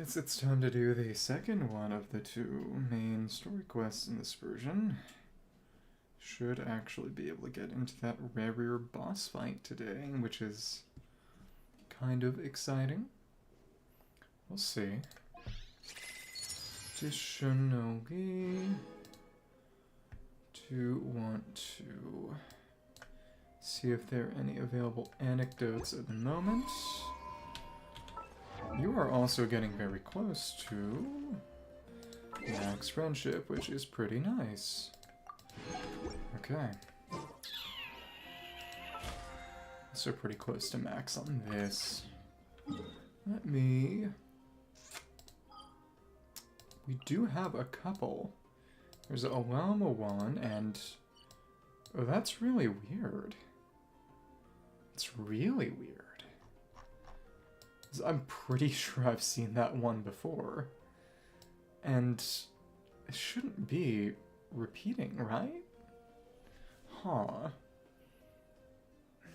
Guess it's time to do the second one of the two main story quests in this version. Should actually be able to get into that Rerir boss fight today, which is kind of exciting. We'll see. Additionally, do want to see if there are any available anecdotes at the moment. You are also getting very close to max friendship, which is pretty nice. Okay. So pretty close to max on this. Let me... We do have a couple. There's a Llama one, and... Oh, that's really weird. It's really weird. I'm pretty sure I've seen that one before. And it shouldn't be repeating, right? Huh.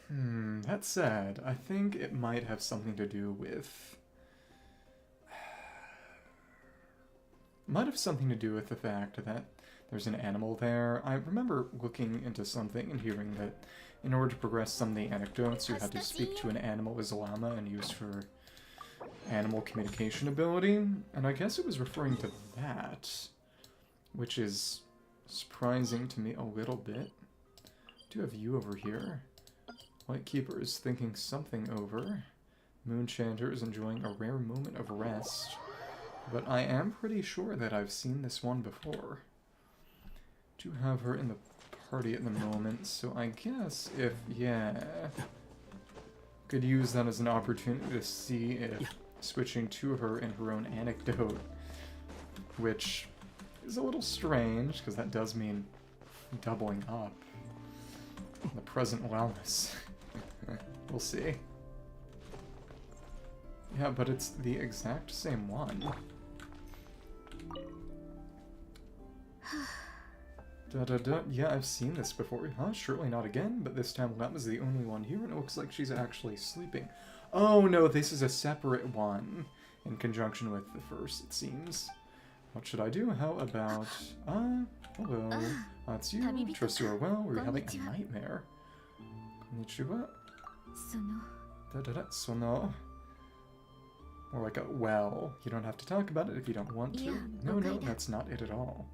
That said, I think it might have something to do with... Might have something to do with the fact that there's an animal there. I remember looking into something and hearing that in order to progress some of the anecdotes, you had to speak to an animal as a llama and use for animal communication ability, and I guess it was referring to that, which is surprising to me a little bit. I do have you over here. Lightkeeper is thinking something over. Moonchanter is enjoying a rare moment of rest, but I am pretty sure that I've seen this one before. Do have her in the party at the moment, so I guess if, yeah, could use that as an opportunity to see if switching to her in her own anecdote, which is a little strange, because that does mean doubling up the present wellness. We'll see. Yeah, but it's the exact same one. Yeah, I've seen this before. Huh? Surely not again, but this time Lempo's the only one here, and it looks like she's actually sleeping. Oh no, this is a separate one, in conjunction with the first, it seems. What should I do? How about... hello. It's you. Trust you are well. We're having a nightmare. Konnichiwa. Sono. Or like a well. You don't have to talk about it if you don't want to. No, that's not it at all.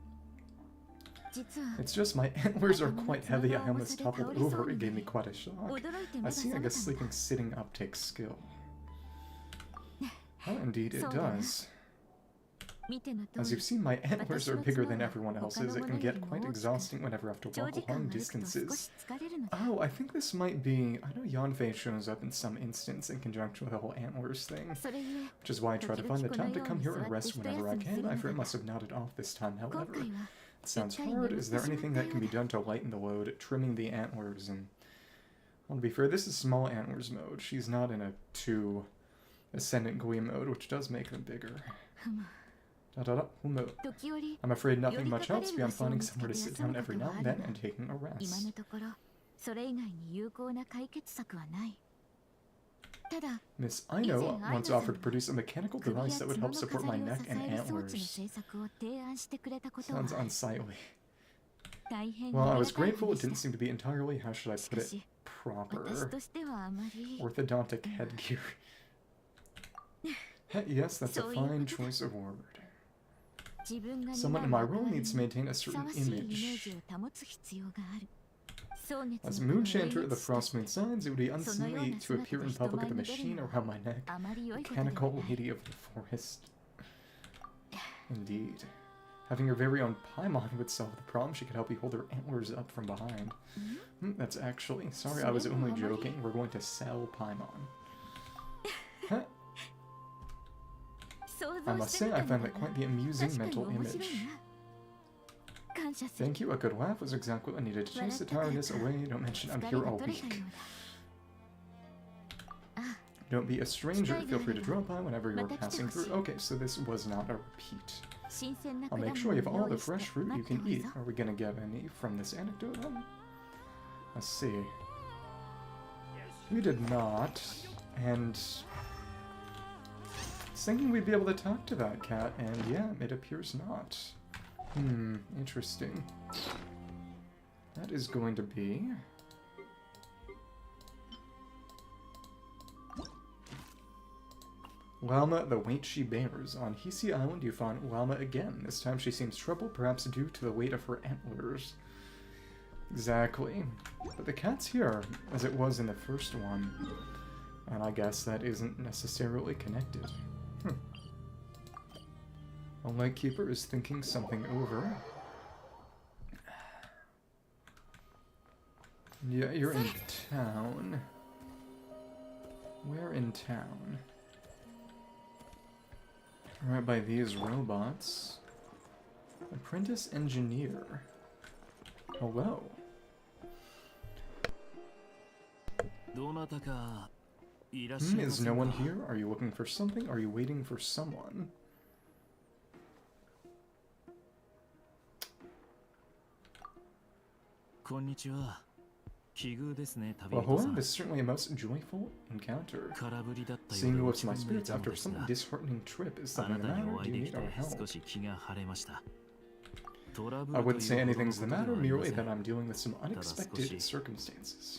It's just my antlers are quite heavy. I almost toppled over. It gave me quite a shock. I see, I guess sleeping sitting up takes skill. Oh, indeed it does. As you've seen, my antlers are bigger than everyone else's. It can get quite exhausting whenever I have to walk long distances. Oh, I think this might be... I know Yanfei shows up in some instance in conjunction with the whole antlers thing, which is why I try to find the time to come here and rest whenever I can. I fear it must have nodded off this time, however. It sounds hard. Is there anything that can be done to lighten the load? Trimming the antlers and... Well, to be fair, this is small antlers mode. She's not in a 2 ascendant Gui mode, which does make them bigger. I'm afraid nothing much helps beyond finding somewhere to sit down every now and then and taking a rest. Miss Aino once offered to produce a mechanical device that would help support my neck and antlers. Sounds unsightly. Well, I was grateful it didn't seem to be entirely, how should I put it, proper. Orthodontic headgear. Yes, that's a fine choice of word. Someone in my role needs to maintain a certain image. As Moonchanter of the Frostmoon Signs, it would be unseemly to appear in public with a machine around my neck. Mechanical lady of the forest. Indeed. Having your very own Paimon would solve the problem. She could help you hold her antlers up from behind. That's actually... Sorry, I was only joking. We're going to sell Paimon. Huh? I must say, I find that quite the amusing mental image. Thank you, a good laugh was exactly what I needed to chase the tiredness away. Don't mention I'm here all week. Don't be a stranger, feel free to drop by whenever you're passing through. Okay, so this was not a repeat. I'll make sure you have all the fresh fruit you can eat. Are we gonna get any from this anecdote? Let's see. We did not, and... was thinking we'd be able to talk to that cat, and yeah, it appears not. Interesting. That is going to be... Llama, the weight she bears. On Hisi Island, you find Llama again. This time she seems troubled, perhaps due to the weight of her antlers. Exactly. But the cat's here, as it was in the first one. And I guess that isn't necessarily connected. A Lightkeeper is thinking something over. Yeah, you're in town. Where in town? Right by these robots. Apprentice Engineer. Hello. Is no one here? Are you looking for something? Are you waiting for someone? Well, hello, this is certainly a most joyful encounter. Seeing you lift my spirits after some disheartening trip. Is something the matter? Do you need our help? I wouldn't say anything's the matter, merely that I'm dealing with some unexpected circumstances.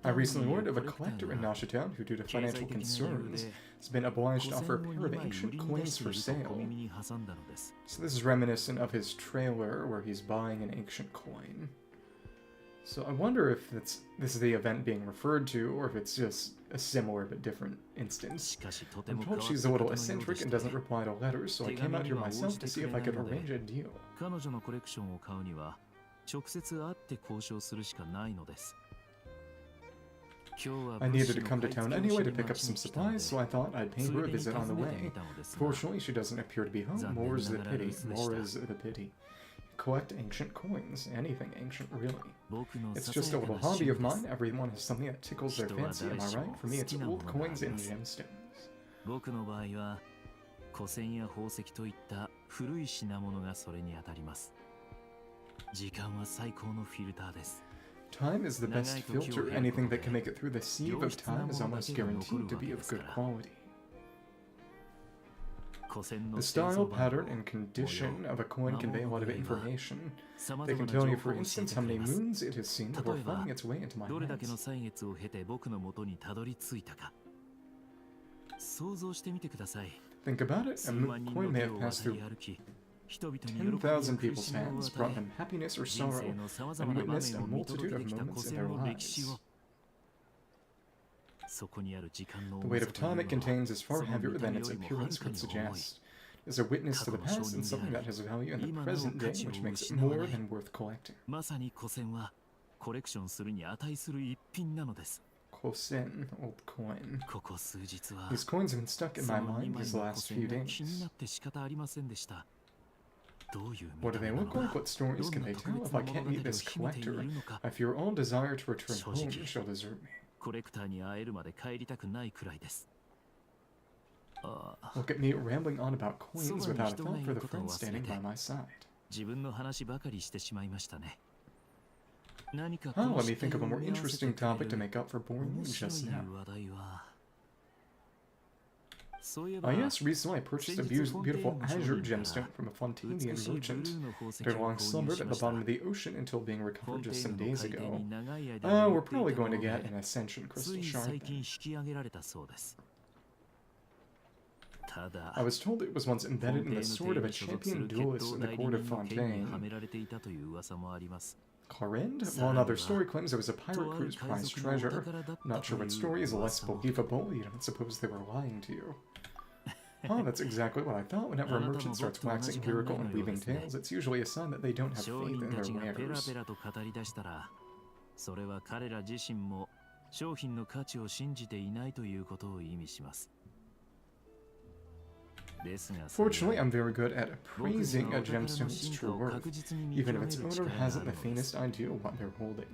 I recently learned of a collector in Nashitown who, due to financial concerns, has been obliged to offer a pair of ancient coins for sale. So this is reminiscent of his trailer where he's buying an ancient coin. So I wonder if this is the event being referred to, or if it's just a similar but different instance. I'm told she's a little eccentric and doesn't reply to letters, so I came out here myself to see if I could arrange a deal. I needed to come to town anyway to pick up some supplies, so I thought I'd pay her a visit on the way. Fortunately, she doesn't appear to be home. More is the pity. More is the pity. Collect ancient coins. Anything ancient, really. It's just a little hobby of mine. Everyone has something that tickles their fancy, am I right? For me, it's old coins and gemstones. Time is the best filter. Anything that can make it through the sieve of time is almost guaranteed to be of good quality. The style, pattern, and condition of a coin convey a lot of information. They can tell you, for instance, how many moons it has seen before finding its way into my hands. Think about it. A coin may have passed through 10,000 people's hands, brought them happiness or sorrow, and witnessed a multitude of moments in their lives. The weight of time it contains is far heavier than its appearance could suggest. It is a witness to the past and something that has value in the present day, which makes it more than worth collecting. Kosen, old coin. These coins have been stuck in my mind these last few days. What do they look like? What stories can they tell? If I can't meet this collector, I fear all desire to return home shall desert me. Look at me rambling on about coins without a thought for the friend standing by my side. Let me think of a more interesting topic to make up for boring me just now. Yes, recently I purchased a beautiful azure gemstone from a Fontanian merchant. It had long slumbered at the bottom of the ocean until being recovered just some days ago. We're probably going to get an Ascension crystal shard then. I was told it was once embedded in the sword of a champion duelist in the court of Fontaine. Clarend? Well, another story claims it was a pirate crew's prized treasure. Not sure what story is less believable. You don't suppose they were lying to you. Oh, that's exactly what I thought. Whenever a merchant starts waxing lyrical and weaving tales, it's usually a sign that they don't have faith in their wares. Fortunately, I'm very good at appraising a gemstone's true worth, even if its owner hasn't the faintest idea what they're holding.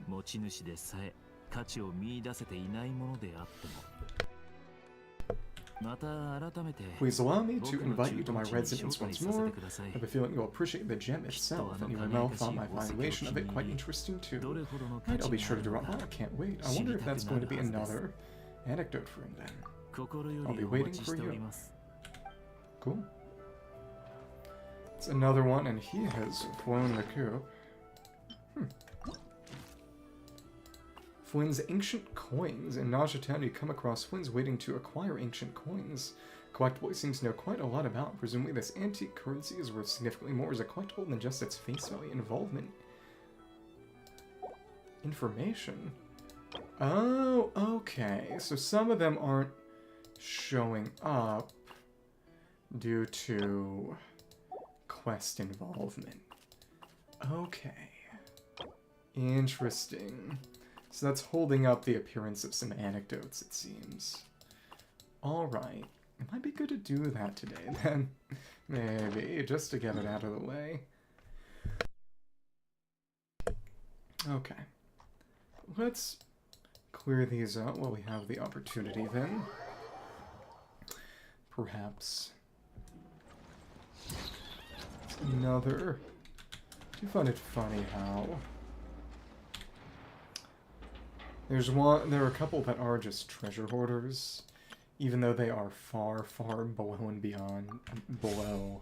Please allow me to invite you to my residence once more. I have a feeling you'll appreciate the gem itself, and you will now find my valuation of it quite interesting too. Right, I'll be sure to drop by. I can't wait. I wonder if that's going to be another anecdote for him then. I'll be waiting for you. Cool. It's another one, and he has flown the coop. Flynn's ancient coins. In Naja Town, you come across Flynn's waiting to acquire ancient coins. Collectible he seems to know quite a lot about. Presumably this antique currency is worth significantly more as a collectible than just its face value. Involvement. Information. Oh, okay. So some of them aren't showing up due to quest involvement. Okay. Interesting. So that's holding up the appearance of some anecdotes, it seems. Alright. It might be good to do that today, then. Maybe, just to get it out of the way. Okay. Let's clear these out while we have the opportunity, then. Perhaps. Another. I do find it funny how there are a couple that are just treasure hoarders, even though they are far, far below and beyond below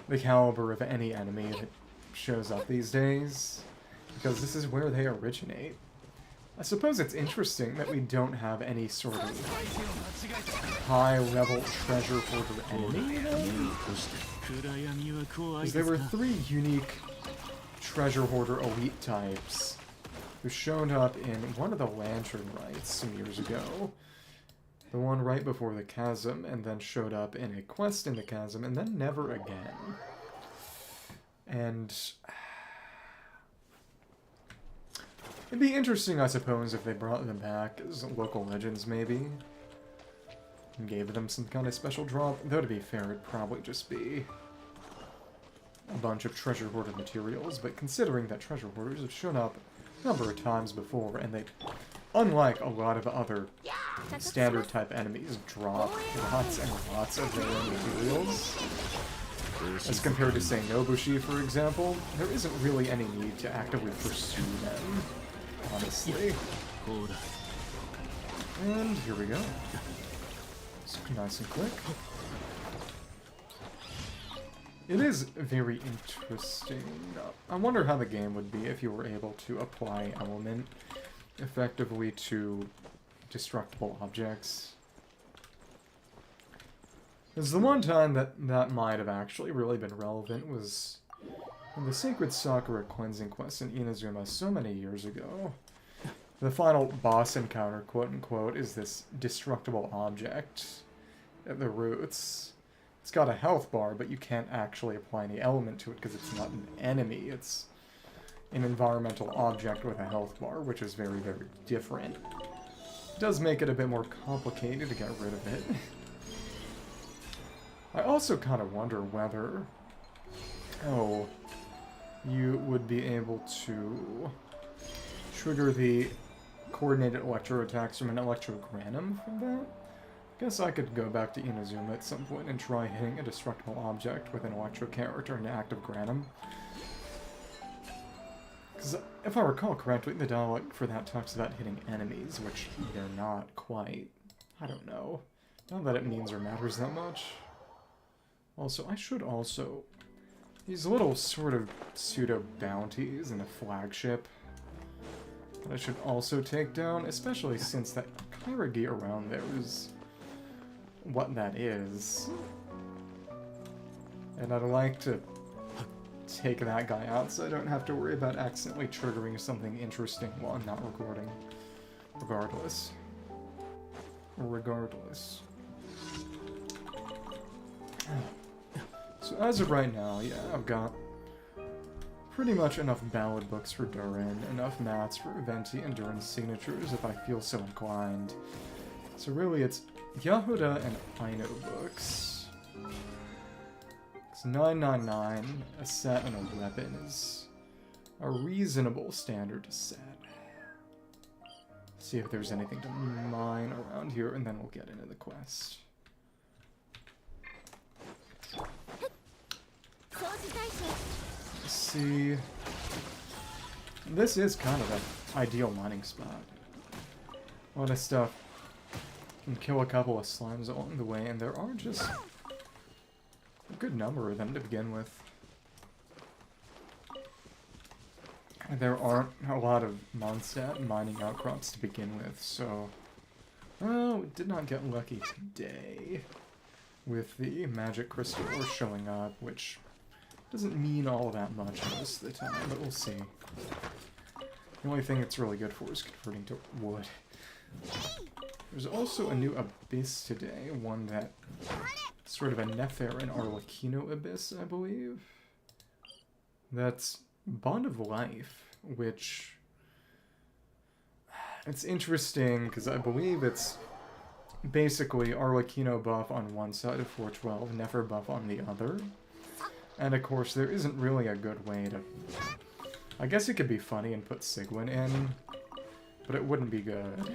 the caliber of any enemy that shows up these days, because this is where they originate. I suppose it's interesting that we don't have any sort of high-level treasure hoarder enemy, because there were 3 unique treasure hoarder elite types who showed up in one of the Lantern Rites some years ago. The one right before the Chasm, and then showed up in a quest in the Chasm, and then never again. And it'd be interesting, I suppose, if they brought them back as local legends, maybe. And gave them some kind of special drop. Though, to be fair, it'd probably just be a bunch of treasure hoarder materials, but considering that treasure hoarders have shown up a number of times before, and they, unlike a lot of other standard type enemies, drop lots and lots of their own materials. As compared to, say, Nobushi, for example, there isn't really any need to actively pursue them, honestly. And here we go. It's nice and quick. It is very interesting. I wonder how the game would be if you were able to apply element effectively to destructible objects. Because the one time that might have actually really been relevant was in the Sacred Sakura Cleansing Quest in Inazuma so many years ago. The final boss encounter, quote-unquote, is this destructible object at the roots. It's got a health bar, but you can't actually apply any element to it because it's not an enemy. It's an environmental object with a health bar, which is very, very different. It does make it a bit more complicated to get rid of it. I also kind of wonder whether you would be able to trigger the coordinated electro attacks from an electrogranum from that. Guess I could go back to Inazuma at some point and try hitting a destructible object with an electro character and an active granum. Because if I recall correctly, the dialogue for that talks about hitting enemies, which they're not quite. I don't know. Not that it means or matters that much. Also, I should also... These little sort of pseudo-bounties in the flagship that I should also take down, especially since that Kairagi around there is what that is. And I'd like to take that guy out so I don't have to worry about accidentally triggering something interesting while I'm not recording. Regardless. So as of right now, yeah, I've got pretty much enough ballad books for Durin, enough mats for Venti and Durin's signatures if I feel so inclined. So really it's Yahuda and Aino books. It's 999, a set and a weapon is a reasonable standard to set. See if there's anything to mine around here, and then we'll get into the quest. Let's see. This is kind of an ideal mining spot. A lot of stuff and kill a couple of slimes along the way, and there are just a good number of them to begin with. There aren't a lot of Mondstadt mining outcrops to begin with, so... Well, we did not get lucky today with the magic crystal showing up, which doesn't mean all that much most of the time, but we'll see. The only thing it's really good for is converting to wood. There's also a new abyss today, one that... sort of a Nefer and Arlecchino abyss, I believe. That's Bond of Life, which... It's interesting, because I believe it's basically Arlecchino buff on one side of 412, Nefer buff on the other. And of course, there isn't really a good way to... I guess it could be funny and put Sigwin in, but it wouldn't be good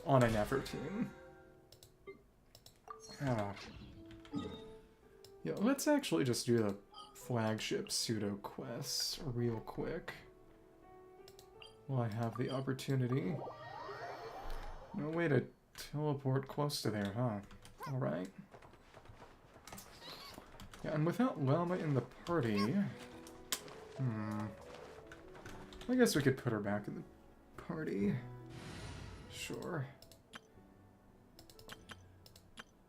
on a Nefer team. Yeah, let's actually just do the flagship pseudo-quests real quick. While I have the opportunity. No way to teleport close to there, huh? Alright. Yeah, and without Lama in the party... I guess we could put her back in the party. Sure.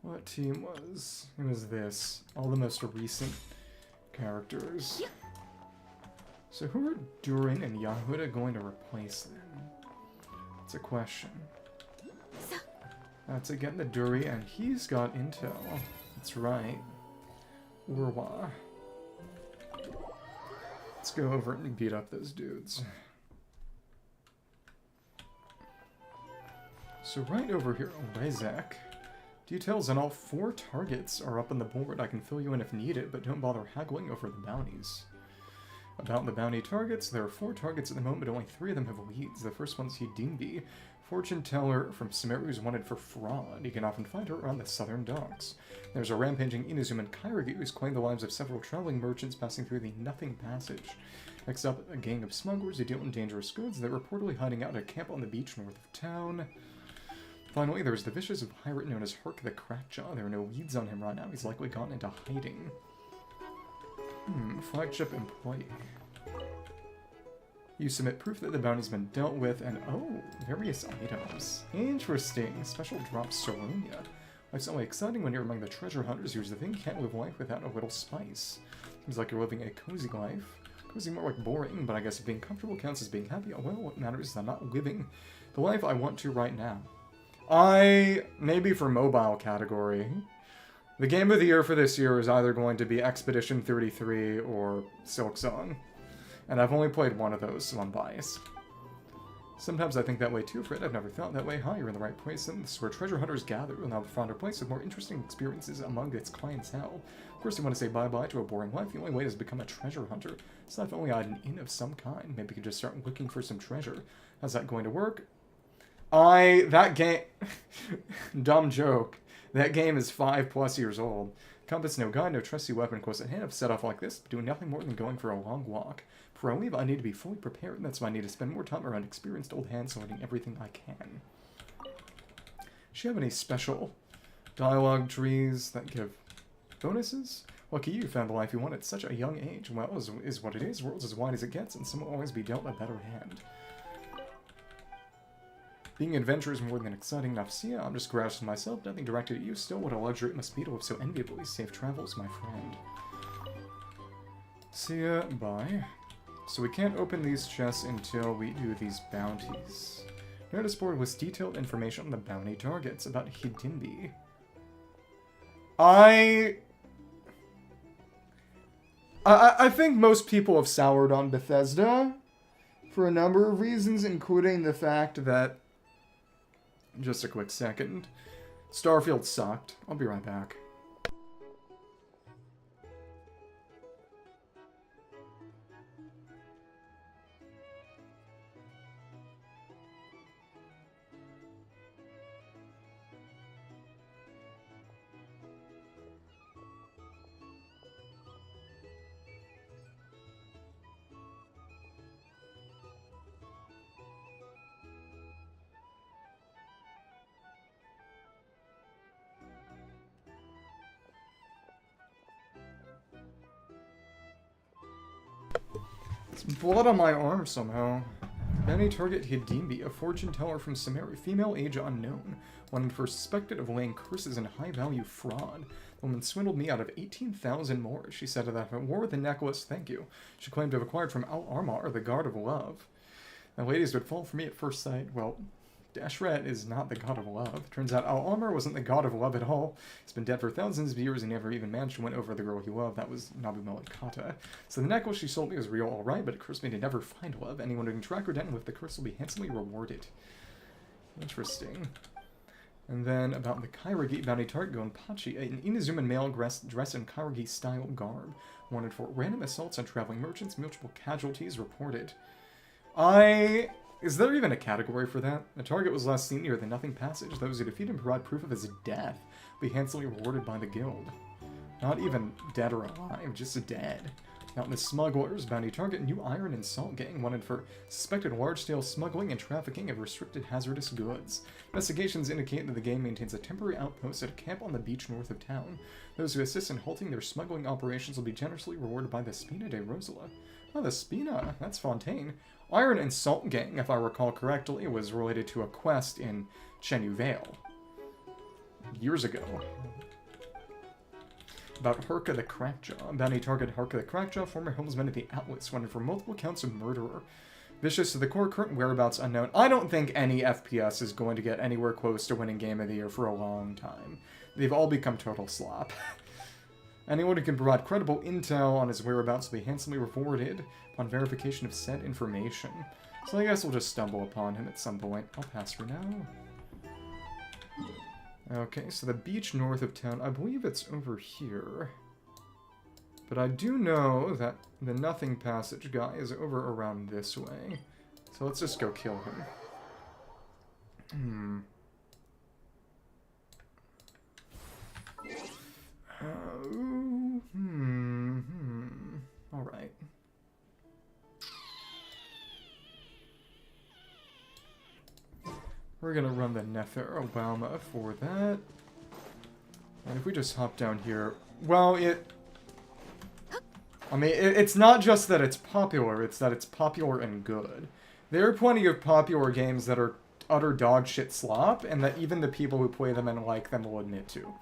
What team was? It was this. All the most recent characters. So who are Durin and Yahuda going to replace them? It's a question. That's again the Duri, and he's got intel. That's right. Urwa. Let's go over and beat up those dudes. So right over here, Rezek. Details on all 4 targets are up on the board. I can fill you in if needed, but don't bother haggling over the bounties. About the bounty targets, there are 4 targets at the moment, but only 3 of them have leads. The first one's Hidimbi, fortune teller from Sumeru who's wanted for fraud. You can often find her around the southern docks. There's a rampaging Inazuma Kairagi who's claimed the lives of several traveling merchants passing through the Nothing Passage. Next up, a gang of smugglers who deal in dangerous goods. They're reportedly hiding out at a camp on the beach north of town. Finally, there's the vicious pirate known as Hark the Crackjaw. There are no leads on him right now. He's likely gone into hiding. Flagship employee. You submit proof that the bounty's been dealt with, and oh, various items. Interesting. Special drop Soronia. Life's only exciting when you're among the treasure hunters. Here's the thing, can't live life without a little spice. Seems like you're living a cozy life. Cozy more like boring, but I guess if being comfortable counts as being happy, well, what matters is I'm not living the life I want to right now. Maybe for mobile category. The game of the year for this year is either going to be Expedition 33 or Silksong. And I've only played one of those, so I'm biased. Sometimes I think that way too, Fred. I've never thought that way. Hi, you're in the right place, and this is where treasure hunters gather. We'll now find a place with more interesting experiences among its clientele. Of course, you want to say bye-bye to a boring life. The only way is to become a treasure hunter. So if only I had an inn of some kind. Maybe you could just start looking for some treasure. How's that going to work? That game... Dumb joke. That game is 5+ years old. Compass, no guide, no trusty weapon close at hand. I've set off like this, doing nothing more than going for a long walk. For I leave, I need to be fully prepared, and that's why I need to spend more time around experienced old hands learning everything I can. Does she have any special dialogue trees that give bonuses? Lucky you found the life you want at such a young age. Well, is what it is. World's as wide as it gets, and some will always be dealt a better hand. Being an adventurer is more than exciting enough. See ya, I'm just grasping myself, nothing directed at you. Still, what a luxury it must be to live so enviably. Safe travels, my friend. See ya, bye. So we can't open these chests until we do these bounties. Notice board with detailed information on the bounty targets about Hidimbi. I think most people have soured on Bethesda for a number of reasons, including the fact that... Just a quick second. Starfield sucked. I'll be right back. There's blood on my arm somehow. Bounty target Hidimbi, a fortune teller from Samaria, female, age unknown. Wanted for suspected of laying curses and high-value fraud. The woman swindled me out of 18,000 more. She said that if I wore the necklace, thank you. She claimed to have acquired from Al-Armar, the god of love. The ladies would fall for me at first sight. Well, Dashret is not the god of love. Turns out Al-Armar wasn't the god of love at all. He's been dead for thousands of years and never even managed to win over the girl he loved. That was Nabu Melikata. So the necklace she sold me was real, alright, but it cursed me to never find love. Anyone who can track her down with the curse will be handsomely rewarded. Interesting. And then about the Kairagi bounty target Gonpachi, an Inazuman male dressed in Kairagi-style garb. Wanted for random assaults on traveling merchants, multiple casualties reported. Is there even a category for that? The target was last seen near the Nothing Passage. Those who defeat him provide proof of his death will be handsomely rewarded by the guild. Not even dead or alive, just dead. Out in the smugglers, bounty target, new iron and salt gang wanted for suspected large-scale smuggling and trafficking of restricted hazardous goods. Investigations indicate that the gang maintains a temporary outpost at a camp on the beach north of town. Those who assist in halting their smuggling operations will be generously rewarded by the Spina de Rosala. Oh, the Spina, that's Fontaine. Iron and Salt Gang, if I recall correctly, was related to a quest in Chenyu Vale. Years ago. About Hark the Crackjaw. Bounty target Hark the Crackjaw, former helmsman of the Atlas, wanted for multiple counts of murderer. Vicious to the core, current whereabouts unknown. I don't think any FPS is going to get anywhere close to winning Game of the Year for a long time. They've all become total slop. Anyone who can provide credible intel on his whereabouts will be handsomely rewarded upon verification of said information. So I guess we'll just stumble upon him at some point. I'll pass for now. Okay, so the beach north of town, I believe it's over here. But I do know that the Nothing Passage guy is over around this way. So let's just go kill him. Alright. We're gonna run the Nefer Obama for that. And if we just hop down here... Well, I mean, it's not just that it's popular, it's that it's popular and good. There are plenty of popular games that are utter dog shit slop, and that even the people who play them and like them will admit to.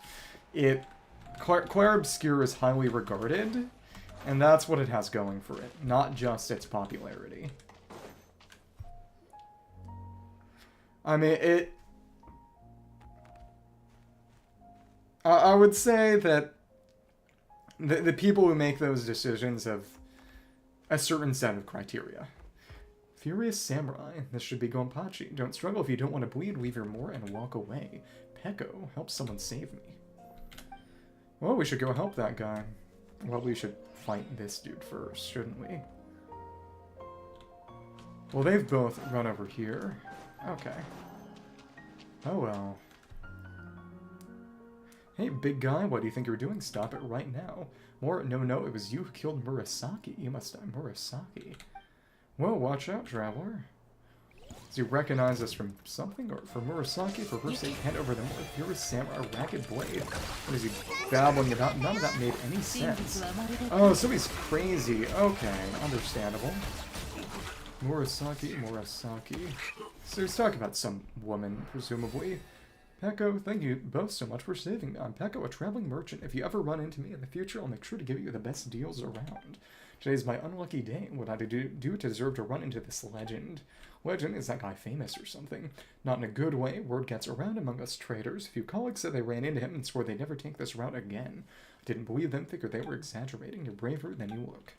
Clair Obscur is highly regarded, and that's what it has going for it, not just its popularity. I mean, I would say that the people who make those decisions have a certain set of criteria. Furious Samurai, this should be Gonpachi. Don't struggle if you don't want to bleed, leave your more and walk away. Peko, help someone save me. Well, we should go help that guy. Well, we should fight this dude first, shouldn't we? Well, they've both run over here. Okay. Oh well. Hey, big guy, what do you think you're doing? Stop it right now. No, it was you who killed Murasaki. You must die, Murasaki. Whoa, watch out, traveler. Does he recognize us from something? Or for Murasaki, for her sake, hand over the more furious samurai ragged blade. What is he babbling about? None of that made any sense. Oh, so he's crazy. Okay, understandable. Murasaki. So he's talking about some woman, presumably. Peko, thank you both so much for saving me. I'm Peko, a traveling merchant. If you ever run into me in the future, I'll make sure to give you the best deals around. Today's my unlucky day. What I do to deserve to run into this legend? Legend? Is that guy famous or something? Not in a good way. Word gets around among us traders. A few colleagues said they ran into him and swore they'd never take this route again. I didn't believe them, figured they were exaggerating. You're braver than you look.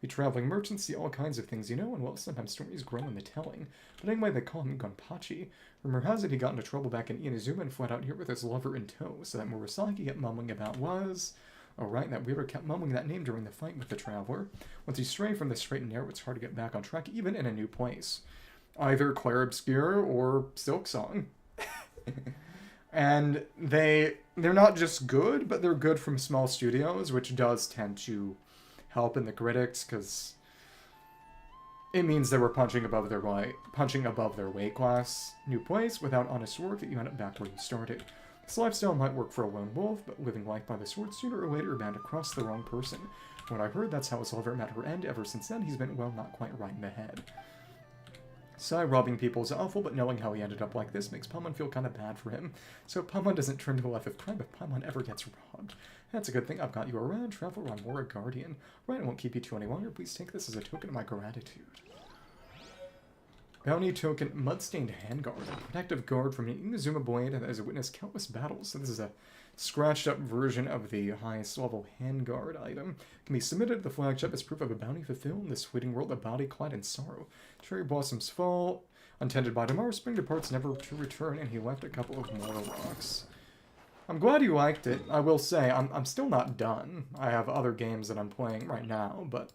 We traveling merchants see all kinds of things, you know, and well, sometimes stories grow in the telling. But anyway, they call him Gonpachi. Rumor has it he got into trouble back in Inazuma and fled out here with his lover in tow, so that Murasaki kept mumbling about was... Alright, that weirdo kept mumbling that name during the fight with the traveler. Once you stray from the straight and narrow, it's hard to get back on track, even in a new place. Either Clair Obscur or Silk Song. And they're not just good, but they're good from small studios, which does tend to help in the critics, because it means they were punching above their weight class. New place, without honest work, that you end up back where you started. This lifestyle might work for a lone wolf, but living life by the sword sooner or later you're bound to cross the wrong person. From what I heard, that's how it's all ever met her end. Ever since then, he's been, well, not quite right in the head. Sigh, robbing people is awful, but knowing how he ended up like this makes Paimon feel kind of bad for him. So Paimon doesn't turn to a life of crime if Paimon ever gets robbed. That's a good thing. I've got you around. Traveler, I'm more a guardian. Right, I won't keep you too any longer. Please take this as a token of my gratitude. Bounty token, Mudstained Handguard. A protective guard from an Inazuma blade that has witnessed countless battles. So this is a scratched up version of the highest level handguard item. Can be submitted to the flagship as proof of a bounty fulfilled in this fleeting world of body clad in sorrow. Cherry blossoms fall, untended by tomorrow, spring departs never to return, and he left a couple of more rocks. I'm glad you liked it. I will say, I'm still not done. I have other games that I'm playing right now, but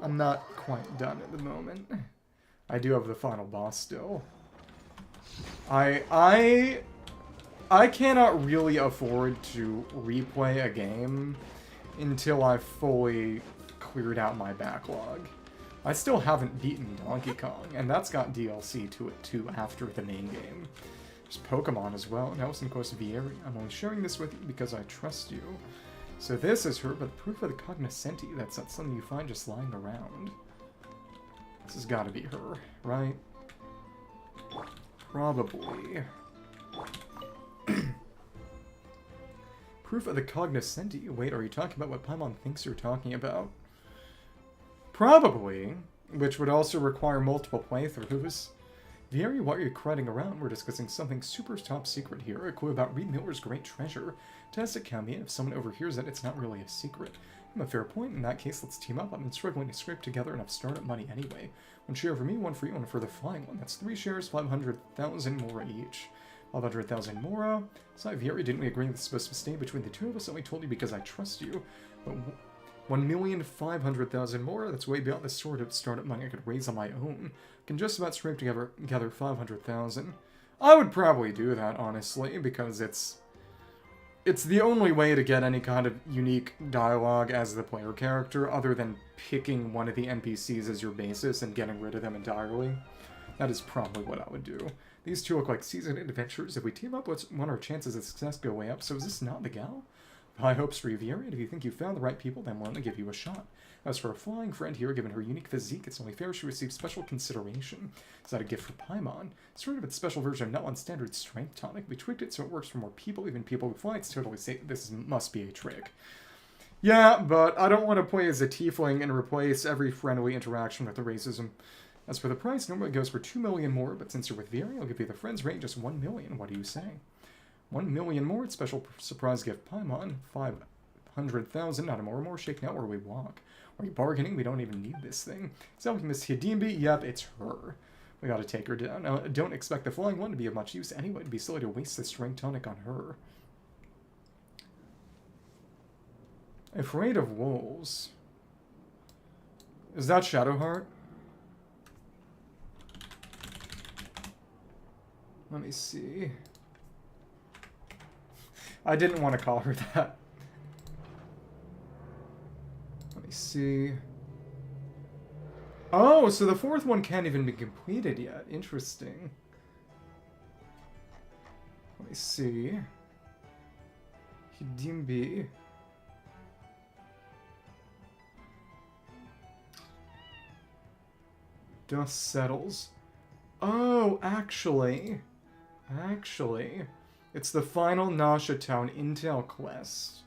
I'm not quite done at the moment. I do have the final boss still. I cannot really afford to replay a game until I've fully cleared out my backlog. I still haven't beaten Donkey Kong, and that's got DLC to it too after the main game. There's Pokemon as well, and Elson Coast Vieri. I'm only sharing this with you because I trust you. So this is her, but proof of the cognoscenti. That's not something you find just lying around. This has got to be her, right? Probably. Proof of the cognoscenti. Wait, are you talking about what Paimon thinks you're talking about? Probably, which would also require multiple playthroughs. Vieri, why are you crowding around? We're discussing something super top secret here. A clue about Reed Miller's great treasure. Test it, Kami, and if someone overhears it, it's not really a secret. A fair point. In that case, let's team up. I've been struggling to scrape together enough startup money anyway. One share for me, one for you, one for the flying one. That's 3 shares, 500,000 Mora each. 500,000 Mora. So, Vieri, didn't we agree this is supposed to stay between the two of us? I only told you because I trust you. But 1,500,000 Mora? That's way beyond the sort of startup money I could raise on my own. I can just about scrape together 500,000. I would probably do that, honestly, because it's the only way to get any kind of unique dialogue as the player character, other than picking one of the NPCs as your basis and getting rid of them entirely. That is probably what I would do. These two look like seasoned adventurers. If we team up, our chances of success go way up. So is this not the gal? High hopes for you, Vieri. If you think you found the right people, then I'm willing to give you a shot. As for a flying friend here, given her unique physique, it's only fair she receives special consideration. Is that a gift for Paimon? It's sort of its special version of Nutland's standard strength tonic. We tweaked it so it works for more people, even people who fly. It's totally safe. This must be a trick. Yeah, but I don't want to play as a tiefling and replace every friendly interaction with the racism. As for the price, normally it goes for 2 million more, but since you're with Vieri, I'll give you the friend's rate just 1 million. What do you say? 1 million more, it's special surprise gift Paimon. 500,000, not a more shaking out where we walk. Are you bargaining? We don't even need this thing. Is that Miss Hidimbi? Yep, it's her. We gotta take her down. Now, don't expect the flying one to be of much use anyway. It'd be silly to waste the strength tonic on her. Afraid of wolves. Is that Shadowheart? Let me see. I didn't want to call her that. Let me see. Oh, so the fourth one can't even be completed yet. Interesting. Let me see. Hidimbi. Dust settles. Oh, actually, it's the final Nasha Town Intel quest.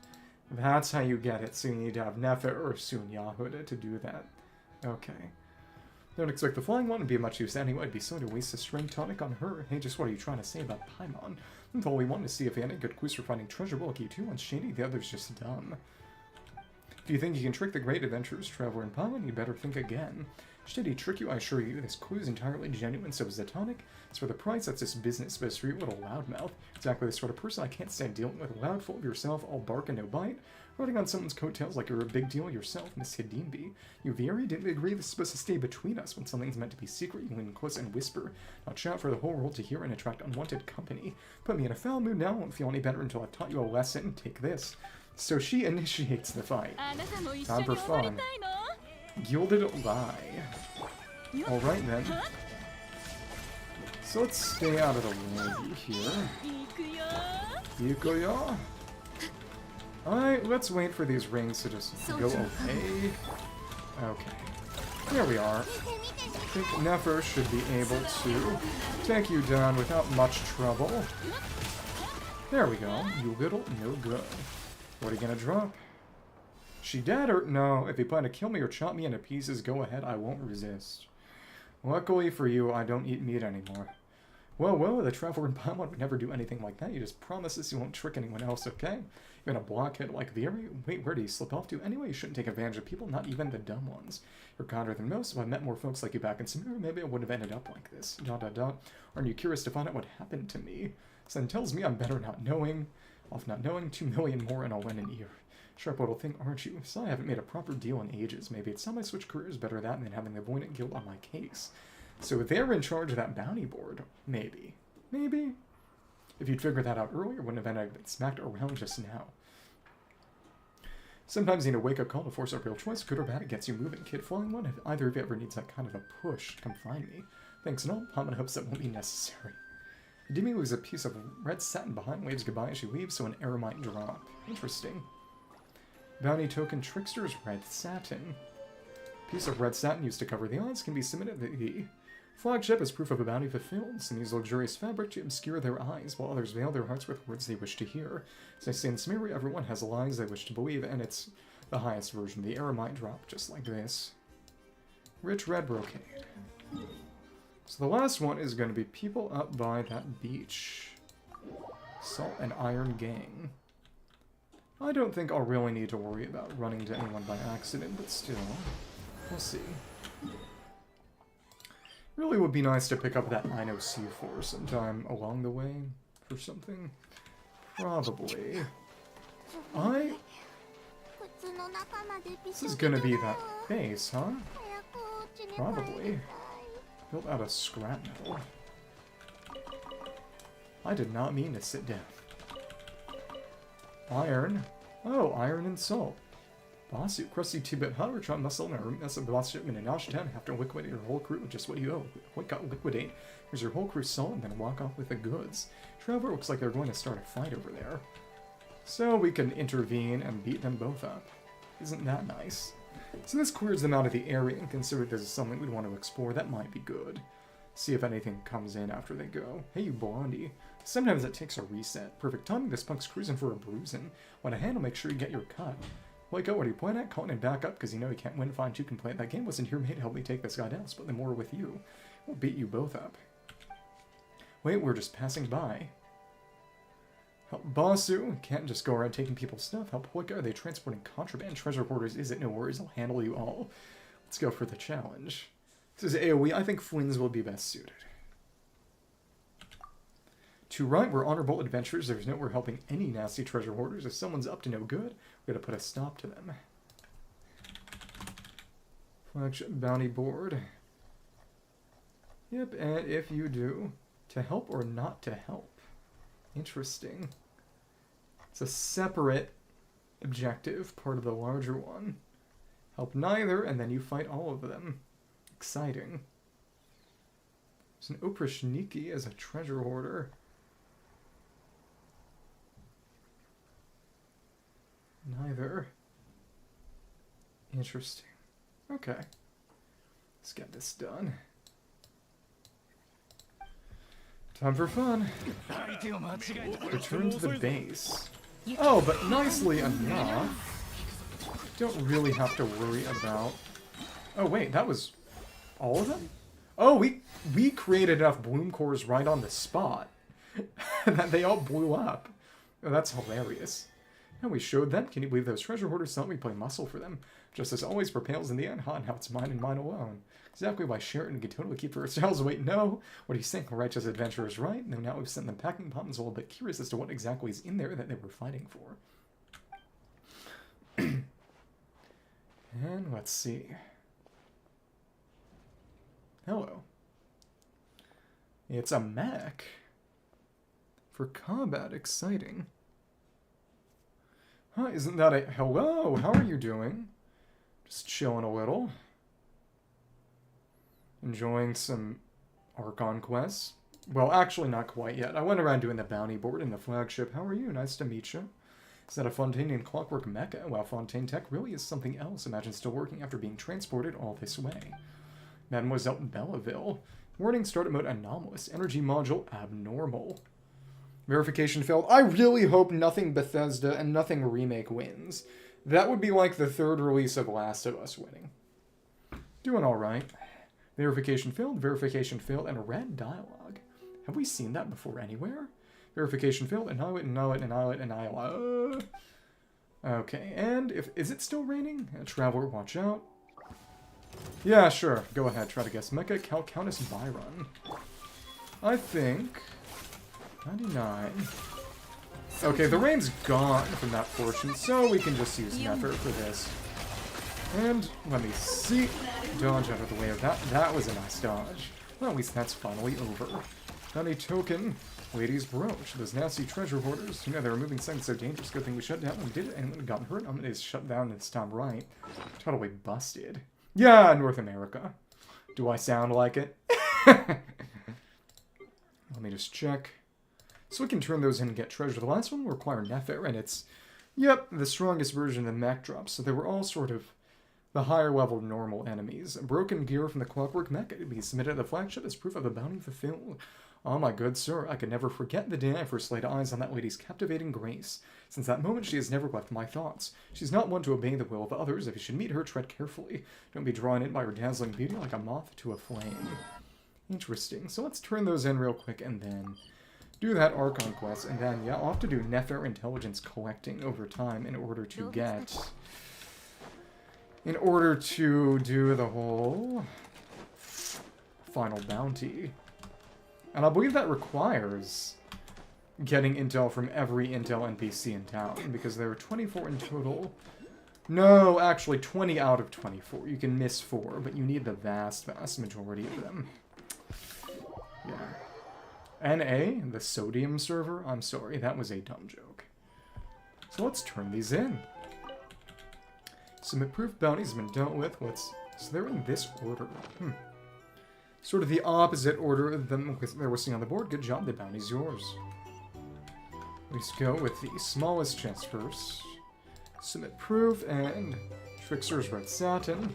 That's how you get it, so you need to have Nefer or Sun Yahuda to do that. Okay. Don't expect the flying one to be of much use anyway. It'd be silly to waste a strength tonic on her. Hey, just what are you trying to say about Paimon? That's all we want to see if he had any good clues for finding treasure. We'll keep two. One's shady, the other's just dumb. If you think you can trick the great adventurers, Traveler, and Paimon, you better think again. Should he trick you? I assure you, this clue is entirely genuine, so is the tonic. As for the price, that's just business, but as for you, little loudmouth, exactly the sort of person I can't stand dealing with. Loud, full of yourself, all bark and no bite. Riding on someone's coattails like you're a big deal yourself, Miss Hidimbi. You Vieri, didn't we agree this is supposed to stay between us? When something's meant to be secret, you lean close and whisper. Not shout for the whole world to hear and attract unwanted company. Put me in a foul mood now, I won't feel any better until I've taught you a lesson. Take this. So she initiates the fight. Time for fun. Gilded Lie. Alright then. So let's stay out of the way here. Ikuya. Alright, let's wait for these rings to just go away. Okay. There we are. I think Nefer should be able to take you down without much trouble. There we go. You little no good. What are you gonna drop? She dead or no? If you plan to kill me or chop me into pieces, go ahead. I won't resist. Luckily for you, I don't eat meat anymore. Well, the Traveler in Paimon would never do anything like that. You just promise us you won't trick anyone else, okay? You're gonna blockhead like Veer? Wait, where do you slip off to? Anyway, you shouldn't take advantage of people, not even the dumb ones. You're kinder than most. If I met more folks like you back in Samira, maybe I wouldn't have ended up like this. ... Aren't you curious to find out what happened to me? Sen tells me I'm better not knowing. Off not knowing, 2 million more and I'll win an ear. Sharp little thing, aren't you? So I haven't made a proper deal in ages. Maybe it's time I switch careers, better that than having the Voidant Guild on my case. So they're in charge of that bounty board. Maybe. Maybe. If you'd figured that out earlier, wouldn't have been smacked around just now. Sometimes you need a wake-up call to force a real choice. Good or bad, it gets you moving. Kid flying one, if either of you ever needs that kind of a push, come find me. Thanks and all. Paimon hopes that won't be necessary. Demi leaves a piece of red satin behind, waves goodbye as she leaves, so an arrow might drop. Interesting. Bounty token Trickster's red satin. Piece of red satin used to cover the eyes can be submitted to the flagship as proof of a bounty fulfilled. Some use luxurious fabric to obscure their eyes, while others veil their hearts with words they wish to hear. As I say in Smiri, everyone has lies they wish to believe, and it's the highest version. The arrow might drop just like this. Rich red brocade. So the last one is going to be people up by that beach. Salt and Iron Gang. I don't think I'll really need to worry about running into anyone by accident, but still, we'll see. Really would be nice to pick up that Ino C4 sometime along the way for something. Probably. This is gonna be that base, huh? Probably. Built out of scrap metal. I did not mean to sit down. Iron. Oh, iron and salt. Bossu, crusty 2-bit hut, return muscle in a room. That's a boss shipment in Ashtown. Have to liquidate your whole crew with just what you owe. What got liquidate? Here's your whole crew salt and then walk off with the goods. Traveler looks like they're going to start a fight over there. So we can intervene and beat them both up. Isn't that nice? So this clears them out of the area, and consider this is something we'd want to explore. That might be good. See if anything comes in after they go. Hey, you blondie. Sometimes it takes a reset. Perfect timing, this punk's cruising for a bruising. When I handle, make sure you get your cut. Wake up, what are you playing at? Calling him back up, because you know you can't win. Fine, you can play it. That game wasn't here made to help me take this guy down. Split them more with you. We'll beat you both up. Wait, we're just passing by. Help Bossu. Can't just go around taking people's stuff. Help Hoika. Are they transporting contraband? Treasure hoarders. Is it? No worries. I'll handle you all. Let's go for the challenge. This is AoE. I think Flins will be best suited. To right, we're honorable adventurers. There's nowhere helping any nasty treasure hoarders. If someone's up to no good, we're going to put a stop to them. Flagship bounty board. Yep, and if you do, to help or not to help. Interesting. It's a separate objective, part of the larger one. Help neither, and then you fight all of them. Exciting. There's an Oprashniki as a treasure hoarder. Neither. Interesting. Okay. Let's get this done. Time for fun. Return to the base. Oh, but nicely enough, don't really have to worry about... Oh wait, that was all of them? Oh, we created enough bloom cores right on the spot that they all blew up. Oh, that's hilarious. And we showed them. Can you believe those treasure hoarders thought we play muscle for them? Just as always prevails in the end, huh? Now it's mine and mine alone. Exactly why Sheraton can totally keep for ourselves. Wait, no. What are you saying? Righteous adventurers, right? No, now we've sent them packing. Pom's a little bit curious as to what exactly is in there that they were fighting for. And let's see. Hello. It's a mech. For combat, exciting. Huh, isn't that a... Hello, how are you doing? Just chilling a little. Enjoying some Archon Quest. Well, actually not quite yet. I went around doing the bounty board in the flagship. How are you? Nice to meet you. Is that a Fontanian clockwork mecha? Wow, Fontaine tech really is something else. Imagine still working after being transported all this way. Mademoiselle Belleville. Warning, startup mode anomalous. Energy module abnormal. Verification failed. I really hope nothing Bethesda and nothing Remake wins. That would be like the third release of Last of Us winning. Doing alright. Verification failed, and a red dialogue. Have we seen that before anywhere? Verification failed, annihilate. Okay, and is it still raining? Traveler, watch out. Yeah, sure. Go ahead, try to guess. Mecha Countess Byron. I think 99. Okay, the rain's gone from that portion, so we can just use Nefer for this. And let me see. Dodge out of the way of that. That was a nice dodge. Well, at least that's finally over. Not a token. Lady's brooch. Those nasty treasure hoarders. You know, they were moving something so dangerous. Good thing we shut down. We did it. Anyone gotten hurt? It is shut down this time, right? Totally busted. Yeah, North America. Do I sound like it? Let me just check. So we can turn those in and get treasure. The last one will require Nefer, and it's, yep, the strongest version of the mech drops. So they were all sort of the higher level normal enemies. Broken gear from the clockwork mech to be submitted at the flagship as proof of a bounty fulfilled. Oh my good sir, I could never forget the day I first laid eyes on that lady's captivating grace. Since that moment, she has never left my thoughts. She's not one to obey the will of others. If you should meet her, tread carefully. Don't be drawn in by her dazzling beauty like a moth to a flame. Interesting. So let's turn those in real quick and then do that Archon Quest. And then, yeah, I'll have to do Nefer intelligence collecting over time in order to get... in order to do the whole final bounty. And I believe that requires getting intel from every intel NPC in town, because there are 24 in total. No, actually 20 out of 24. You can miss 4, but you need the vast, vast majority of them. Yeah. NA, the sodium server? I'm sorry, that was a dumb joke. So let's turn these in. Submit proof bounties have been dealt with. So they're in this order. Sort of the opposite order of them they're listing on the board. Good job, the bounty's yours. Let's go with the smallest chest first. Submit proof and Trickster's Red Satin.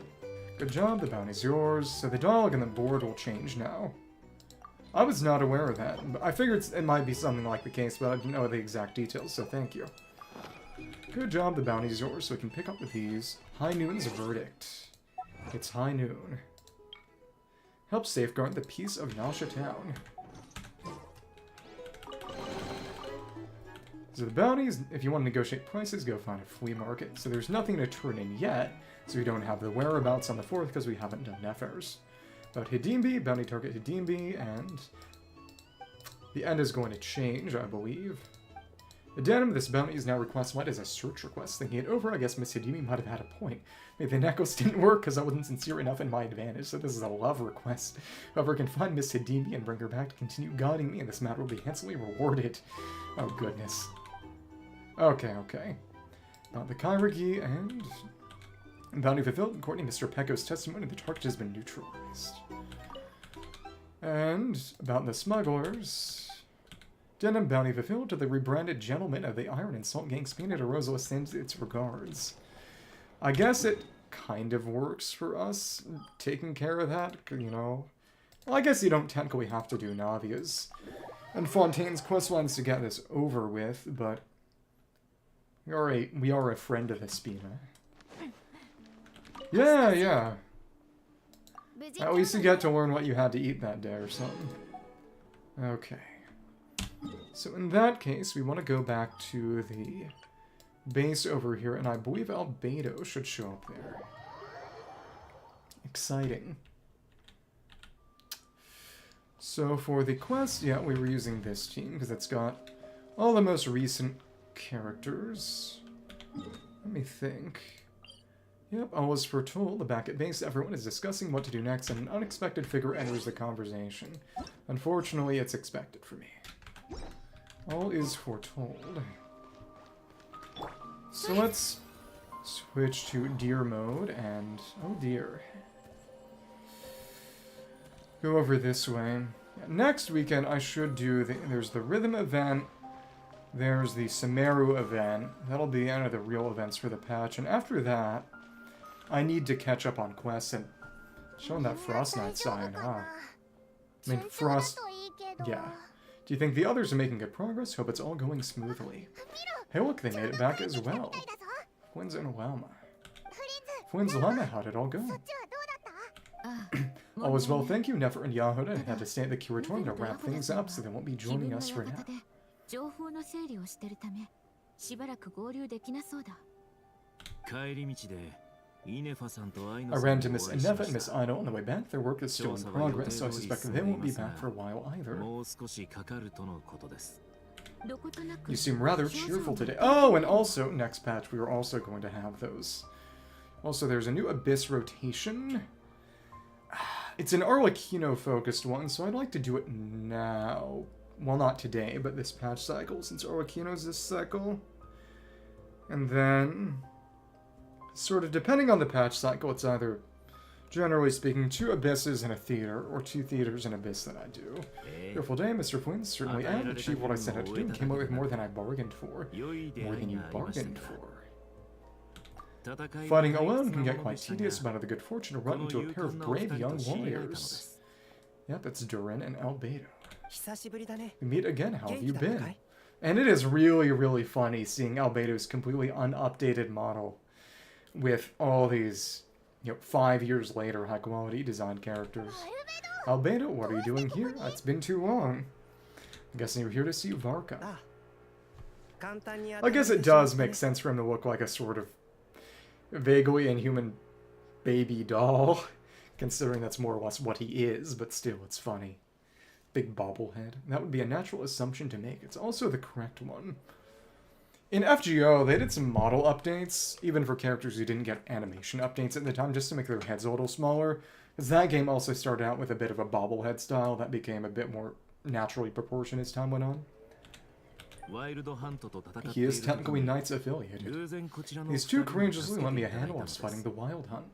Good job, the bounty's yours. So the dialogue on the board will change now. I was not aware of that. But I figured it might be something like the case, but I didn't know the exact details, so thank you. Good job, the bounty's yours, so we can pick up with these. High Noon's Verdict. It's High Noon. Help safeguard the peace of Nasha Town. So the bounties, if you want to negotiate prices, go find a flea market. So there's nothing to turn in yet, so we don't have the whereabouts on the 4th because we haven't done Nefers. But Hidimbi, bounty target Hidimbi, and the end is going to change, I believe. Addendum, this bounty is now requested as a search request. Thinking it over, I guess Miss Hidimi might have had a point. Maybe the necklace didn't work because I wasn't sincere enough in my advantage, so this is a love request. Whoever can find Miss Hidimi and bring her back to continue guiding me in this matter will be handsomely rewarded. Oh, goodness. Okay. The Kairagi and bounty fulfilled. According to Mr. Pecco's testimony, the target has been neutralized. And about the smugglers... Denim bounty fulfilled to the rebranded gentleman of the Iron and Salt Gang. Spina de Rosa sends its regards. I guess it kind of works for us, taking care of that, you know. Well, I guess you don't technically have to do Navia's and Fontaine's questlines to get this over with, but we are a friend of the Spina. Yeah. At least you get to learn what you had to eat that day or something. Okay. So in that case, we want to go back to the base over here, and I believe Albedo should show up there. Exciting. So for the quest, yeah, we were using this team, because it's got all the most recent characters. Let me think. Yep, all was foretold. Back at base, everyone is discussing what to do next, and an unexpected figure enters the conversation. Unfortunately, it's expected for me. All is foretold. So let's switch to deer mode and... oh dear. Go over this way. Yeah, next weekend I should do there's the rhythm event, There's the Sumeru event. That'll be the end of the real events for the patch. And after that, I need to catch up on quests and showing that Frost Knight sign, huh? I mean, Frost... Yeah. Do you think the others are making good progress? Hope it's all going smoothly. Hey look, they made it back as well. Flins and Varka. Flins and Varka, how did it all go? All is well, thank you. Nefer and Yahoda had to stay at the curatorium to wrap things up, so they won't be joining us for now. I ran to Miss Nefer and Miss Ino on the way back. Their work is still in progress, so I suspect they won't be back for a while either. You seem rather cheerful today. Oh, and also, next patch, we were also going to have those. Also, there's a new Abyss rotation. It's an Arlecchino-focused one, so I'd like to do it now. Well, not today, but this patch cycle, since Arlecchino's this cycle. And then, sort of depending on the patch cycle, it's either, generally speaking, 2 Abysses and a theater, or 2 theaters and Abyss that I do. Beautiful day, Mr. Flynn. Certainly I achieved what I set out to do and came away with more than I bargained for. More than you bargained for. Fighting alone can get quite tedious, but I have the good fortune to run into a pair of brave young warriors. Yep, it's Durin and Albedo. We meet again, how have you been? And it is really, really funny seeing Albedo's completely unupdated model with all these, 5 years later high-quality design characters. Albedo, what are you doing here? It's been too long. I'm guessing you're here to see Varka. I guess it does make sense for him to look like a sort of vaguely inhuman baby doll, considering that's more or less what he is, but still, it's funny. Big bobblehead. That would be a natural assumption to make. It's also the correct one. In FGO, they did some model updates, even for characters who didn't get animation updates at the time, just to make their heads a little smaller. Because that game also started out with a bit of a bobblehead style that became a bit more naturally proportioned as time went on. He is technically Knight's affiliated. These 2 courageously lent me a hand while I was fighting the Wild Hunt.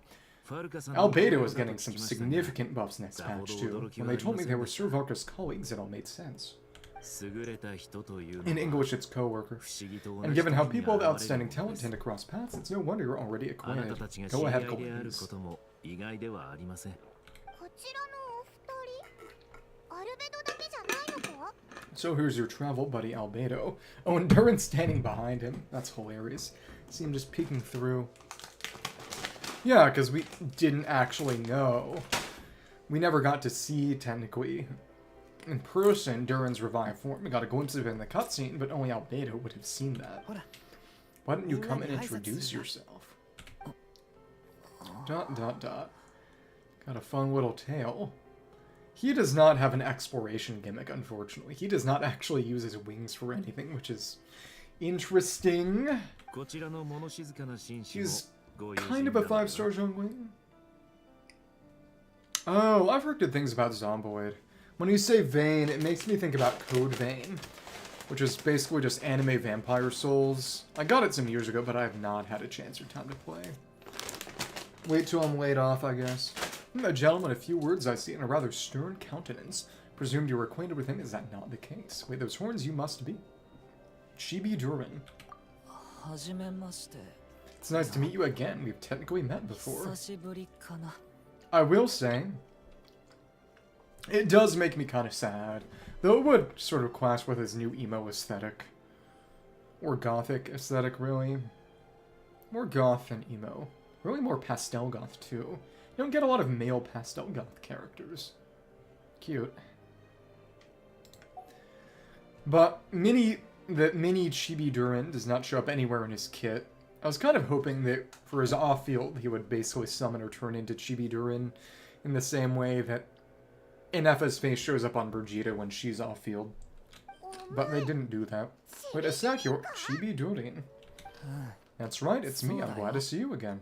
Albedo is getting some significant buffs next patch too. When they told me they were Sir Varka's colleagues, it all made sense. In English, it's co-worker. And given how people with outstanding talent tend to cross paths, it's no wonder you're already acquainted. Go ahead, please. So here's your travel buddy, Albedo. Oh, and Durin's standing behind him. That's hilarious. See him just peeking through. Yeah, because we didn't actually know. We never got to see, technically, in person, Durin's revived form. We got a glimpse of it in the cutscene, but only Albedo would have seen that. Why didn't you come and introduce yourself? ... Got a fun little tale. He does not have an exploration gimmick, unfortunately. He does not actually use his wings for anything, which is interesting. He's kind of a 5-star Zhongwing. Oh, I've heard good things about Zomboid. When you say Vein, it makes me think about Code Vein, which is basically just anime vampire souls. I got it some years ago, but I have not had a chance or time to play. Wait till I'm laid off, I guess. A gentleman, a few words I see, and a rather stern countenance. Presumed you were acquainted with him, is that not the case? Wait, those horns you must be. Chibi Durin. It's nice to meet you again. We've technically met before. I will say, it does make me kind of sad. Though it would sort of clash with his new emo aesthetic. Or gothic aesthetic, really. More goth than emo. Really more pastel goth, too. You don't get a lot of male pastel goth characters. Cute. But the mini Chibi Durin does not show up anywhere in his kit. I was kind of hoping that for his off-field, he would basically summon or turn into Chibi Durin in the same way that Ineffa's face shows up on Brigitte when she's off-field. But they didn't do that. Wait a sec, you're Chibi Durin. That's right, it's me. I'm glad to see you again.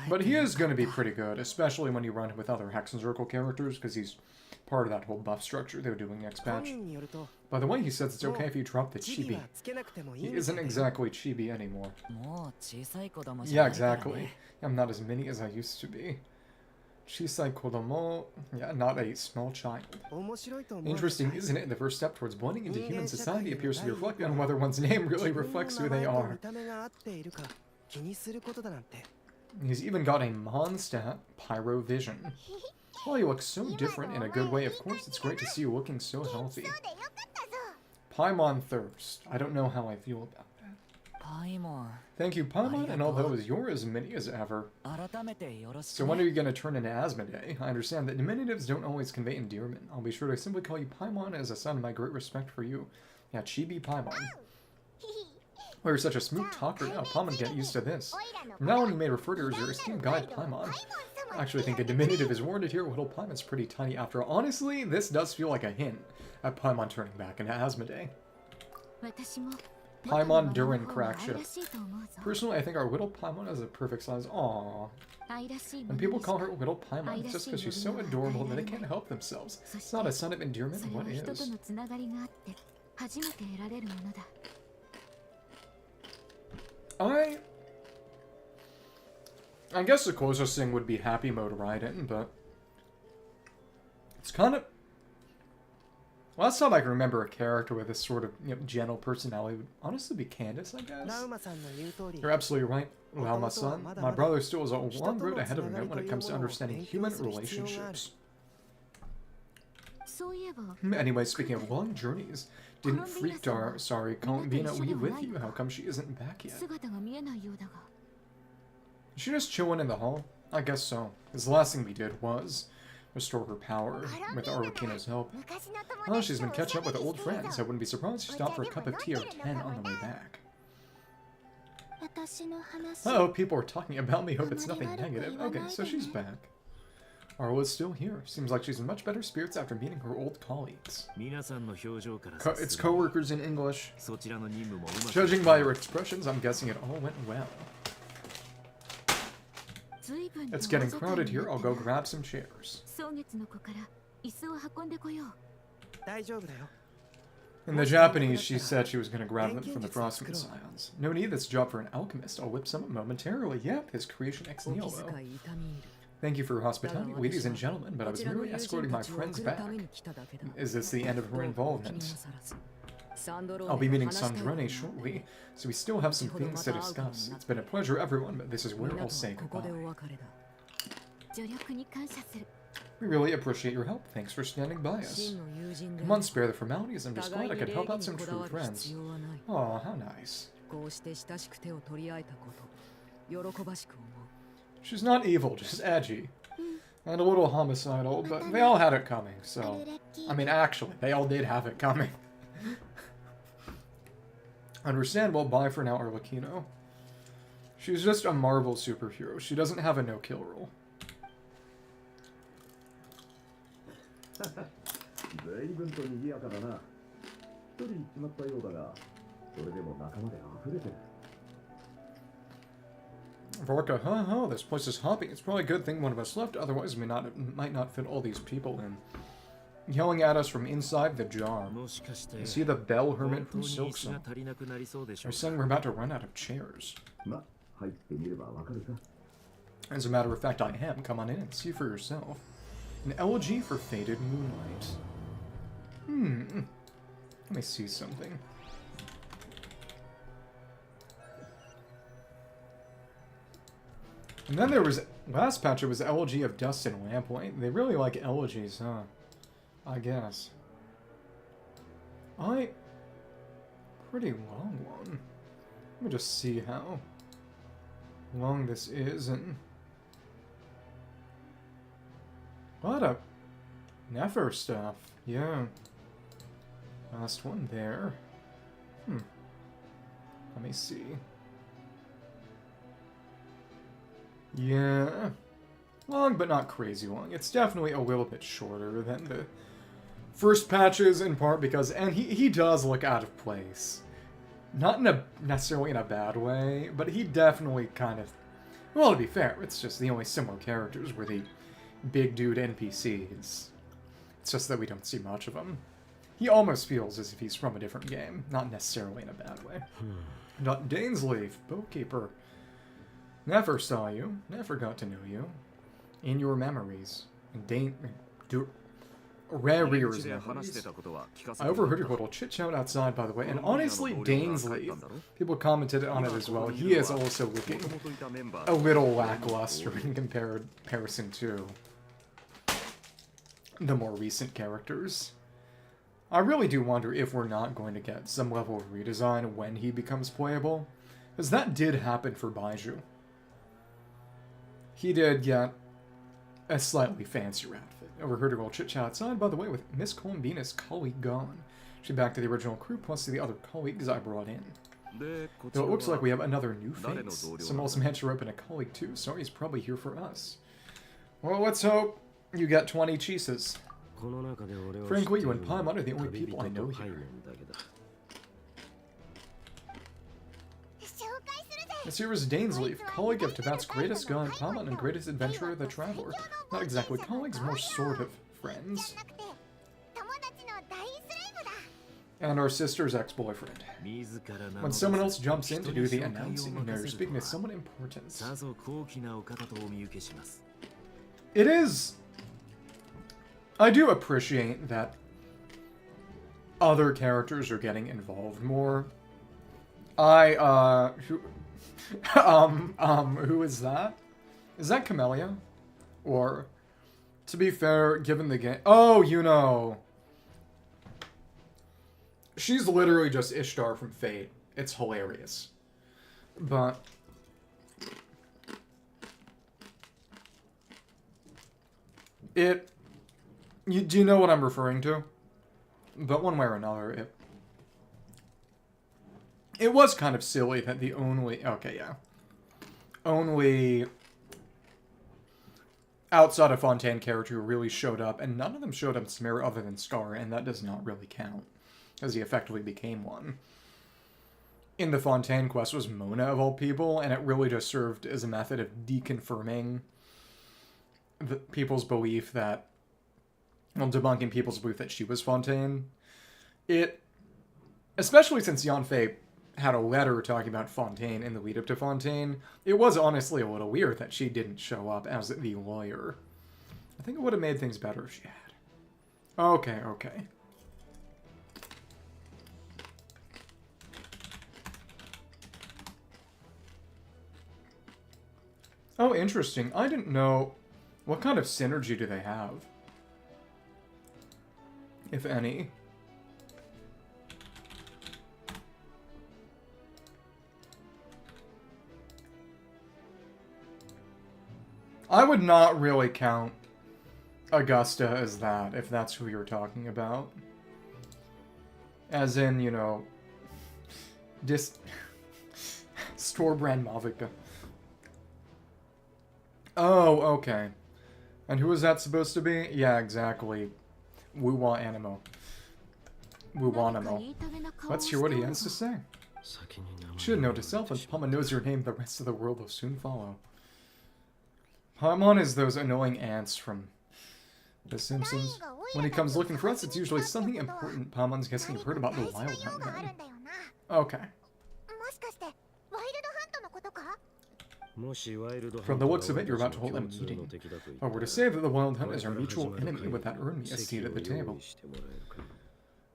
But he is going to be pretty good, especially when you run with other Hex and Circle characters, because he's part of that whole buff structure they're doing next patch. By the way, he says it's okay if you drop the chibi. He isn't exactly chibi anymore. Yeah, exactly. I'm not as mini as I used to be. Chisai kodomo. Yeah, not a small child. Interesting, isn't it? The first step towards blending into human society appears to be reflected on whether one's name really reflects who they are. He's even got a Mon stat, Pyro Vision. Well, you look so different in a good way. Of course, it's great to see you looking so healthy. Paimon Thirst. I don't know how I feel about that. Thank you, Paimon, and although you're as many as ever. So when are you going to turn into Asmodee? I understand that diminutives don't always convey endearment. I'll be sure to simply call you Paimon as a sign of my great respect for you. Yeah, Chibi Paimon. Oh, you're such a smooth talker now. Paimon, get used to this. From now on, you may refer to her as your esteemed guide, Paimon. I actually think a diminutive is warranted here. Little Paimon's pretty tiny after all. Honestly, this does feel like a hint at Paimon turning back into Asmodee. Paimon Durin Crackjaw. Personally, I think our little Paimon is a perfect size. Aww. And people call her little Paimon just because she's so adorable that they can't help themselves. It's not a sign of endearment. What is? I guess the closest thing would be Happy Mode Raiden, but it's kind of... Last time I can remember a character with this sort of gentle personality would honestly be Candace, I guess. You're absolutely right, Lauma-san. My brother still has a long road ahead of him when it comes to understanding human relationships. Anyway, speaking of long journeys, didn't Freakdar, sorry, Vina be with you? How come she isn't back yet? Is she just chilling in the hall? I guess so. Because the last thing we did was restore her power with Arlecchino's help. Well, she's been catching up with old friends. I wouldn't be surprised she stopped for a cup of tea or 10 on the way back. Uh-oh, people are talking about me. Hope it's nothing negative. Okay, so she's back. Arla's still here. Seems like she's in much better spirits after meeting her old colleagues. It's co-workers in English. Judging by your expressions, I'm guessing it all went well. It's getting crowded here. I'll go grab some chairs. In the Japanese, she said she was going to grab them from the Frostmoon Scions. No need this job for an alchemist. I'll whip some up momentarily. Yep, his creation ex nihilo. Thank you for your hospitality, ladies and gentlemen, but I was merely escorting my friends back. Is this the end of her involvement? I'll be meeting Sandrone shortly, so we still have some things to discuss. It's been a pleasure, everyone, but this is where I'll say goodbye. We really appreciate your help. Thanks for standing by us. Come on, spare the formalities. I'm just glad I could help out some true friends. Aw, how nice. She's not evil, just edgy. And a little homicidal, but they all had it coming, so... I mean, actually, they all did have it coming. Understandable. Bye for now, Arlecchino. She's just a Marvel superhero. She doesn't have a no-kill rule. Varka, huh? This place is hopping. It's probably a good thing one of us left, otherwise we might not fit all these people in. Yelling at us from inside the jar. Is he the Bell Hermit from Silksong? They're saying we're about to run out of chairs. As a matter of fact, I am. Come on in and see for yourself. An elegy for Faded Moonlight. Let me see something. And then there was... Last patch, it was Elegy of Dust and Lamplight. They really like elegies, huh? I guess. Pretty long one. Let me just see how long this is, and... A lot of Nefer stuff, yeah. Last one there. Let me see. Yeah. Long, but not crazy long. It's definitely a little bit shorter than the first patches, in part because... And he does look out of place. Not necessarily in a bad way, but he definitely kind of... Well, to be fair, it's just the only similar characters were the big dude NPCs. It's just that we don't see much of him. He almost feels as if he's from a different game, not necessarily in a bad way. Dainsleif, Boatkeeper. Nefer saw you. Nefer got to know you. In your memories. Rerir's memories. I overheard your little chit-chat outside, by the way, and honestly, Dainsleif, people commented on it as well, he is also looking a little lackluster in comparison to the more recent characters. I really do wonder if we're not going to get some level of redesign when he becomes playable, because that did happen for Baiju. He did get a slightly fancier outfit. Overheard a little chit-chat outside, by the way, with Miss Columbina's colleague gone. She's back to the original crew, plus to the other colleagues I brought in. Though it looks like we have another new face. Some also managed to rope in a colleague too, so he's probably here for us. Well, let's hope you get 20 cheeses. Frankly, you and Paimon are the only people I know here. This here is Dainsleif, colleague of Tibet's greatest god, Paimon, and greatest adventurer, the Traveler. Not exactly colleagues, more sort of friends. And our sister's ex-boyfriend. When someone else jumps in to do the announcing, you know you're speaking to someone important. It is... I do appreciate that other characters are getting involved more. Who is that? Is that Camellia? Or, to be fair, given the game... Oh, you know. She's literally just Ishtar from Fate. It's hilarious. But... do you know what I'm referring to? But one way or another, it was kind of silly that the only... Okay, yeah. Only... outside of Fontaine character who really showed up, and none of them showed up in Samira other than Scar, and that does not really count, because he effectively became one. In the Fontaine quest was Mona of all people, and it really just served as a method of deconfirming people's belief that... Well, debunking people's belief that she was Fontaine. Especially since Yanfei had a letter talking about Fontaine in the lead-up to Fontaine, it was honestly a little weird that she didn't show up as the lawyer. I think it would have made things better if she had. Okay. Oh, interesting. I didn't know... What kind of synergy do they have? If any. I would not really count Augusta as that, if that's who you're talking about. As in, you know... Store-brand Mavica. Oh, okay. And who is that supposed to be? Yeah, exactly. Wuwa-animo. Wuwanimo. Let's hear what he has to say. Should note to self, as Paimon knows your name, the rest of the world will soon follow. Paimon is those annoying ants from The Simpsons. When he comes looking for us, it's usually something important. Paimon's guessing you've heard about the Wild Hunt then. Okay. From the looks of it, you're about to hold a meeting. If I were to say that the Wild Hunt is our mutual enemy, would that earn me a seat at the table?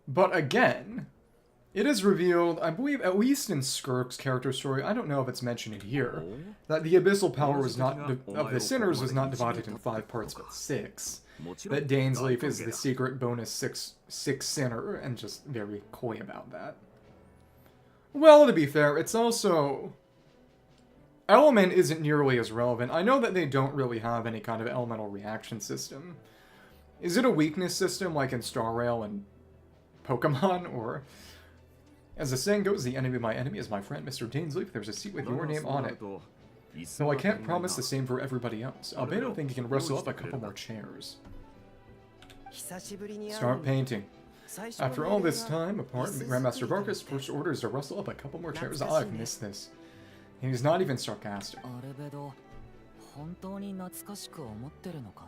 But again, it is revealed, I believe, at least in Skirk's character story, I don't know if it's mentioned here, that the abyssal power was not of the sinners was not divided in 5 parts but 6. That Dainsleif is the secret bonus 6 sinner, and just very coy about that. Well, to be fair, it's also... Element isn't nearly as relevant. I know that they don't really have any kind of elemental reaction system. Is it a weakness system like in Star Rail and Pokemon, or... As the saying goes, the enemy of my enemy is my friend, Mr. Dainsleif. There's a seat with your name on it. Though I can't promise the same for everybody else. Albedo think he can rustle up a couple more chairs. Start painting. After all this time apart, Grandmaster Varka's first order is to rustle up a couple more chairs. Oh, I've missed this. He's not even sarcastic.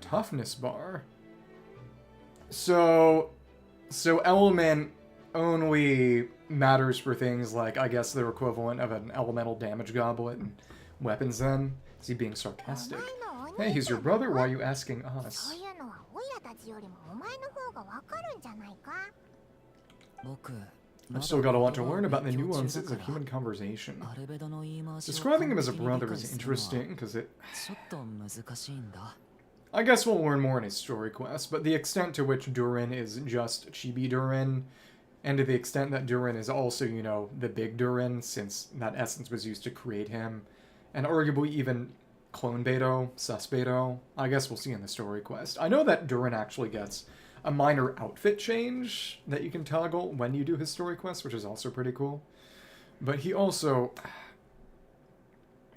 Toughness bar. So element only matters for things like, I guess, their equivalent of an elemental damage goblet, Weapons then? Is he being sarcastic? Hey, he's your brother, why are you asking us? I've still got a lot to learn about the nuances of human conversation. Describing him as a brother is interesting, because it... I guess we'll learn more in his story quest, but the extent to which Durin is just Chibi Durin, and to the extent that Durin is also, you know, the big Durin, since that essence was used to create him, and arguably even clone Beto, sus Beto, I guess we'll see in the story quest. I know that Durin actually gets a minor outfit change that you can toggle when you do his story quest, which is also pretty cool. But he's also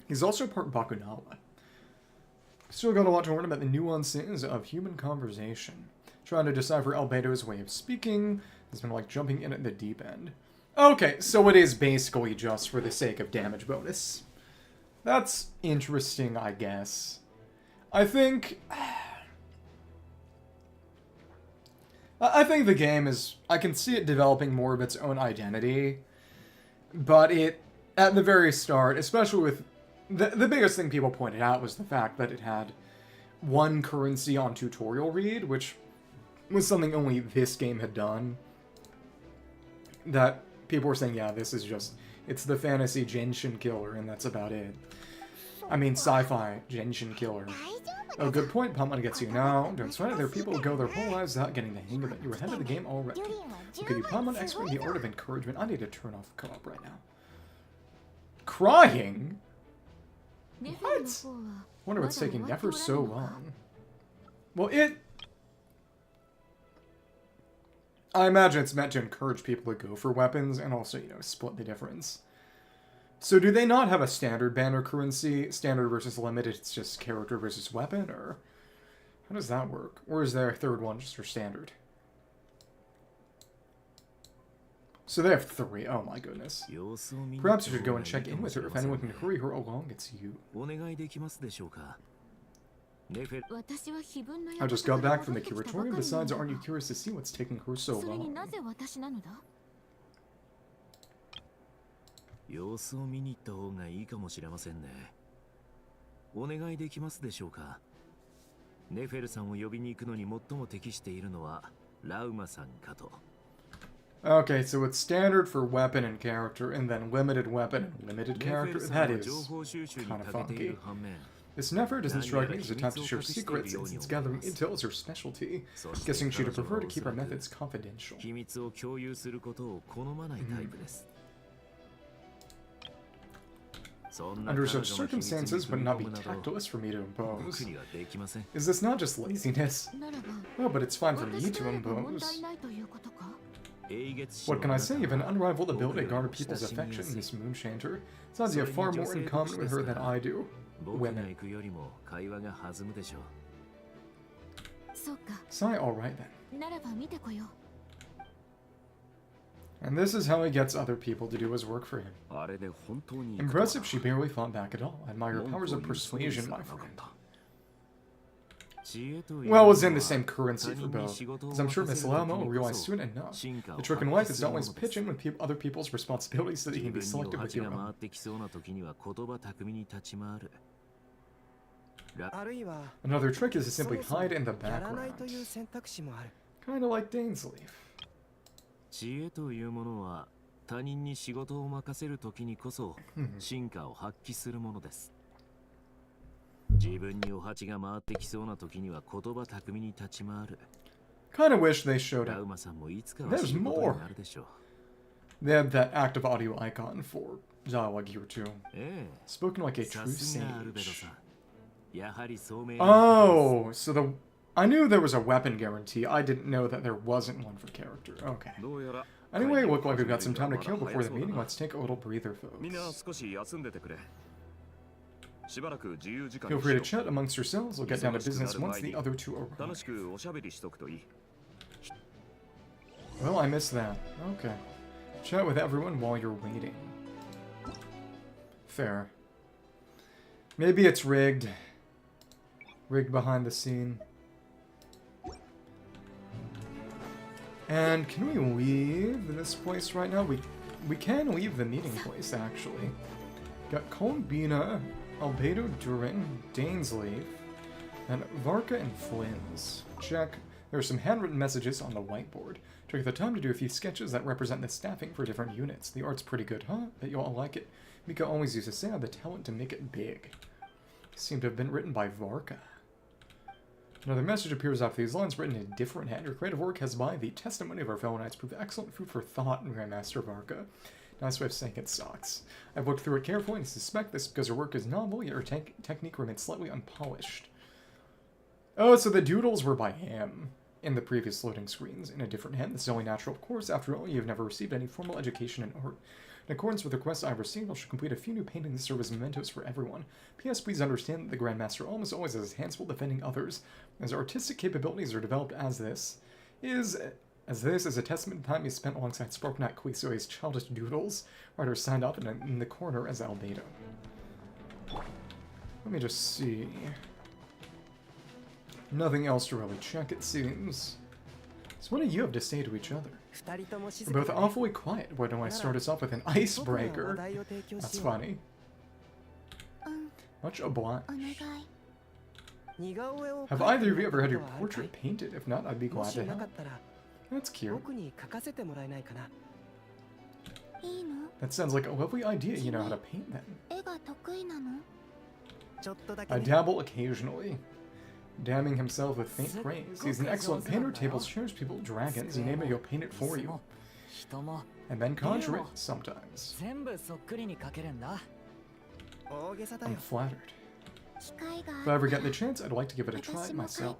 part Bakunawa. Still got a lot to learn about the nuances of human conversation. Trying to decipher Albedo's way of speaking has been like jumping in at the deep end. Okay, so it is basically just for the sake of damage bonus. That's interesting, I guess. I think the game is... I can see it developing more of its own identity, but it, at the very start, especially with... The biggest thing people pointed out was the fact that it had one currency on tutorial read, which was something only this game had done. That people were saying, yeah, this is just... It's the fantasy Genshin killer, and that's about it. I mean, sci-fi Genshin killer. Oh, good point. Palmon gets you now. Don't sweat it. There are people who go their whole lives without getting the hang of it. You're ahead of the game already. Okay, you Palmon expert in the art of encouragement. I need to turn off co-op right now. Crying? What? Wonder what's taking Nefer so long. Well, I imagine it's meant to encourage people to go for weapons and also, you know, split the difference. So do they not have a standard banner currency? Standard versus limited, it's just character versus weapon? Or how does that work? Or is there a third one just for standard? So they have 3. Oh my goodness. Perhaps you should go and check in with her. If anyone can hurry her along, it's you. I just got back from the curatorium. Besides, aren't you curious to see what's taking her so long? Okay, so it's standard for weapon and character, and then limited weapon and limited character. That is kind of funky. This Nefer doesn't strike me as a type to share secrets, since gathering intel is her specialty. Guessing she'd prefer to keep her methods confidential. Under such circumstances, would it not be tactless for me to impose? Is this not just laziness? Oh, but it's fine for me to impose. What can I say? You have an unrivaled ability to garner people's affection, Miss Moonshanter. Sounds you have far more in common with her than I do. Women. Sigh, alright then. And this is how he gets other people to do his work for him. Impressive, she barely fought back at all. I admire your powers of persuasion, my friend. Well, it was in the same currency for both, as I'm sure Miss Lamo will realize soon enough. The trick in life is to always pitch in with other people's responsibilities so that you can be selective with your own. Another trick is to simply hide in the background. Kinda like Dainsleif. Kinda wish they showed it. There's more! They had that active audio icon for dialogue here too. Spoken like a true sage. Oh, so I knew there was a weapon guarantee. I didn't know that there wasn't one for character. Okay. Anyway, look like we've got some time to kill before the meeting. Let's take a little breather, folks. Feel free to chat amongst yourselves. We'll get down to business once the other two arrive. Well, I missed that. Okay. Chat with everyone while you're waiting. Fair. Maybe it's rigged. Rigged behind the scene. And can we leave this place right now? We can leave the meeting place, actually. Got Columbina. Albedo, Durin, Dainsleif, and Varka and Flins. Check. There are some handwritten messages on the whiteboard. Took the time to do a few sketches that represent the staffing for different units. The art's pretty good, huh? Bet you all like it. Mika always used to say I have the talent to make it big. Seem to have been written by Varka. Another message appears after these lines, written in a different hand. Your creative work has, by the testimony of our fellow knights, proved excellent food for thought, Grandmaster Varka. Nice way of saying it sucks. I've looked through it carefully and suspect this because her work is novel, yet her technique remains slightly unpolished. Oh, so the doodles were by him in the previous loading screens. In a different hand, this is only natural, of course. After all, you have never received any formal education in art. In accordance with the request I have received, I should complete a few new paintings to serve as mementos for everyone. P.S. Please understand that the Grandmaster almost always has his hands full defending others. As artistic capabilities are developed as this is a testament to the time he spent alongside Sparknut Quisoe's childish doodles. Writer signed up in the corner as Albedo. Let me just see. Nothing else to really check, it seems. So what do you have to say to each other? We're both awfully quiet. Why don't I start us off with an icebreaker? That's funny. Much obliged. Have either of you ever had your portrait painted? If not, I'd be glad to help. That's cute. That sounds like a lovely idea. You know how to paint then. I dabble occasionally. Damning himself with faint praise. He's an excellent painter. Tables, chairs, people, dragons. You name it, he'll paint it for you. And then conjure it sometimes. I'm flattered. If I ever get the chance, I'd like to give it a try myself.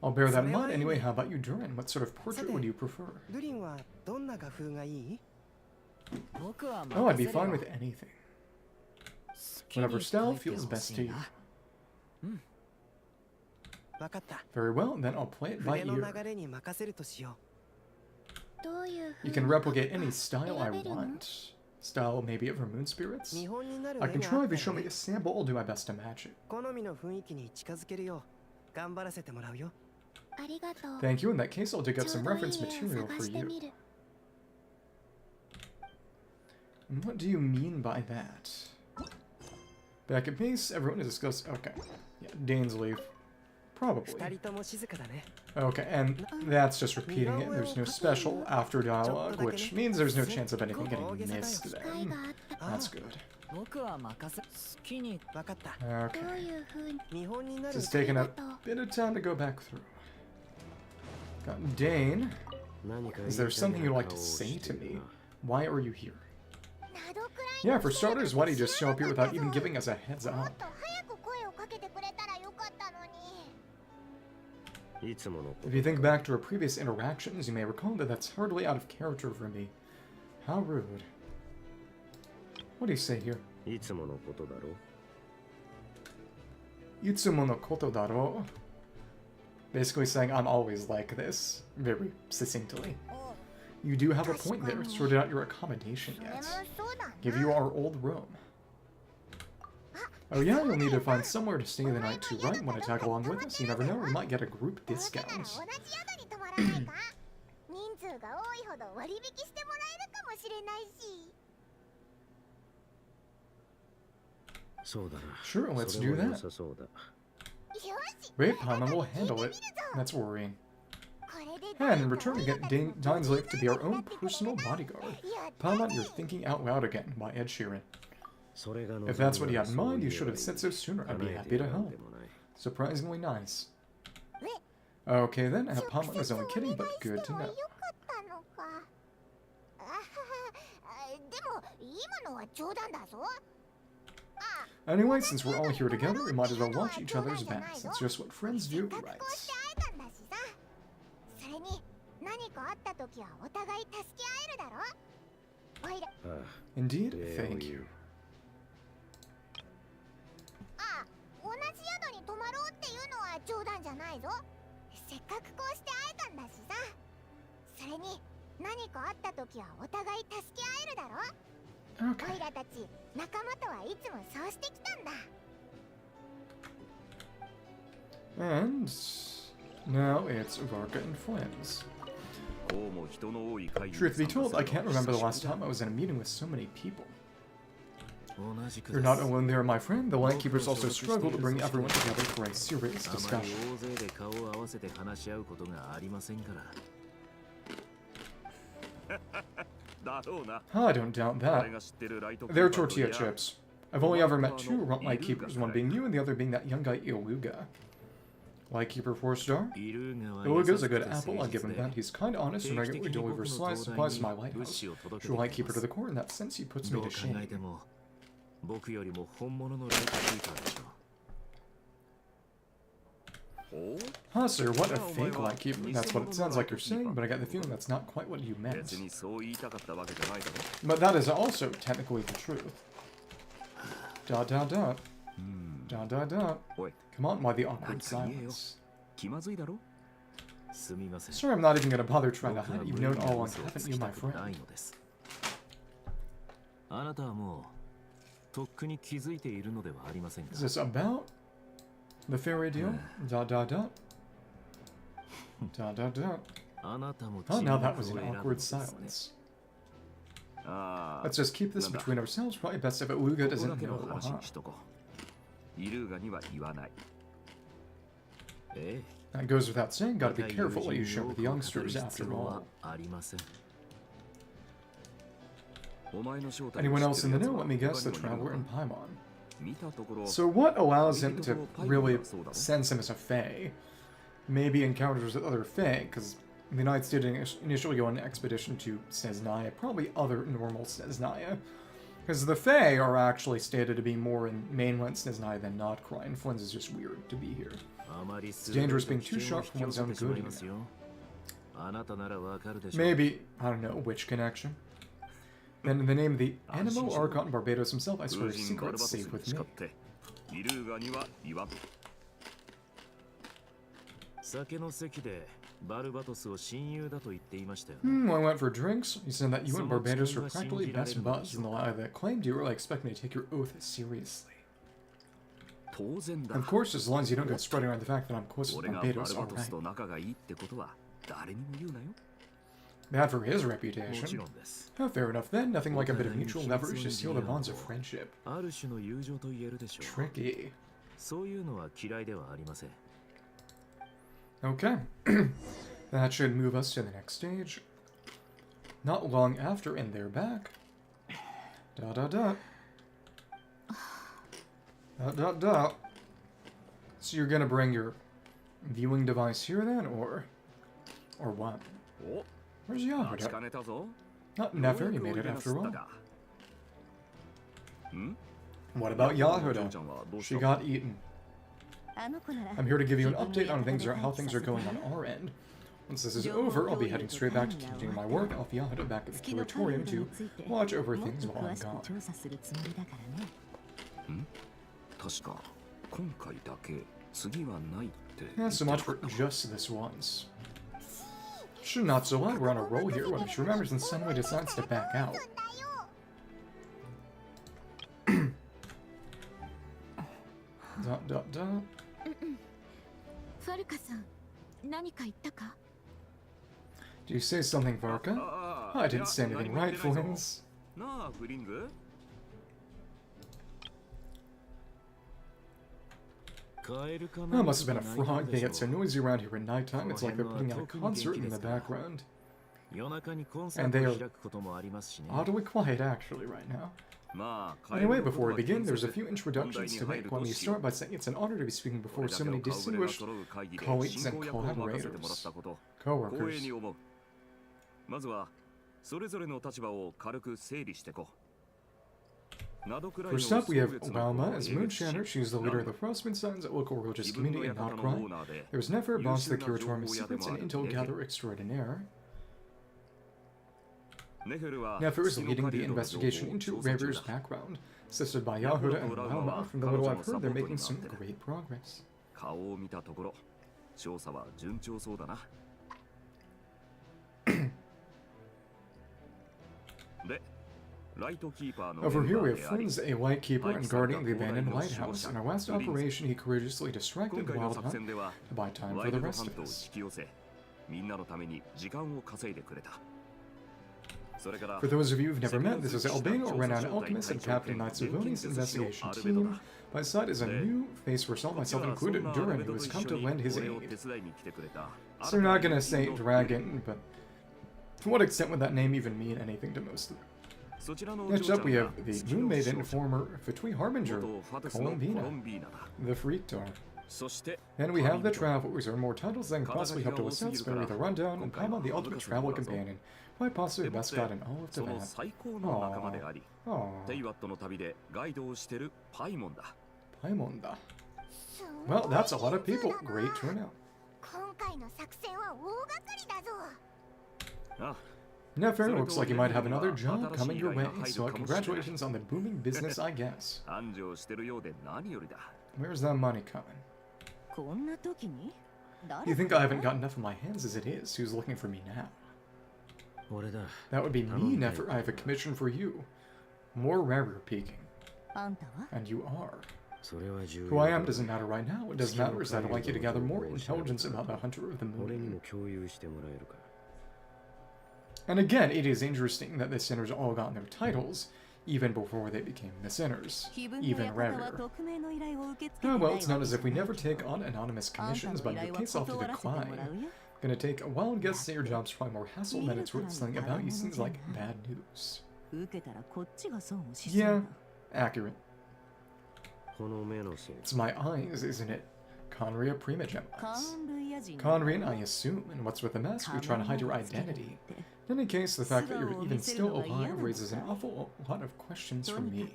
I'll bear that in mind. Anyway, how about you, Durin? What sort of portrait would you prefer? Oh, I'd be fine with anything. Whatever style feels best to you. Very well, then I'll play it by ear. You can replicate any style I want. Style maybe of her moon spirits? I can try. If you show me a sample, I'll do my best to match it. Thank you. In that case, I'll dig up some reference material for you. And what do you mean by that? Back at base, everyone is discussed. Okay. Yeah, Dainsleif. Probably. Okay, and that's just repeating it. There's no special after dialogue, which means there's no chance of anything getting missed then. That's good. Okay. This is taking a bit of time to go back through. Got Dane. Is there something you'd like to say to me? Why are you here? Yeah, for starters, why do you just show up here without even giving us a heads up? If you think back to our previous interactions, you may recall that that's hardly out of character for me. How rude. What do you say here? Itsumo no koto daro. Basically saying I'm always like this, very succinctly. You do have a point there. Sorted out your accommodation yet. Give you our old room. Oh yeah, you'll need to find somewhere to stay the night too, right? Want to tag along with us? You never know, we might get a group discount. Sure, let's do that. Wait, Paimon will handle it. That's worrying. And in return, we get Dainsleif to be our own personal bodyguard. Paimon, you're thinking out loud again, by Ed Sheeran. If that's what you had in mind, you should have said so sooner. I'd be happy to help. Surprisingly nice. Okay then, Paimon was only kidding, but good to know. Anyway, since we're all here together, we might as well watch each other's backs. That's just what friends do, right? Indeed, thank you. Okay. And now it's Varka and Flins. Truth be told, I can't remember the last time I was in a meeting with so many people. You're not alone there, my friend. The Lightkeepers also struggle to bring everyone together for a serious discussion. I don't doubt that. They're tortilla chips. I've only ever met two Lightkeepers, one being you and the other being that young guy Illuga. Lightkeeper 4-star? Illuga's a good apple, I'll give him that. He's kind of honest and regularly delivers supplies to my lighthouse. True Lightkeeper to the core, in that sense he puts me to shame. Huh, sir, what a fake Lightkeeper. That's what it sounds like you're saying, but I get the feeling that's not quite what you meant. But that is also technically the truth. Dot dot dot. Dot dot dot. Come on, why the awkward silence? Sir, I'm not even gonna bother trying to hide. You've known all along, haven't you, my friend? Is this about the fairy deal? Dot dot dot. Dot dot dot. Oh, now that was an awkward silence. Let's just keep this between ourselves. Probably best if Illuga doesn't know. That goes without saying. Gotta be careful what you share with the youngsters, after all. Anyone else in the know? Let me guess, the Traveler in Paimon. So what allows him to really sense him as a Fae? Maybe encounters with other Fae, because the Knights did initially go on an expedition to Snezhnaya, probably other normal Snezhnaya. Because the Fae are actually stated to be more in mainland Snezhnaya than Notcry, and Flins is just weird to be here. It's dangerous being too sharp for one's own good. Maybe, I don't know, which connection? Then in the name of the Animo Archon Barbados himself, I swear his secret's safe with me. When I went for drinks, he said that you and Barbados were practically best buds, and the lie that claimed you really expect me to take your oath seriously. Of course, as long as you don't go spreading around the fact that I'm close with Barbados, alright. Bad for his reputation. Oh, fair enough then. Nothing like a bit of mutual leverage to seal the bonds of friendship. Tricky. Okay. That should move us to the next stage. Not long after, and they're back. Dot dot dot. Dot dot dot. So you're gonna bring your viewing device here then, or what? Where's Yahoda? Not Nefer, you made it after all. What about Yahoda? She got eaten. I'm here to give you an update on how things are going on our end. Once this is over, I'll be heading straight back to continuing my work off Yahoda back at the Curatorium to watch over things while I'm gone. Yeah, so much for just this once. Should not so loud, we're on a roll here. What if she remembers and suddenly decides to back out? Dot dot dot. Do you say something, Varka? I didn't say anything right, Flins. That must have been a frog. They get so noisy around here at nighttime, it's like they're putting on a concert in the background. And they are oddly quiet, actually, right now. Anyway, before we begin, there's a few introductions to make. Let me start by saying it's an honor to be speaking before so many distinguished colleagues and collaborators. Co-workers. First up, we have Walma as Moonshiner. She's the leader of the Frostman Sons, a local religious community in Notcry. There's Nefer, boss of the Curatorium of Secrets and Intel Gatherer Extraordinaire. Nefer is leading the investigation into Rerir's background. Assisted by Yahoda and Walma, from the little I've heard, they're making some great progress. Over here we have Flins, a Lightkeeper and guarding the abandoned lighthouse. In our last operation, he courageously distracted Wild Hunt to buy time for the rest of us. For those of you who've never met, this is Albedo, a renowned alchemist and captain of Knight Savoni's investigation team. By his side is a new face for us all, myself included, Durin, who has come to lend his aid. So you're not gonna say dragon, but to what extent would that name even mean anything to most of them? Next up we have the Moon Maiden, former Fatui Harbinger, Columbina, the Freaktar. Then we have the Travelers, who earn more titles than possibly help to assess, vary the rundown, and Kama, the ultimate travel companion. Quite possibly the best god in all of Tibet. Paimonda. Well, that's a lot of people. Great turnout. Nefer, looks like you might have another job coming your way, so congratulations on the booming business, I guess. Where's that money coming? You think I haven't got enough in my hands as it is? Who's looking for me now? That would be me, Nefer. I have a commission for you. More Rerir peeking. And you are. Who I am doesn't matter right now. What does matter is that I'd like you to gather more intelligence about the Hunter of the Moon. And again, it is interesting that the sinners all got their titles even before they became the sinners, even Rerir. Oh well, it's not as if we never take on anonymous commissions, but in your case I'll have to decline. Gonna take a wild guess that your job's probably more hassle than it's worth. Something about you seems like bad news. Yeah, accurate. It's my eyes, isn't it? Conria Primogems. Conrian, I assume, and what's with the mask? You're trying to hide your identity. In any case, the fact that you're even still alive raises an awful lot of questions for me.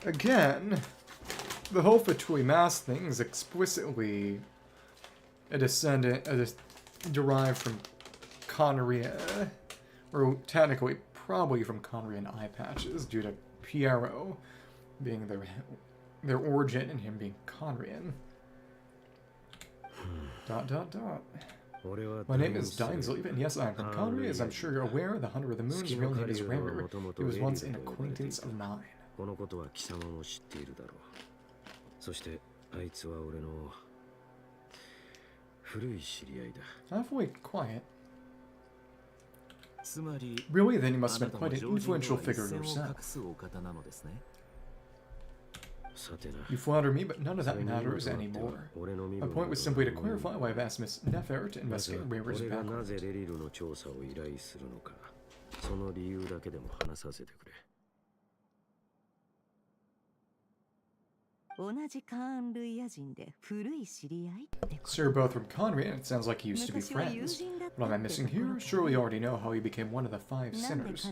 Again, the whole Fatui mask thing is explicitly derived from Conria, or technically probably from Conrian eye patches, due to Piero being their origin and him being Conrian. ... My name is Dainsleif, and yes, I am from Conria. As I'm sure you're aware, the Hunter of the Moon's real name is Rerir. He was once an acquaintance of mine. Halfway quiet. Really, then you must have been quite an influential figure yourself. You flatter me, but none of that matters anymore. My point was simply to clarify why I've asked Miss Nefer to investigate Rerir's background. So you're both from Conria, and it sounds like you used to be friends. What am I missing here? Surely you already know how he became one of the 5 sinners.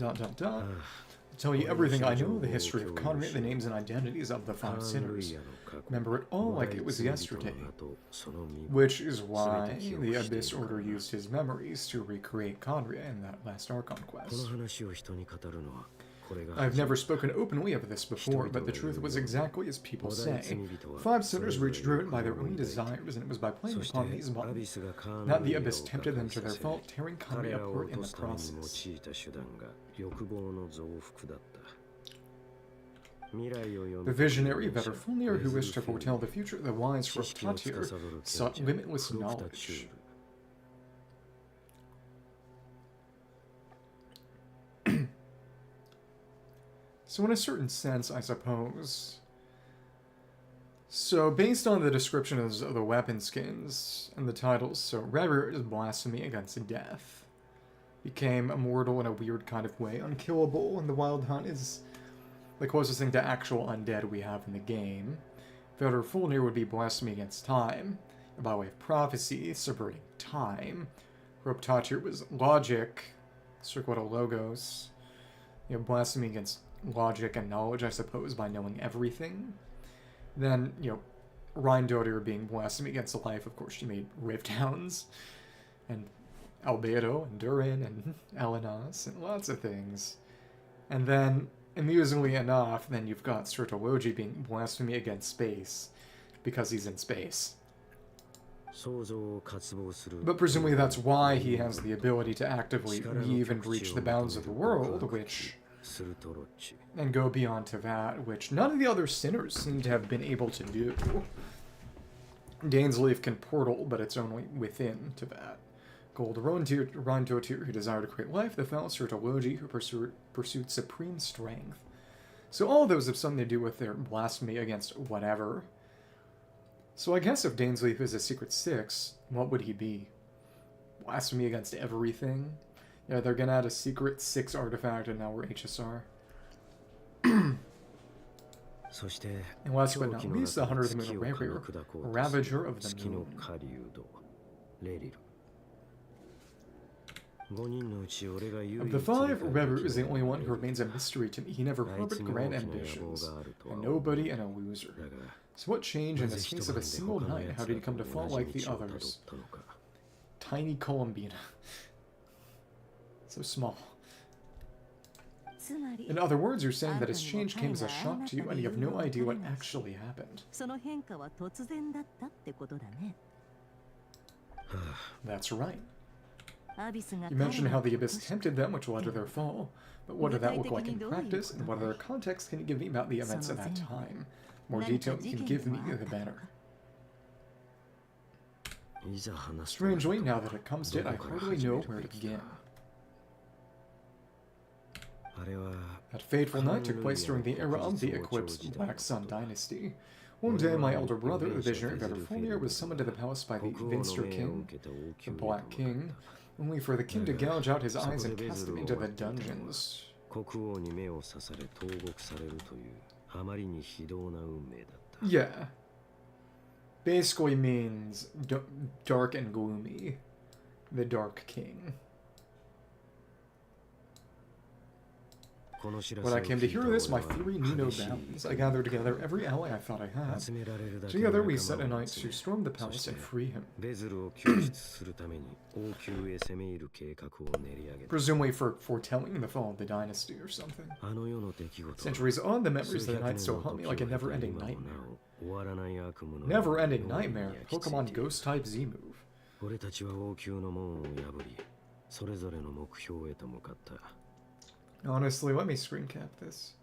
I'll tell you everything I know, the history of Conria, the names and identities of the 5 sinners. Remember it all like it was yesterday. Which is why the Abyss Order used his memories to recreate Conria in that last Archon Quest. I've never spoken openly of this before, but the truth was exactly as people say. 5 sinners were each driven by their own desires, and it was by playing upon these bonds that the Abyss tempted them to their fault, tearing Conria apart in the process. The visionary Veterfulnir who wished to foretell the future, the wise Rotatir, sought limitless knowledge. So in a certain sense, I suppose. So based on the descriptions of the weapon skins and the titles, so Rerir is blasphemy against death. Became immortal in a weird kind of way, unkillable, and the Wild Hunt is the closest thing to actual undead we have in the game. Veterfulnir would be blasphemy against time, and by way of prophecy, subverting time. Rotatir was logic, circled logos, you know, blasphemy against logic and knowledge, I suppose, by knowing everything. Then, you know, Reindotir being blasphemy against life, of course, she made Rift Hounds, and Albedo, and Durin, and Elenas, and lots of things. And then, amusingly enough, then you've got Sertology being blasphemy against space, because he's in space. But presumably that's why he has the ability to actively weave and breach the bounds of the world, which and go beyond to that, which none of the other sinners seem to have been able to do. Dainsleif can portal, but it's only within to that. Gold Rondotir, who desire to create life. The false Elegy, who pursued supreme strength. So all of those have something to do with their blasphemy against whatever. So I guess if Dainsleif is a secret 6, what would he be? Blasphemy against everything? Yeah, they're gonna add a secret 6 artifact and now we're HSR. And last but not least, the Hunter of the Moon Rerir, Ravager of the Moon. Of the 5, Rerir is the only one who remains a mystery to me. He never harbored grand ambitions, a nobody and a loser. So what changed in the space of a single night? How did he come to fall like the others? Tiny Columbina. So small. In other words, you're saying that his change came as a shock to you and you have no idea what actually happened. That's right. You mentioned how the Abyss tempted them, which led to their fall. But what did that look like in practice, and what other context can you give me about the events at that time? The more detail you can give me, the better. Strangely, now that it comes to it, I hardly know where to begin. That fateful night took place during the era of the eclipsed Black Sun Dynasty. One day, my elder brother, the visionary Veterfolnir, was summoned to the palace by the Vinster King, the Black King, only for the king to gouge out his eyes and cast him into the dungeons. Yeah. Basically means dark and gloomy. The Dark King. When I came to hear this, my fury knew no bounds. I gathered together every ally I thought I had. Together we set a night to storm the palace and free him. Presumably for foretelling the fall of the dynasty or something. Centuries on, the memories of the night still haunt me like a never-ending nightmare. Never-ending nightmare. Pokemon Ghost-type Z-move. Honestly, let me screen cap this.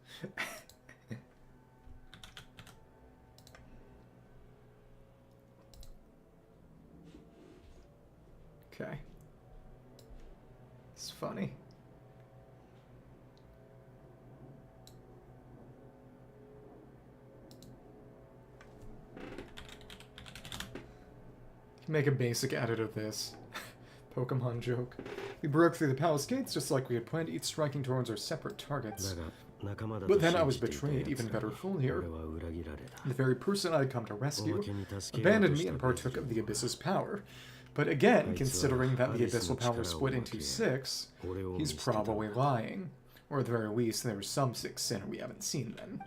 Okay. It's funny. Make a basic edit of this. Pokemon joke. We broke through the palace gates just like we had planned, each striking towards our separate targets. But then I was betrayed, even better here. The very person I had come to rescue abandoned me and partook of the Abyss's power. But again, considering that the Abyssal power split into 6, he's probably lying. Or at the very least, there was some 6th sinner we haven't seen then.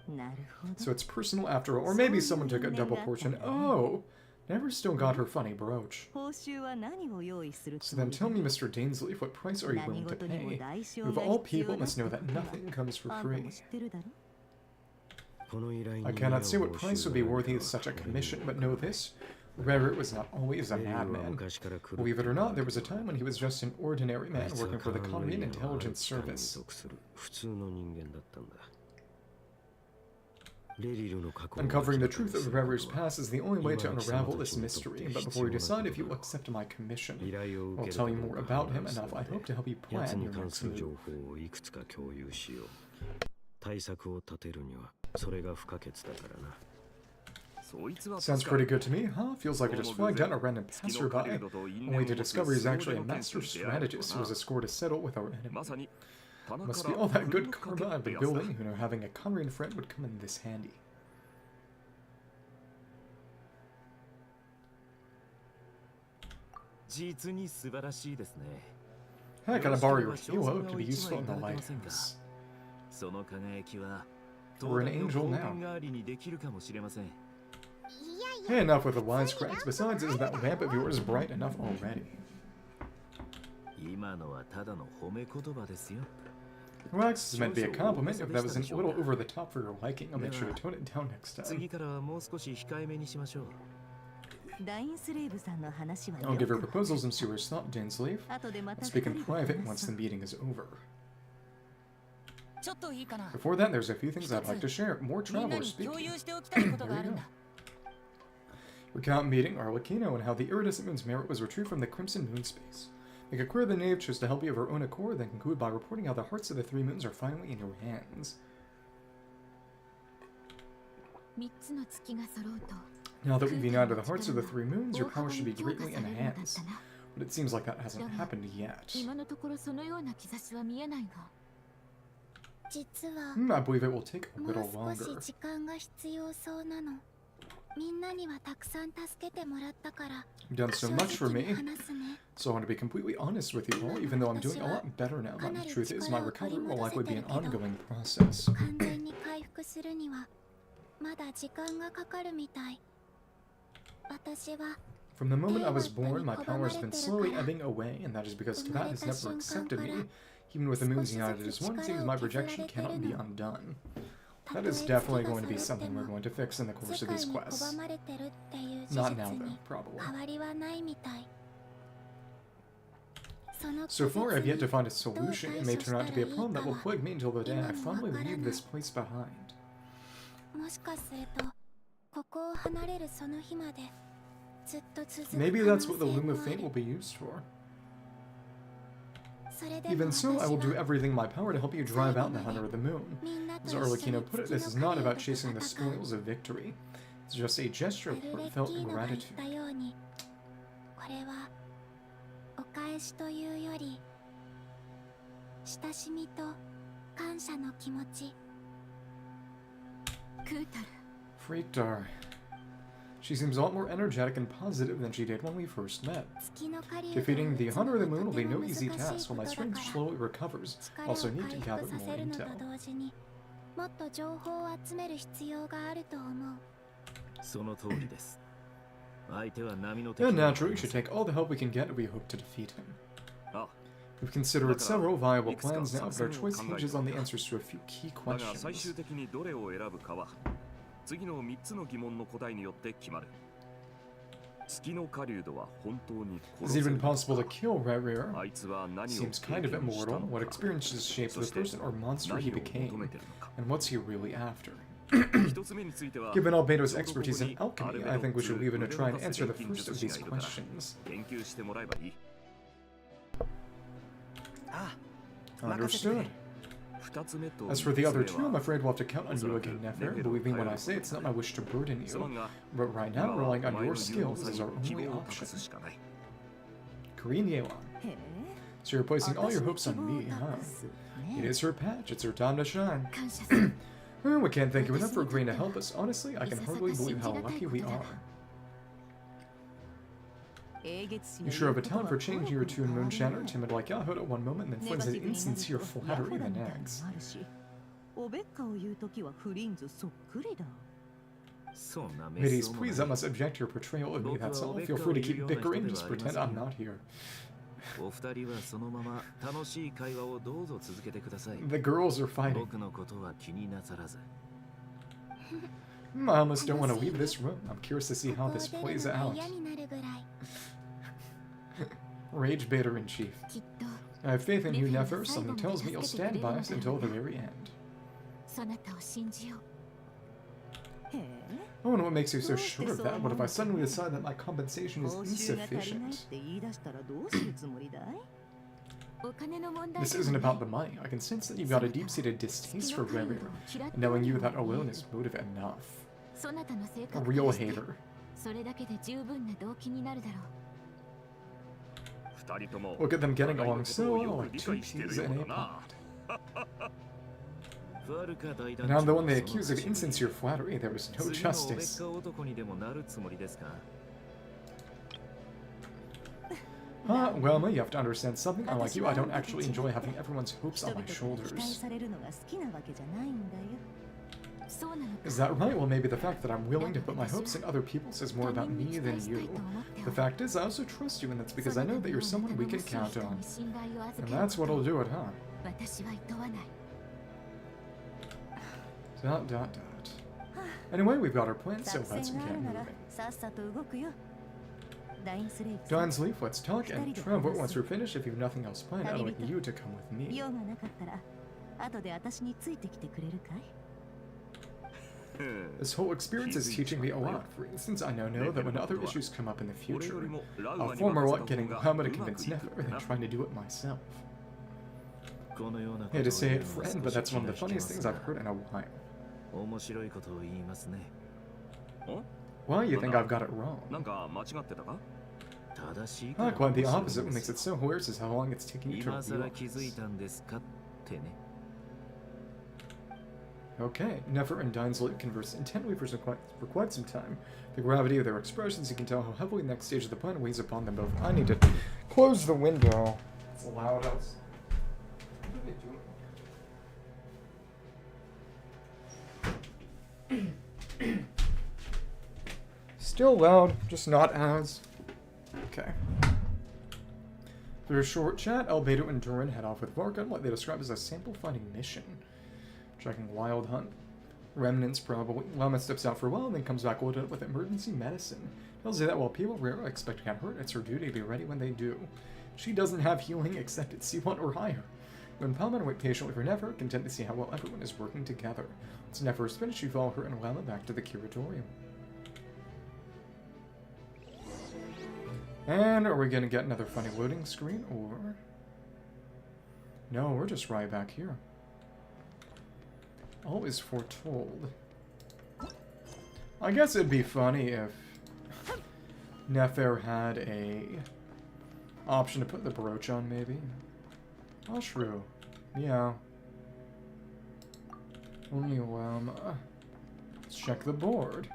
So it's personal after all, or maybe someone took a double portion. Oh! Never still got her funny brooch. So then tell me, Mr. Dainsleif, what price are you willing to pay? You of all people must know that nothing comes for free. I cannot say what price would be worthy of such a commission, but know this. Rerir was not always a madman. Believe it or not, there was a time when he was just an ordinary man working for the Convian Intelligence Service. Uncovering the truth of Rerir's past is the only way to unravel this mystery, but before you decide if you will accept my commission, I'll tell you more about him enough. I hope to help you plan your next move. Sounds pretty good to me, huh? Feels like I just flagged down a random passerby, only to discover he's actually a master strategist who has a score to settle with our enemy. Must be all that good karma I've been building, you know, having a Convian friend would come in this handy. Hey, can I borrow your halo to be useful in the lighthouse? We're an angel now. Hey, enough with the wisecracks. Besides, isn't that lamp of yours bright enough already? Relax, this is meant to be a compliment. If that was a little over the top for your liking, I'll make sure to tone it down next time. I'll give your proposals some serious thought, Dainsleif. Let's speak in private once the meeting is over. Before that, there's a few things I'd like to share. More travelers speaking. There you go. Recount meeting Arlecchino and how the iridescent moon's merit was retrieved from the crimson moon space. Make it clear the knave chose to help you of her own accord, then conclude by reporting how the hearts of the three moons are finally in your hands. Now that we've united the hearts of the three moons, your power should be greatly enhanced. But it seems like that hasn't happened yet. I believe it will take a little longer. You've done so much for me, so I want to be completely honest with you all, even though I'm doing a lot better now. And the truth is, my recovery will likely be an ongoing process. From the moment I was born, my power has been slowly ebbing away, and that is because Tibet has never accepted me. Even with the moons united as one, it seems my projection cannot be undone. That is definitely going to be something we're going to fix in the course of these quests. Not now, though, probably. So far, I've yet to find a solution. It may turn out to be a problem that will plague me until the day I finally leave this place behind. Maybe that's what the Loom of Fate will be used for. Even so, I will do everything in my power to help you drive out the Hunter of the Moon. As Arlecchino put it, this is not about chasing the spoils of victory. It's just a gesture of heartfelt gratitude. Fritar. She seems a lot more energetic and positive than she did when we first met. Defeating the Hunter of the Moon will be no easy task while my strength slowly recovers. I also need to gather more intel. And naturally, we should take all the help we can get if we hope to defeat him. We've considered several viable plans now, but our choice hinges on the answers to a few key questions. Is it even possible to kill Rerir? Seems kind of immortal. What experiences shaped the person or monster he became? And what's he really after? Given Albedo's expertise in alchemy, I think we should leave it to try and answer the first of these questions. Understood. As for the other two, I'm afraid we'll have to count on you again, Nefer. Believe me when I say it's not my wish to burden you, but right now, relying on your skills is our only option. Korean So you're placing all your hopes on me, huh? It is her patch, it's her time to shine. We can't thank you enough for agreeing to help us. Honestly, I can hardly believe how lucky we are. You sure have a talent for changing your tune, Moonshatter. Timid like Yahoo at one moment, and then flings an insincere flattery the next. Ladies, please, I must object to your portrayal of me, that's all. Feel free to keep bickering, just pretend I'm not here. The girls are fighting. I almost don't want to leave this room. I'm curious to see how this plays out. Rage Baiter in Chief. I have faith in you, Nefer. Something tells me you'll stand by us until the very end. Oh, and what makes you so sure of that? What if I suddenly decide that my compensation is insufficient? This isn't about the money. I can sense that you've got a deep-seated distaste for Rerir, and knowing you that alone is motive enough. A real hater. Look at them getting along so well, like two peas in a pod. And I'm the one they accuse of insincere flattery. There was no justice. Well, you have to understand something. Unlike you, I don't actually enjoy having everyone's hopes on my shoulders. Is that right? Well, maybe the fact that I'm willing to put my hopes in other people says more about me than you. The fact is, I also trust you, and that's because I know that you're someone we can count on. And that's what'll do it, huh? ... Anyway, we've got our plan, so let's get moving. Dainsleif, let's talk, and Trevor, once we're finished, if you've nothing else planned, I'd like you to come with me. This whole experience is teaching me a lot. For instance, I now know that when other issues come up in the future, I'll far more like getting Lama to convince Nefer than trying to do it myself. I hate to say it, friend, but that's one of the funniest things I've heard in a while. Why, you think I've got it wrong? Quite the opposite. What makes it so hilarious is how long it's taking you to realize. Okay, Nefer and Dainsleif converse intently for quite some time. The gravity of their expressions, you can tell how heavily the next stage of the plan weighs upon them both. I need to close the window. It's loud outside. What are they doing? Still loud, just not as. Okay. Through a short chat, Albedo and Durin head off with Varka on what they describe as a sample-finding mission. Checking Wild Hunt. Remnants, probably. Lama steps out for a while and then comes back loaded up with emergency medicine. Tells you that while people rarely expect to get hurt, it's her duty to be ready when they do. She doesn't have healing except at C1 or higher. When Palman wait patiently for Nefer, content to see how well everyone is working together. Once Nefer is finished, you follow her and Lama back to the curatorium. And are we going to get another funny loading screen, or... No, we're just right back here. All is foretold. I guess it'd be funny if Nefer had a option to put the brooch on, maybe. Ashru. Yeah. Only Lama. Let's check the board.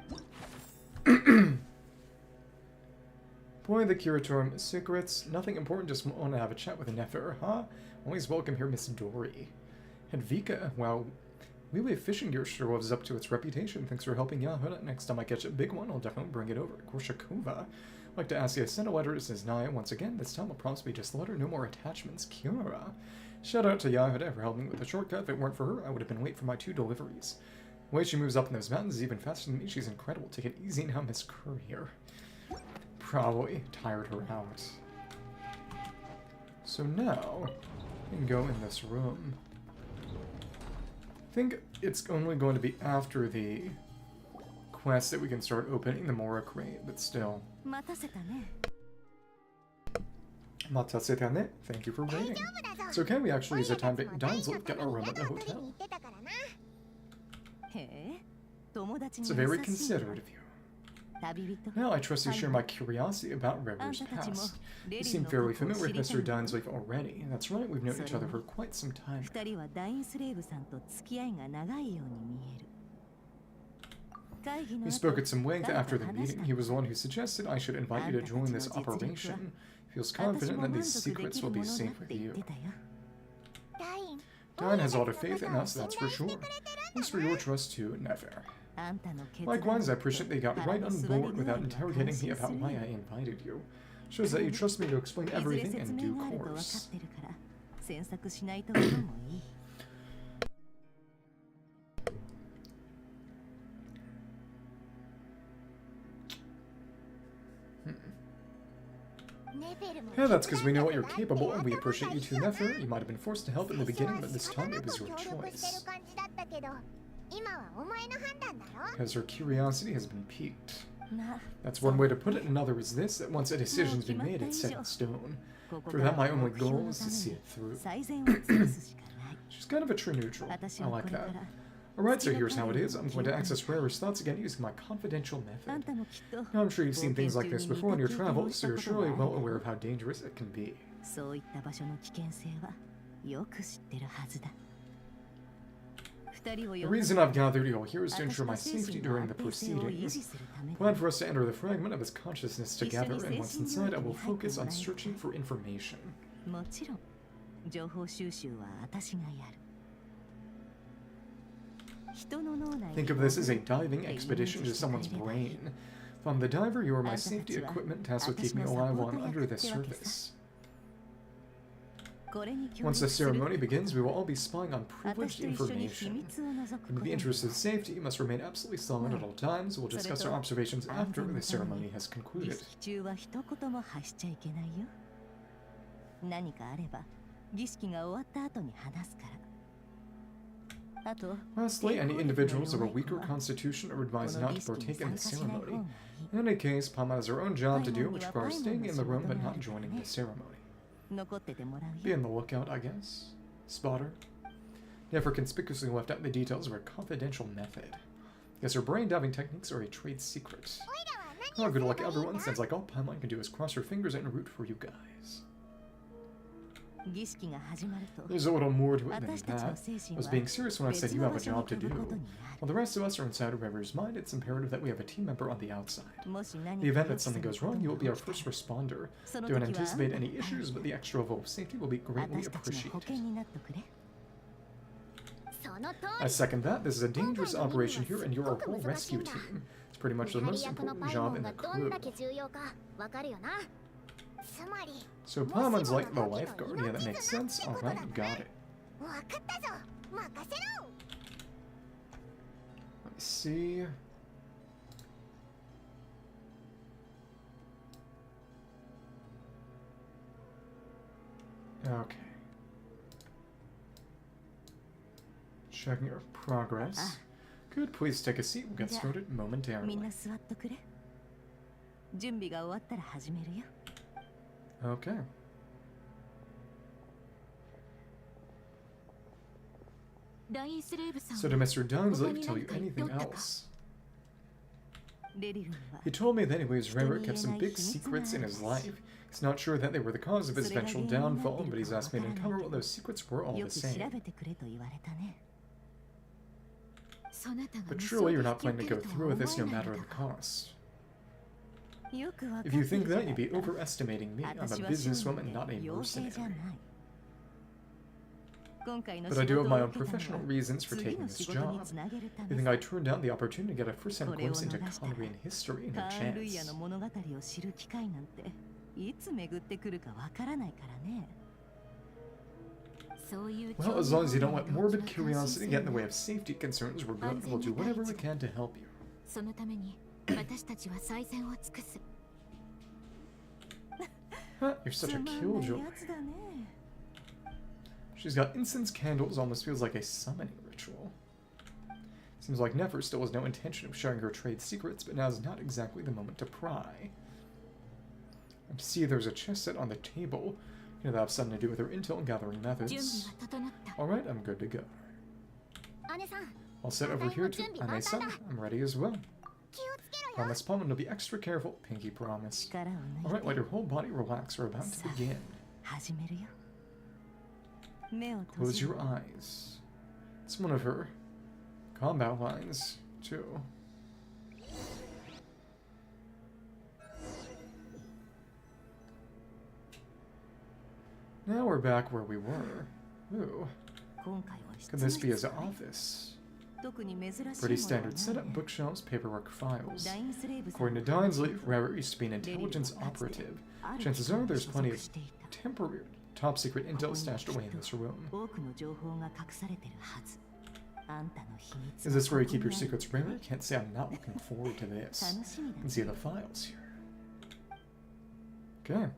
Boy, the curatorium secrets. Nothing important, just want to have a chat with a Nefer, huh? Always welcome here, Miss Dory. Hedvika, wow. Wee fishing gear sure lives up to its reputation. Thanks for helping Yahuda. Next time I catch a big one, I'll definitely bring it over. Korshakova. I'd like to ask you to send a letter to Naya once again. This time I'll promise to be just a letter, no more attachments. Kiora. Shout out to Yahuda for helping me with the shortcut. If it weren't for her, I would have been late for my 2 deliveries. The way she moves up in those mountains is even faster than me. She's incredible. Take it easy now, Miss Courier. Probably tired her out. So now, we can go in this room. I think it's only going to be after the quest that we can start opening the Mora crate, but still. Matasetane, thank you for waiting. So can we actually use a time to Dainsleif get our room at the hotel? It's very considerate of you. Now I trust you share my curiosity about Rerir's past. You seem fairly familiar with Mr. Dainsleif already. That's right, we've known each other for quite some time. We spoke at some length after the meeting. He was the one who suggested I should invite you to join this operation. He feels confident that these secrets will be safe with you. Dain has a lot of faith in us, that's for sure. Thanks for your trust too, Nefer. Likewise, I appreciate they got right on board without interrogating me about why I invited you. Shows that you trust me to explain everything in due course. Yeah, that's because we know what you're capable, and we appreciate you too, Nefer. You might have been forced to help in the beginning, but this time it was your choice. Because her curiosity has been piqued. That's one way to put it. Another is this, that once a decision's been made, it's set in stone. For that, my only goal is to see it through. She's kind of a true neutral. I like that. Alright, so here's how it is. I'm going to access Rerir's thoughts again using my confidential method. Now, I'm sure you've seen things like this before in your travels, so you're surely well aware of how dangerous it can be. The reason I've gathered you all here is to ensure my safety during the proceedings. Plan for us to enter the fragment of his consciousness together, and once inside, I will focus on searching for information. Think of this as a diving expedition to someone's brain. If I'm the diver, you are my safety equipment tasked with keeping me alive while I'm under the surface. Once the ceremony begins, we will all be spying on privileged information. In the interest of safety, you must remain absolutely silent at all times. We'll discuss our observations after the ceremony has concluded. Lastly, any individuals of a weaker constitution are advised not to partake in the ceremony. In any case, Palma has her own job to do, which requires staying in the room but not joining the ceremony. Be on the lookout, I guess. Spotter. Nefer conspicuously left out the details of her confidential method. Guess her brain-diving techniques are a trade secret. Oh, good luck, everyone. Sounds like all Palma can do is cross her fingers and root for you guys. There's a little more to it than that. I was being serious when I said you have a job to do. While the rest of us are inside Rerir's mind, it's imperative that we have a team member on the outside. In the event that something goes wrong, you will be our first responder. Don't anticipate any issues, but the extra level of safety will be greatly appreciated. I second that. This is a dangerous operation here, and you're our whole rescue team. It's pretty much the most important job in the crew. So Paimon's like the lifeguard. Yeah, that makes sense. Alright, got it. Let me see. Okay. Checking our progress. Good, please take a seat. We'll get started momentarily. Okay. So did Mr. Dainsleif tell you anything else? He told me that anyways Rerir kept some big secrets in his life. He's not sure that they were the cause of his eventual downfall, but he's asked me to uncover what those secrets were all the same. But surely you're not planning to go through with this no matter the cost. If you think that, you'd be overestimating me. I'm a businesswoman, not a mercenary. But I do have my own professional reasons for taking this job. You think I turned down the opportunity to get a first-hand glimpse into Conrian history no chance. Well, as long as you don't let morbid curiosity get in the way of safety concerns, we're good. We'll do whatever we can to help you. Huh, you're such a killjoy. She's got incense candles, almost feels like a summoning ritual. Seems like Nefer still has no intention of sharing her trade secrets, but now's not exactly the moment to pry. I see there's a chest set on the table. You know, that have something to do with her intel and gathering methods. Alright, I'm good to go. I'll sit over here too. Ane-san, I'm ready as well. Promise Paimon will be extra careful. Pinky promise. Alright, let your whole body relax. We're about to begin. Close your eyes. It's one of her combat lines, too. Now we're back where we were. Ooh. Could this be his office? Pretty standard setup, bookshelves, paperwork, files. According to Dainsleif, Rerir used to be an intelligence operative. Chances are there's plenty of temporary, top-secret intel stashed away in this room. Is this where you keep your secrets, Rerir? Can't say I'm not looking forward to this. You can see the files here. Okay.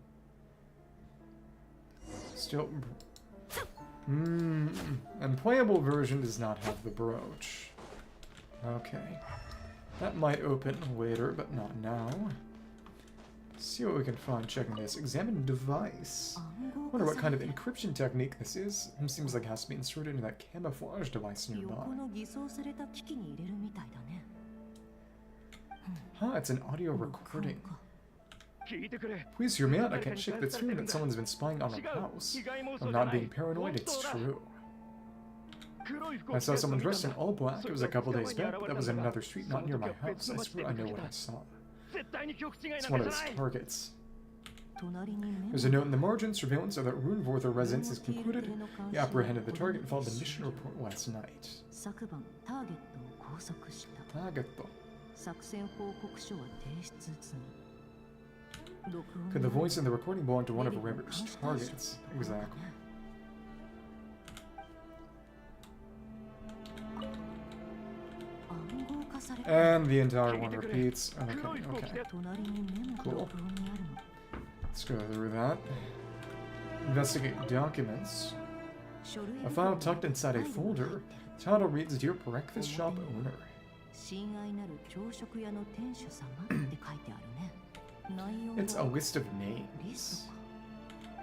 Still... and playable version does not have the brooch. Okay. That might open later, but not now. See what we can find checking this. Examine device. Wonder what kind of encryption technique this is. It seems like it has to be inserted into that camouflage device nearby. Huh, it's an audio recording. Please hear me out. I can't shake the feeling that someone's been spying on our house. I'm not being paranoid, it's true. I saw someone dressed in all black. It was a couple days back, but that was in another street not near my house. I swear I know what I saw. It's one of his targets. There's a note in the margin. Surveillance of that Runevorther residence is concluded. He apprehended the target and filed the mission report last night. Target. Could the voice in the recording belong to one of Rerir's targets? Exactly. And the entire one repeats. Okay. Cool. Let's go through that. Investigate documents. A file tucked inside a folder. Title reads, Dear Breakfast Shop Owner. 親愛なる朝食屋の店主様って書いてあるね。内容は It's a list of リ names. ストか。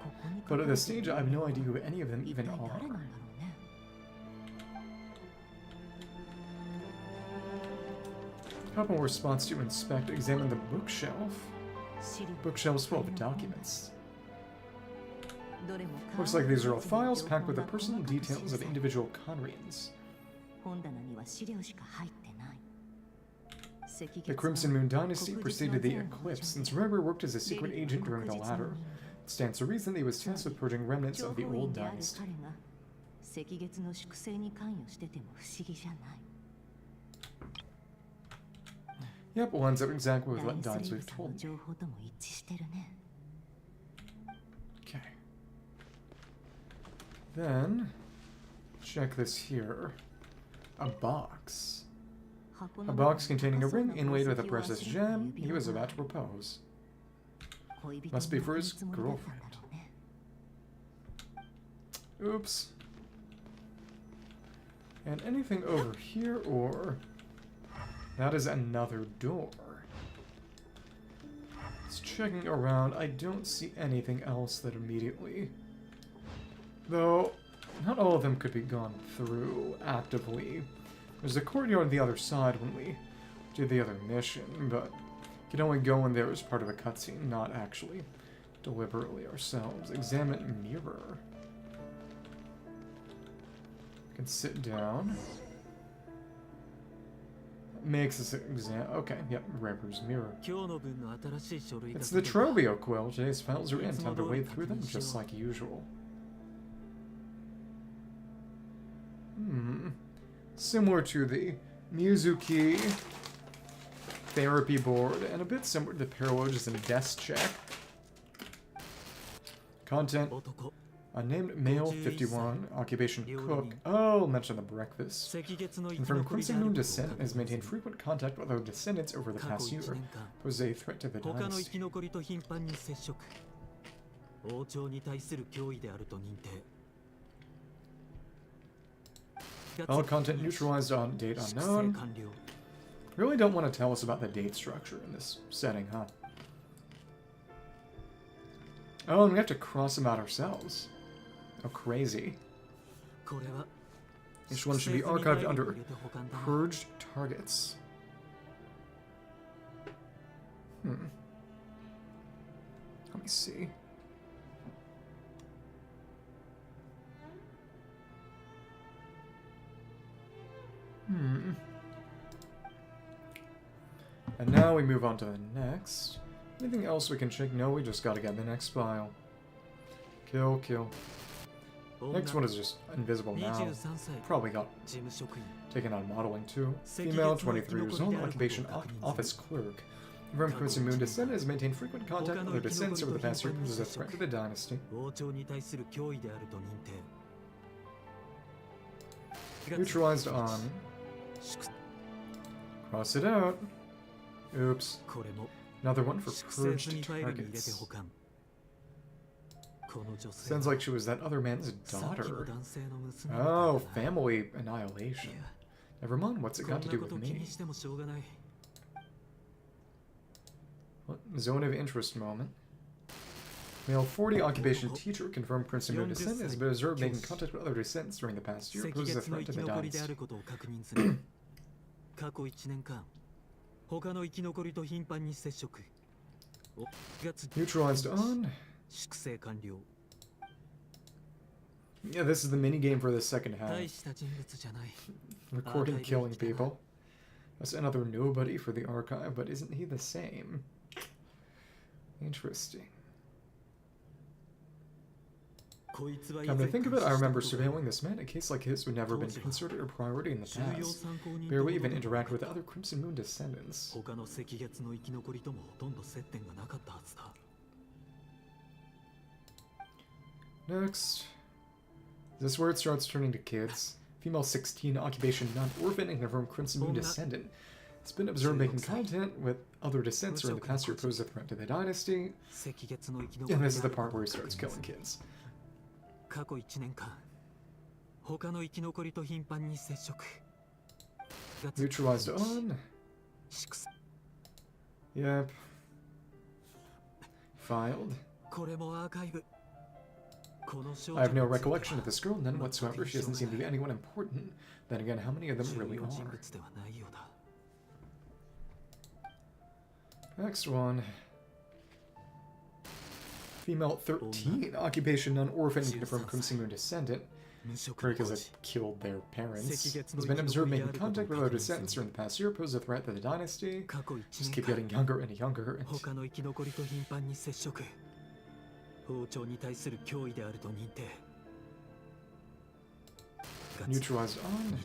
ここに But at this stage, I have no idea who any of them 一 even 体誰なんだ are. ろうね。Couple response to inspect, examine the bookshelf. シリ Bookshelves full of documents. どれも Looks like these are all files packed with the personal details of individual Conrians. 本棚には資料しか入ってない。 The Crimson Moon Dynasty preceded the Eclipse, since Rerir worked as a secret agent during the latter. It stands to reason that he was tasked with purging remnants of the old dynasty. 彼が赤月の粛清に関与してても不思議じゃない。 Yep, lines up exactly with what ダインスリ Dainsleif ーさんの told me. 情報とも一致してるね。 Okay. Then, check this here. A box. A box containing a ring inlaid with a precious gem he was about to propose. Must be for his girlfriend. Oops. And anything over here, or... That is another door. Just checking around, I don't see anything else that immediately... Though, not all of them could be gone through actively. There's a courtyard on the other side when we did the other mission, but we could only go in there as part of a cutscene, not actually deliberately ourselves. Examine mirror. We can sit down. Makes us exam. Okay, yep, Rerir's mirror. It's the Trobio quill. Today's files are in. Time to wade through them just like usual. Similar to the Mizuki therapy board, and a bit similar to the Paralogism desk check. Content. Unnamed male, 51, occupation cook. Oh, mention the breakfast. Confirmed Crimson Moon descent has maintained frequent contact with other descendants over the past year. Pose a threat to the dynasty. All content neutralized on date unknown. Really don't want to tell us about the date structure in this setting, huh? Oh, and we have to cross them out ourselves. Oh, crazy. Each one should be archived under purged targets. Let me see. And now we move on to the next. Anything else we can check? No, we just gotta get the next file. Kill, kill. Next one is just invisible now. Probably got taken on modeling too. Female, 23 years old, occupation office clerk. From Crimson Moon descent has maintained frequent contact with their descendants over the past year as a threat to the dynasty. Neutralized on. Cross it out. Oops. Another one for purged targets. Sounds like she was that other man's daughter. Oh, family annihilation. Never mind, what's it got to do with me? What? Zone of interest moment. Male 40, occupation teacher, confirmed Crimson Moon descent, has been observed making contact with other descents during the past year, poses a threat to the dynasty. Neutralized on. Yeah, this is the minigame for the second half. Recording killing people. That's another nobody for the archive, but isn't he the same? Interesting. Come to think of it, I remember surveilling this man. A case like his would never have been considered a priority in the past. Barely even interact with other Crimson Moon descendants. Next. Is this where it starts turning to kids? Female 16, occupation non-orphan, and confirmed Crimson Moon descendant. It's been observed making content with other descents or in the past year pose a threat to the dynasty. And this is the part where he starts killing kids. Neutralized on. Yep. Filed. I have no recollection of this girl, none whatsoever. She doesn't seem to be anyone important. Then again, how many of them really are? Next one. Female 13. Occupation non-orphan, from Crimson Moon descendant. Because have killed their parents. Has been observed making contact with other descendants during the past year, poses a threat to the dynasty. Just keep getting younger and younger. Neutralized on.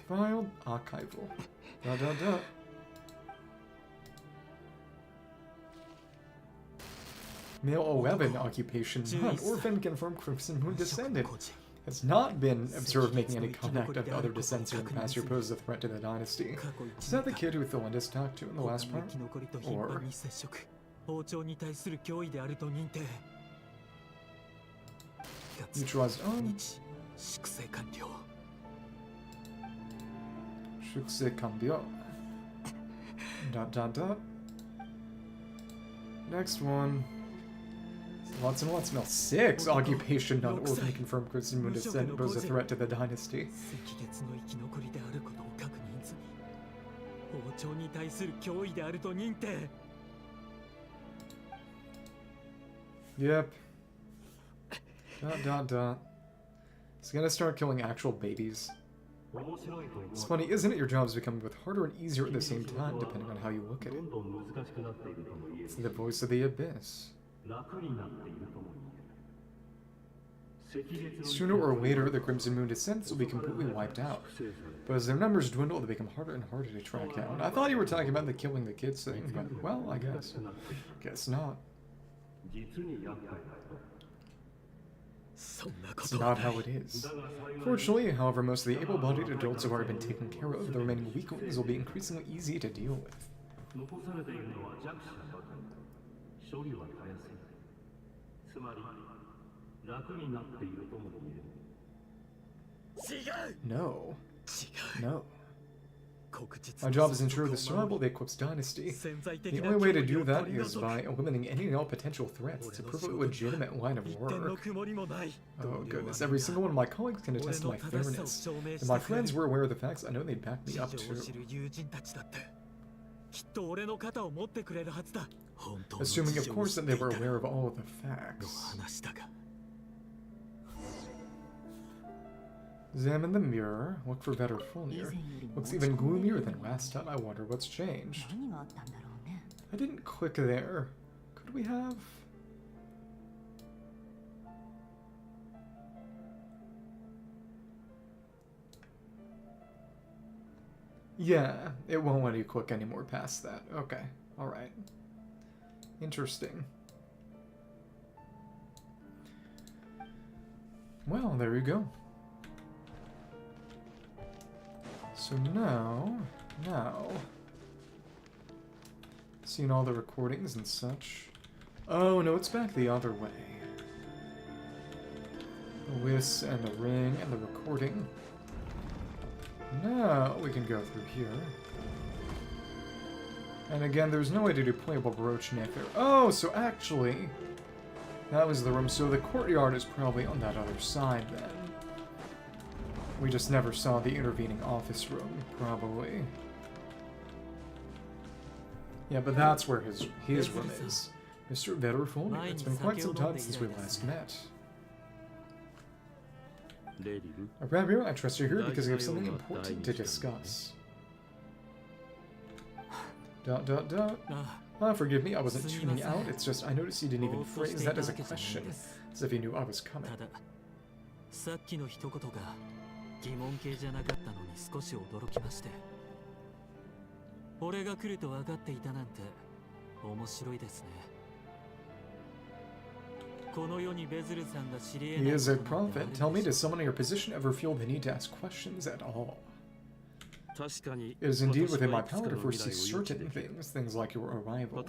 Filed. Archival. Da. Male 11, occupation none. Orphan, confirmed Crimson Moon descendant. Has not been observed making any contact with other descendants in the past year, poses a threat to the dynasty. Is that the kid who Thelinda's talked to in the last part? Or... Neutralized on. Shukse cambio. Da. Next one. Lots and lots. Smell 6. Occupation non-orphan, confirmed Crimson Moon descent, poses a threat to the dynasty. Yep. Da. He's gonna start killing actual babies. It's funny, isn't it? Your job's becoming both harder and easier at the same time, depending on how you look at it. It's the voice of the abyss. Sooner or later, the Crimson Moon descendants will be completely wiped out. But as their numbers dwindle, they become harder and harder to track down. I thought you were talking about the killing the kids thing, but, well, I guess. Guess not. It's not how it is. Fortunately, however, most of the able-bodied adults have already been taken care of. The remaining weaklings will be increasingly easy to deal with. No. Our job is to ensure the survival of the Eclipse Dynasty. The only way to do that is by eliminating any and all potential threats. It's a perfectly legitimate line of work. Oh goodness, every single one of my colleagues can attest to my fairness. If my friends were aware of the facts, I know they'd back me up too. Assuming, of course, that they were aware of all of the facts. Examine the mirror. Look for better Fulnir. Looks even gloomier than last time. I wonder what's changed. I didn't click there. Could we have? Yeah, it won't let you click anymore past that. Okay, alright. Interesting. Well, there you go. So now, seeing all the recordings and such. Oh no, it's back the other way. The whisk and the ring and the recording. Now we can go through here. And again, there's no way to do playable brooch Nefer. Oh, so actually, that was the room. So the courtyard is probably on that other side then. We just never saw the intervening office room, probably. Yeah, but that's where his room is. Mr. Vetter, it's been quite some time since we last met. Rerir, I trust you're here because we have something important to discuss. Forgive me, I wasn't tuning out. It's just I noticed you didn't even phrase that as a question, as if you knew I was coming. He is a prophet. Tell me, does someone in your position ever feel the need to ask questions at all? It is indeed within my power to foresee certain things like your arrival.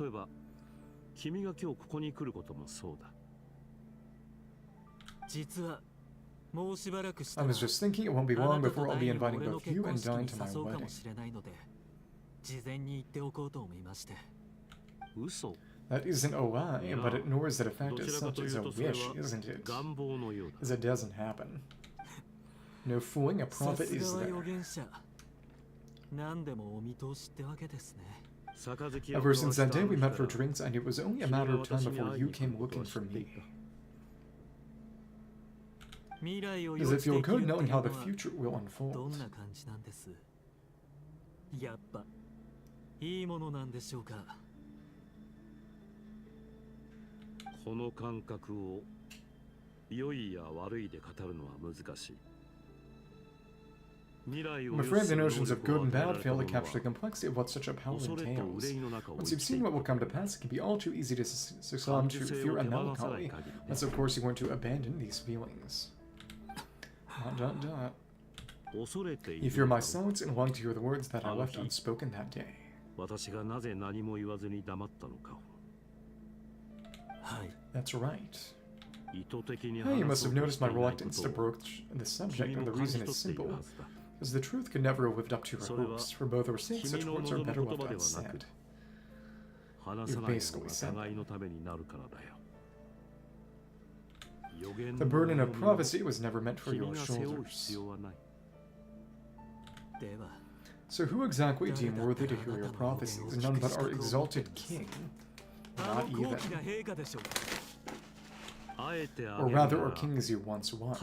I was just thinking it won't be long before I'll be inviting both you and Dine to my wedding. That isn't a lie, but it ignores that a fact as such as a wish, isn't it? As it doesn't happen. No fooling, a prophet is there. Ever since that day we met for drinks, and it was only a matter of time before you came looking for me. Does it feel good knowing how the future will unfold? I'm afraid the notions of good and bad fail to capture the complexity of what such a power entails. Once you've seen what will come to pass, it can be all too easy to succumb to fear and melancholy, unless of course you want to abandon these feelings. ... You fear my silence and long to hear the words that I left unspoken that day. That's right. Hey, you must have noticed my reluctance to broach the subject, and the reason is simple. Because the truth could never have lived up to your hopes. For both our sakes, such words are better left unsaid. You've basically said that. The burden of prophecy was never meant for your shoulders. So who exactly deem worthy to hear your prophecies? None but our exalted king. Not even. Or rather, our king as you once was.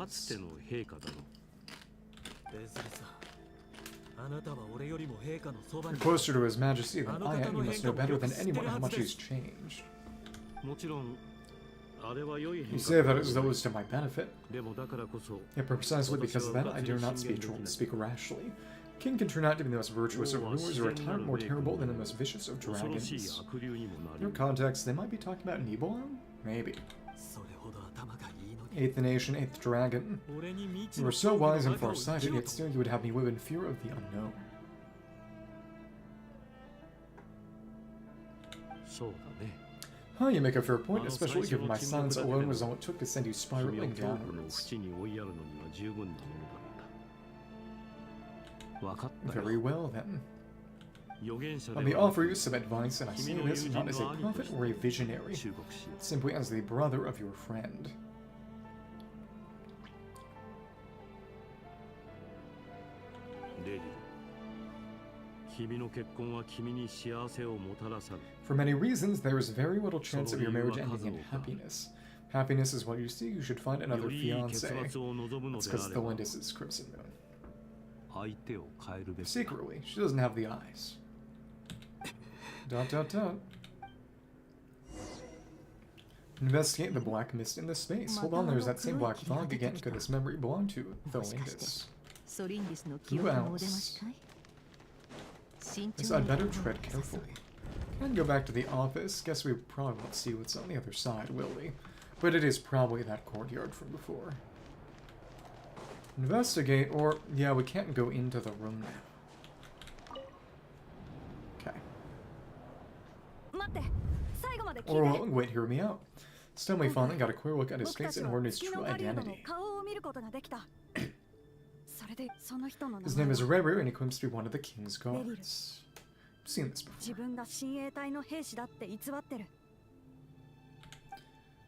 You're closer to His Majesty than I am. You must know better than anyone how much he's changed. You say that as though it's to my benefit. Yet precisely because of that, I dare not speak rashly. A king can turn out to be the most virtuous of rulers, or a tyrant more terrible than the most vicious of dragons. In your context, they might be talking about Nibelheim? Maybe. Eighth nation, eighth dragon. You are so wise and far-sighted, yet still you would have me live in fear of the unknown. Huh, you make a fair point, especially given my silence alone was all it took to send you spiraling downwards. Very well, then. Let me offer you some advice, and I say this not as a prophet or a visionary, simply as the brother of your friend. For many reasons, there is very little chance of your marriage ending in happiness. Happiness is what you seek. You should find another fiancé. That's because Thelindis is Crimson Moon. Secretly, she doesn't have the eyes. ... Investigate the black mist in the space. Hold on, there's that same black fog again. Could this memory belong to Thelindis? Who else? Yes, I'd better tread carefully. And go back to the office. Guess we probably won't see what's on the other side, will we? But it is probably that courtyard from before. Investigate, or... yeah, we can't go into the room now. Okay. Or well, wait, hear me out. Still, we finally got a clear look at his face and learned his true identity. His name is Rerir, and he claims to be one of the king's guards. I've seen this before.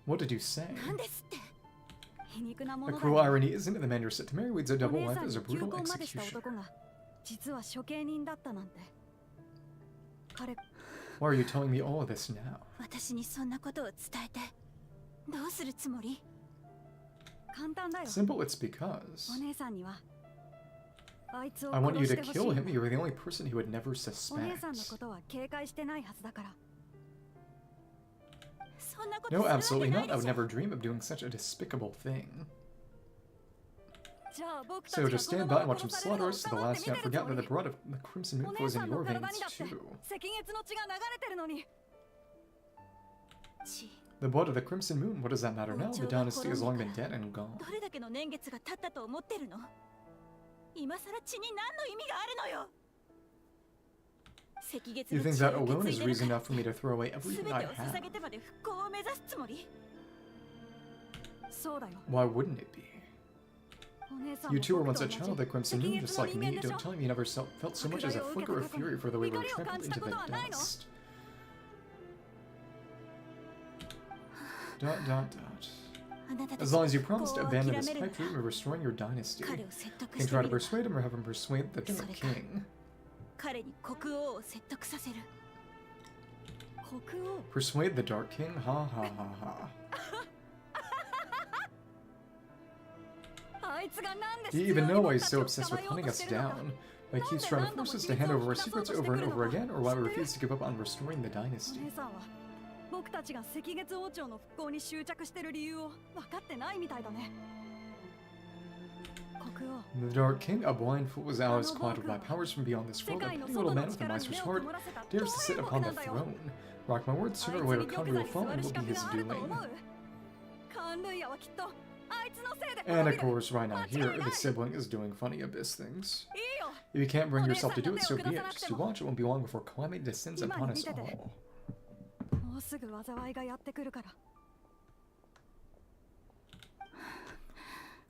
What did you say? The cruel irony isn't it the man you're set to marry leads a double life as a brutal executioner. Why are you telling me all of this now? Simple, it's because I want you to kill him. You're the only person he would never suspect. No, absolutely not. I would never dream of doing such a despicable thing. So just stand by and watch him slaughter us to the last. Yet forget that the blood of the Crimson Moon flows in your veins too. The blood of the Crimson Moon, what does that matter now? The dynasty has long been dead and gone. You think that alone is reason enough for me to throw away everything I have? Why wouldn't it be? You two were once a child that Crimson Moon, just like me. Don't tell me you never felt so much as a flicker of fury for the way we were trampled into the dust. ... As long as you promise to abandon this pipe dream of restoring your dynasty, you can try to persuade him or have him persuade the Dark King. Persuade the Dark King? Ha ha ha ha. Do you even know why he's so obsessed with hunting us down? Why he keeps trying to force us to hand over our secrets over and over again, or why we refuse to give up on restoring the dynasty? The Dark King, a blind fool, was always clouded by powers from beyond this world. A petty little man with a miser's heart dares to sit upon the throne. Mark my words, sooner or later Khanru will fall and will be his doing. And of course, right now here, the sibling is doing funny abyss things. If you can't bring yourself to do it, so be it. Just to watch, it won't be long before calamity descends upon us all.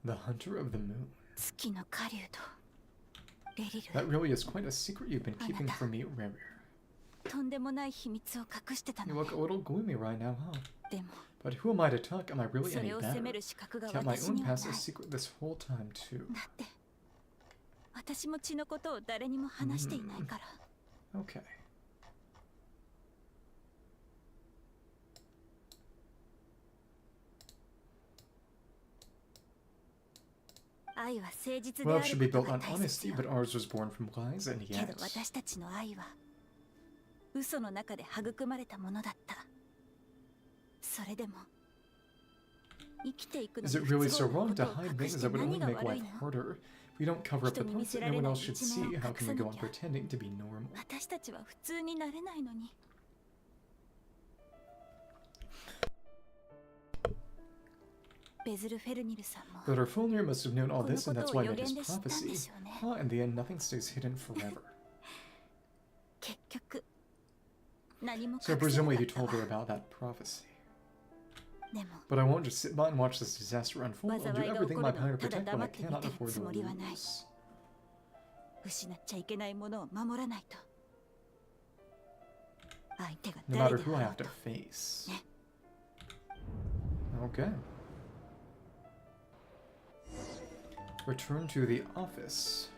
The Hunter of the Moon. That really is quite a secret you've been keeping from me, Rerir. You look a little gloomy right now, huh? But who am I to talk? Am I really any better? Kept my own past a secret this whole time, too. Okay. Love should be built on honesty, but ours was born from lies, and yet... Is it really so wrong to hide things that would only make life harder? If we don't cover up the parts that no one else should see, how can we go on pretending to be normal? But our Fulnir must have known all this, and that's why he made his prophecy. Ah, in the end, nothing stays hidden forever. So presumably you told her about that prophecy. But I won't just sit by and watch this disaster unfold. I'll do everything in my power to protect what I cannot afford to lose. No matter who I have to face. Okay. Return to the office.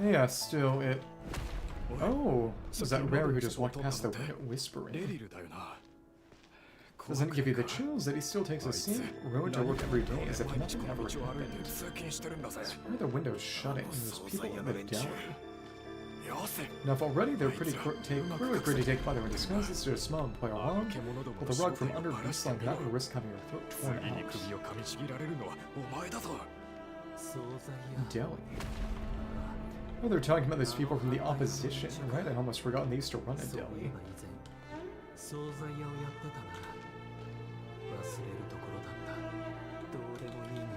Yeah, still it... Oh, was that Rerir who just walked past the window whispering? Doesn't it give you the chills that he still takes the same road to work every day as if nothing ever happened? Why are the windows shutting? There's people in the deli. Enough already, they're clearly pretty taken by their disguises to smile and play along. Pull the rug from under beasts like that and risk having your throat torn out. Deli. Oh, they're talking about these people from the opposition, right? I'd almost forgotten they used to run a deli.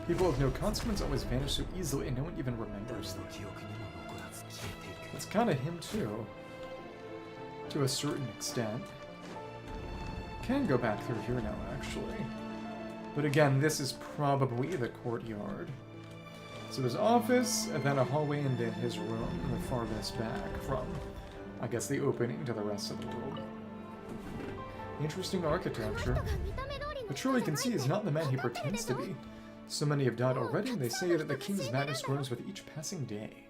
People of no consequence always vanish so easily and no one even remembers them. It's kind of him too, to a certain extent. Can go back through here now, actually. But again, this is probably the courtyard. So there's office, and then a hallway, and then his room, the farthest back from, I guess, the opening to the rest of the world. Interesting architecture. But surely you can see he's not the man he pretends to be. So many have died already, and they say that the king's madness grows with each passing day.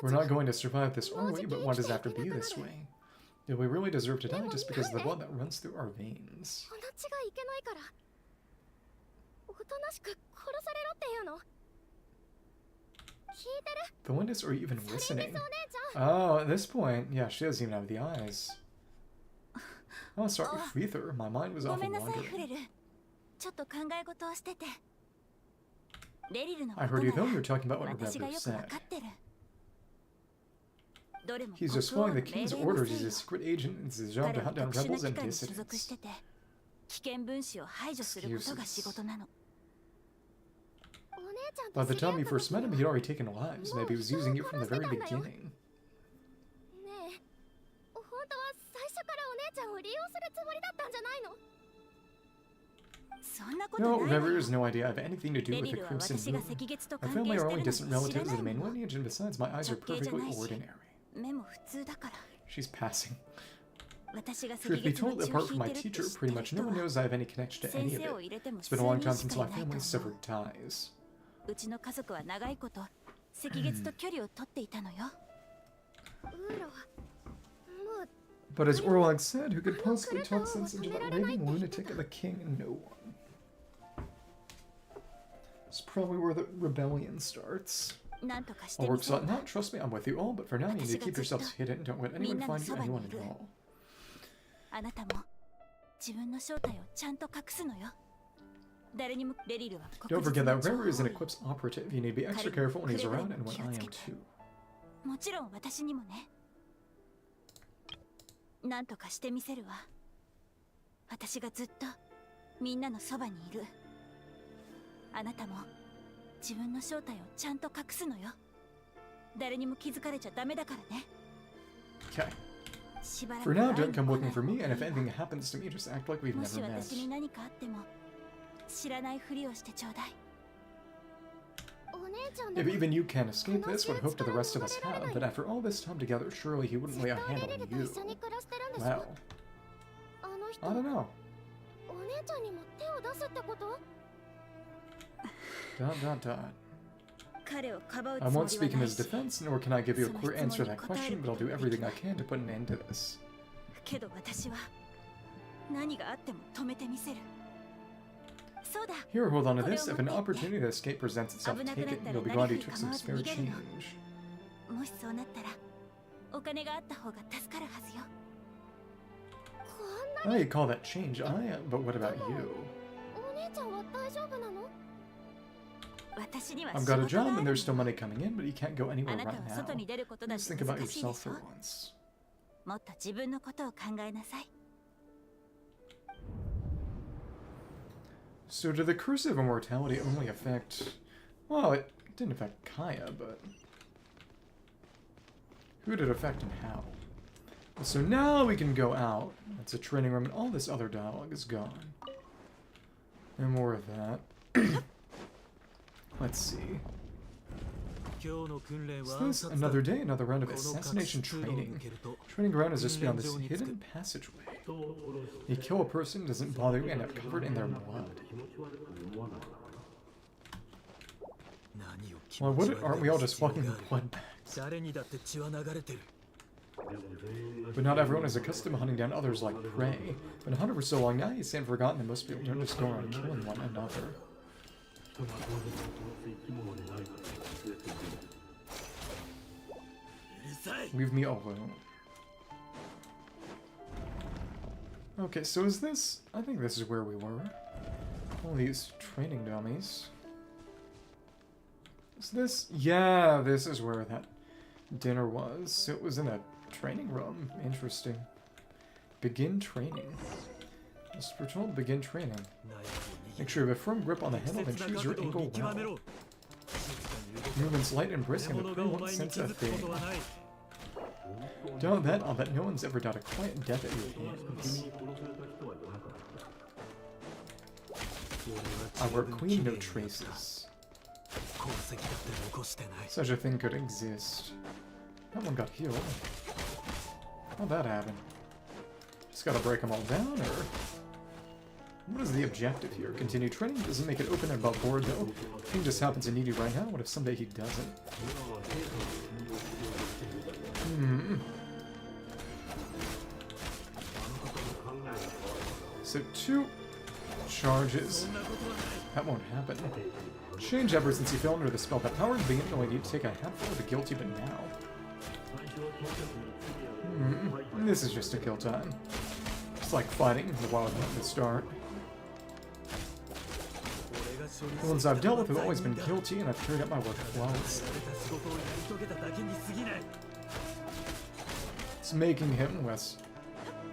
We're not going to survive this, are we? But why does it have to be this way? Do we really deserve to die just because of the blood that runs through our veins? The Windus are even listening. Oh, at this point, yeah, she doesn't even have the eyes. Oh, sorry, Rerir. My mind was off and wandering. I heard you though, you're talking about what Rerir said. He's just following the king's orders. He's a secret agent, and it's his job to hunt down rebels and dissidents. Excuses. By the time you first met him, he'd already taken lives. Maybe he was using you from the very beginning. No, Rerir has no idea I have anything to do with the Crimson Moon. My family are only distant relatives of the main lineage, and besides, my eyes are perfectly ordinary. She's passing. Truth be told, apart from my teacher, pretty much no one knows I have any connection to any of it. It's been a long time since my family severed ties. But as Orlog said, who could possibly talk sense into that raving lunatic of the king? No one. It's probably where the rebellion starts. I'll work something out, trust me, I'm with you all, but for now you need to keep yourselves hidden, don't let anyone find you, anyone at all. Don't forget that Rerir is an Eclipse operative. You need to be extra careful when he's around and when I am too. Okay. For now, don't come looking for me, and if anything happens to me, just act like we've never met. If even you can't escape this, what hope do the rest of us have? But after all this time together, surely he wouldn't lay a hand on you. Well, I don't know. Dot dot dot. I won't speak in his defense, nor can I give you a clear answer to that question, but I'll do everything I can to put an end to this. Here, hold on to this. If an opportunity to escape presents itself, take it. You'll be glad you took some spare change. Oh, you call that change? But what about you? I've got a job and there's still money coming in, but you can't go anywhere right now. Just think about yourself for once. So did the Curse of Immortality only affect... Well, it didn't affect Kaya, but... Who did it affect and how? So now we can go out. It's a training room and all this other dialogue is gone. No more of that. Let's see. Is this another day, another round of assassination training? Training ground is just beyond this hidden passageway. You kill a person, doesn't bother you, and end up covered in their blood. Well, aren't we all just walking blood bags? But not everyone is accustomed to hunting down others like prey. Been a hunter for so long now, you stand forgotten that most people don't just go around killing one another. Leave me alone. Okay, so is this... I think this is where we were. All these training dummies. Is this... Yeah, this is where that dinner was. It was in a training room. Interesting. Begin training. Just we're told to begin training. Make sure you have a firm grip on the handle and choose your angle well. Movements light and brisk and the crew won't sense a thing. Don't bet, I'll bet no one's ever died a quiet death at your hands. Our queen, no traces. Such a thing could exist. That one got healed. How'd that happen? Just gotta break them all down, or... What is the objective here? Continue training? Doesn't make it open and above board, though. King just happens to need you right now. What if someday he doesn't? So 2 charges. That won't happen. Change ever since you fell under the spell. That power is beginning only need to take a handful of the guilty, but now. This is just a kill time. Just like fighting the wild hunt at the start. The ones I've dealt with have always been guilty, and I've carried out my work flawlessly. It's making him less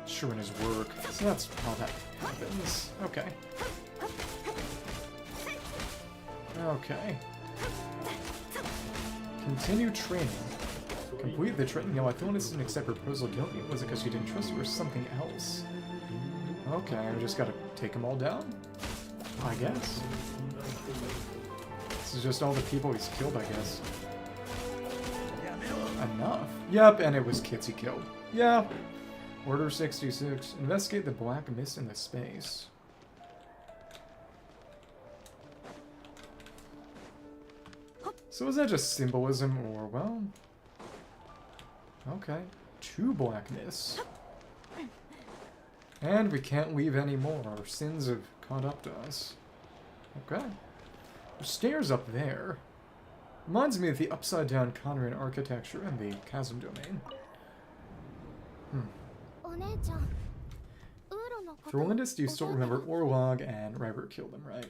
sure in his work, so that's how that happens. Okay. Okay. Continue training. Complete the training. No, I thought this didn't accept proposal. Don't you? Was it because you didn't trust her or something else? Okay, I just gotta take them all down? I guess. This is just all the people he's killed, I guess. Enough. Yep, and it was kids he killed. Yeah. Order 66. Investigate the black mist in the space. So is that just symbolism or, well... Okay. 2 black mists. And we can't leave any more. Our sins have caught up to us. Okay. There's stairs up there. Reminds me of the upside-down Conran architecture and the chasm domain. For Lindis, do you still remember Orlog and Rerir killed them, right?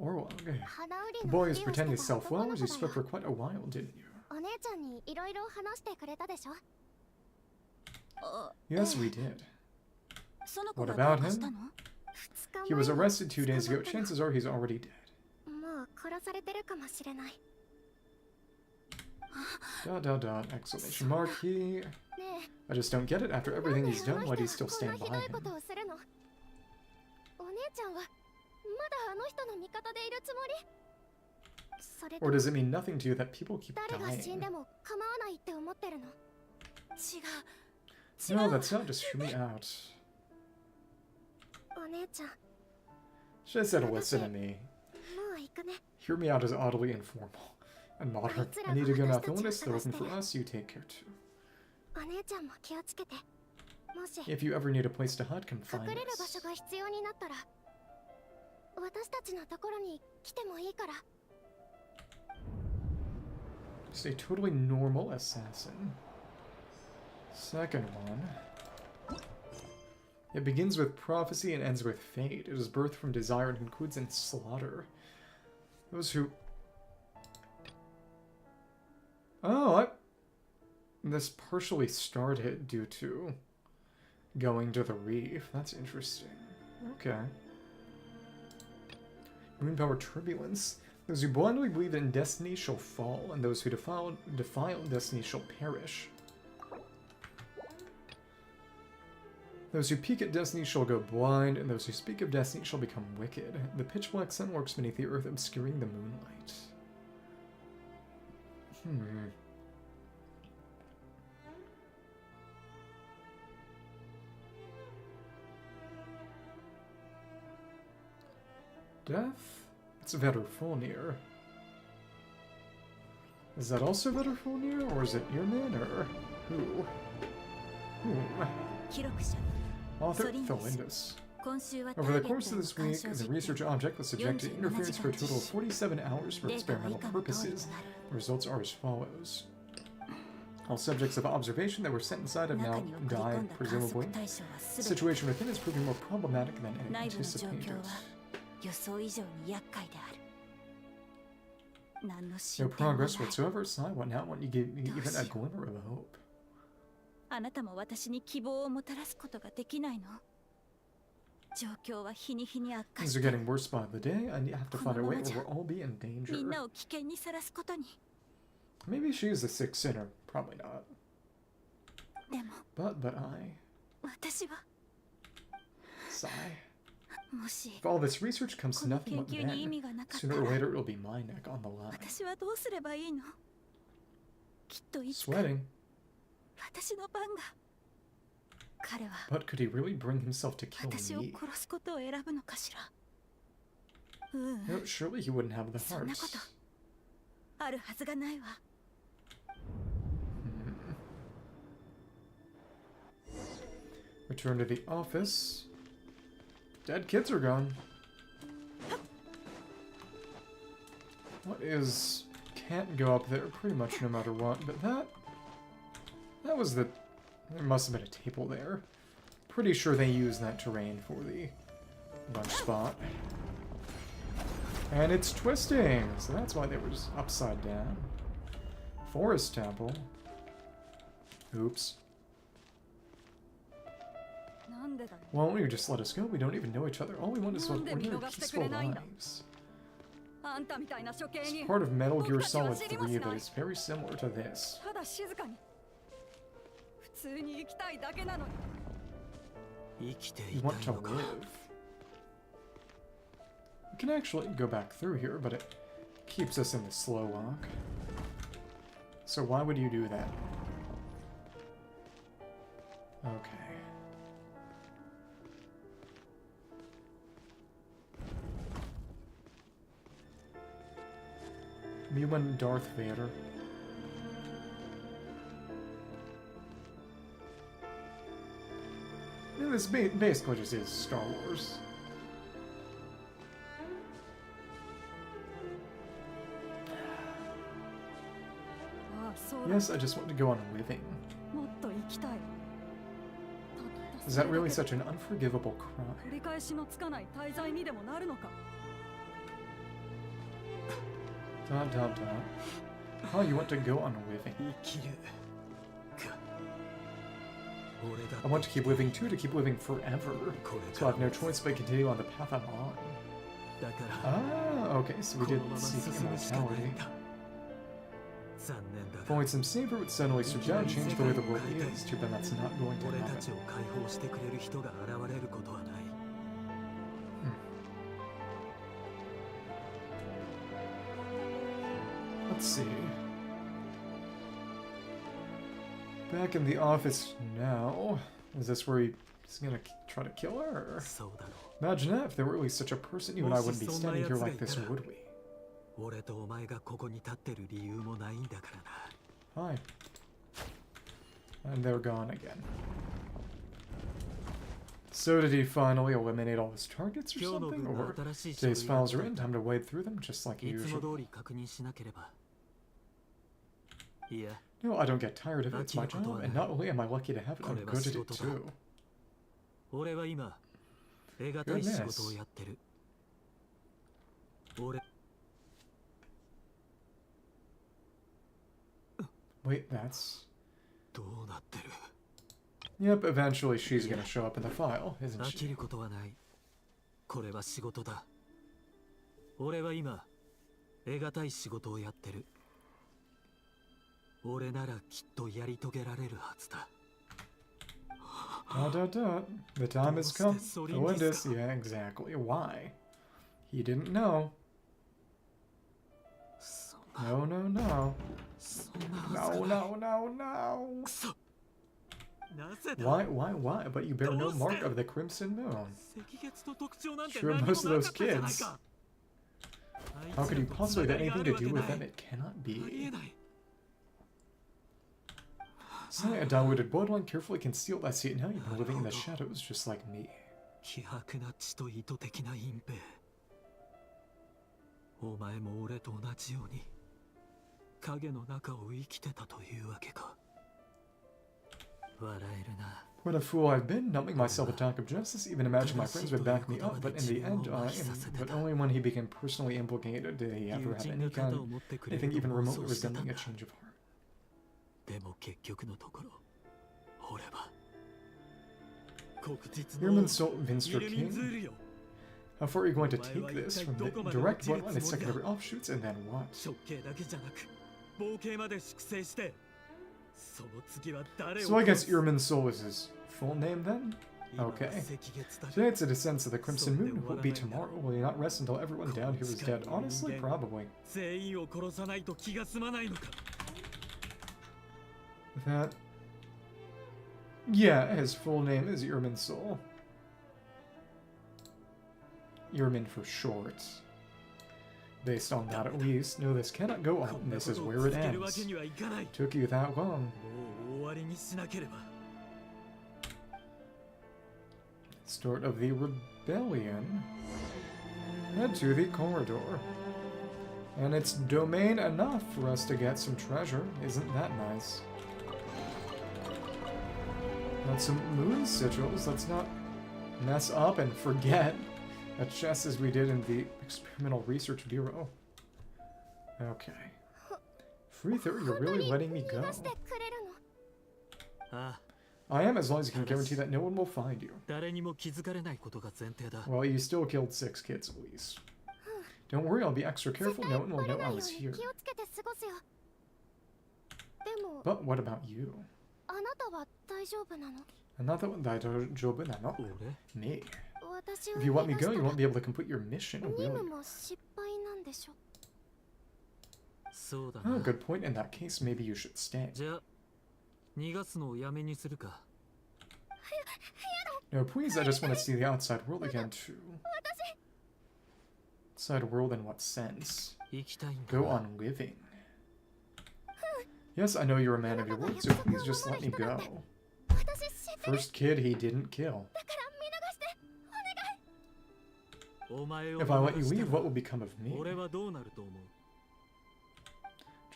Orlog. The boy is pretending to self-flowers. You spoke for quite a while, didn't you? Yes, we did. What about him? He was arrested 2 days ago. Chances are he's already dead. Exclamation mark. I just don't get it. After everything he's done, why do you still stand by him? Or does it mean nothing to you that people keep dying? No, that's not. Just hear me out. Should have said listen to me. Hear me out is oddly informal and modern. I need to go now. Phyllis, they're looking for us. You take care too. If you ever need a place to hide, come find us. Just a totally normal assassin. Second one. It begins with prophecy and ends with fate. It is birthed from desire and concludes in slaughter. Those who... Oh, this partially started due to going to the reef. That's interesting. Okay. Moonpower turbulence. Those who blindly believe in destiny shall fall, and those who defile destiny shall perish. Those who peek at destiny shall go blind, and those who speak of destiny shall become wicked. The pitch-black sun lurks beneath the earth, obscuring the moonlight. Death? It's Vetter-Fulnir. Is that also Vetter-Fulnir, or is it Earman, or who? Author Thelindus. Over the course of this week, the research object was subjected to interference for a total of 47 hours for experimental purposes. The results are as follows. All subjects of observation that were sent inside have now died, presumably. The situation within is proving more problematic than anticipated. No progress whatsoever. So I want to give me even a glimmer of hope. Things are getting worse by the day. I have to find a way or we'll all be in danger. Maybe she is the sixth sinner. Probably not. But I... Sigh. If all this research comes to nothing, what then? Sooner or later it'll be my neck on the line. Sweating. But could he really bring himself to kill me? No, surely he wouldn't have the heart. Return to the office. Dead kids are gone. What is... Can't go up there pretty much no matter what, but that was the... There must have been a table there. Pretty sure they used that terrain for the lunch spot. And it's twisting, so that's why they were just upside down. Forest Temple. Oops. Why don't you just let us go? We don't even know each other. All we want is to live ordinary, peaceful lives. It's part of Metal Gear Solid 3 that is very similar to this. You want to live. We can actually go back through here, but it keeps us in the slow walk. So why would you do that? Okay. Human Darth Vader. This basically just is Star Wars. Yes, I just want to go on living. Is that really such an unforgivable crime? Dot dot dot. Oh, you want to go on living. I want to keep living too, to keep living forever. So I have no choice but continue on the path I'm on. Ah, okay, so we did seek immortality. If only some savor would suddenly surge down and change the way the world is. Too bad that's not going to happen. Let's see. Back in the office now. Is this where he's gonna try to kill her? Imagine that, if there were really such a person, you and I wouldn't be standing here like this, would we? Hi. And they're gone again. So did he finally eliminate all his targets or something? Or today's files are in, time to wade through them just like usual. No, I don't get tired of it, it's my job, and not only am I lucky to have it, I'm good at it too. Goodness. Wait, that's... Yep, eventually she's gonna show up in the file, isn't she? The time has come. Flinders, yeah, exactly. Why? He didn't know. No, no, no. No, no, no, no. Why? But you bear no mark of the Crimson Moon. Sure, most of those kids. How could you possibly have anything to do with them? It cannot be. Suddenly, a diluted bloodline carefully concealed that seat. Now you've been living in the shadows just like me. What a fool I've been, numbing myself a talk of justice, even imagine my friends would back me up, but in the end, but only when he became personally implicated did he ever have anything even remotely resembling a change of heart. Human Soul Minster King? How far are you going to take this? From the direct bloodline and secondary offshoots, and then what? So I guess Irminsul is his full name then? Okay. Today it's a descent of the Crimson Moon. Will it be tomorrow? Will he not rest until everyone down here is dead? Honestly, probably. That... Yeah, his full name is Irminsul. Irmin for short. Based on that at least. No, this cannot go on. This is where it ends. Took you that long. Start of the rebellion. Head to the corridor. And it's domain enough for us to get some treasure. Isn't that nice? Got some moon sigils. Let's not mess up and forget a chest as we did in the Experimental Research Bureau. Okay. Freether, you're really letting me go. I am, as long as you can guarantee that no one will find you. Well, you still killed 6 kids at least. Don't worry, I'll be extra careful. No one will know I was here. But what about you? Another one daijoubu nano? Me. If you want me to go, you won't be able to complete your mission, will you? Oh, good point. In that case, maybe you should stay. No, please, I just want to see the outside world again, too. Outside world in what sense? Go on living. Yes, I know you're a man of your word, so please just let me go. First kid he didn't kill. If I let you leave, what will become of me?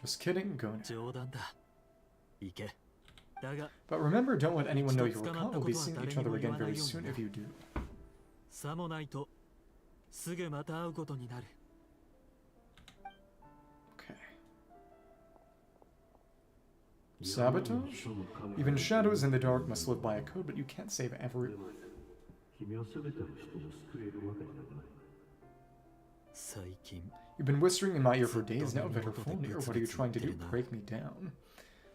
Just kidding, go now. But remember, don't let anyone know you were caught. We'll be seeing each other again very soon if you do. Okay. Sabotage? Even shadows in the dark must live by a code, but you can't save everyone. You've been whispering in my ear for days now, heretofore-unmentioned. What are you trying to do? Break me down.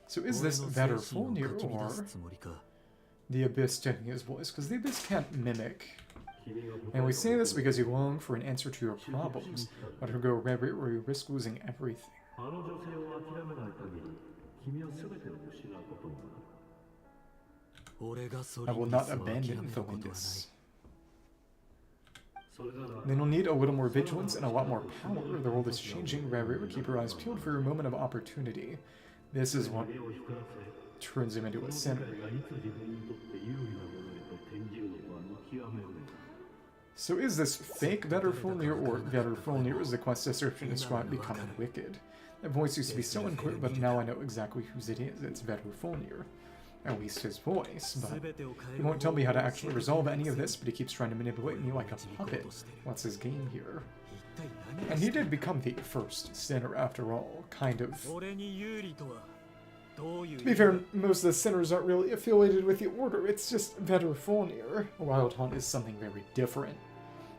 So is this heretofore-unmentioned or the Abyss taking his voice? Because the Abyss can't mimic. And we say this because you long for an answer to your problems. Let her go Rerir or you risk losing everything. I will not abandon the Abyss. Then you'll need a little more vigilance and a lot more power. The world is changing. Rerir, keep your eyes peeled for your moment of opportunity. This is what turns him into a sinner. So is this fake heretofore-unmentioned or heretofore-unmentioned, as the quest description described, becoming wicked? That voice used to be so unclear, but now I know exactly whose it is. It's heretofore-unmentioned. At least his voice, but he won't tell me how to actually resolve any of this, but he keeps trying to manipulate me like a puppet. What's his game here? And he did become the first sinner after all, kind of. To be fair, most of the sinners aren't really affiliated with the Order, it's just heretofore-unmentioned. Wild Hunt is something very different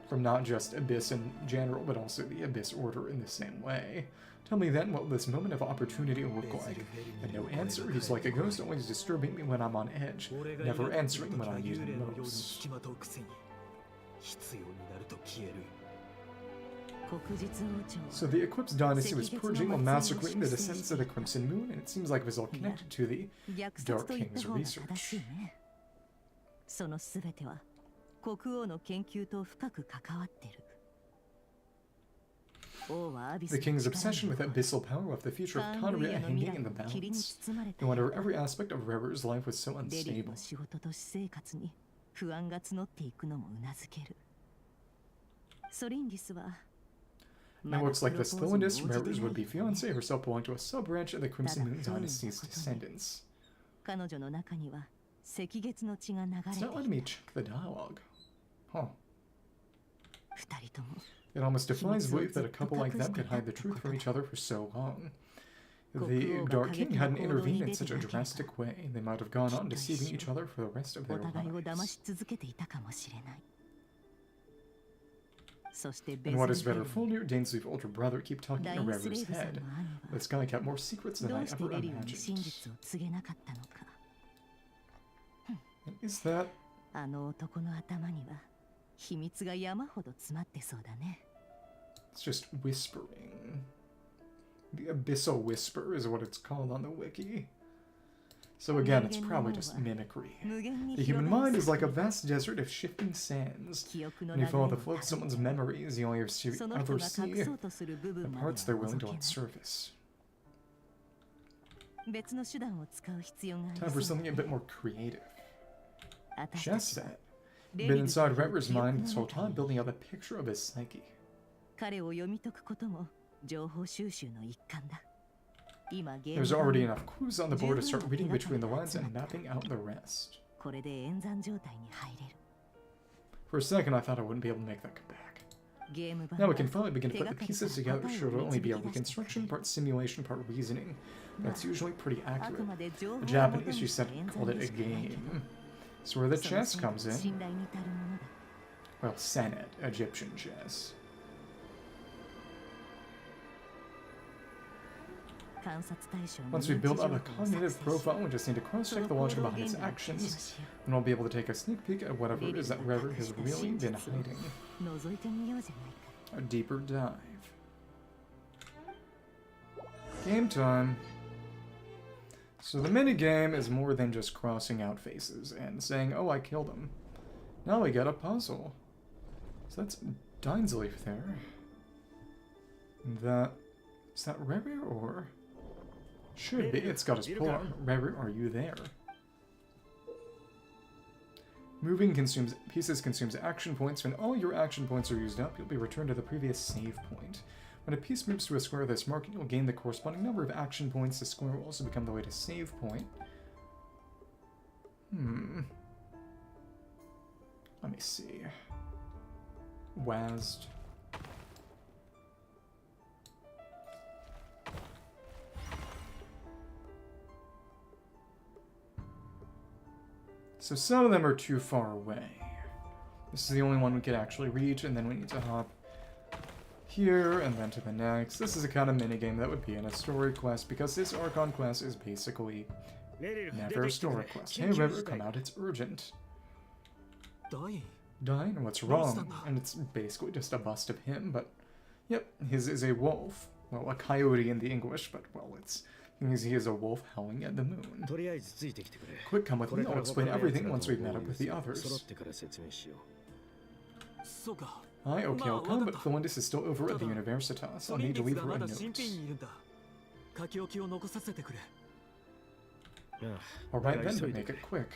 from not just Abyss in general, but also the Abyss Order in the same way. Tell me then, what will this moment of opportunity look like? And no answer. He's like a ghost, always disturbing me when I'm on edge, never answering when I need him most. So the Eclipse Dynasty was purging while massacring the descendants of the Crimson Moon, and it seems like it was all connected to the Dark King's research. The king's obsession with abyssal power left the future of Kanaria hanging in the balance. No wonder every aspect of Rerir's life was so unstable. Now looks like this Thylindis, Rerir's would-be fiancée, herself belonged to a sub-branch of the Crimson Moon Dynasty's descendants. It's not letting me check the dialogue. Huh. It almost defies belief that a couple like them could hide the truth from each other for so long. If the Dark King hadn't intervened in such a drastic way, they might have gone on deceiving each other for the rest of their lives. And what is heretofore-unmentioned? Dainsleif's older brother keep talking in Rerir's head. This guy kept more secrets than I ever imagined. And is that... It's just whispering. The Abyssal Whisper is what it's called on the wiki. So again, it's probably just mimicry. The human mind is like a vast desert of shifting sands. When you follow the flow of someone's memories, you only ever see the parts they're willing to let surface. Time for something a bit more creative. Chess set. Been inside Rerir's mind this whole time, building up a picture of his psyche. There's already enough clues on the board to start reading between the lines and mapping out the rest. For a second, I thought I wouldn't be able to make that come back. Now we can finally begin to put the pieces together. Sure, it'll only be a reconstruction, part simulation, part reasoning. That's usually pretty accurate. The Japanese, you said, called it a game. So where the chess comes in... Well, senet, Egyptian chess. Once we build up a cognitive profile, we just need to cross-check the logic behind his actions, and we'll be able to take a sneak peek at whatever it is that Rerir has really been hiding. A deeper dive. Game time. So the minigame is more than just crossing out faces and saying, oh, I killed him. Now we get a puzzle. So that's Dainsleif there. Is that Rerir or? Should be. It's got his polearm. Rerir, are you there? Moving pieces consumes action points. When all your action points are used up, you'll be returned to the previous save point. When a piece moves to a square of this marking, you'll gain the corresponding number of action points. The square will also become the way to save point. Let me see. WASD. So some of them are too far away. This is the only one we could actually reach, and then we need to hop here and then to the next. This is a kind of minigame that would be in a story quest, because this Archon Quest is basically never a story quest. Hey, Rerir, come out, it's urgent. Dying? What's wrong? And it's basically just a bust of him, but yep, his is a wolf. Well, a coyote in the English, but well, he is a wolf howling at the moon. Quick, come with me, I'll explain everything once we've met up with the others. Hi, okay, I'll come, but Flindis is still over at the Universitas. I'll need to leave her a note. Alright then, but make it quick.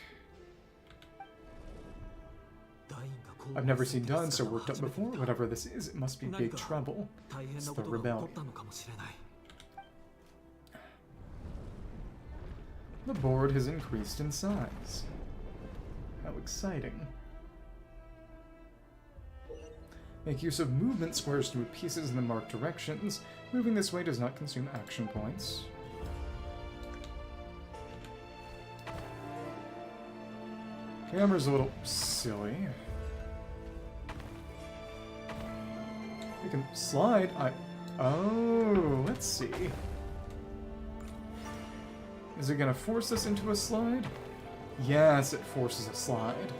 I've never seen Dain so worked up before. Whatever this is, it must be big trouble. It's the rebellion. The board has increased in size. How exciting. Make use of movement squares to move pieces in the marked directions. Moving this way does not consume action points. Camera's a little silly. We can slide. Oh, let's see. Is it gonna force us into a slide? Yes, it forces a slide.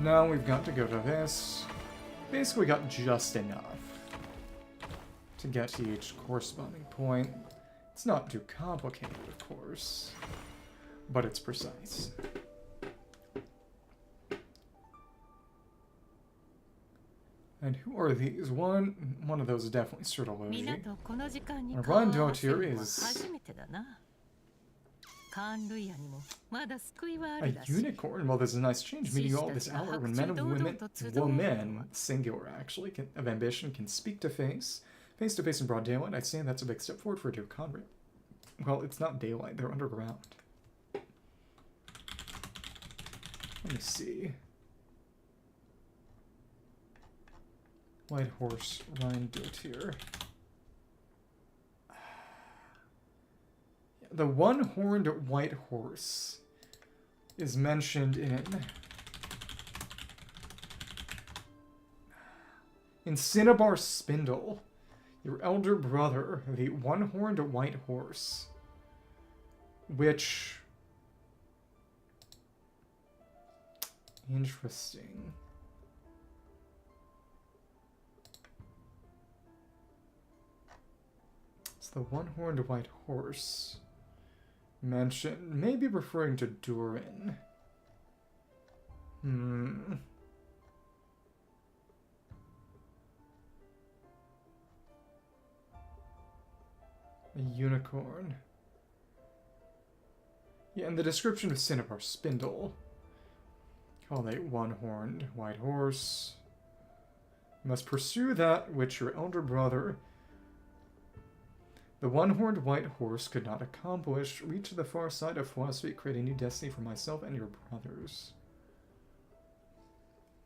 Now we've got to go to this. Basically got just enough to get to each corresponding point. It's not too complicated, of course, but it's precise. And who are these? One of those is definitely Elegy. And Rondo here is a unicorn. Well, there's a nice change meeting you all this hour when men and women, singular actually, of ambition can speak to face to face in broad daylight. I'd say that's a big step forward for a dear comrade. Well, it's not daylight, they're underground. Let me see. White horse, Ryan Dotier. The one-horned white horse is mentioned in Cinnabar Spindle, your elder brother, the one-horned white horse, which... Interesting. It's the one-horned white horse. Mentioned, maybe referring to Durin. A unicorn. Yeah, in the description of Cinnabar Spindle, call a one-horned white horse. You must pursue that which your elder brother, the one-horned white horse, could not accomplish. Reach to the far side of philosophy, create a new destiny for myself and your brothers.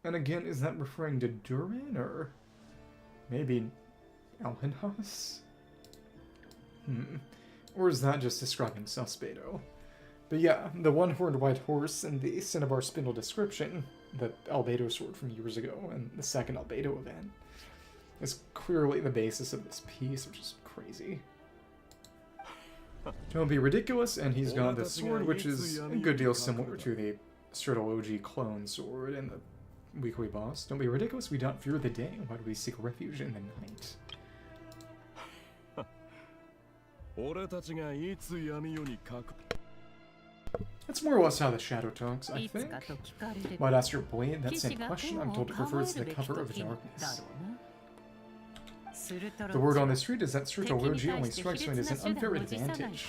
And again, is that referring to Durin, or maybe Alhenhas? Or is that just describing Albedo? But yeah, the one-horned white horse in the Cinnabar Spindle description, the Albedo sword from years ago, and the second Albedo event, is clearly the basis of this piece, which is crazy. Don't be ridiculous, and he's got this sword, which is a good deal similar to the Elegy clone sword and the weekly boss. Don't be ridiculous, we don't fear the day. Why do we seek refuge in the night? That's more or less how the shadow talks, I think. Might ask your blade that same question. I'm told it refers to the cover of darkness. The word on the street is that Elegy only strikes when it is an unfair advantage.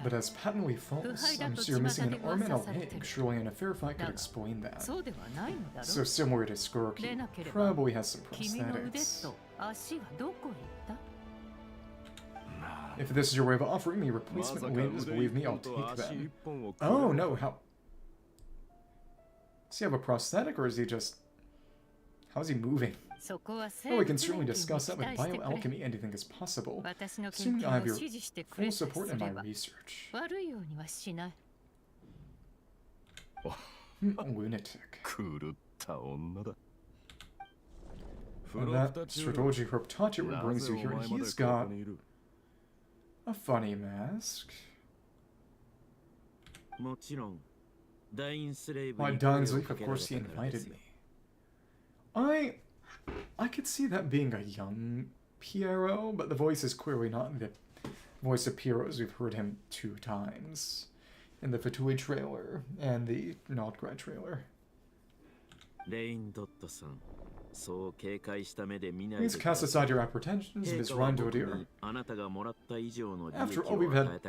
But as patently false, I'm sure you're missing an arm and a leg. Surely an affair fight could explain that. So similar to Skirky, probably has some prosthetics. If this is your way of offering me replacement limbs, believe me, I'll take them. Oh no, how... Does he have a prosthetic, or is he just... How's he moving? Well, we can certainly discuss that with bioalchemy. Anything is possible, assuming I have your full support in my research. Lunatic. And that Strategy Herptatier brings you here, and he's got a funny mask. Why, Dainsleif, of course he invited me. I could see that being a young Piero, but the voice is clearly not the voice of Piero as we've heard him 2 times. In the Fatui trailer and the Notgra trailer. Please cast aside your apprehensions, Miss Rondodir. After all, we've had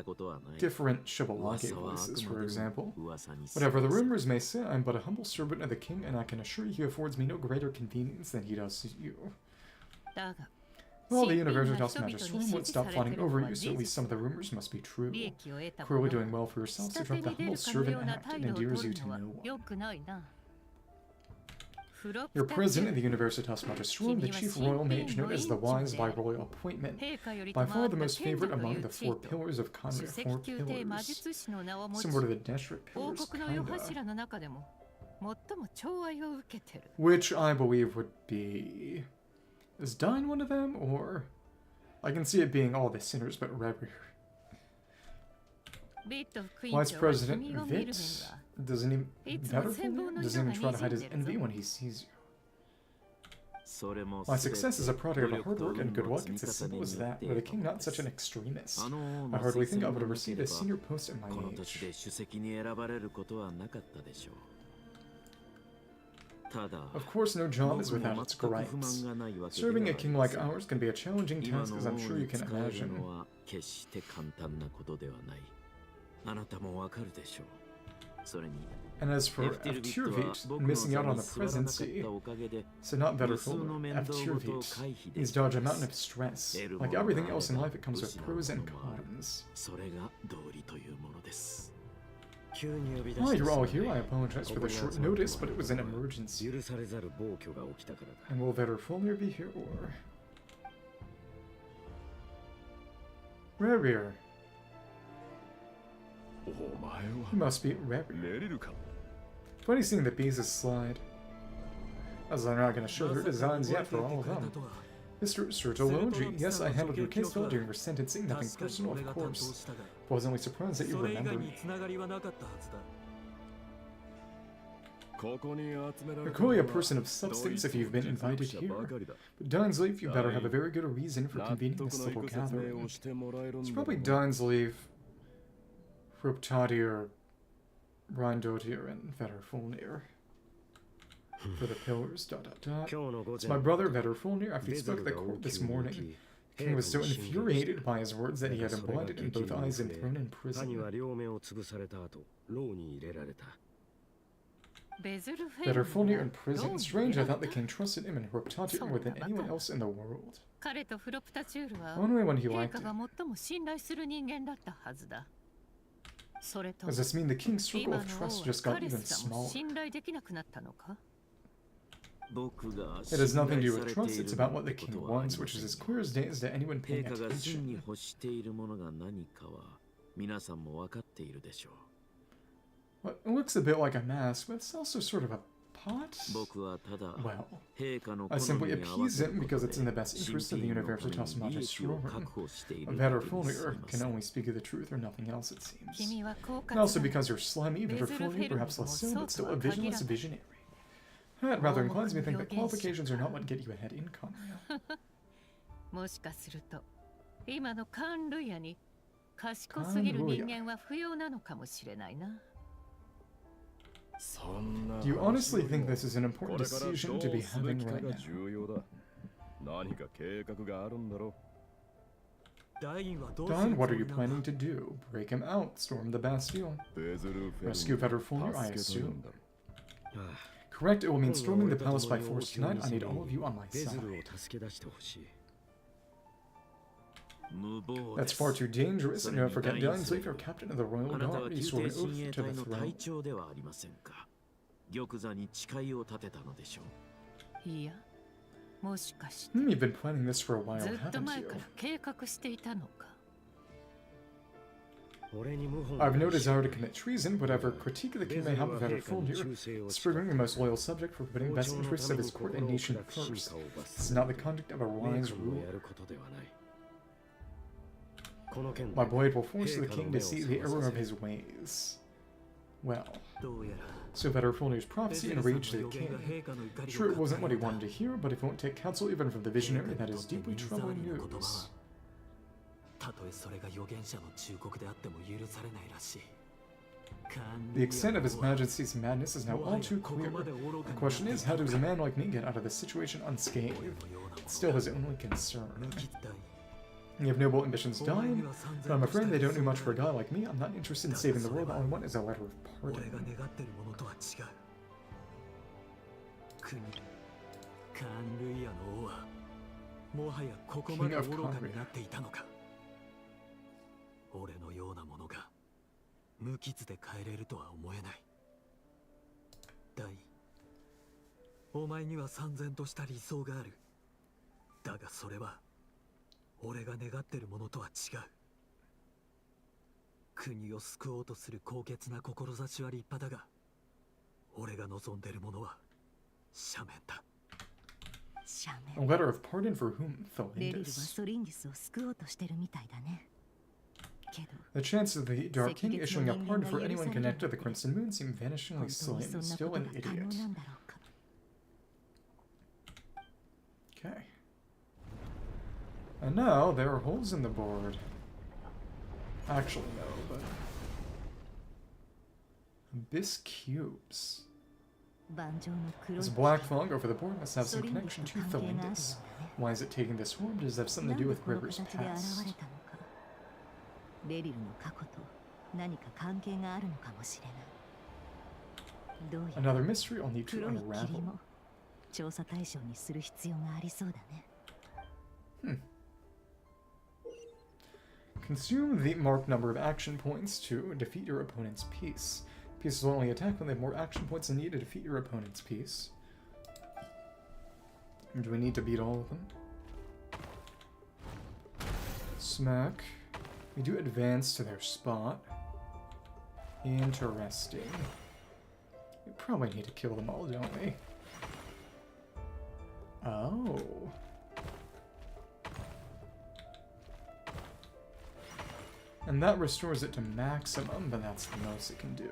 different Shibalake voices, for example. Whatever the rumors may say, I'm but a humble servant of the king, and I can assure you he affords me no greater convenience than he does to you. Well, the Universitas Magistrorum won't stop fawning over you, so at least some of the rumors must be true. Clearly doing well for yourself to drop the humble servant act and endears you to no one. You're president of the Universitas Magistrorum, the chief royal mage known as the Wise by royal appointment, by far the most favorite among the 4 pillars of Conrad. 4 pillars. Similar to the Deshret pillars, kinda. Which I believe would be... Is Dain one of them, or... I can see it being all the sinners but Rerir. Vice President Vit doesn't even try to hide his envy when he sees you. My success is a product of hard work and good luck. It's as simple as that. Were the king not such an extremist, I hardly think I would have received a senior post at my age. Of course, no job is without its gripes. Serving a king like ours can be a challenging task, as I'm sure you can imagine. And as for Aftirvit, missing out on the presidency, so not better for Aftirvit, he's dodged a mountain of stress. Like everything else in life, it comes with pros and cons. While you're all here, I apologize for the short notice, but it was an emergency. And will Vetter be here, or... Rerir. He must be Rerir. Funny seeing the bees slide. As I'm not going to show their designs yet for all of them. Mr. Strategy, yes, I handled your case well during your sentencing, nothing personal, of course. Pleasantly surprised that you remember me. You're clearly a person of substance if you've been invited here. But Dainsleif, you better have a very good reason for convening this little gathering. It's probably Dainsleif, Hruptadir, Rondodir, and Vetterfulnir. For the pillars, ... It's my brother Vetterfulnir. After he spoke at the court this morning, the king was so infuriated by his words that he had him blinded in both eyes and thrown in prison. Vetterfulnir in prison. Strange, I thought the king trusted him and Hruptadir more than anyone else in the world. Only when he liked it. Does this mean the king's circle of trust just got even smaller? It has nothing to do with trust, it's about what the king wants, which is as clear as day as to anyone paying attention. Well, it looks a bit like a mask, but it's also sort of a pot? Well, I simply appease him because it's in the best interest of the universe to toss him out his throne. A heretofore can only speak of the truth or nothing else, it seems. And also because you're slimy, heretofore, perhaps less so, but still a visionless visionary. That rather inclines me to think that qualifications are not what get you ahead in Conrail. もしかすると今のカンルヤに賢すぎる人間は不要なのかもしれないな。Do you honestly think this is an important decision to be having right now? Don, what are you planning to do? Break him out, storm the Bastille. Rescue heretofore, I assume. Correct, it will mean storming the palace by force tonight. I need all of you on my side. That's far too dangerous, and don't forget Dainsleif, your captain of the royal guard. He swore an oath to the throne. You've been planning this for a while, haven't you? I've no desire to commit treason, whatever critique the king may have of heretofore, spurring your most loyal subject for putting best interests of his court and nation first. This is not the conduct of a wise ruler. My blade will force the king to see the error of his ways. Well, so heretofore prophecy enraged the king. Sure, it wasn't what he wanted to hear, but if he won't take counsel even from the visionary, that is deeply troubling news. The extent of His Majesty's madness is now all too clear. The question is, how does a man like me get out of this situation unscathed? It's still his only concern. You have noble ambitions, Don, but I'm afraid they don't do much for a guy like me. I'm not interested in saving the world. All I want is a letter of pardon. King of Conrail. 俺のようなものが無傷で帰れるとは思えない。ダイ、お前には燦然とした理想がある。だがそれは俺が願ってるものとは違う。国を救おうとする高潔な志は立派だが、俺が望んでるものは赦免だ。 A letter of pardon for whom? The chances of the Dark King issuing a pardon for anyone connected to the Crimson Moon seem vanishingly slim. Still an idiot. Okay. And now there are holes in the board. Actually, no, but... Abyss cubes. This black fog over the board must have some connection to Thelindis. Why is it taking this form? Does it have something to do with Rerir's past? Another mystery I'll need to unravel. Consume the marked number of action points to defeat your opponent's piece. Pieces will only attack when they have more action points than need to defeat your opponent's piece. Do we need to beat all of them? Smack. We do advance to their spot. Interesting. We probably need to kill them all, don't we? Oh. And that restores it to maximum, but that's the most it can do.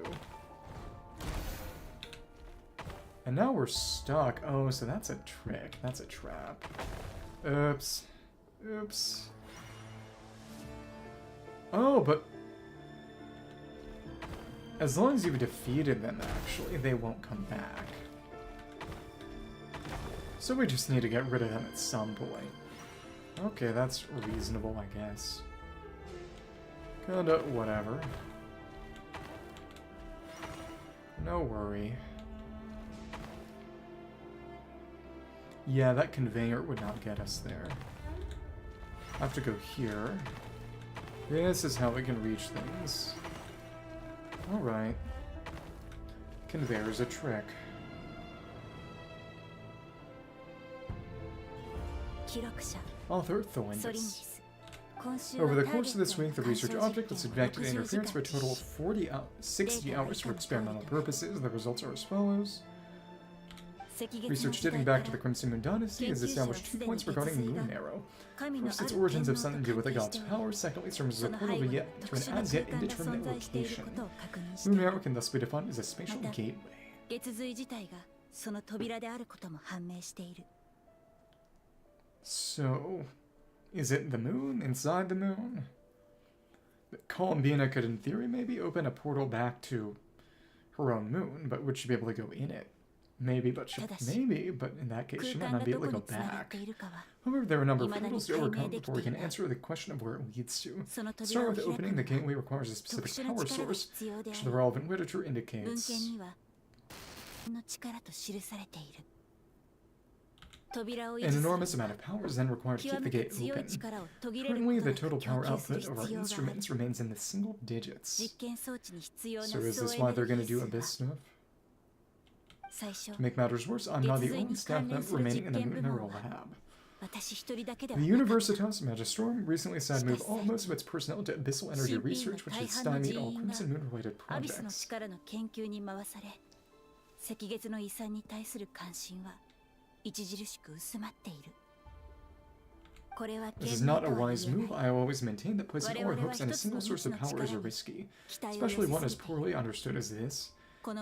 And now we're stuck. Oh, so that's a trick. That's a trap. Oops. Oops. Oh, but... as long as you've defeated them, actually, they won't come back. So we just need to get rid of them at some point. Okay, that's reasonable, I guess. Kinda whatever. No worry. Yeah, that conveyor would not get us there. I have to go here. This is how we can reach things. Alright. Conveyor's a trick. Author Thelindis. Over the course of this week, the research object was subjected to interference for a total of 60 hours for experimental purposes. The results are as follows. Research dating back to the Crimson Moon Dynasty has established 2 points regarding Moon Arrow. First, its origins have something to do with the god's power. Secondly, it serves as a portal to an as-yet indeterminate location. Moon Arrow can thus be defined as a spatial gateway. So, is it the moon? Inside the moon? Columbina could, in theory, maybe open a portal back to her own moon, but would she be able to go in it? Maybe, but in that case, she might not be able to go back. However, there are a number of hurdles to overcome before we can answer the question of where it leads to. To start with, opening the gateway requires a specific power source, which the relevant literature indicates. An enormous amount of power is then required to keep the gate open. Currently, the total power output of our instruments remains in the single digits. So is this why they're going to do Abyss stuff? To make matters worse, I'm now the only staff member remaining in the Moon Arrow lab. The Universitas Magistrorum recently decided to move most of its personnel to abyssal energy research, which has stymied all Crimson Moon-related projects. This is not a wise move. I always maintain that placing all our hopes on a single source of power is risky, especially one as poorly understood as this.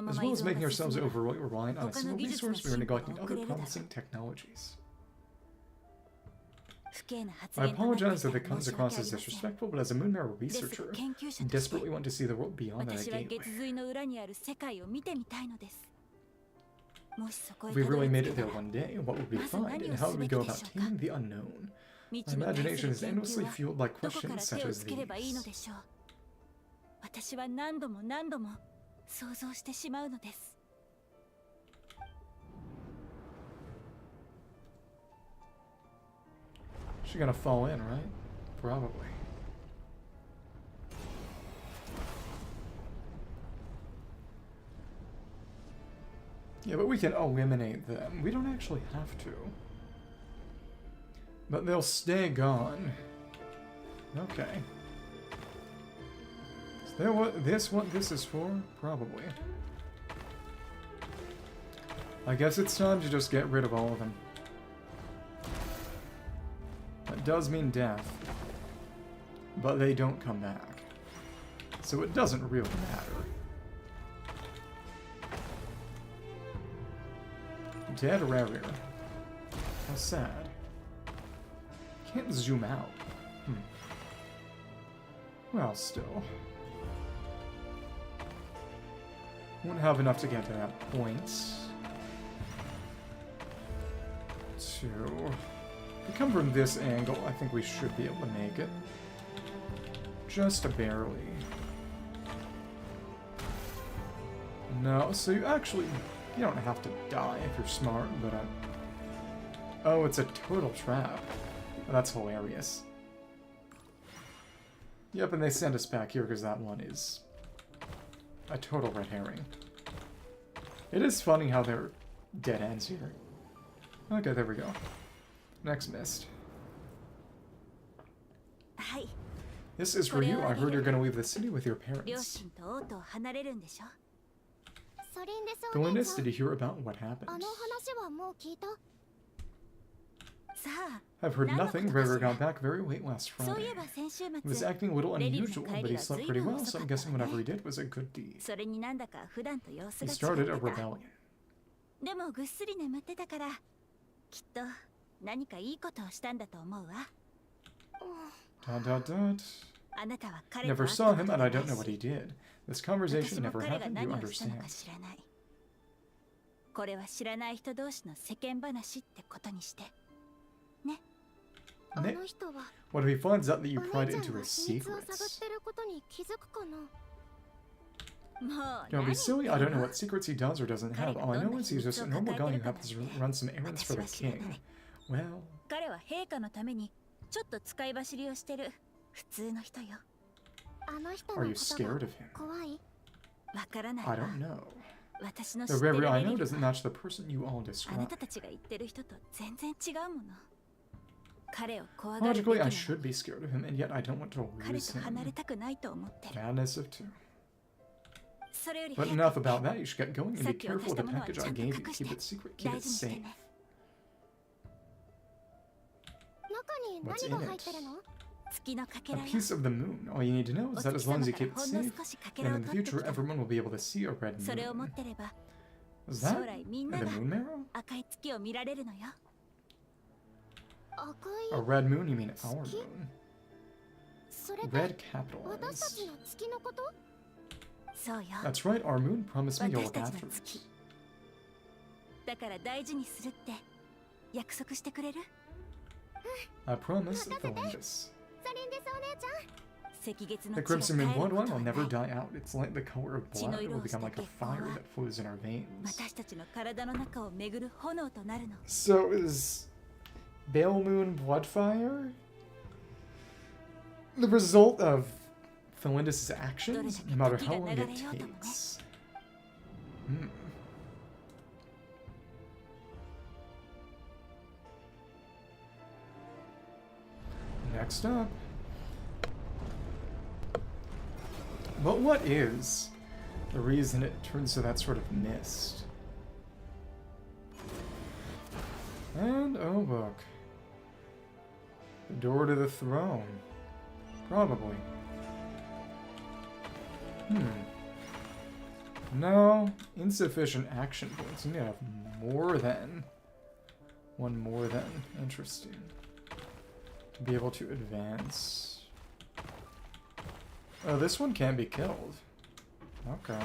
As well as making ourselves overly reliant on a single resource, we are neglecting other promising technologies. I apologize if it comes across as disrespectful, but as a Moon Arrow researcher, I desperately want to see the world beyond that gateway. If we really made it there one day, what would we find, and how would we go about taming the unknown? My imagination is endlessly fueled by questions such as these. She's gonna fall in, right? Probably. Yeah, but we can eliminate them. We don't actually have to. But they'll stay gone. Okay. Is that what this is for? Probably. I guess it's time to just get rid of all of them. That does mean death. But they don't come back. So it doesn't really matter. Dead Rerir. How sad. Can't zoom out. Well, still. Won't have enough to get to that point. If we come from this angle, I think we should be able to make it. Just barely. No, so you don't have to die if you're smart, but oh, it's a total trap. That's hilarious. Yep, and they send us back here because that one is a total red herring. It is funny how they're dead ends here. Okay, there we go. Next mist. This is for you. I heard you're going to leave the city with your parents. Glynis, did you hear about what happened? I've heard nothing. Rerir got back very late last Friday. He was acting a little unusual, but he slept pretty well, so I'm guessing whatever he did was a good deed. He started a rebellion. Never saw him, and I don't know what he did. This conversation never happened, you understand. What if he finds out that you pried into his secrets? Don't be silly, I don't know what secrets he does or doesn't have. All I know is he's just a normal guy who happens to run some errands for the king. Well... Are you scared of him? I don't know. The Rerir I know doesn't match the person you all describe. Logically, I should be scared of him, and yet I don't want to lose him. Madness of two. But enough about that. You should get going and be careful with the package I gave you. Keep it secret. Keep it safe. What's in it? A piece of the moon. All you need to know is that as long as you keep it safe, then in the future everyone will be able to see a red moon. Is that the moon marrow? A red moon? You mean our moon? Red capitalized. That's right, our moon promised me you'll look after it. I promise, Philandus. The crimson moon blood one will never die out. It's like the color of blood. It will become like a fire that flows in our veins. So is Bale Moon blood fire the result of Philandus' actions, no matter how long it takes? Next up. But what is the reason it turns to that sort of mist? And, oh look. The door to the throne. Probably. No, insufficient action points. You need to have more than. One more than. Interesting. To be able to advance. Oh, this one can be killed. Okay.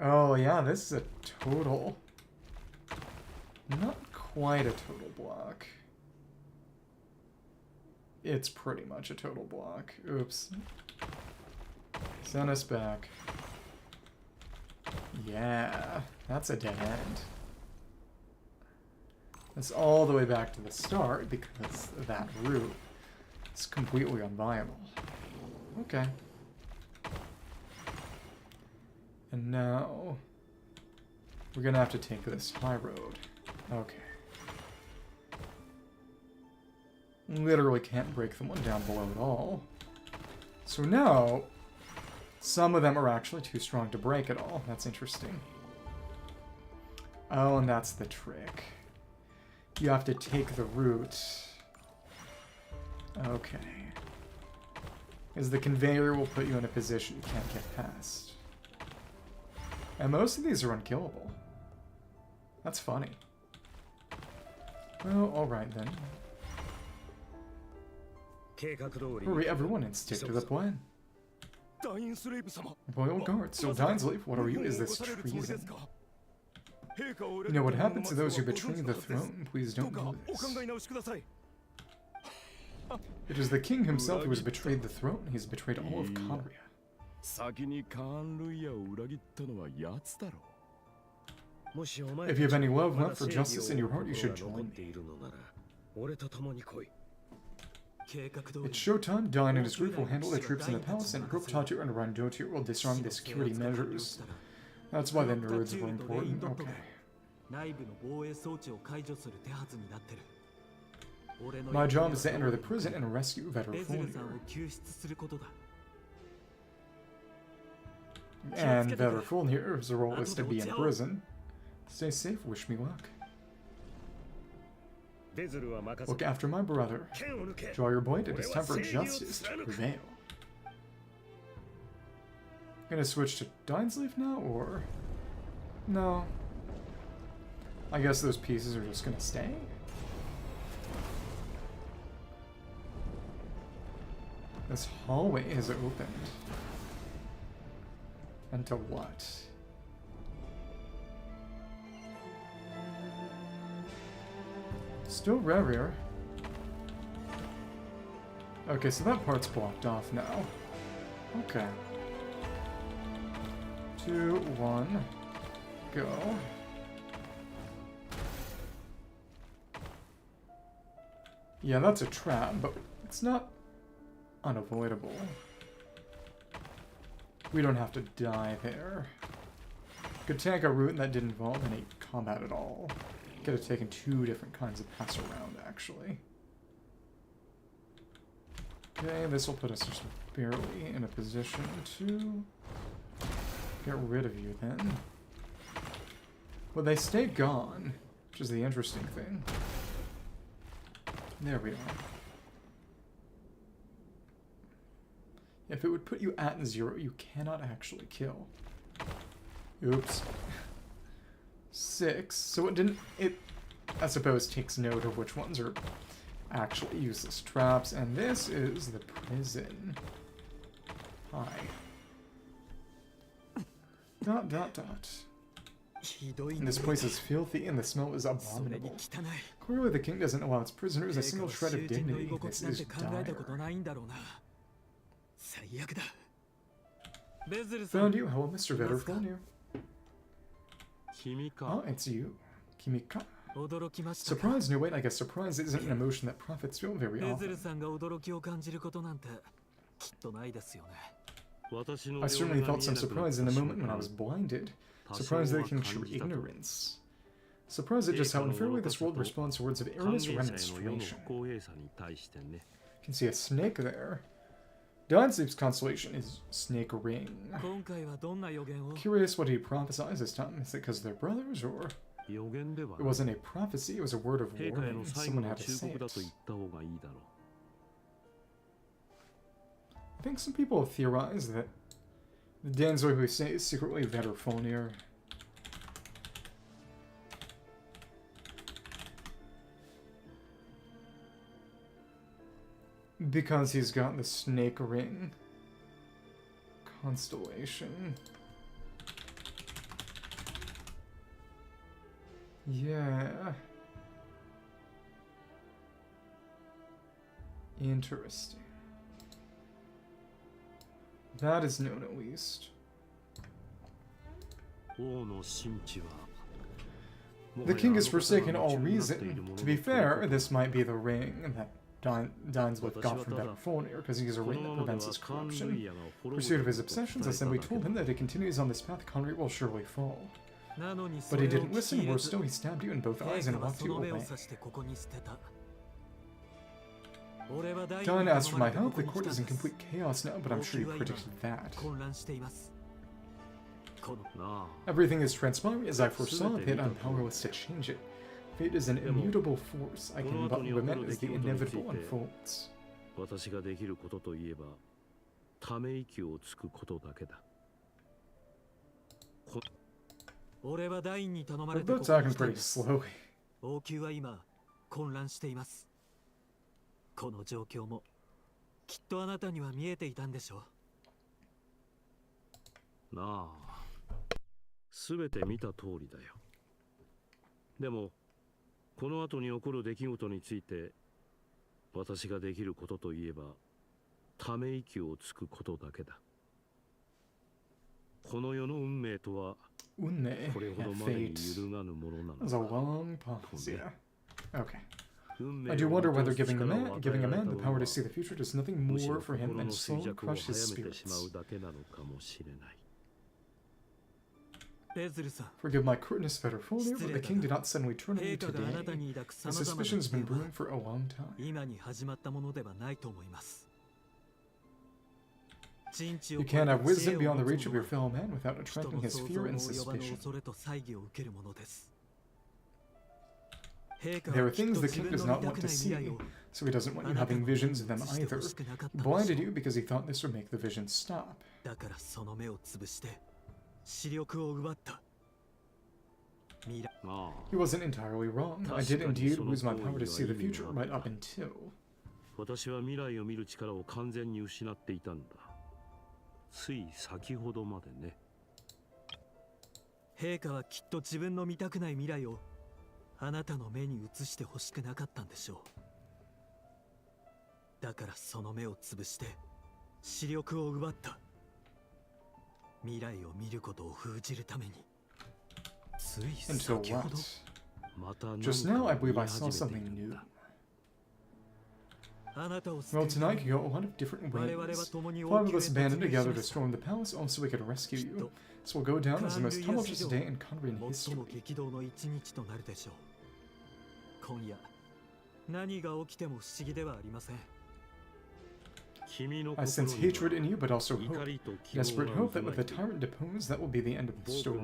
Oh, yeah, this is a total. Not quite a total block. It's pretty much a total block. Oops. Send us back. Yeah, that's a dead end. That's all the way back to the start because that route is completely unviable. Okay. And now we're gonna have to take this high road. Okay. Literally can't break the one down below at all. So now some of them are actually too strong to break at all. That's interesting. Oh, and that's the trick. You have to take the route. Okay. Because the conveyor will put you in a position you can't get past. And most of these are unkillable. That's funny. Oh, alright then. Hurry everyone and stick to the plan. Royal Guard, so Dainsleif, what are you? Is this treason? You know what happens to those who betray the throne? Please don't do this. It is the king himself who has betrayed the throne. He has betrayed all of Conria. If you have any love left for justice in your heart, you should join me. It's showtime. Dine and his group will handle the troops in the palace, and Group Tatu and Randotir will disarm the security measures. That's why the nerds were important. Okay. My job is to enter the prison and rescue Veterfulnir. And Veterfulnir's role is to be in prison. Stay safe, wish me luck. Look after my brother. Draw your blade, it is time for justice to prevail. Gonna switch to Dainsleif now, or... No. I guess those pieces are just gonna stay? This hallway is opened. And to what? Still Rerir. Okay, so that part's blocked off now. Okay. 2, 1, go. Yeah, that's a trap, but it's not unavoidable. We don't have to die there. Could tank a route that didn't involve any combat at all. Could have taken 2 different kinds of pass around, actually. Okay, this will put us just barely in a position to get rid of you then. Well, they stay gone, which is the interesting thing. There we are. If it would put you at 0, you cannot actually kill. Oops. 6. So it didn't... It, I suppose, takes note of which ones are actually useless traps. And this is the prison. Hi. ... And this place is filthy and the smell is abominable. Clearly the king doesn't allow its prisoners a single shred of dignity. This is dire. Found you. Hello, Mr. Vetter. Oh, it's you. Kimika. Surprise? No, wait, I guess surprise isn't an emotion that prophets feel very often. I certainly felt some surprise in the moment when I was blinded. Surprised that it can true ignorance. Surprised at just how unfairly this world responds to words of earnest remonstration. You can see a snake there. Dainsleif's constellation is Snake Ring. Curious what he prophesies this time. Is it because they're brothers, or... It wasn't a prophecy, it was a word of warning. Someone had to say it. I think some people have theorized that the Dainsleif we say is secretly Vetter. Because he's got the Snake Ring constellation. Yeah. Interesting. That is known at least. The king has forsaken all reason. To be fair, this might be the ring that Dainsleif got from Vetter, because he has a ring that prevents his corruption. Pursuit of his obsessions, I simply told him that if he continues on this path, Conry will surely fall. But he didn't listen, worse still, he stabbed you in both eyes and walked you away. Dain asked for my help. The court is in complete chaos now, but I'm sure you predicted that. Everything is transpiring as I foresaw, yet I'm powerless to change it. Fate is an immutable force. I can but lament as the inevitable unfolds. We're both talking pretty slowly. この状況もきっとあなたには見えていたんでしょう。なあ、すべて見た通りだよ。でもこの後に起こる出来事について私ができることといえばため息をつくことだけだ。この世の運命とはこれほどまでに揺るがぬものなのだ。I do wonder whether giving a man the power to see the future does nothing more for him than slowly crush his spirits. Forgive my curtness, Vetter, but the king did not suddenly turn on you today. My suspicions have been brewing for a long time. You can't have wisdom beyond the reach of your fellow man without attracting his fear and suspicion. There are things the king does not want to see, so he doesn't want you having visions of them either. He blinded you because he thought this would make the vision stop. He wasn't entirely wrong. I did indeed lose my power to see the future right up until... 私は未来を見る力を完全に失っていたんだ。つい先ほどまでね。陛下はきっと自分の見たくない未来をあなたの目に映してほしくなかったんでしょう。だからその目を潰して視力を奪った。未来を見ることを封じるために。つい先ほど。Just now, I believe I saw something new. Well, tonight you go a lot of different ways. 5 of us banded together to storm the palace, so we could rescue you. This will go down as the most tumultuous day in Conry history. 今夜何が起きても不思議ではありません。I sense hatred in you, but also hope. Desperate hope that with the tyrant deposed, that will be the end of the story.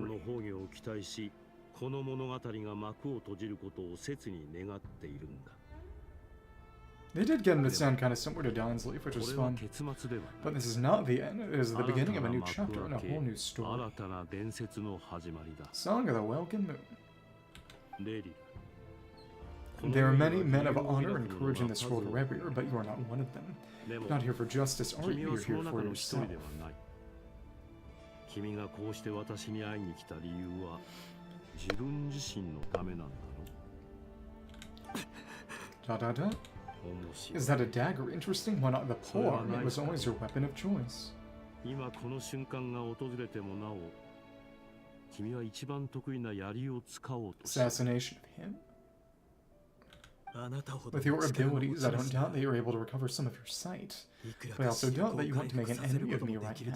この物語が幕を閉じることを切に願っているんだ。 They did get him to sound kind of similar to Dainsleif, which was fun. But this is not the end, it is the beginning of a new chapter and a whole new story. Song of the Welkin Moon. There are many men of honor and courage in this world, Rerir, but you are not one of them. You're not here for justice, are you? You're here for yourself. 君がこうして私に会いに来た理由は自分自身のためなんだろ Dot dot dot. Is that a dagger? Interesting. Why not the polearm? It was always your weapon of choice. 今この瞬間が訪れてもなお君は一番得意な槍を使おうと Assassination of him? With your abilities, I don't doubt that you're able to recover some of your sight. But I also doubt that you want to make an enemy of me right now.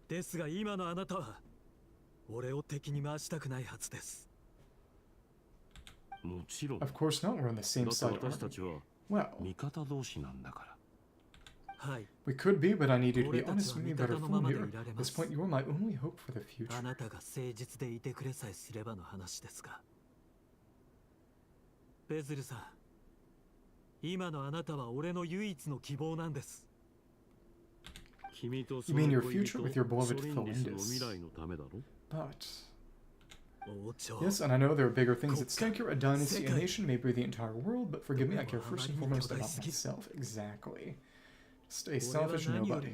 ですが今のあなたは俺を敵に回したくないはずです。 もちろん Of course not, we're on the same だって side, 私 aren't た we? ちは Well, 味方同士なんだから we could be, but I need you to be honest with me about our phone here. At this point, you're my only hope for the future. あなたが誠実でいてくれさえすればの話ですが。ベズルさん、今のあなたは俺の唯一の希望なんです。 You mean your future with your beloved Flindis? But... Yes, and I know there are bigger things at stake here. A dynasty, a nation, maybe the entire world, but forgive me, I care first and foremost about myself. Exactly. Just a selfish nobody.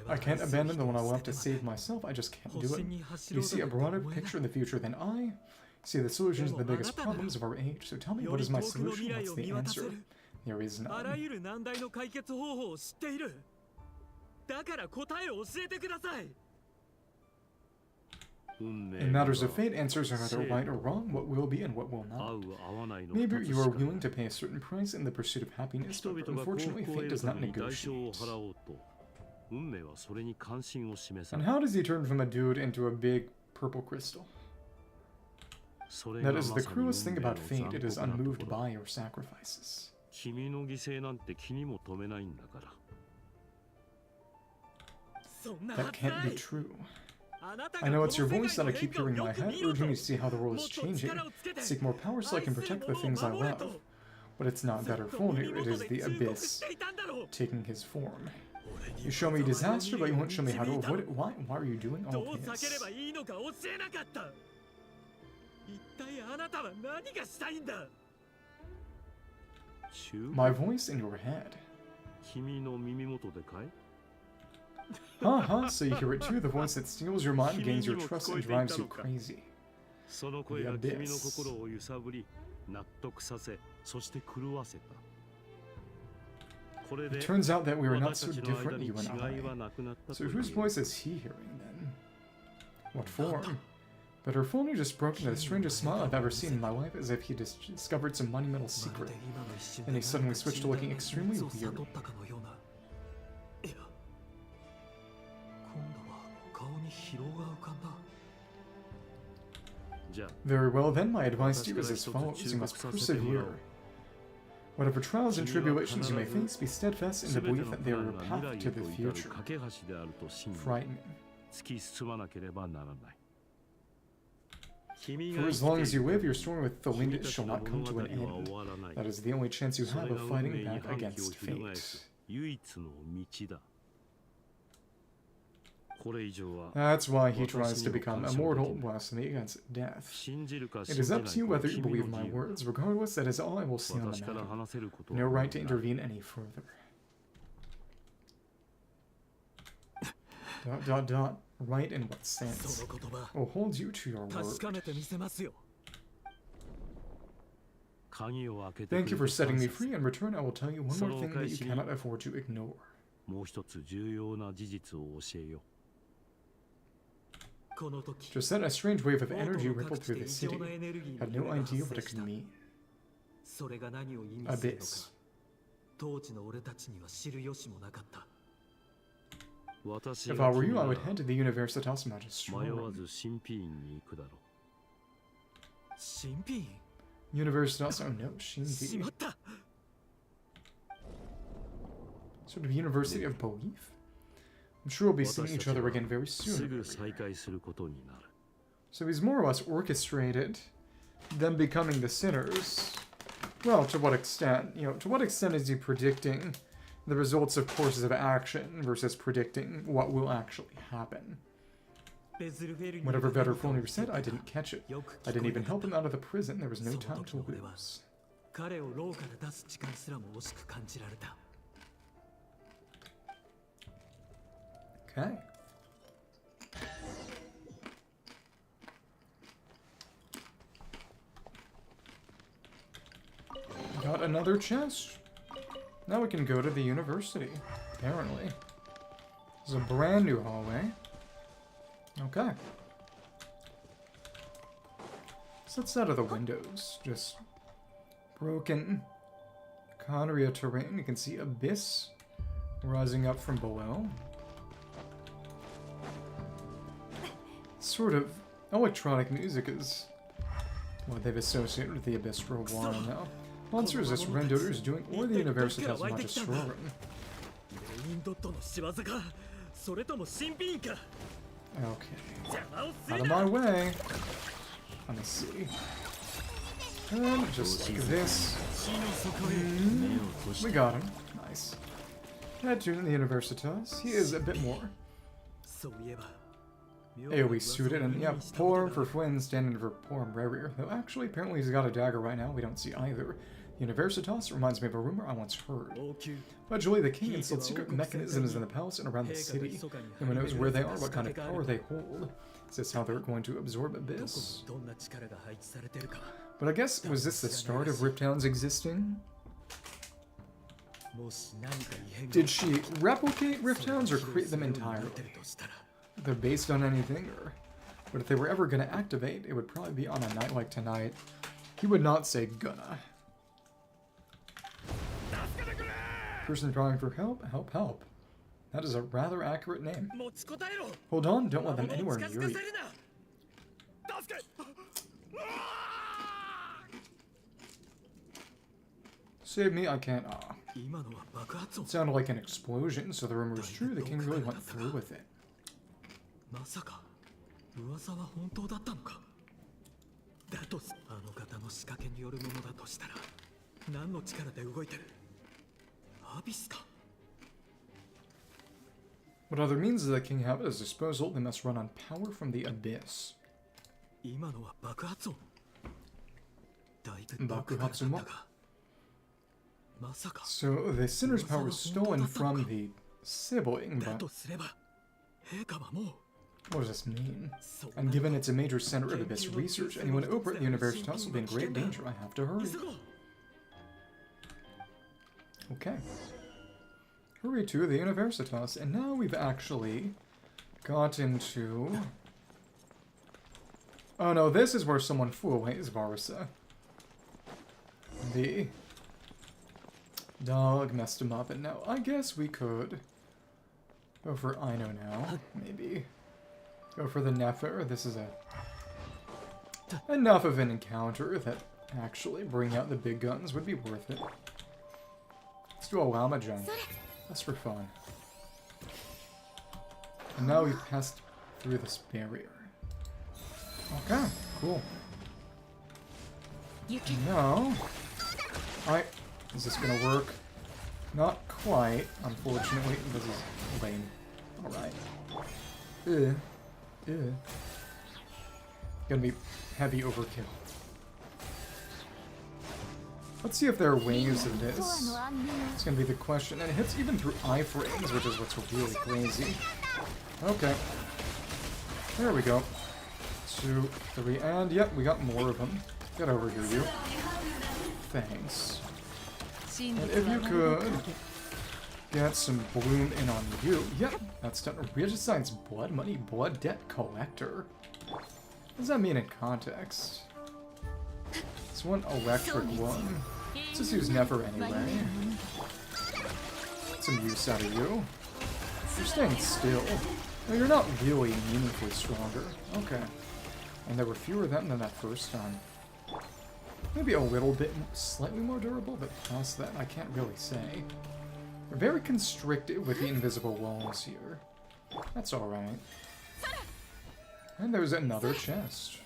I can't abandon the one I love to save myself, I just can't do it. You see a broader picture in the future than I? See the solutions to the biggest problems of our age, so tell me what is my solution, what's the answer? There is none. In matters of fate, answers are either right or wrong, what will be and what will not. Maybe you are willing to pay a certain price in the pursuit of happiness, but unfortunately fate does not negotiate. And how does he turn from a dude into a big purple crystal? That is the cruelest thing about fate, it is unmoved by your sacrifices. That can't be true. I know it's your voice that I keep hearing in my head, urging me to see how the world is changing, seek more power so I can protect the things I love. But it's not better for you, it is the Abyss, taking his form. You show me disaster, but you won't show me how to avoid it. Why are you doing all this? My voice in your head. Haha, so you hear it too, the voice that steals your mind, gains your trust, and drives you crazy. The Abyss. It turns out that we were not so different, you and I. So whose voice is he hearing then? What form? But her phone just broke into the strangest smile I've ever seen in my life, as if he discovered some monumental secret. And he suddenly switched to looking extremely weird. Very well then, my advice to you is as follows. You must persevere. Whatever trials and tribulations you may face, be steadfast in the belief that they are your path to the future. Frightening. For as long as you live, your story with Flindis shall not come to an end. That is the only chance you have of fighting back against fate. That's why he tries to become immortal, blasphemy against death. It is up to you whether you believe my words. Regardless, that is all I will say on the matter. No right to intervene any further. ... Right in what sense? Will hold you to your word. Thank you for setting me free. In return, I will tell you one more thing that you cannot afford to ignore. Just then, a strange wave of energy rippled through the city. I had no idea what it could mean. Abyss. If I were you, I would head to the Universitas Magistrorum. 新品 Universitas. Oh no, Shinbi. しまった Sort of University of Belief? I'm sure we'll be seeing each other again very す soon. ぐ再会することになる。 So he's more or less orchestrated them becoming the sinners. Well, to what extent? You know, to what extent is he predicting the results of courses of action versus predicting what will actually happen? Whatever Vetter Fulner said, I didn't catch it. I didn't even help him out of the prison. There was no time to lose. 彼を牢から出す力すらも惜しく感じられた Okay. Got another chest. Now we can go to the university, apparently. This is a brand new hallway. Okay. So that's out of the windows. Just broken Conria terrain. You can see Abyss rising up from below. Sort of electronic music is what they've associated with the Abyss for a while now. Monsters this Rendoter is doing, or the Universitas want to destroy him. レインドットの仕業かそれとも新品か Okay. 邪魔をす Out る of な my way. Let me see. And just like this. We got him. Nice. Head to the Universitas. He is a bit more そういえば AoE suited, and yeah, poor for Flynn, standing for poor Rerir. Though actually, apparently he's got a dagger right now. We don't see either. Universitas reminds me of a rumor I once heard. Allegedly, the king installed secret mechanisms in the palace and around the city. No one knows where they are, what kind of power they hold. Is this how they're going to absorb Abyss? どんな力が配置されてるか But I guess, was this the start of Rift Towns existing? もし何か異変が Did she replicate Rift Towns or create them 持 entirely? ってるとしたら They're based on anything, or... But if they were ever gonna activate, it would probably be on a night like tonight. He would not say gonna. Person crying for help? Help, help. That is a rather accurate name. 持ちこたえろ Hold on, don't let them anywhere 近づ near か you. せるな助け Save me, I can't. Ah. 今のは爆発音 It sounded like an explosion, so the rumor is true. The king really went through with it. まさか噂は本当だったのかだとあの方の仕掛けによるものだとしたら何の力で動いてるアビスか What other means does the king have at his disposal? They must run on power from the abyss. 今のは爆発音だいぶ爆発もまさか So the sinner's power was stolen from the sibling, だ but とすれば陛下はもう what does this mean? And given it's a major center of abyss research, anyone over at the Universitas will be in great danger. I have to hurry. 急ごう Okay. Hurry to the Universitas, and now we've actually got into... Oh no, this is where someone flew away, is Varsa. The dog messed him up, and now I guess we could go for Ino now, maybe. Go for the Nefer. This is enough of an encounter that actually bring out the big guns would be worth it. Let's do a llama jump. That's for fun. And now we've passed through this barrier. Okay, cool. Now, is this gonna work? Not quite, unfortunately. This is lame. Alright. Gonna be heavy overkill. Let's see if there are ways of this. It's gonna be the question. And it hits even through iframes, which is what's really crazy. Okay. There we go. 2, 3, and yep, we got more of them. Get over here, you. Thanks. And if you could get some bloom in on you. Yep, that's done. Regicide's blood money, blood debt collector. What does that mean in context? It's one electric one. Let's just use Nefer anyway. Get some use out of you. You're staying still. No, you're not really meaningfully stronger. Okay. And there were fewer of them than that first time. Maybe a little bit slightly more durable, but past that, I can't really say. We're very constricted with the invisible walls here. That's alright. And there's another chest.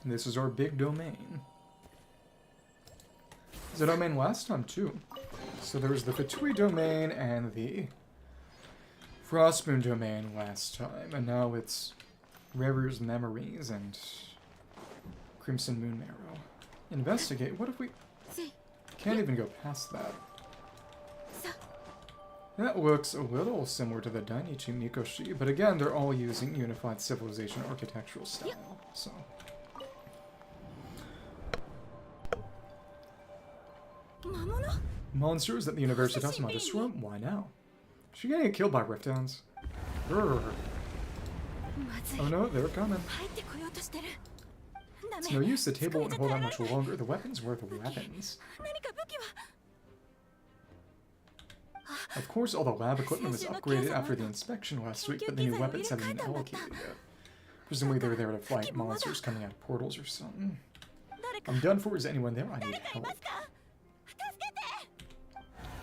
This is our big domain. It's a domain last time, too. So there was the Fatui domain and the Frostmoon domain last time, and now it's Rerir's Memories and Crimson Moon Marrow. Investigate? What if we can't even go past that? That looks a little similar to the Dainichi Mikoshi, but again, they're all using Unified Civilization architectural style, so... Monsters that the Universitas might destroy? Why now? Is she getting killed by Rift Hounds? Grrr. Oh no, they're coming. It's no use, the table won't hold out much longer. The weapon's worth weapons. Of course, all the lab equipment was upgraded after the inspection last week, but the new weapons haven't been allocated yet. Presumably they're there to fight monsters coming out of portals or something. I'm done for. Is anyone there? I need help.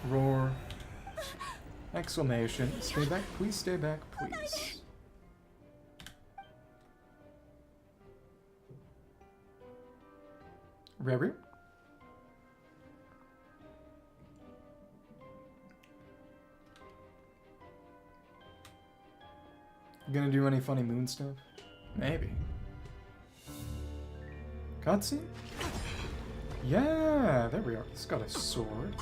Roar. Exclamation. Stay back, please stay back, please. Rerir? You gonna do any funny moon stuff? Maybe. Cutscene? Yeah, there we are. He's got a sword.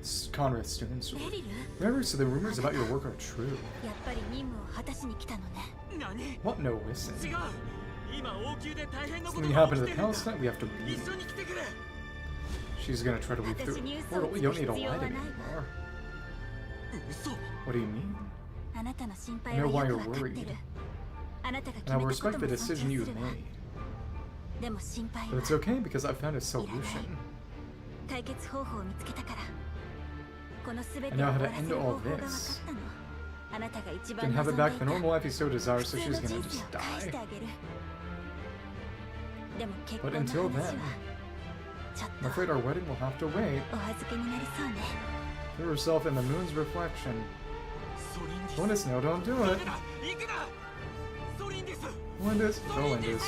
It's Conrad's stone sword. Rerir, so the rumors about your work are true. What? No, listen. Something happened to the palace tonight, we have to leave. She's gonna try to leave through the portal. You don't need to lie to me anymore. What do you mean? I know why you're worried. And I will respect the decision you made. But it's okay because I found a solution. I know how to end all this. You can have it back the normal life you so desire, so she's gonna just die. But until then, I'm afraid our wedding will have to wait. Throw herself in the moon's reflection. Lindis, no, don't do it. Lindis, go Lindis.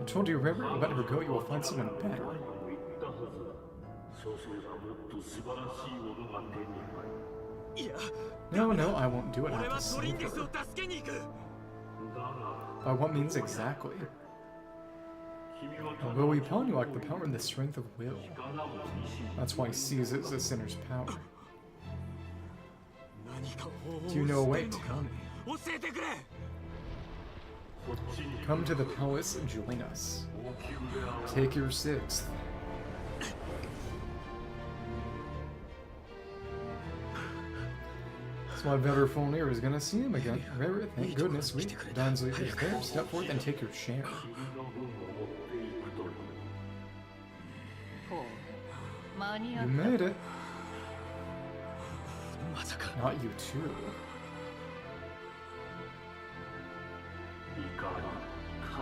I told you, Rerir, let her go, you will find someone better. No, no, I won't do it. I have to save her. By what means exactly? Although we pawn you lack the power and the strength of will. That's why he seizes the sinner's power. Do you know a way? Tell me. Come to the palace and join us. Take your sixth. So my better Folnir is gonna see him again. Rerir, thank goodness we Dainsleif is there. Step forth and take your share. You made it. Not you too.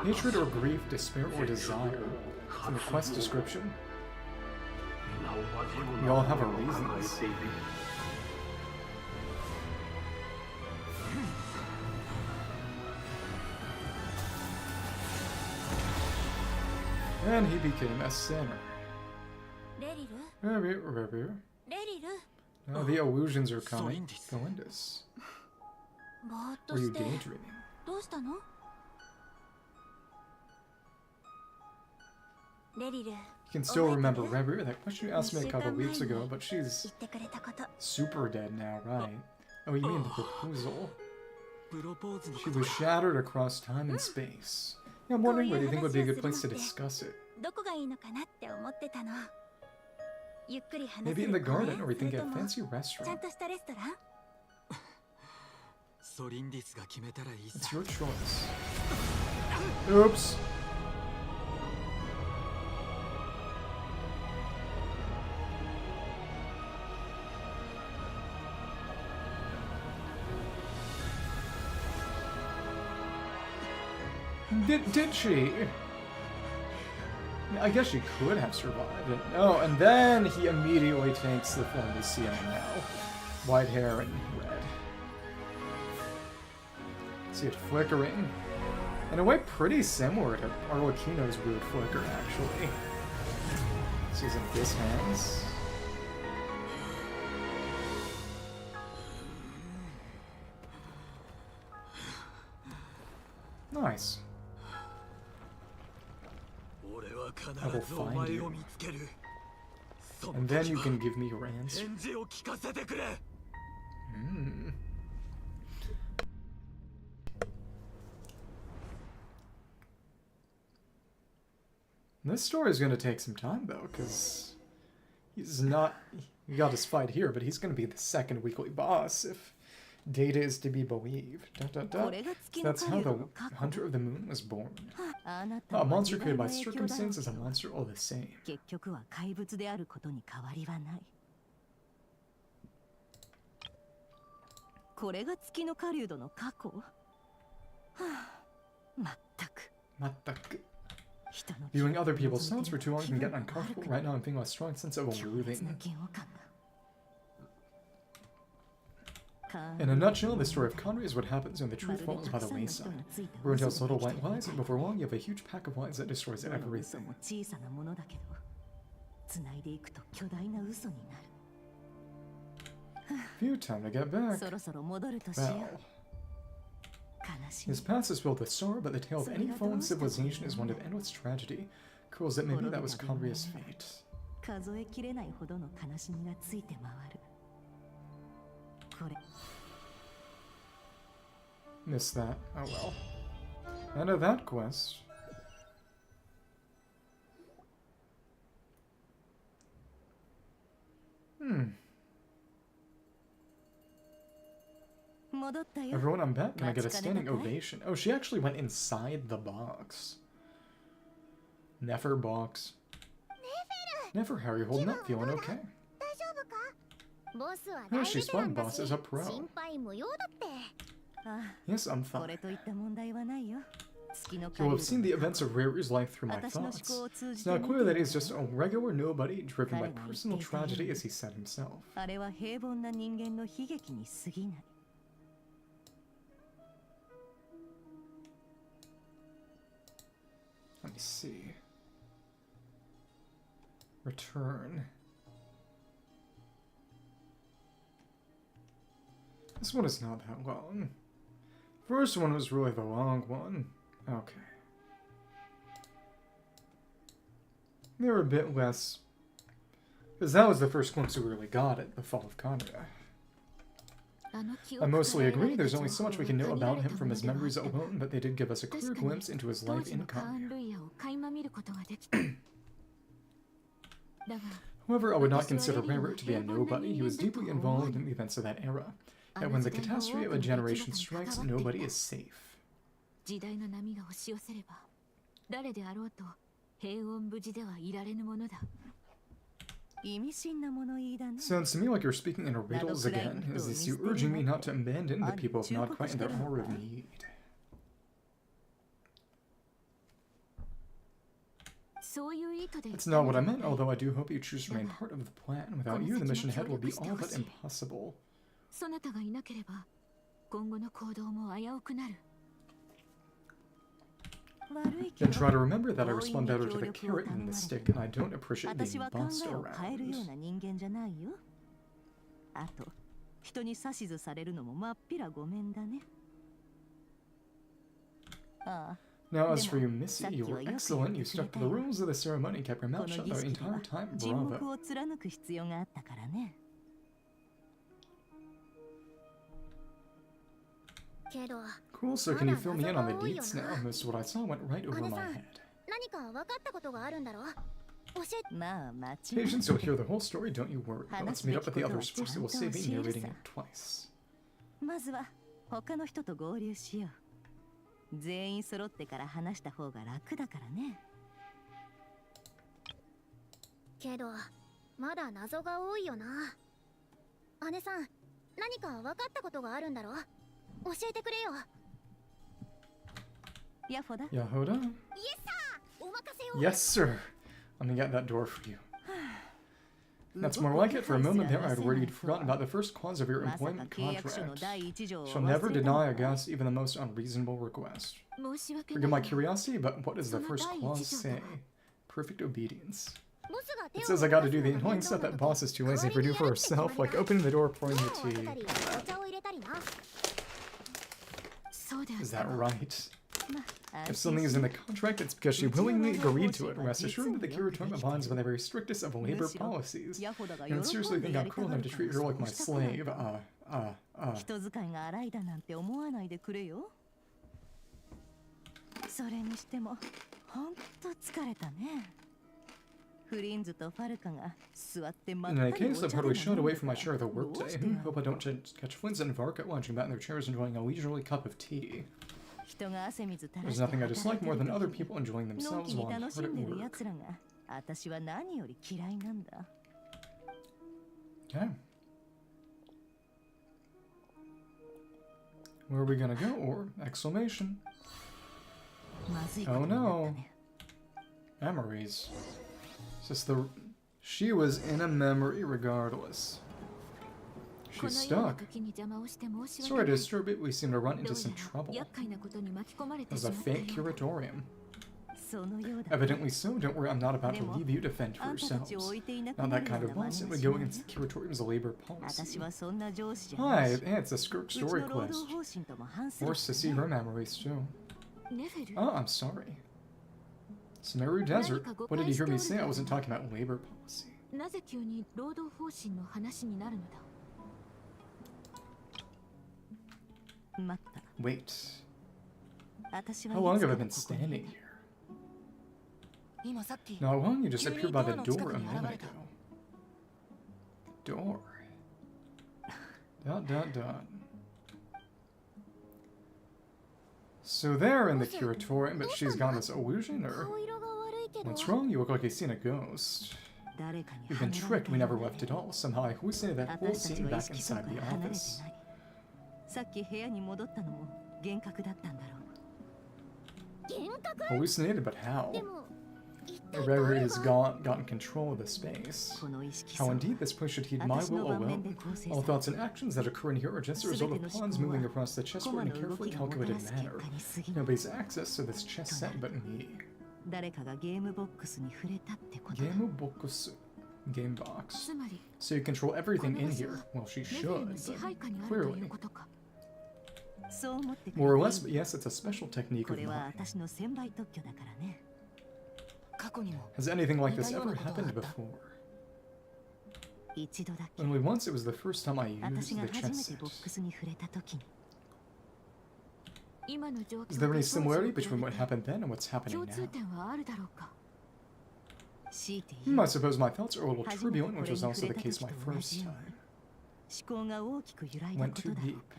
Hatred or grief, despair or desire. From the quest description. We all have our reasons. And he became a sinner. Rerir. Now the illusions are coming. Galindus. Were you daydreaming? You can still remember Rerir. That question you asked me a couple weeks ago, but she's super dead now, right? Oh, you mean the proposal? She was shattered across time and space. Yeah, I'm wondering where do you think would be a good place to discuss it? Maybe in the garden, or we can get a fancy restaurant. It's your choice. Oops. Did she? I guess she could have survived. Oh, and then he immediately takes the form we see him now. White hair and red. See it flickering. In a way, pretty similar to Arlecchino's weird flicker, actually. Sees in his hands. Nice. I will find you. And then you can give me your answer. This story is going to take some time, though, because he's not... He got his fight here, but he's going to be the second weekly boss if data is to be believed. So that's how the Hunter of the Moon was born. A monster created by circumstance is a monster all the same. Viewing other people's thoughts for too long can get uncomfortable. Right now I'm feeling a strong sense of loathing. In a nutshell, the story of Conry is what happens when the truth falls by the wayside. Ruin tells little white lies, and before long you have a huge pack of lies that destroys everything. Phew, time to get back. Well. His past is filled with sorrow, but the tale of any fallen civilization is one of endless tragedy. Cool, that maybe that was Conry's fate. Missed that. Oh well. End of that quest. Everyone, I'm back. Can I get a standing ovation? Oh, she actually went inside the box. Nefer box. Nefer, how are you holding up? Feeling okay? Oh, she's fine. Boss is a pro. Yes, I'm fine. You will have seen the events of Rerir's life through my thoughts. It's now clear that he's just a regular nobody driven by personal tragedy, as he said himself. Let me see. Return. This one is not that long. First one was really the long one. Okay. They were a bit less... Because that was the first glimpse we really got at the fall of Conra. I mostly agree, there's only so much we can know about him from his memories alone, but they did give us a clear glimpse into his life in Conra. However, I would not consider Rerir to be a nobody. He was deeply involved in the events of that era. And when the catastrophe of a generation strikes, nobody is safe. Sounds to me like you're speaking in riddles again. Is this you urging me not to abandon the people of not quite in their hour of need? That's not what I meant, although I do hope you choose to remain part of the plan. Without you, the mission ahead will be all but impossible. And try to remember that I respond better to the carrot than the stick, and I don't appreciate being bossed around. Now, as for you, Missy, you were excellent. You stuck to the rules of the ceremony, kept your mouth shut the entire time. Bravo. Cool, so can you fill me in on the deets now? Most of what I saw went right over my head. Patience, you'll hear the whole story, don't you worry. But let's meet up with the others first, it will save me narrating it twice. Yahoda? Yahoda? Yes, sir. Let me get that door for you. That's more like it. For a moment there, I'd worried you'd forgotten about the first clause of your employment contract. Shall never deny a guest even the most unreasonable request. Forgive my curiosity, but what does the first clause say? Perfect obedience. It says I gotta do the annoying stuff that boss is too lazy to do for herself, like opening the door, pouring the tea. Is that right? If something is in the contract, it's because she willingly agreed to it. Rest assured that the curatorium abides by the very strictest of labor policies. You don't seriously think I'm cruel enough to treat her like my slave? 人使いが荒いだなんて思わないでくれよ。それにしても、ほんと疲れたね。フリンズとファルカが座ってまったり In any case, I've totally shied away from my share of the workday. Hope I don't catch Flins and Varka lounging about in their chairs enjoying a leisurely cup of tea. There's nothing I dislike more than other people enjoying themselves while I'm hard at work. Okay. Where are we gonna go? Or exclamation. Oh no. Memories. It's just the... She was in a memory regardless. She's stuck. Sorry to disturb it, we seem to run into some trouble. There's a fake curatorium. Evidently so. Don't worry, I'm not about to leave you to fend for yourselves. Not that kind of boss. It would go against the curatorium's labor policy. Hi, yeah, it's a Skirk story quest. Forced to see her memories too. Oh, I'm sorry. Sumeru Desert. What did you hear me say? I wasn't talking about labor policy. Wait. How long have I been standing here? No, how long you just appeared by the door a minute ago? Door. ... So they're in the curatorium, but she's got this illusion, or... What's wrong? You look like you've seen a ghost. We've been tricked, we never left at all. Somehow I hallucinated that whole scene back inside the office. Hallucinated, but how? Rerir has gotten control of the space. How indeed this place should heed my will alone. All thoughts and actions that occur in here are just a result of pawns moving across the chessboard in a carefully calculated manner. Nobody's access to this chess set but me. Game box. So you control everything in here. Well, she should, but clearly. More or less, but yes, it's a special technique of mine. Has anything like this ever happened before? Only once. It was the first time I used the chess set. Is there any similarity between what happened then and what's happening now? I suppose my thoughts are a little turbulent, which was also the case my first time. Went too deep.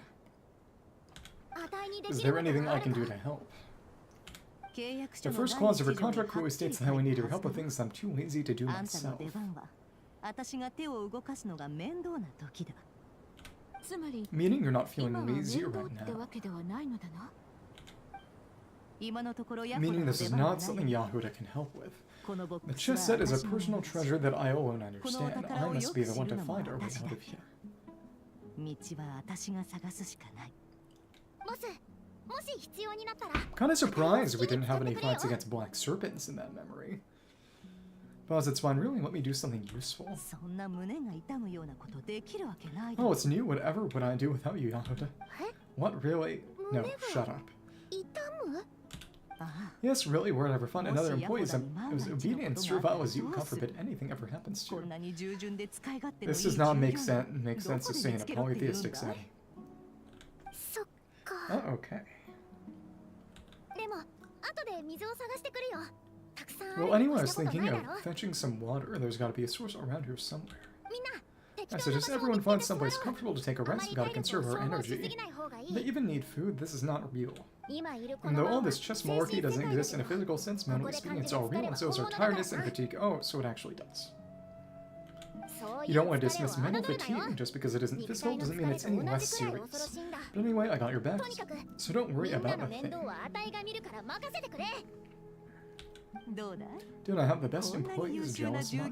Is there anything I can do to help? The first clause of her contract clearly states that I need your help with things I'm too lazy to do myself. Meaning you're not feeling lazy right now. Meaning this is not something Yahoda can help with. The chess set is a personal treasure that I alone understand. I must be the one to find our way out of here. Kinda surprised we didn't have any fights against black serpents in that memory. Boss, it's fine. Really, let me do something useful. Oh, it's new. Whatever would I do without you, Yahoda? What, really? No, shut up. Yes, really, where'd I ever find another employee as obedient and servile as you? God forbid anything ever happens to her. This does not make sense to say in a polytheistic setting. Oh, okay. Well, anyway, I was thinking of fetching some water. There's gotta be a source around here somewhere. I suggest everyone finds someplace comfortable to take a rest. We've gotta conserve our energy. They even need food. This is not real. And though all this chess malarkey doesn't exist in a physical sense, mentally speaking, it's all real, and so is our tiredness and fatigue. Oh, so it actually does. You don't want to dismiss mental fatigue. Just because it isn't physical doesn't mean it's any less serious. But anyway, I got your back, so don't worry about a thing. Dude, I have the best employees jealous much.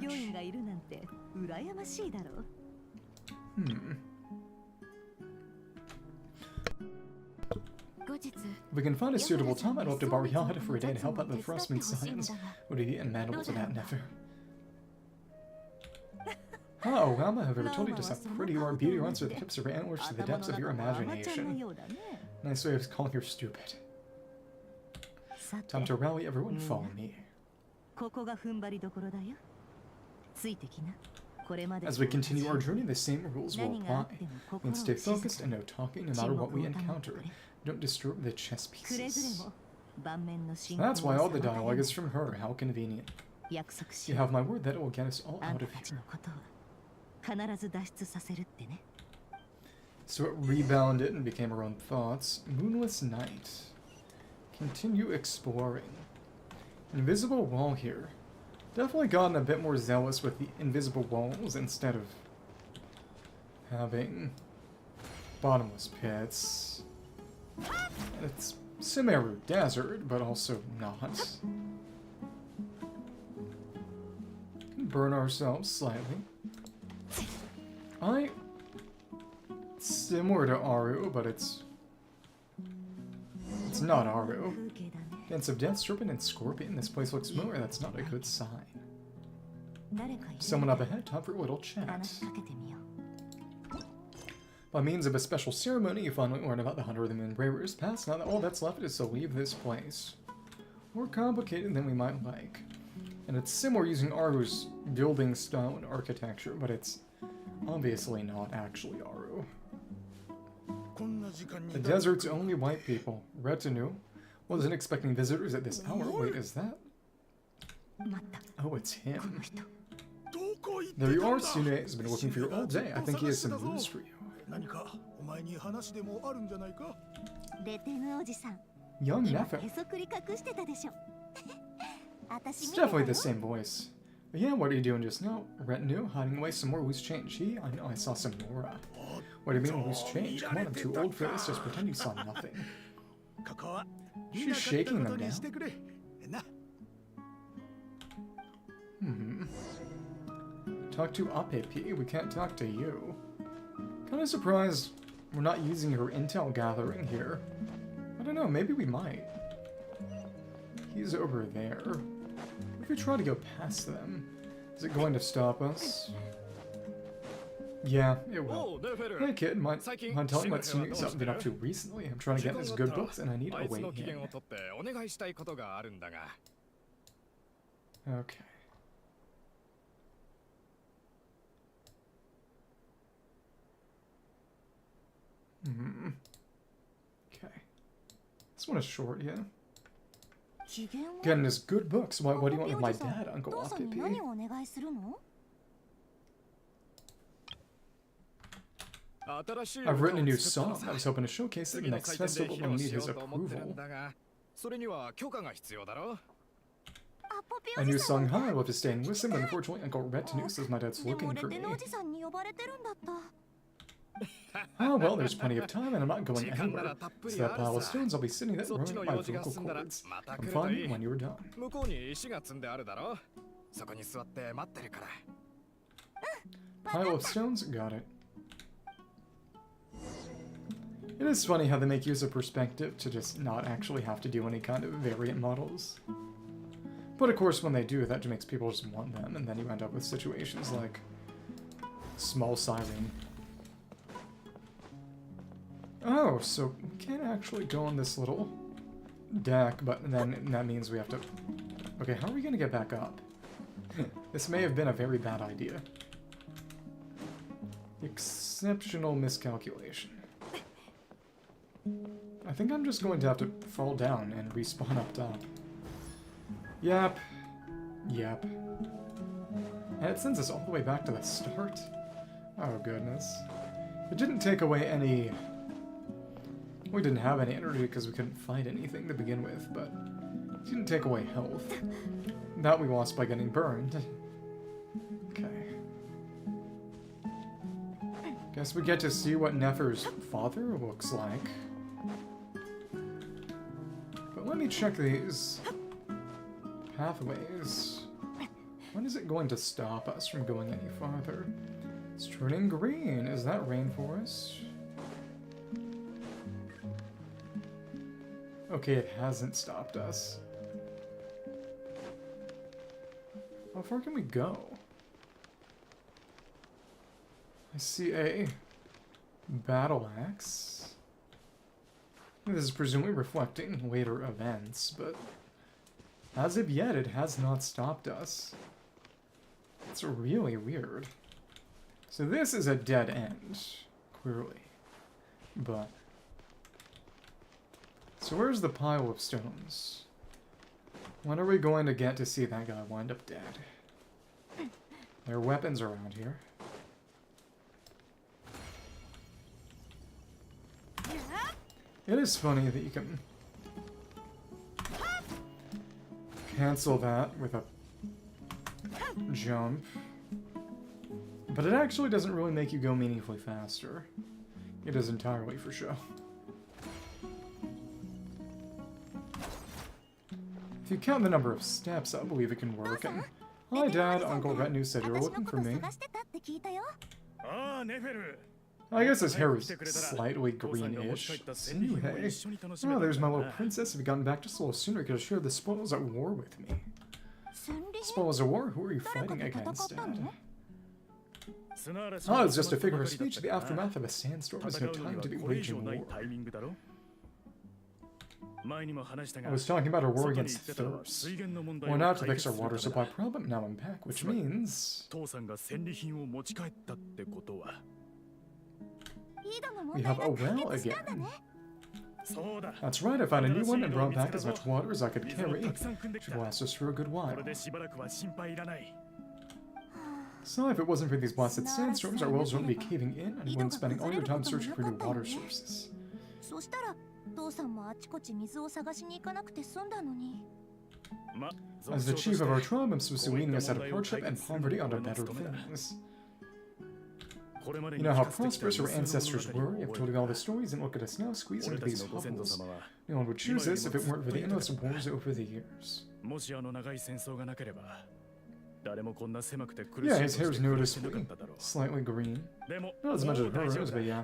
If we can find a suitable time, I'd love to borrow Yahada for a day to help out the Frostman science. Would he be amenable to that, Nefer? Oh, Rama, have I ever told you just how pretty you are? Beauty runs through the tips of your antlers to the depths of your imagination. Nice way of calling her stupid. Time to rally everyone, follow me. As we continue our journey, the same rules will apply. We stay focused and no talking no matter what we encounter. Don't disturb the chess pieces. That's why all the dialogue is from her. How convenient. You have my word that it will get us all out of here. So it rebounded and became our own thoughts. Moonless night. Continue exploring. Invisible wall here. Definitely gotten a bit more zealous with the invisible walls instead of having bottomless pits. It's Sumeru Desert, but also not. Burn ourselves slightly. Similar to Aru, but it's not Aru. Dance of Death, Serpent, and Scorpion. This place looks familiar. That's not a good sign. Someone up ahead, time for a little chat. By means of a special ceremony, you finally learn about the Hunter of the Moon Rerir's past. Now that all that's left is to leave this place. More complicated than we might like. And it's similar using Aru's building style and architecture, but it's obviously not actually Aru. The desert's only white people. Retinue. Wasn't expecting visitors at this hour. Wait, is that? Oh, it's him. There you are, Sune has been looking for you all day. I think he has some news for you. Young Nefer. It's definitely the same voice. But yeah, what are you doing just now? Retinue, hiding away some more loose change. I know I saw some Nora. What do you mean loose change? Come on, I'm too old for this. Just pretend you saw nothing. She's shaking them down. Talk to Apepi. We can't talk to you. Kinda surprised we're not using her intel gathering here. I don't know, maybe we might. He's over there. What if we try to go past them? Is it going to stop us? Yeah, it will. Hey kid, mind telling what Sunu's been up to recently? I'm trying to get his good books and I need a way in. Okay. Okay. This one is short, yeah. Getting his good books. What do you want with my dad, Uncle Apipi? I've written a new song. I was hoping to showcase it at the next festival and need his approval. A new song, huh? I love to stay and listen, but unfortunately Uncle Retinue says my dad's looking for me. Oh, well, there's plenty of time and I'm not going anywhere. So that pile of stones, I'll be sitting there ruining my vocal cords. I'm fine when you're done. Pile of stones? Got it. It is funny how they make use of perspective to just not actually have to do any kind of variant models. But of course when they do, that just makes people just want them, and then you end up with situations like Small Siren. Oh, so we can't actually go on this little deck, but then that means we have to... Okay, how are we gonna get back up? This may have been a very bad idea. Exceptional miscalculation. I think I'm just going to have to fall down and respawn up top. Yep. Yep. And it sends us all the way back to the start. Oh, goodness. It didn't take away any... We didn't have any energy because we couldn't fight anything to begin with, but it didn't take away health. That we lost by getting burned. Okay. Guess we get to see what Nefer's father looks like. But let me check these pathways. When is it going to stop us from going any farther? It's turning green. Is that rainforest? Okay, it hasn't stopped us. How far can we go? I see a battle axe. This is presumably reflecting later events, but as of yet, it has not stopped us. It's really weird. So this is a dead end, clearly. But... so where's the pile of stones? When are we going to get to see that guy wind up dead? There are weapons around here. It is funny that you can cancel that with a jump, but it actually doesn't really make you go meaningfully faster. It is entirely for show. If you count the number of steps, I believe it can work. And hi, Dad. Uncle Retinue said you were looking for me. I guess his hair is slightly greenish. Anyway, oh, there's my little princess. If you gotten back just a little sooner, you could have shared the spoils at war with me. Spoils of war? Who are you fighting against, Dad? Oh, it's just a figure of speech. The aftermath of a sandstorm is no time to be waging war. I was talking about our war against thirst. We're now to fix our water supply problem. Now I'm back, which means... we have a well again. That's right, I found a new one and brought back as much water as I could carry. Should last us for a good while. So if it wasn't for these blasted sandstorms, our wells wouldn't be caving in, and you wouldn't be spending all your time searching for new water sources. As the chief of our tribe, I'm supposed to be leading us out of hardship and poverty onto better things. You know how prosperous our ancestors were? You've told me all the stories, and look at us now, squeezing into these hovels. No one would choose this if it weren't for the endless wars over the years. Yeah, his hair's noticeably slightly green. Not as much as hers, but yeah.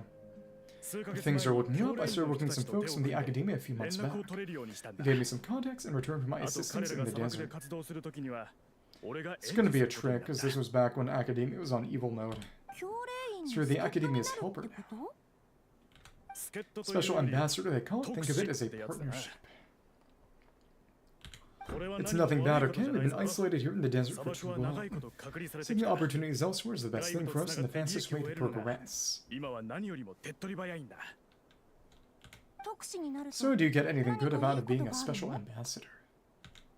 If things are looking up, I started working with some folks from the academia a few months back. They gave me some contacts in return for my assistance in the desert. It's gonna be a trick, because this was back when academia was on evil mode. So you're the academia's helper now. Special ambassador, they call it. Think of it as a partnership. It's nothing bad, okay? We've been isolated here in the desert for too long. Seeking opportunities elsewhere is the best thing for us and the fastest way to progress. So do you get anything good out of being a special ambassador?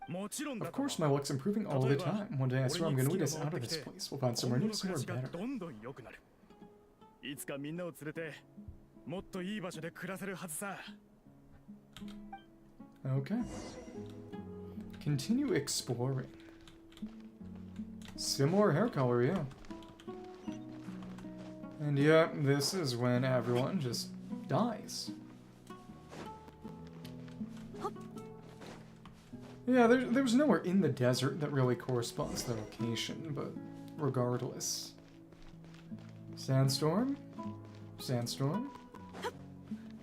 Of course, my luck's improving all the time. One day I swear I'm gonna lead us out of this place. We'll find somewhere new, somewhere better. Okay. Continue exploring. Similar hair color, yeah. And yeah, this is when everyone just dies. Yeah, there was nowhere in the desert that really corresponds to the location, but regardless. Sandstorm? Sandstorm?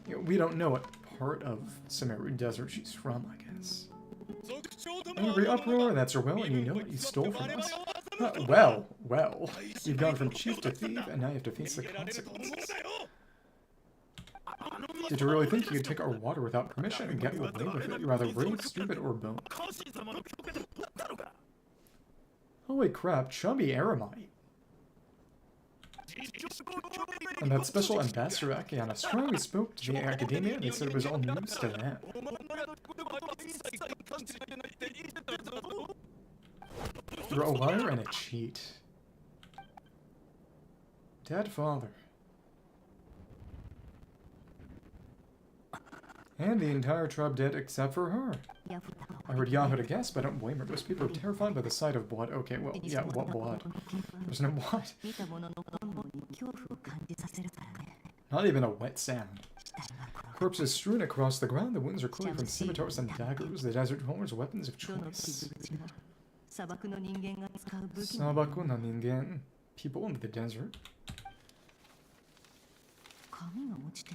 Yeah, we don't know what part of Sumeru Desert she's from, I guess. Angry uproar, that's her well, and you know what you stole from us. Well. You've gone from chief to thief, and now you have to face the consequences. Did you really think you could take our water without permission and get away with it? You're either brave, stupid, or both. Holy crap, chubby Aramite. And that special ambassador Akiana strongly spoke to the academia, and they said it was all news to them. You're a liar and a cheat. Dead father. And the entire tribe dead except for her. I heard Yahuda guess, but I don't blame her. Most people are terrified by the sight of blood. Okay, well, yeah, what blood? There's no blood. Not even a wet sound. Corpses strewn across the ground. The wounds are clearly from scimitars and daggers, the desert dwellers' weapons of choice. Sabaku no ningen. People in the desert.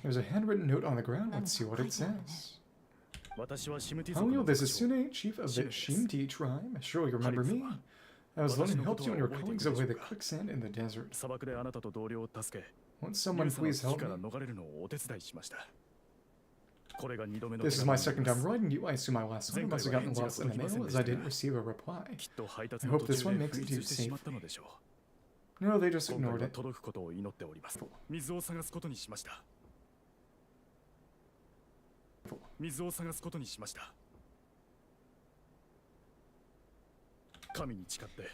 There's a handwritten note on the ground. Let's see what it says. Hello, this is Sune, chief of the Shimti tribe. Surely you remember me. I was the one who helped you and your colleagues avoid the quicksand in the desert. Won't someone please help me? This is my second time writing you. I assume my last one must have gotten lost in the mail as I didn't receive a reply. I hope this one makes it to you safely. No, they just ignored it.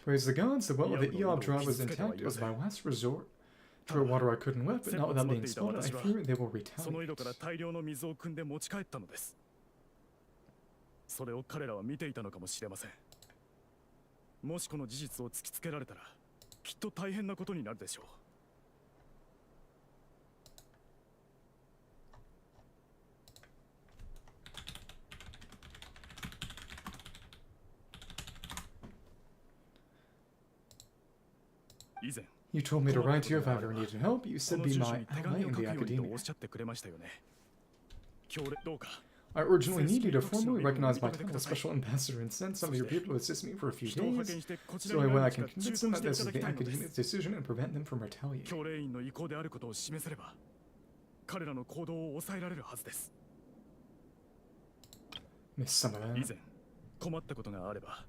Praise the gods, the well of the Eob tribe was intact. It was my last resort. Drew water I couldn't lift, but not without being spotted. I fear they will retaliate. それを彼らは見ていたのかもしれません。もしこの事実を突きつけられたら、きっと大変なことになるでしょう。以前 You told me to write to you if I ever needed help. You said be my ally in the academia. I urgently need you to formally recognize my title as Special Ambassador and send some of your people to assist me for a few days, so that way I can convince them that this is the academia's decision and prevent them from retaliating. Miss some of that. 困ったことがあれば、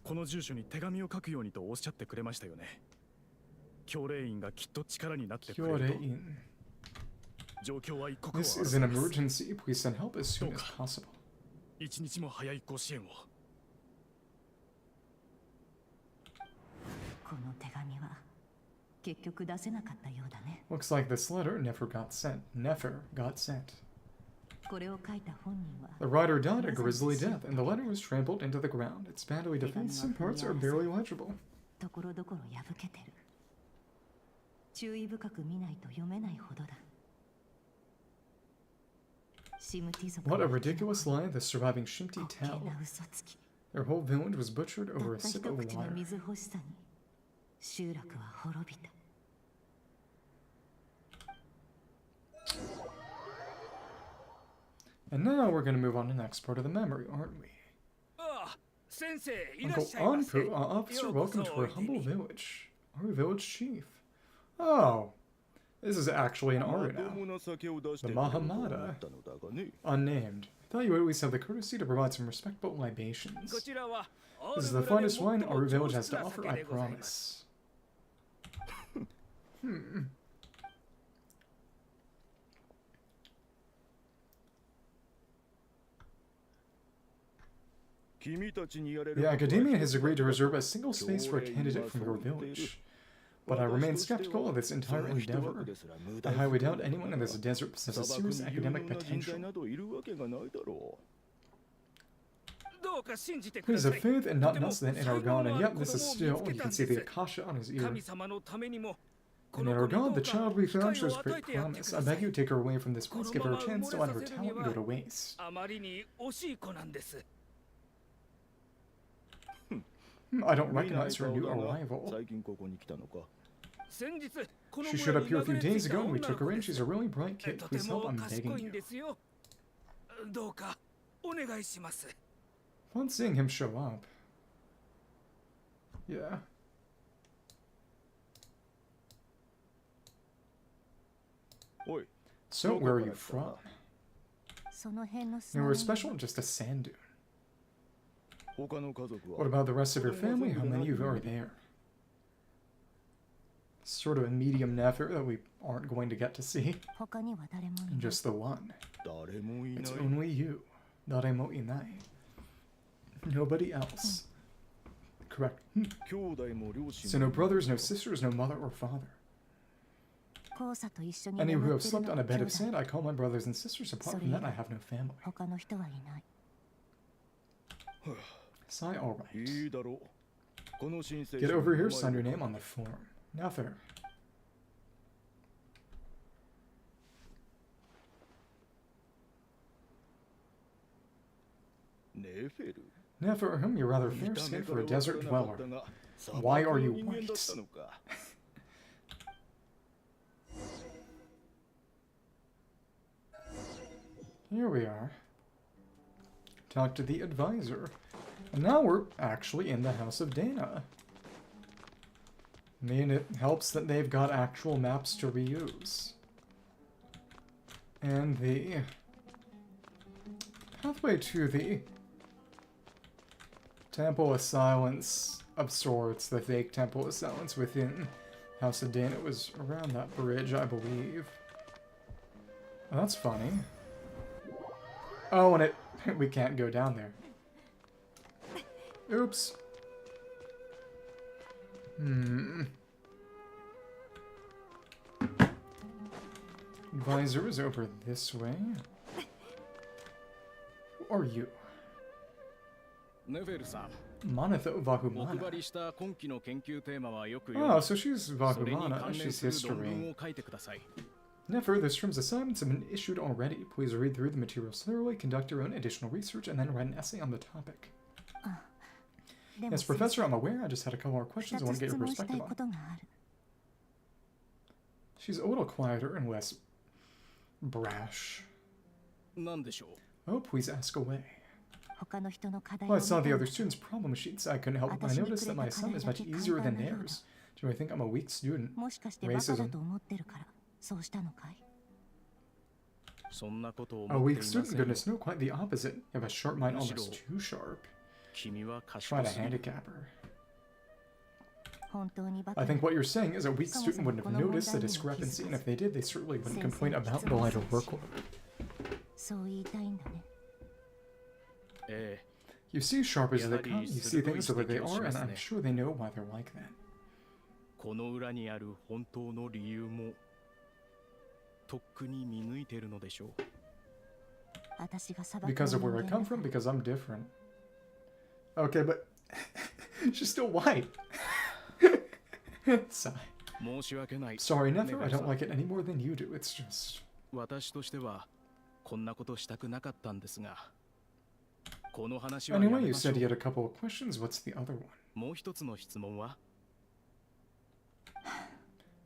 この住所に手紙を書くようにとおっしゃってくれましたよね。教令員がきっと力になってくれると。状況は一刻を This is an emergency. Please send help as soon as possible. 一日も早いご支援を。この手紙は結局出せなかったようだね。Looks like this letter never got sent. Nefer got sent. これを書いた本人は The writer died a grisly death, and the letter was trampled into the ground. It's badly defaced. Some parts are barely legible. ところどころ破けてる。注意深く見ないと読めないほどだ。What a ridiculous lie the surviving Shimti tell. Their whole village was butchered over a sip of water. And now we're going to move on to the next part of the memory, aren't we? Uncle Anpu, officer, welcome to our humble village. Our village chief. Oh, this is actually an aura now. The Mahamada. Unnamed. I thought you would at least have the courtesy to provide some respectable libations. This is the finest wine our village has to offer, I promise. The Academia has agreed to reserve a single space for a candidate from your village. But I remain skeptical of this entire endeavor. I highly doubt anyone in this desert possesses serious academic potential. Please have faith and not less than in our God, and yet this is still, you can see the Akasha on his ear. And in our God, the child we found shows great promise. I beg you take her away from this place, give her a chance to let her talent go to waste. I don't recognize her new arrival. She showed up here a few days ago and we took her in. She's a really bright kid. Please help, I'm begging you. Fun seeing him show up. Yeah. So, where are you from? You were special, just a sand dune. What about the rest of your family? How many of you are there? Sort of a medium Nefer that we aren't going to get to see. Just the one. It's only you. Daremo inai. Nobody else. Correct. So no brothers, no sisters, no mother or father. 交差と一緒に Any who 眠 have ってる slept の on が a bed 兄 of 弟 sand, I call my brothers and sisters. Apart from that, I have no family. 他の人はいない。 Sigh, alright. いいだろう。この申請 Get 書 over に here, 名 sign 前 your を name on the form. Nefer. Nefer. Nefer, you're rather fair-skinned for a desert dweller. Why are you white? Here we are. Talk to the advisor. And now we're actually in the House of Dana. I mean, it helps that they've got actual maps to reuse. And the pathway to the Temple of Silence of sorts, the fake Temple of Silence within House of Dana was around that bridge, I believe. Oh, that's funny. Oh, and we can't go down there. Oops. Advisor is over this way. Who are you? ネフェルさん。 Manatho お Vahumana. 配りした今期の研究テーマはよく Oh, 読 so she's む。それに Vahumana. 関連 She's する論文 history. を書いてください。 Nefer, this term's assignments have been issued already. Please read through the materials thoroughly, conduct your own additional research, and then write an essay on the topic. でも Yes, Professor, I'm aware. I just had a couple more questions. I 2 want つ to get 質 your 問した perspective いこ on. とがある。 She's a little quieter and less brash. なんでしょう。 Oh, please ask away. 他の人の課題 Well, を I 見 saw た the の other students' problem sheets. I couldn't help but notice that my assignment is much easier than theirs. Do I think I'm a weak student? もしかしてバカだと思ってるからそうしたのかい？そんなことを A 思ってい weak ま student? せんよ。 Goodness, no, quite the opposite. You have a sharp mind, almost too sharp. 君は Try 賢 to すぎる。 handicap her. 本当にバカ I な think what you're saying is a weak student wouldn't have noticed the discrepancy, and if they did, they certainly wouldn't complain about the lighter workload. そう言いたいんだね。え You see, sharp as they come, you see things the way they are, and I'm sure they know why they're like that. え、この裏にある本当の理由もとっくに見抜いているのでしょう。私が砂漠 Because of の where I 人 come 間だ from, because I'm different. Okay, but she's still white. Sigh. 申し訳ない。 Sorry, Nefer, I don't like it any more than you do. It's just... 私としてはこんなことしたくなかったんですが、この話はや Anyway, め you ましょ said you う。 had a couple of questions. What's the other one? もう一つの質問は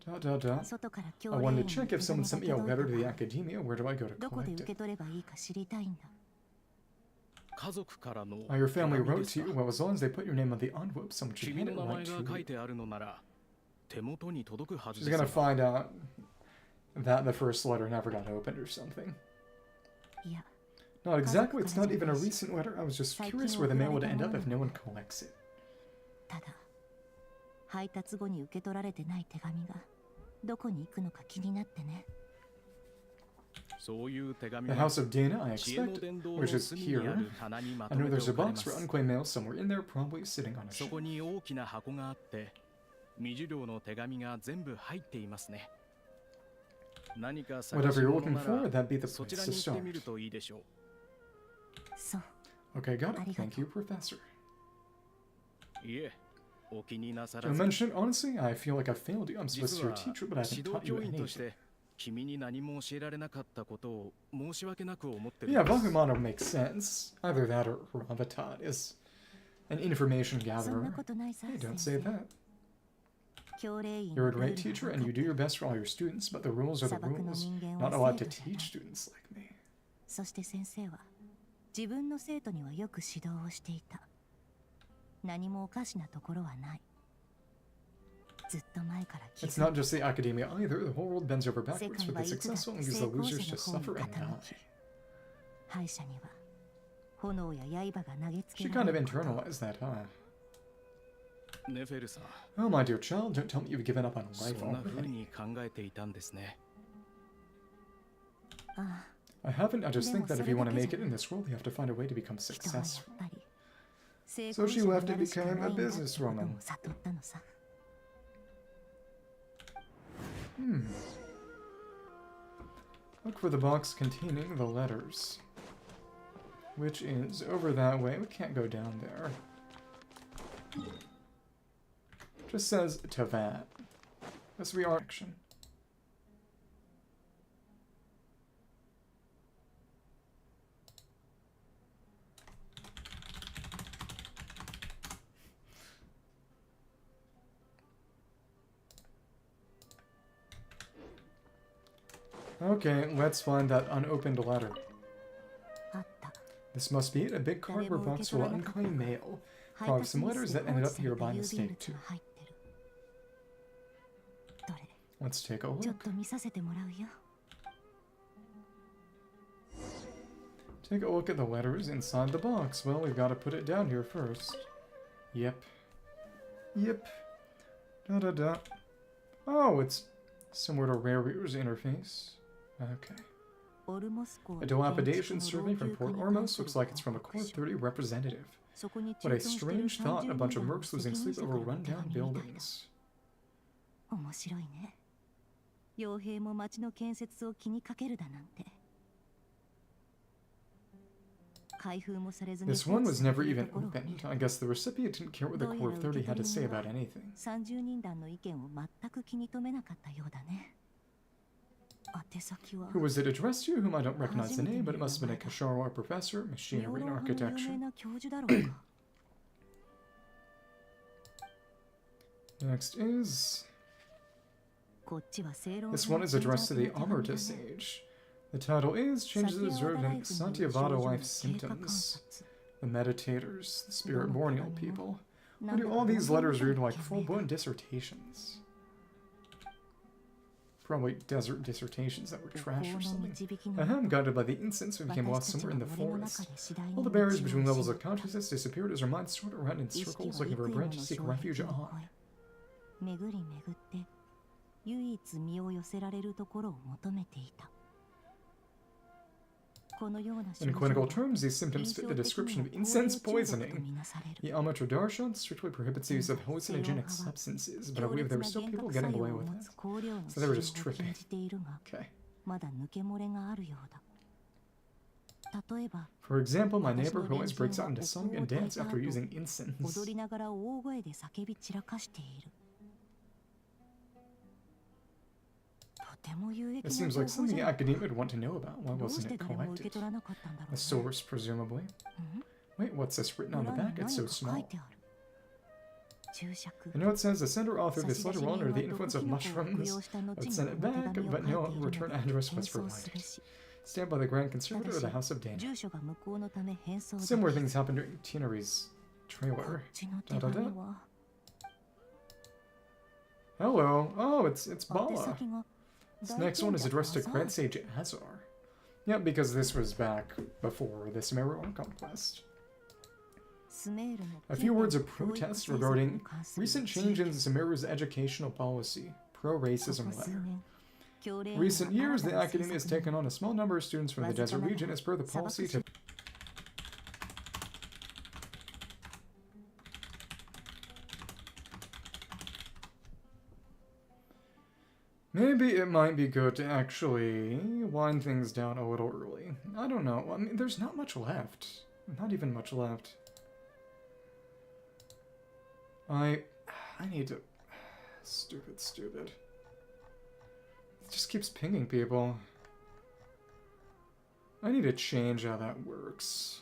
Da. 外から I 教令 wanted 員 to に check if someone sent me a 手紙 letter が to the 届いた academia. Where do I go to どこで collect 受 it? け取ればいいか知りたいんだ。家族からの Your 手 family 紙 wrote です to か you. Well, as long as they put your name on the envelope, someone should 君 hand の it 名 right 前が to 書 you. いてあるのなら手元に届くはず She's です gonna よ。 find out that the first letter never got opened or something. いや、 Not exactly. It's not even a recent letter. I was just curious where the mail would end up if no one collects it. ただ配達後に受け取られてない手紙がどこに行くのか気になってね。そういう手紙 The は House of Dana, I 知恵の expect, 伝道 which の is 隅にあ here. る棚にま I と know めて there's a おかれま box for す。 unclaimed mail somewhere in there, probably sitting on a そ shelf. こに大きな箱があって未受領の手紙が全部入っていますね。何か探 Whatever し you're 物 looking な for, ら that'd be the そち place ら to に行ってみ start. るといいでしょう。そう。 Okay, got it. Arigato. Thank you, Professor. いえ、お気になさ To らず。 mention it honestly, I feel like I failed you. I'm supposed 実 to be は your teacher, but I 指 haven't 導 taught you 教員とし anything. て君に何も教えられなかったことを申し訳なく思ってる Yeah, んです Vahumano makes sense. Either that or Ravatat is an information そんな gatherer. ことないさ。 Hey, don't 先 say 生 that. 教令員 You're a のルー great ル teacher が and you 分 do か your って best for all your students, but the rules are the 砂漠の rules. 人間 Not は allowed 生 to 徒じゃない teach students like me. そして先生は自分の生徒にはよく指導をしていた。何もおかしなところはない。ずっと前から気 It's づい not just the academia either. The whole world bends over 世 backwards 界 for は the いつだっ successful て and gives 成 the 功 losers 者 to の方 suffer に and 傾 die. き、敗者には炎や刃が投げつけ She ら kind れ of ること。 internalized that, huh? ネフェルさん、 Oh, my dear child, don't tell me you've given up on そ life んな風 already. に考えていたんですね。ああ、 I haven't. I just think that if you want to make it で in も this world, you have to find a way to become 人はやっ successful. ぱり成 So 功 she 者に left な and るしか became ない a んだってこと businesswoman. を悟ったのさ。Look for the box containing the letters. Which is over that way. We can't go down there. Just says to that. Yes, we are action. Okay, let's find that unopened letter. This must be it, a big cardboard box full of unclaimed mail. Probably some letters that ended up here by mistake, too. Let's take a look. Take a look at the letters inside the box. Well, we've got to put it down here first. Yep. Yep. Da-da-da. Oh, it's similar to Rerir's interface. Okay. A dilapidation survey from Port Ormos looks like it's from a Core 30 representative. What a strange thought, a bunch of mercs losing sleep over run-down buildings. This one was never even opened. I guess the recipient didn't care what the Core 30 had to say about anything. Who was it addressed to? Whom I don't recognize the name, but it must have been a Kasharwa professor, machinery and architecture. Next is... This one is addressed to the Amarta Sage. The title is Changes Observed in Satyavada Life Symptoms. The Meditators, the Spirit-Borneal people. Why do all these letters read like full-blown dissertations? Probably desert dissertations that were trash or something. I'm guided by the incense we became lost somewhere in the forest. All the barriers between levels of consciousness disappeared as our minds soared around in circles looking for a branch to seek refuge on. In clinical terms, these symptoms fit the description of incense poisoning. The Amatra Darshan strictly prohibits the use of hallucinogenic substances, but I believe there were still people getting away with it. So they were just tripping. Okay. For example, my neighbor who always breaks out into song and dance after using incense. It seems like something the academia would want to know about. Why wasn't it collected? A source, presumably. Wait, what's this written on the back? It's so small. The note says the sender authored this letter while under the influence of mushrooms. I'd send it back, but no return address was provided. Stand by the Grand Conservator of the House of Dana. Similar things happened during Tinari's trailer. Da-da-da. Hello. Oh, it's Bala. This next one is addressed to Grand Sage Azar. Yeah, because this was back before the Sumeru Archon Quest. A few words of protest regarding recent change in Sumeru's educational policy, pro-racism letter. Recent years, the academia has taken on a small number of students from the desert region as per the policy to... Maybe it might be good to actually wind things down a little early. I don't know. I mean, there's not much left. Not even much left. I need to... Stupid. It just keeps pinging people. I need to change how that works.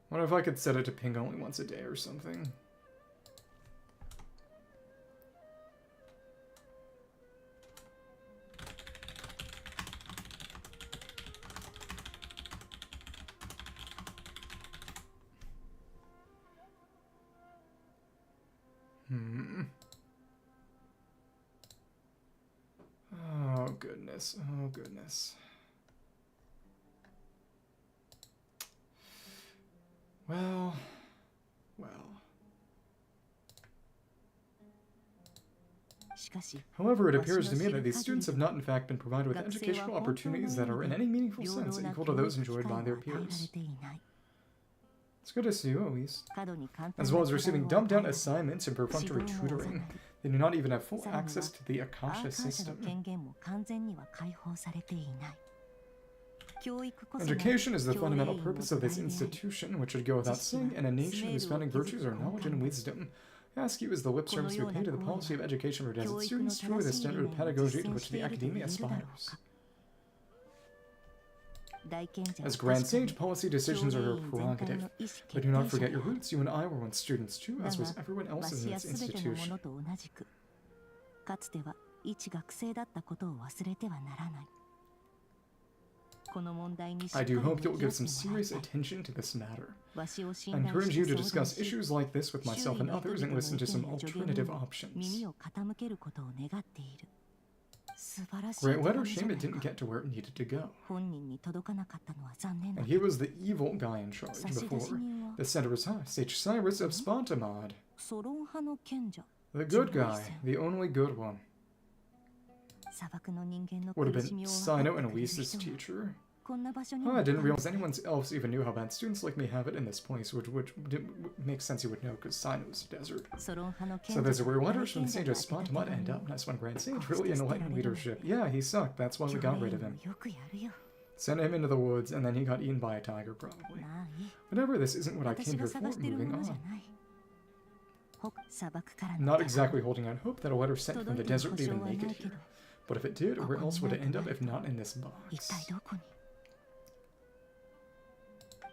What if I could set it to ping only once a day or something? Oh goodness. Well. However, it appears to me that these students have not in fact been provided with educational opportunities that are in any meaningful sense equal to those enjoyed by their peers. It's good to see you, at least. 過度に簡単 As な well as 課 receiving 題を dumbed down 与える assignments and perfunctory 指導も行 tutoring. う They do not even have full さらには access to the アー Akasha カーシャの system. 権限も完全には解放されていない。教育こそが Education is the 教令員の fundamental purpose of this 土台であり institution, which should go without saying, and a nation whose founding virtues are knowledge and wisdom. I ask you, is the lip service we pay to the policy of education for desert students truly the standard of pedagogy to which the academia aspires? As Grand Sage, policy decisions are your prerogative. But do not forget your roots. You and I were once students too, as was everyone else in this institution. かつては一学生だったことを忘れてはならない。この問題にしっか I り do 向 hope き合 you'll って give も some らい serious たい。 attention to this matter. わしを信 I 頼 encourage し you て to 相談 discuss し、 issues like this with 周 myself 囲 and の人 others 々 and の listen 意 to some 見や助言に alternative も options. 耳を傾けることを願っている。素晴らしい Great 手 letter, 紙じゃ shame な it い didn't か。 get to where it needed to go. 本人に届かなかったのは残念だ And け he ど。 was the evil guy in charge 差出 before. 人は The center was high, Sage Cyrus of Spontamod. ソロン派の賢者。 The good guy, the only good one. 砂漠の人間の Would have 苦し been みを分か Sino って and くれる Elise's 人が teacher. こんな場所に Oh, も I いた didn't んだ realize anyone's elves even knew how bad students like me have it in this place, which makes sense you would know because Sino's a desert. ソロン派の So 賢 there's 者 a rare が letters from the 大 sage 賢 of 者が当てた Spontamod 手紙 end を up. That's one Grand Sage, こうして really 捨てられ enlightened るの leadership. Yeah, he sucked. That's why we 教 got 令 rid 員 of も him. よくやるよ。 Sent him into the woods, and then he got eaten by a tiger, probably. まあいい。 Whatever, this isn't what I 私 came が here 探 for. してる Moving ものじゃ on. ない。砂漠からの Not 手紙 exactly holding out hope that a letter sent from 届 the いても desert 保 would 証 even は make な it いけど here. But if it did, where else would it end up if not in this 一 box? 体どこに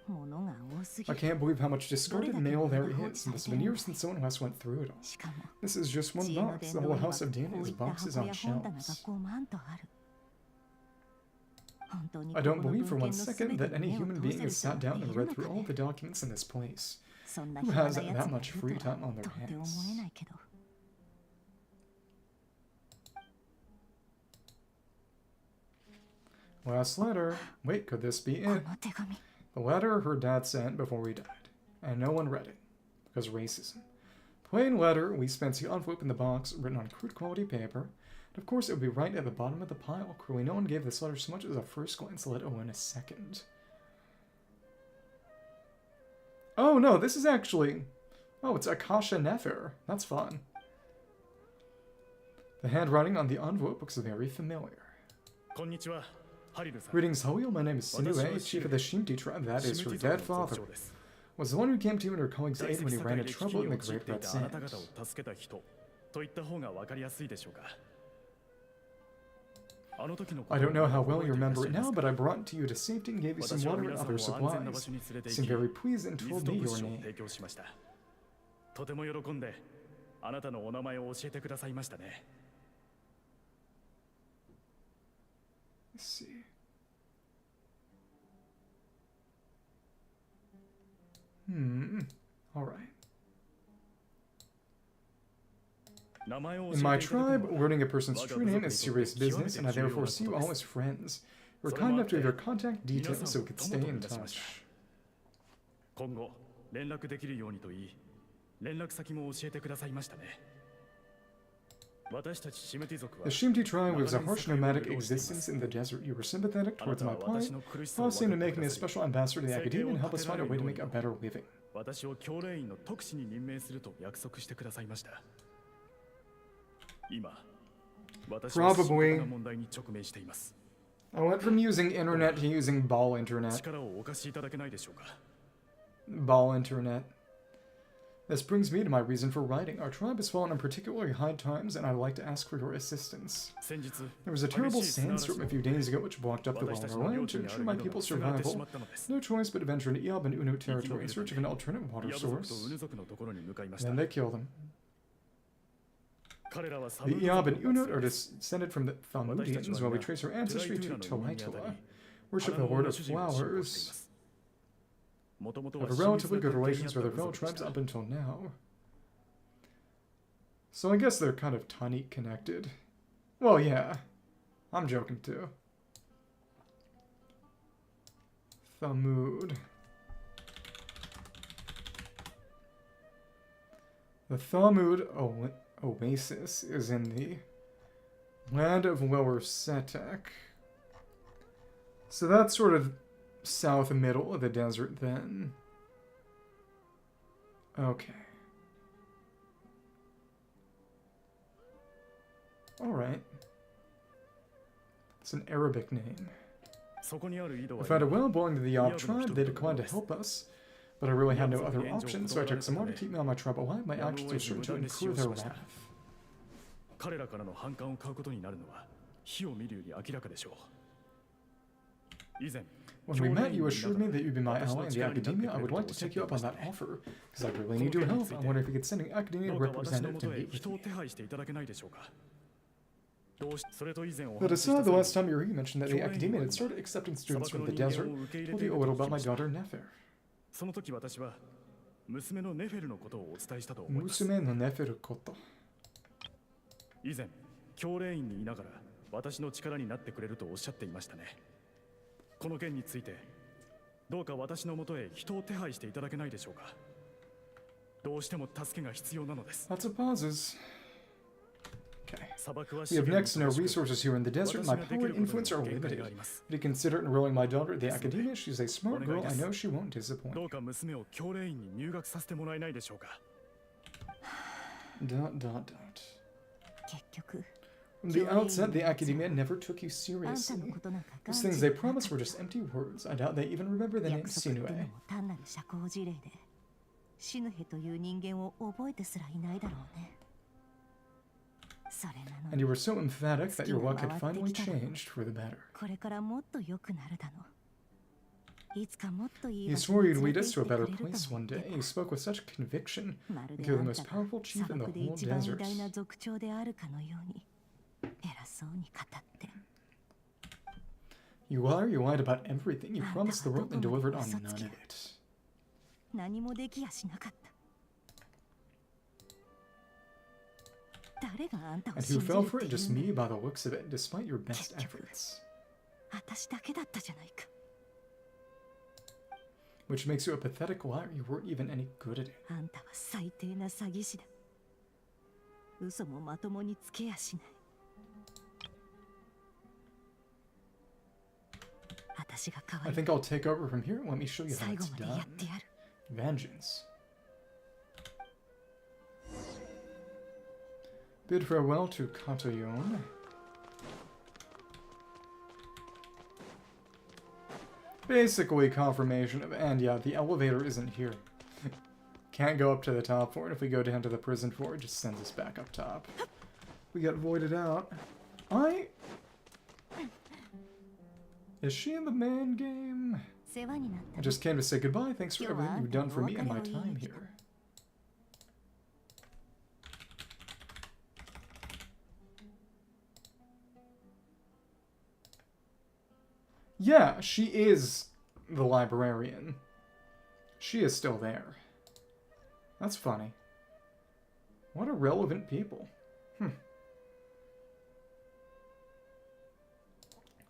物が多すぎ I る。 can't believe how much discarded mail there is. It must have been years since someone else went through it all. しかも This is just one 知恵の box. 殿 The 堂 whole には house of こ Dana うい is った boxes 箱 on や本棚が shelves. 5万とある。本当に I こ don't この believe 文 for 献 one のすべ second て that に any 目を human 通 being せ has る人 sat が down い and る read の through か all ね。 the documents in this place. そんな Who 暇 has なや that つがい much る free とは time on their 到底思 hands? えないけど。Last letter. Wait, could this be こ it? の手紙。 The letter her dad sent before we died. And no one read it. Because racism. Plain letter, we spent the envelope in the box, written on crude quality paper. And of course it would be right at the bottom of the pile. Cruelly, no one gave this letter so much as a first glance, let alone a second. Oh no, this is actually... Oh, it's Akasha Nefer. That's fun. The handwriting on the envelope looks very familiar. こんにちは、ハリルさん。 Greetings, Halil. My name is Sinue, chief of the Shimti tribe. That is her dead father. Was the one who came to you and her colleagues' aid when you ran into trouble in the Great Red あなた Sand. 方を助けた人と言った方が分かりやすいでしょうか。あの時のこと I を don't know how well 覚え you ていらっ remember しゃ it います now, か but I brought to you to safety and gave you some 私は water 皆 and さん other を安全な場 supplies. 所に連れて Seemed 行き very pleased and 水 told と me 物 your 資を name. 提供しました。とても喜んであなたのお名前を教えてくださいましたね。 Let's see. Alright. 名前を In 教 my えていただく tribe, のは learning a person's true name is serious business, and I therefore see you all as friends. We're kind enough to give your contact details so we could stay in touch. 今後連絡できるようにと言い、連絡先も教えてくださいましたね。私たちシムティ族は The Shimti tribe lives a harsh nomadic existence in the desert. You were sympathetic towards my plight, while seemed to make me a special ambassador to the academia and help us find a way to make a better living. 私を教令員の特使に任命すると約束してくださいました。今、私は深刻な問題に直面しています。 I went from using internet to using ball internet. 力をお貸しいただけないでしょうか。 Ball internet. This brings me to my reason for writing. Our tribe has fallen on particularly high times, and I'd like to ask for your assistance. 先日、 There was a terrible sandstorm a few days ago which blocked up the well on our land. To ensure my people's survival, no choice but to venture into Iab and Unu territory in search of an alternate water ヤブ族と source. ウヌ族のところに向かいました Then。they killed him. 彼らはサ The ブ Iab 族 and の Unut are descended from the Thamudians, while we trace our ancestry to Talaitua, worship the 花の Lord 女 of 主人を信仰していま Flowers. す。もともと Have は a 親 relatively 密な good 関係に relations あ with った their 部 fellow 族で tribes した up until now. So I guess they're kind of tiny connected. Well, yeah. I'm joking too. Thamud. The Thamud Oasis is in the land of Lower Setek. So that's sort of south middle of the desert then. Okay. Alright. It's an Arabic name. I found a well belonging to the Yob tribe. They declined to help us, but I really had no other option, so I took some more to keep me on my tribe alive. My actions are certain to incur their wrath. When we met, you assured me that you'd be my ally in the academia. I would like to take you up on that offer, because I really need your help. I wonder if you could send an academia representative to meet with me. But aside, the last time you were here, you mentioned that the academia had started accepting students from the desert. Told you a little about my daughter, Nefer. Musume no Nefer koto. 以前、教令員にいながら私の力になってくれるとおっしゃっていましたね。この件について、どうか私のもとへ人を手配していただけないでしょうか。どうしても助けが必要なのです。 Lots of pauses. Okay. We have next to no resources here in the desert. My power and influence are limited. Would you consider enrolling my daughter at the academia? She's a smart girl. I know she won't disappoint. どうか娘を教令員に入学させてもらえないでしょうか。 From the outset, the academia never took you seriously. Those things they promised were just empty words. I doubt they even remember the name Sinue. And you were so emphatic that your luck had finally changed for the better. You swore you'd lead us to a better place one day. You spoke with such conviction, like you're the most powerful chief in the whole desert. You liar, you lied about everything. You promised the world and delivered on none of it. And who fell for it? Just me by the looks of it, despite your best efforts. Which makes you a pathetic liar. You weren't even any good at it. I think I'll take over from here. Let me show you how it's done. Vengeance. Bid farewell to Katayon. Basically confirmation of, and yeah, the elevator isn't here. Can't go up to the top floor, and if we go down to the prison floor, it just sends us back up top. We get voided out. Is she in the main game? I just came to say goodbye. Thanks for everything you've done for me and my time here. Yeah, she is the librarian. She is still there. That's funny. What irrelevant people.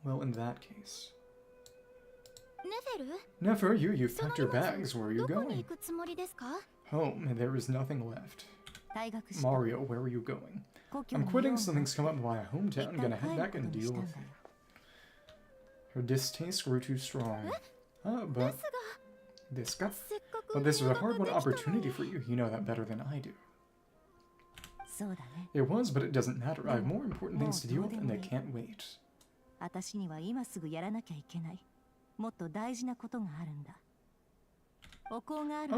Well, in that case. Nefer, you packed your bags. Where are you going? Home, and there is nothing left. Mario, where are you going? I'm quitting. Something's come up in my hometown. Gonna head back and deal with it. Her distaste grew too strong. But this was a hard-won opportunity for you. You know that better than I do. It was, but it doesn't matter. I have more important things to deal with, and they can't wait. Oh,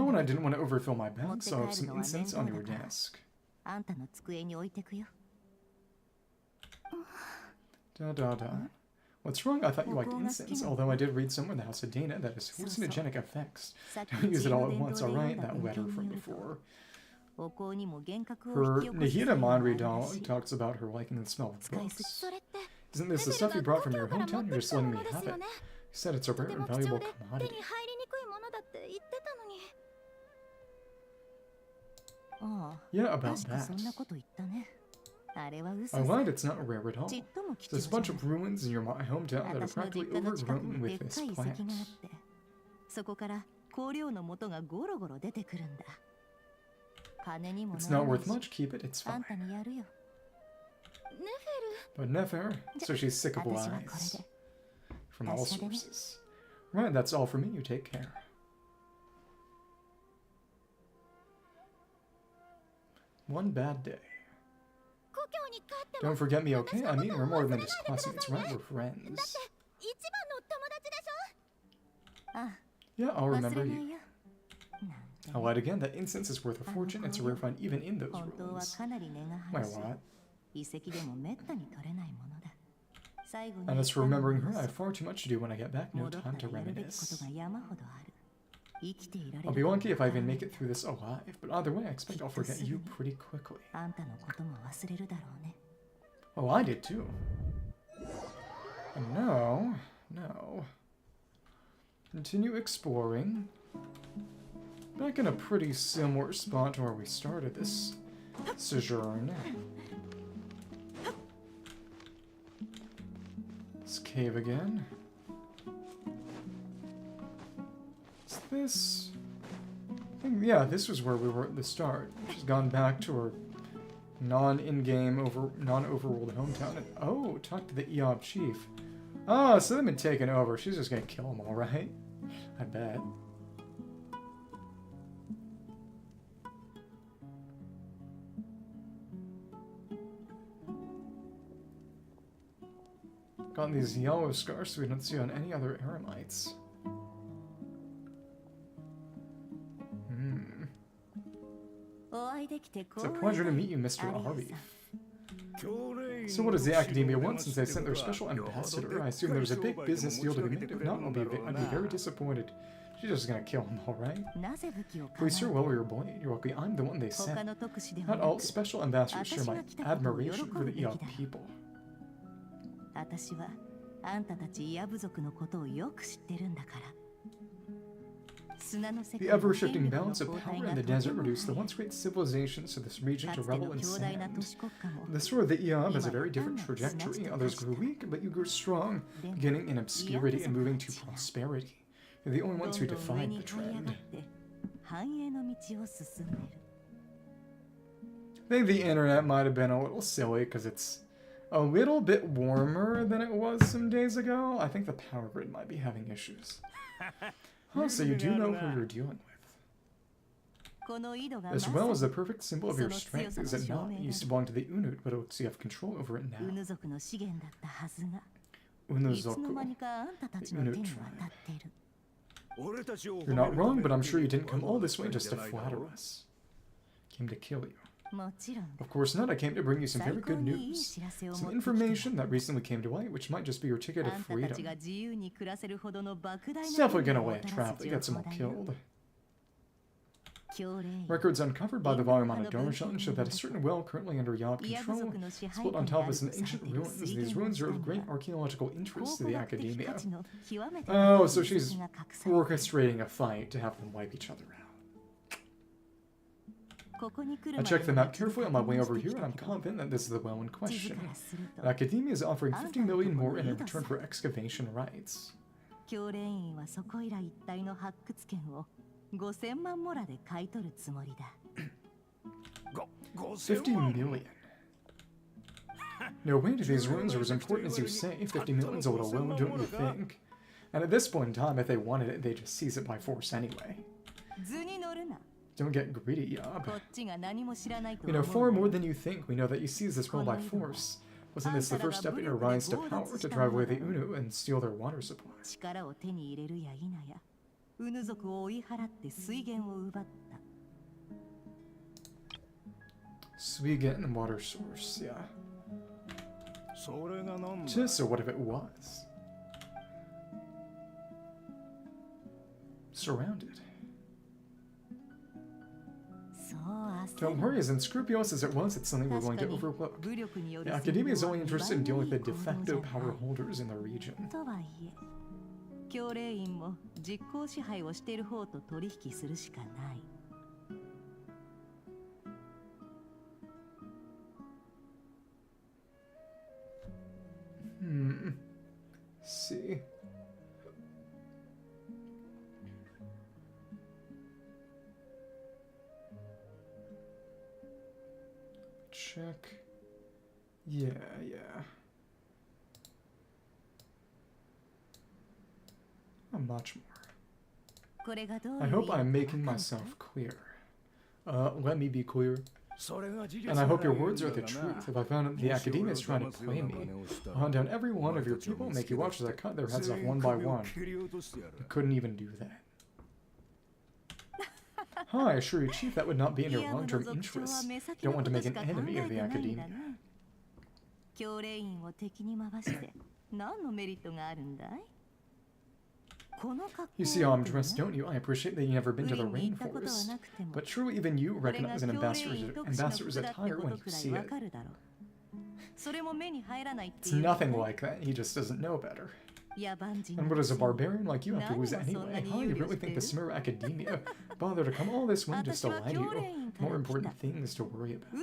and I didn't want to overfill my bag, so I have some incense on your desk. What's wrong? I thought you liked incense, although I did read somewhere in the House of Dana that has hallucinogenic effects. Don't use it all at once, alright? That letter from before. Her Nihira Manri doll talks about her liking the smell of books. Isn't this the stuff you brought from your hometown? You're just letting me have it. You said it's a rare and valuable commodity. Yeah, about that. I lied, it's not rare at all. There's a bunch of ruins in your hometown that are practically overgrown with this plant. It's not worth much, keep it, it's fine. But Nefer, so she's sick of lies. From all sources. Right, that's all for me, you take care. One bad day. Don't forget me, okay? I mean, we're more than just classmates, right? We're friends. Yeah, I'll remember you. I lied again. That incense is worth a fortune. It's a rare find even in those ruins. Wait, what? And as for remembering her, I have far too much to do when I get back. No time to reminisce. I'll be lucky if I even make it through this alive, but either way, I expect I'll forget you pretty quickly. Oh, I did too. No. Continue exploring. Back in a pretty similar spot to where we started this sojourn. This cave again. Is this? I think, yeah, this was where we were at the start. She's gone back to her non-in-game, non-overworld hometown. And, oh, talk to the Eob chief. Oh, so they've been taken over. She's just gonna kill them all, right? I bet. Got these yellow scars we don't see on any other eremites. It's a pleasure to meet you, Mr. Arif. So what does the Academia want since they sent their special ambassador? I assume there's a big business deal to be made. If not, I'd be very disappointed. She's just gonna kill him, alright? Please, sir, well, your boy. You're lucky I'm the one they sent. Not all special ambassadors share my admiration for the Eob people. The ever-shifting balance of power in the desert reduced the once great civilizations to this region to revel in sand. The sword of the Eob has a very different trajectory. Others grew weak, but you grew strong, beginning in obscurity and moving to prosperity. You're the only ones who defied the trend. I think the internet might have been a little silly because it's a little bit warmer than it was some days ago. I think the power grid might be having issues. Oh, so you do know who you're dealing with. This well is the perfect symbol of your strength, is it not? It used to belong to the Unut, but it looks you have control over it now. Unuzoku, the Unut tribe. You're not wrong, but I'm sure you didn't come all this way just to flatter us. Came to kill you. Of course not, I came to bring you some very good news. Some information that recently came to light, which might just be your ticket of freedom. It's definitely gonna lay a trap that gets them all killed. Records uncovered by the volume on a Dorishan show that a certain well currently under Eob control is built on top of some ancient ruins. These ruins are of great archaeological interest to the Academia. Oh, so she's orchestrating a fight to have them wipe each other out. I checked the map carefully on my way over here, and I'm confident that this is the well in question. The Academia is offering 50 million more in return for excavation rights. 50 million. No way, these ruins are as important as you say. 50 million's a little low, don't you think? And at this point in time, if they wanted it, they'd just seize it by force anyway. Don't get greedy, Eob. We know far more than you think. We know that you seized this world by force. Wasn't this the first step in your rise to power to drive away the Unu and steal their water supply? Suigen, water source, yeah. Just so what if it was? Surrounded. Don't worry, as unscrupulous as it was, it's something we're going to overlook. The Academia is only interested in dealing with the de facto power holders in the region. See. Check. Yeah. Not much more. I hope I'm making myself clear. Let me be clear. And I hope your words are the truth. If I found out the Academia is trying to play me, I'll hunt down every one of your people, make you watch as I cut their heads off one by one. You couldn't even do that. Hi, I assure you, Chief, that would not be in your long-term interests. You don't want to make an enemy of the Academia. You see how I'm dressed, don't you? I appreciate that you've never been to the rainforest. But surely even you recognize an ambassador's attire when you see it. It's nothing like that, he just doesn't know better. And what does a barbarian like you have to lose anyway? How you really think the Summer Academia bother to come all this way just to lie to you? More important things to worry about.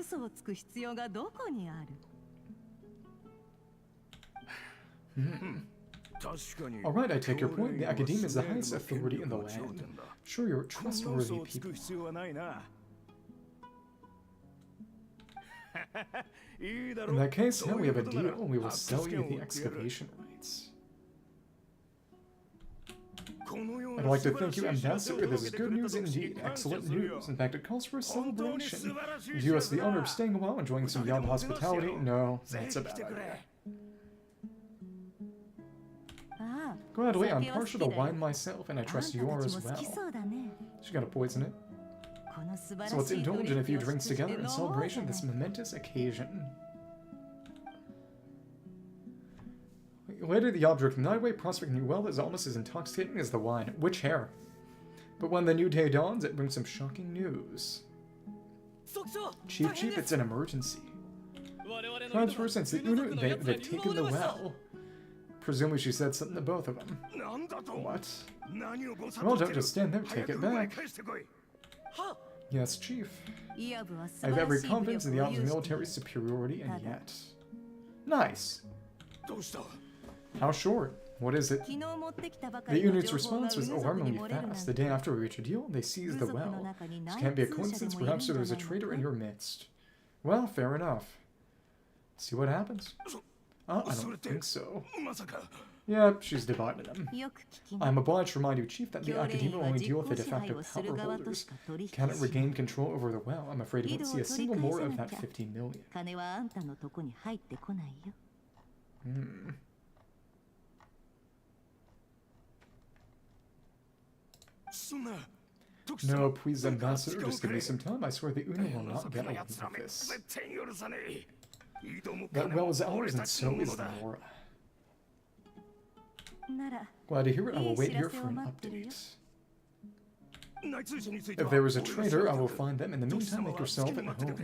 Alright, I take your point. The Academia is the highest authority in the land. Sure, you're trustworthy people. In that case, now we have a deal. We will sell you the excavation rights. I'd like to thank you, Ambassador. This is good news indeed. Excellent news. In fact, it calls for a celebration. Do you us the honor of staying a while, enjoying some young hospitality? No, that's a bad idea. Gladly, I'm partial to wine myself, and I trust you are as well. She's gonna poison it. So let's indulge in a few drinks together in celebration of this momentous occasion. Later, the object night away prospecting well is almost as intoxicating as the wine. Which hair? But when the new day dawns, it brings some shocking news. Chief, it's an emergency. Transfer since the Uno, they've taken the well. Presumably she said something to both of them. What? Well, don't just stand there, take it back. Yes, Chief. I have every confidence in the Yab's military superiority, and yet... Nice. How short? What is it? The unit's response was alarmingly fast. The day after we reached a deal, they seized the well. This can't be a coincidence. Perhaps there was a traitor in your midst. Well, fair enough. See what happens. I don't think so. Yep, she's divided them. I'm obliged to remind you, Chief, that the Academia will only deal with the de facto power holders. Cannot regain control over the well. I'm afraid you won't see a single more of that 50 million. No, please, Ambassador, just give me some time. I swear the Uno will not get away with this. That well is ours, and so is the Mora. Glad to hear it. I will wait here for an update. If there is a traitor, I will find them. In the meantime, make yourself at home.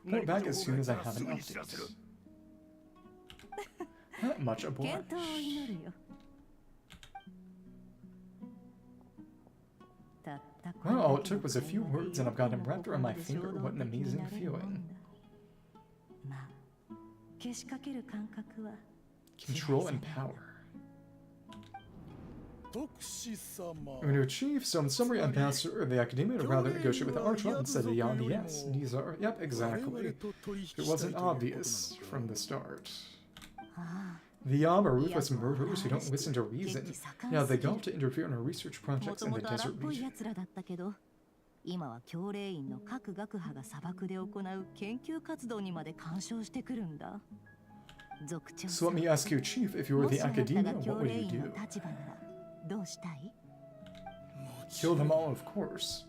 Report back as soon as I have an update. Not much obliged. Well, all it took was a few words, and I've got him wrapped around my finger. What an amazing feeling. Control and power. Uno Chief, so in summary, Ambassador of the Academia would rather negotiate with the Archon instead of the Yab. Yes, these are... Yep, exactly. It wasn't obvious from the start. The Yab are ruthless murderers who don't listen to reason. Now they go to interfere in our research projects in the desert region. So let me ask you, Chief, if you were the Academia, what would you do? Kill them all, of course.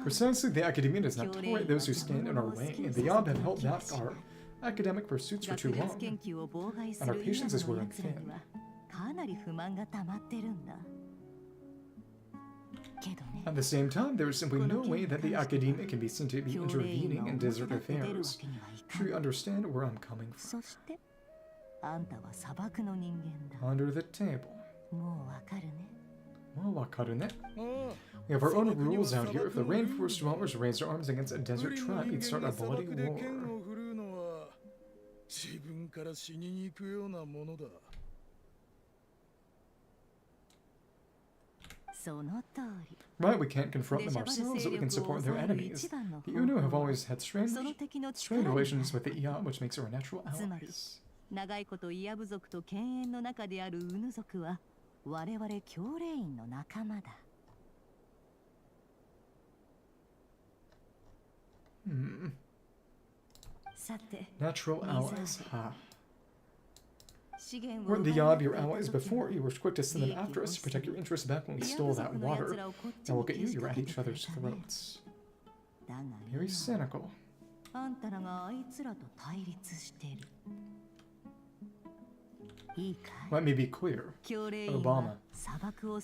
Precisely, the Academia does not tolerate those who stand in our way, and the Yab have held back our academic pursuits for too long, and our patience is wearing thin. At the same time, there is simply no way that the Academia can be seen to be intervening in desert affairs. Sure you understand where I'm coming from. Under the table. We have our own rules out here. If the rainforest dwellers raise their arms against a desert tribe, you'd start a bloody war. Right, we can't confront them ourselves, but we can support their enemies. The Uno have always had strained relations with the Ia, which makes her a natural allies. Natural allies. Ha. Weren't Weren't the Yob your allies before? You were quick to send them after us to protect your interests back when we stole that water. Now look at you, you're at each other's throats. Very cynical. Let me be clear. Obama.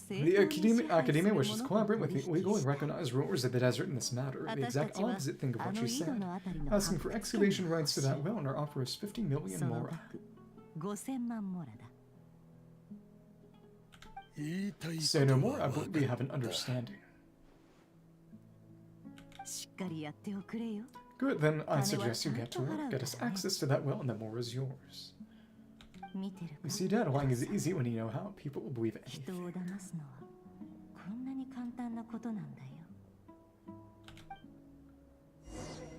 The academia wishes to collaborate with the legally recognized rulers of the desert in this matter. The exact opposite thing of what you said. Asking for excavation rights to that well and our offer is 50 million mora. Say no more, I believe we have an understanding. Good, then I suggest you get to work. Get us access to that well and the more is yours. You see, Dad, lying is easy when you know how. People will believe anything.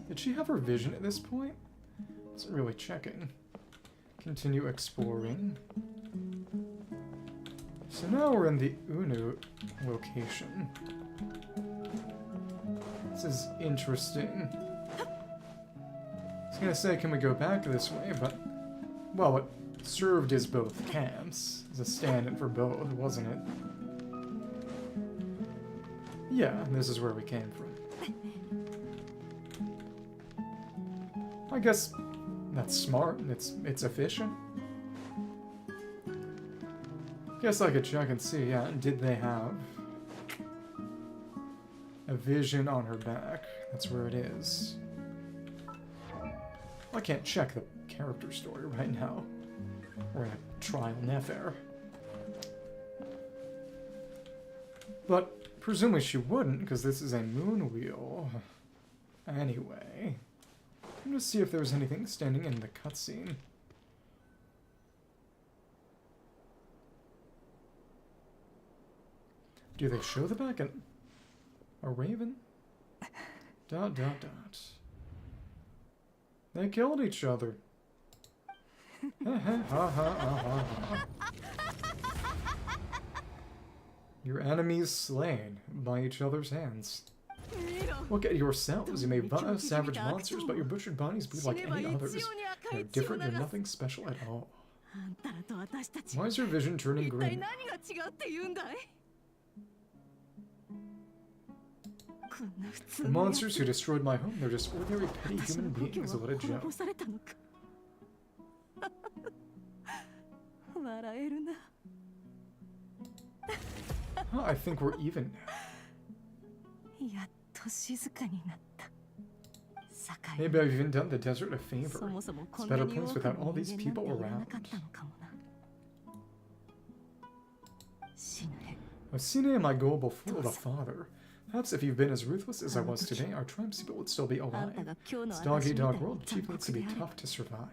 Did she have her vision at this point? Wasn't really checking. Continue exploring. So now we're in the Unu location. This is interesting. I was gonna say, can we go back this way, but... Well, it served as both camps. As a stand-in for both, wasn't it? Yeah, this is where we came from. I guess that's smart. It's efficient. Guess I could check and see, yeah, did they have a vision on her back? That's where it is. I can't check the character story right now. We're gonna trial Nefer. But presumably she wouldn't, because this is a moon wheel. Anyway. I'm gonna see if there was anything standing in the cutscene. Do they show the back and a raven? ... They killed each other. Your enemies slain by each other's hands. Look at yourselves. You may have savage monsters, but your butchered bodies bleed like any others. You're different, you're nothing special at all. Why is your vision turning green? The monsters who destroyed my home, they're just ordinary petty human beings. What a joke. Oh, I think we're even now. Maybe I've even done the desert a favor. It's a better place without all these people around. Osine, my goal before the father. Perhaps if you've been as ruthless as I was today, our tribe's people would still be alive. This dog-eat-dog world, the chief needs to be tough to survive.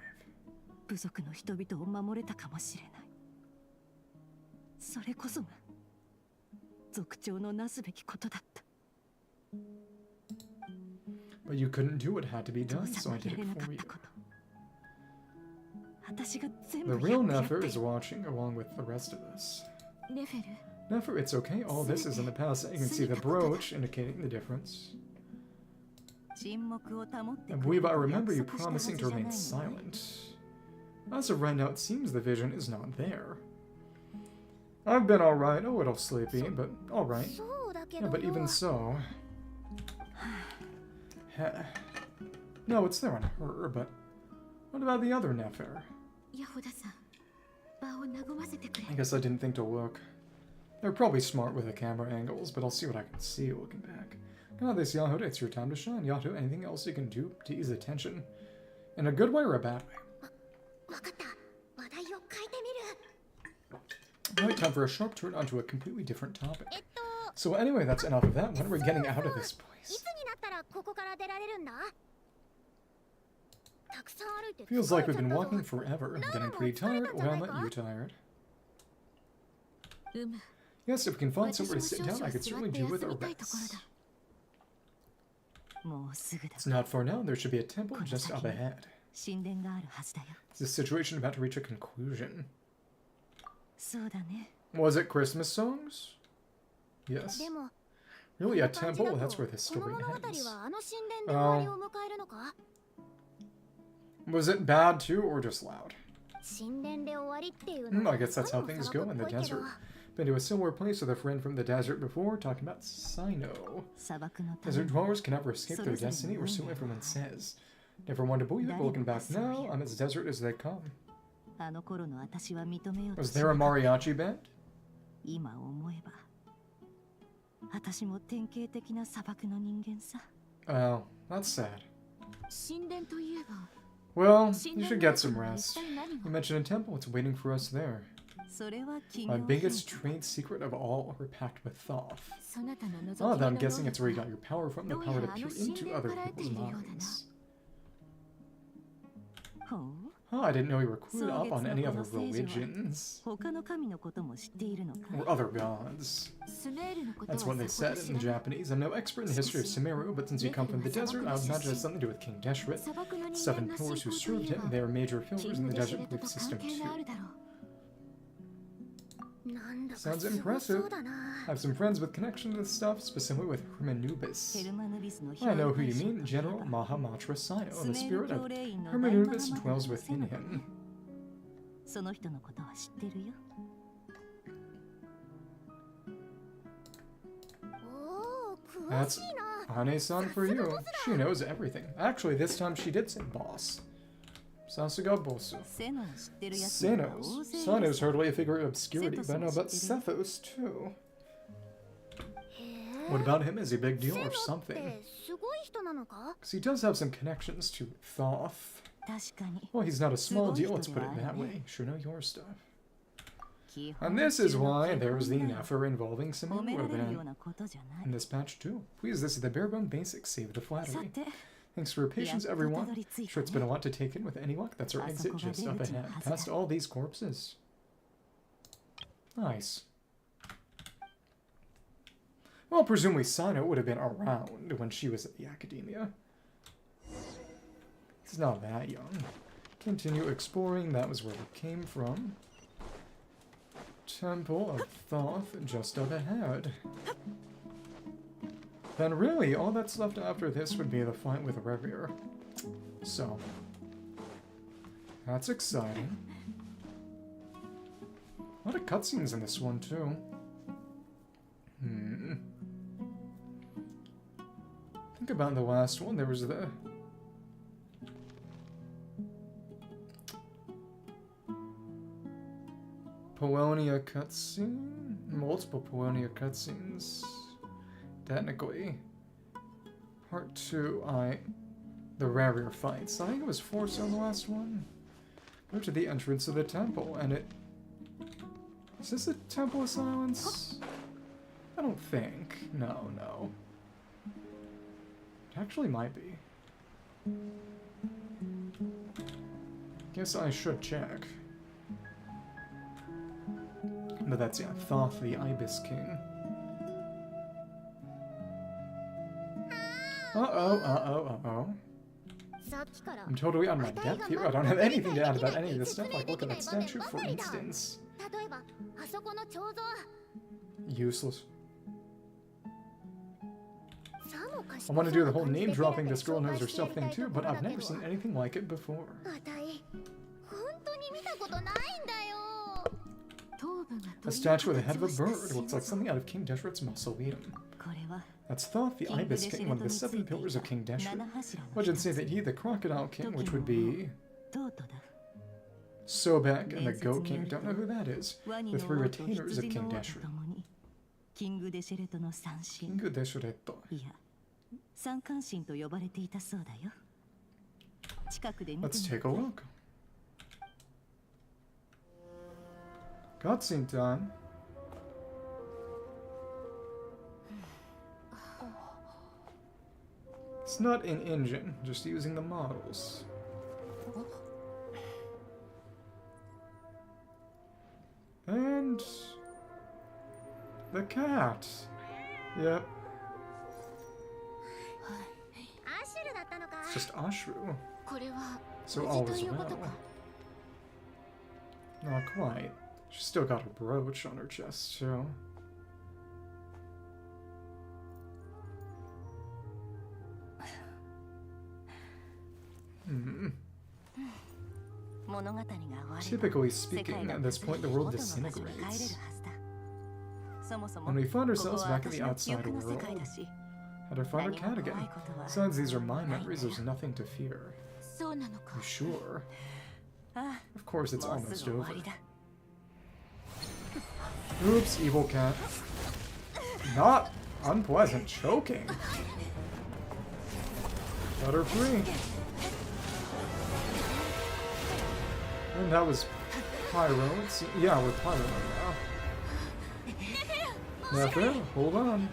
But you couldn't do what had to be done, so I did it for you. The real Nefer is watching along with the rest of us. Nefer, it's okay. All this is in the past. You can see the brooch indicating the difference. I believe I remember you promising to remain silent. As of right now, it seems the vision is not there. I've been alright, a little sleepy, but alright. Yeah, but even so... No, it's there on her, but... What about the other Nefer? I guess I didn't think to look. They're probably smart with the camera angles, but I'll see what I can see looking back. God, this Yahoda, it's your time to shine. Yahoda, anything else you can do to ease attention? In a good way or a bad way? Alright, time for a sharp turn onto a completely different topic. So anyway, that's enough of that. When are we getting out of this place? Feels like we've been walking forever. I'm getting pretty tired. Well, I'm not you tired. Yes, if we can find somewhere to sit down, I could certainly do with our best. It's not far now. There should be a temple just up ahead. Is this situation about to reach a conclusion? Was it Christmas songs? Yes. Really, a temple? That's where this story ends. Oh, るのか？ Was it bad too, or just loud? 神殿で終わりっていうの I guess that's how things go in the desert. Been to a similar place with a friend from the desert before, talking about Sino. 砂漠のため Desert dwellers can never escape their destiny, or so everyone says. Never wanted to believe it, but looking back now, I'm as desert as they come. あの頃の私は認めようと Was し there a なかった mariachi band? 今思えば私も典型的な砂漠の人間さ Oh, that's sad. 神殿といえば Well, you should get some rest. You mentioned a temple, it's waiting for us there. それは企 My 業 biggest trade secret of all, we're packed with Thoth. そなたの覗き Oh, 目 then の I'm guessing 能 it's where you 力 got your power from, the どう power や to らあの peer 神 into 殿 other から得て people's いるようだな minds. ほう Oh, I didn't know you were clued 蒼 up 月 on の any こ other の聖女は religions 他の神のことも知っているのか or other gods. スメールのこと That's は what they さほ said ど知 in らない Japanese. I'm no expert in the history of Sumeru, but since you come from the desert, I would imagine it has something to do with King Deshret. 砂漠の人 Seven 間の pillars 信 who 仰と served いえ him, ば they are major キ pillars ン in グ the デシュ desert レット belief と system 関係があ too. るだろう。なんだか Sounds すご impressive. そうだな。 I have some friends with connection to this stuff, specifically with Hermanubis. ヘルマヌビスの I know who 表 you 現 mean, General Mahamatra Sino, ス and the メール spirit 教 of 令員の大 Hermanubis ママ dwells の within セナだ him. ねその人のことは知ってるよ おお、詳 That's しいな。 Hane-san for you. She knows everything. Actually, this time she did say boss. Sasuga Bosu. セノを知ってるやつなら Senos. 大勢い Sun る is さ hardly a figure of obscurity, Setos but I know about 知ってる。 Sethos too. へ What え。 about him? Is he a big deal セノ or っ something? てすごい人なのか？ Because he does have some connections to Thoth. 確かに Well, he's not a small deal, let's put it すごい人ではあるね。 that way. Sure know your stuff. 基本 And this is 中の why 基 there's the 本だよ Nefer involving 褒め Sumeru られるよう event なことじゃない in this patch too. Please, this is the bare bone basics, save the さ flattery. て Thanks for your patience, やっとた everyone. どり着い Sure, た it's been a ね lot to take in with any luck. That's our あそ exit こが just 出 up 口の ahead, はずだ past all these corpses. Nice. Well, presumably Sino would have been around when she was at the academia. He's not that young. Continue exploring, that was where we came from. Temple of Thoth just up ahead. Then really, all that's left after this would be the fight with Rerir. So, that's exciting. A lot of cutscenes in this one, too. Think about the last one. There was the... Paonia cutscene? Multiple Paonia cutscenes. Technically. Part 2, the Rerir fights. I think it was 4 on the last one. Go to the entrance of the temple, and it... Is this a Temple of Silence? I don't think. No, no. It actually might be. Guess I should check. But that's, yeah, Thoth the Ibis King. Uh-oh. さっきから I'm totally on my depth here. I don't have anything to add about any of this stuff, like look at that statue, for instance. 例えばあそこの彫像 Useless. さもかし I want to do the whole name dropping this girl knows her stuff thing too, but I've never seen anything like it before. あたい本当に見たことないんだよ。頭部が A statue with the head of a bird. Looks like something out of King Deshret's mausoleum. これは That's Thoth, the Ibis King, one of the 7 pillars of King Deshret. Legends say that he, the Crocodile King, which would be トートだ Sobek and the Goat King, don't know who that is. The 3 retainers of King Deshret. キングデシェレトの三神 King Deshret. いや三冠神と呼ばれていたそうだよ近くで見て Let's み take a look. Cutscene time. It's not in engine, just using the models. And the cat. Yep, アシュルだったのか。 it's just Ashru. これは So 無 all 事 is ということ well. か。 Not quite. She's still got her brooch on her chest, too. Hmm. 物語が終われば Typically speaking, at this point the world disintegrates. そもそも When we find ここ ourselves は back in 私 the の記 outside 憶の世 world, 界だし had to find our cat again. Besides, these are my memories, there's nothing to fear. そうなのか You sure? あ Of course, it's もうす almost ぐ終 over. わりだ Oops, evil cat. Not unpleasant choking. Let her free. And that was Pyro. Yeah, we're Pyro now. Nefer, hold on.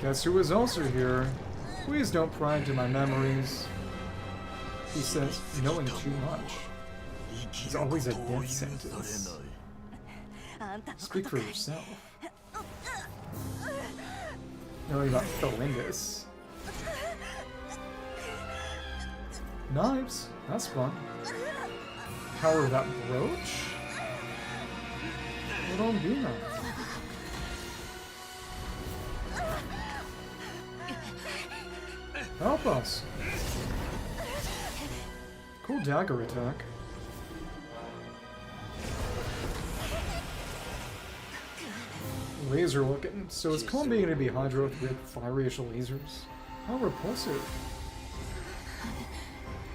Guess who is also here? Please don't pry into my memories. He says, knowing too much. It's always a death sentence. あんたのこ Speak と for かい yourself. Knowing about Felindus. Knives, that's fun. Power of that brooch? What on Dina? Help us. Cool dagger attack. Laser looking. So is Combi going to be Hydra with fiery-ish lasers? How repulsive.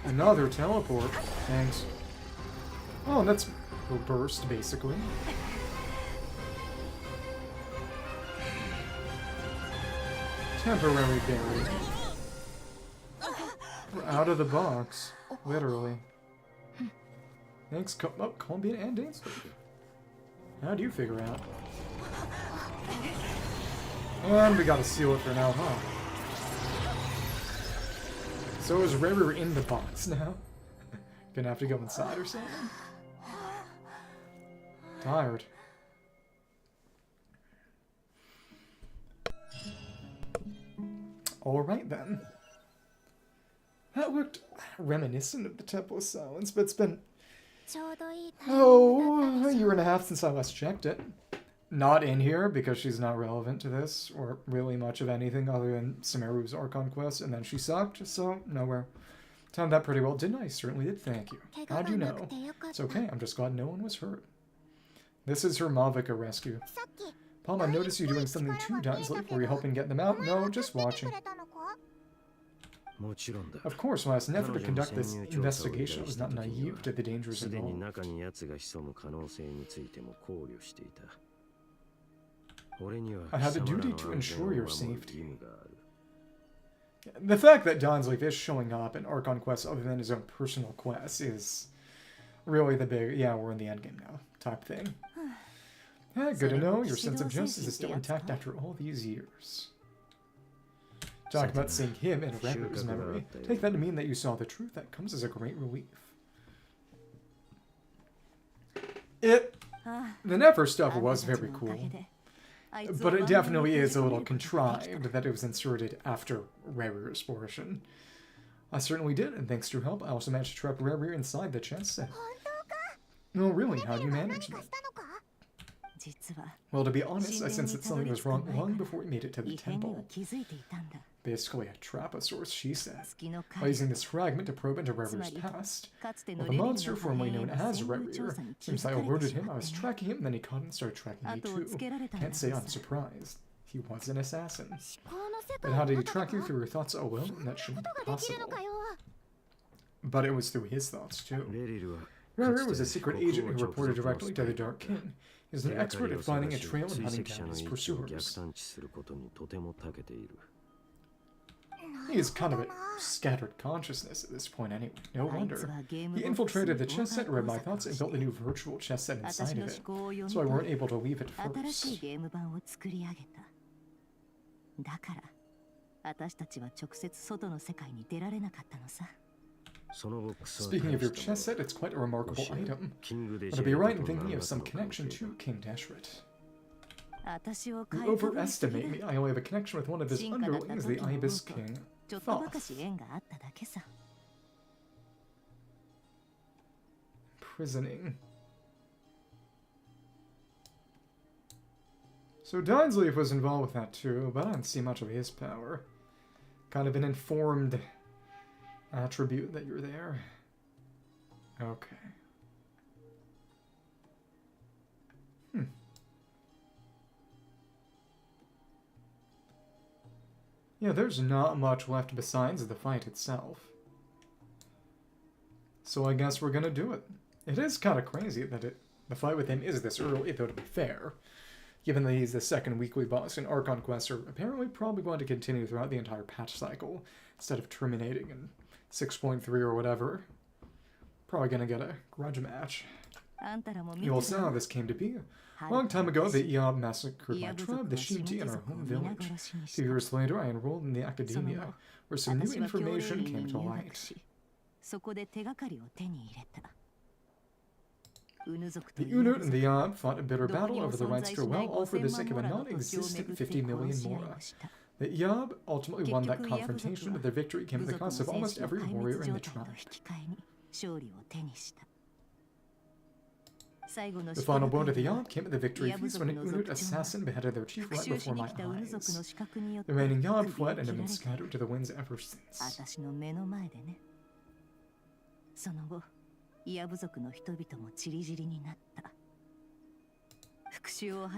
Another teleport. Thanks. Oh, that's a burst, basically. Temporary berry. We're out of the box. Literally. Thanks, Combi and Dainsleif. How'd you figure out? And we gotta seal it for now, huh? So is Rerir in the box now? Gonna have to go inside or something? Tired. Alright then. That looked reminiscent of the Temple of Silence, but it's been, ちょうどいいタイミングだった a でしょ year and a half since I last checked it. Not in here, because she's not relevant to this, or really much of anything other than Sumeru's Archon Quest, and then she sucked, so nowhere. Timed that pretty well, didn't I? Certainly did, thank you. 怪我 How'd が you なく know? てよかっ It's た okay, I'm just glad no one was hurt. This is her Malvika rescue. さっき Palm, I noticed you doing something to Dainsleif. Were you helping get them out? No, just 助けて watching. くれたのか もちろんだ Of course, when I asked Nefer to conduct this investigation, I was not naive to the dangers すでに involved. 中に奴が潜む可能性についても考慮していた俺には I have a 貴様ら duty の to 安全 ensure を your 守る safety. 義務がある The fact that Dainsleif is showing up in Archon Quest other than his own personal quests is really the big, yeah, we're in the endgame now, type thing. Yeah, good to know. Your sense of justice is still intact after all these years. Talk about seeing him in Rerir's memory. Take that to mean that you saw the truth. That comes as a great relief. The Nefer stuff was very cool. But it definitely is a little contrived that it was inserted after Rerir's portion. I certainly did, and thanks to your help, I also managed to trap Rerir inside the chest set. 本当か Oh, really? How'd you 何 manage か that? したのか 実は Well, to be honest, I sensed that something was wrong long before we made it to the 異変には temple. 気づいていたんだ Basically a traposaurus, she said. 月の By 影 using this fragment to probe into Rerir's past, かつて well, の the レリル monster の formerly 繁栄 known の as 潜入調 Rerir, 査に気 since づ I かれて alerted しま him, っ I た was ね tracking him, then he caught and started tracking me 後をつ too. けられたんだ Can't say さ I'm surprised. He was an assassin. 思考の世 But 界 how の did he 中 track you か through your thoughts alone? That こ shouldn't と be ができるの possible. かよ But it was through his thoughts, too. レリルは Rerir was a secret agent who reported directly to the Dark King. He's an 手がか expert り at を探 finding a し trail and 追 hunting 跡者 down の his 位置を逆 pursuers. 探知することにとても長けている He's kind of a scattered consciousness at this point anyway. No あいつ wonder. はゲーム He ボックスに infiltrated the chess set, 妨 read 害 my 工 thoughts, 作を and し built a て new virtual chess set 私 inside の of 思 it. 考を読み So I 取 weren't り able to leave it 新しい first. ゲーム版を作り上げただから私たちは直接外の世界に出られなかったのさ そのボックスは Speaking of your 大した chess もの set, it's quite a remarkable もしや item. キングデ Would シ I be ェル right ト in と thinking 何 you ら have か some の関 connection 係 to が King Deshret? 私を You 買い飛ぶにすぎ overestimate だ me. I only have a connection with one of his 進化だった underlings, 時 the の運 Ibis と King. ちょっとばか Thoth. し縁があっただけさ Prisoning. So Dainsleif was involved with that too, but I didn't see much of his power. Kind of an informed attribute that you're there. Okay. Yeah, there's not much left besides the fight itself. So I guess we're gonna do it. It is kind of crazy that the fight with him is this early, though, to be fair. Given that he's the second weekly boss and Archon Quest are apparently probably going to continue throughout the entire patch cycle, instead of terminating in 6.3 or whatever. Probably gonna get a grudge match. You all saw how this came to be. A long time ago, the Iob massacred my tribe, the Shinti, in our home village. 2 years later, I enrolled in the academia, where some new information came to light. The Unut and the Iob fought a bitter battle over the rights to a well, all for the sake of a non-existent 50 million mora. The Iob ultimately won that confrontation, but their victory came at the cost of almost every warrior in the tribe. The final blow to the Iob came at the victory feast when an Unut assassin beheaded their chief right before my eyes. The remaining Iob fled and have been scattered to the winds ever since.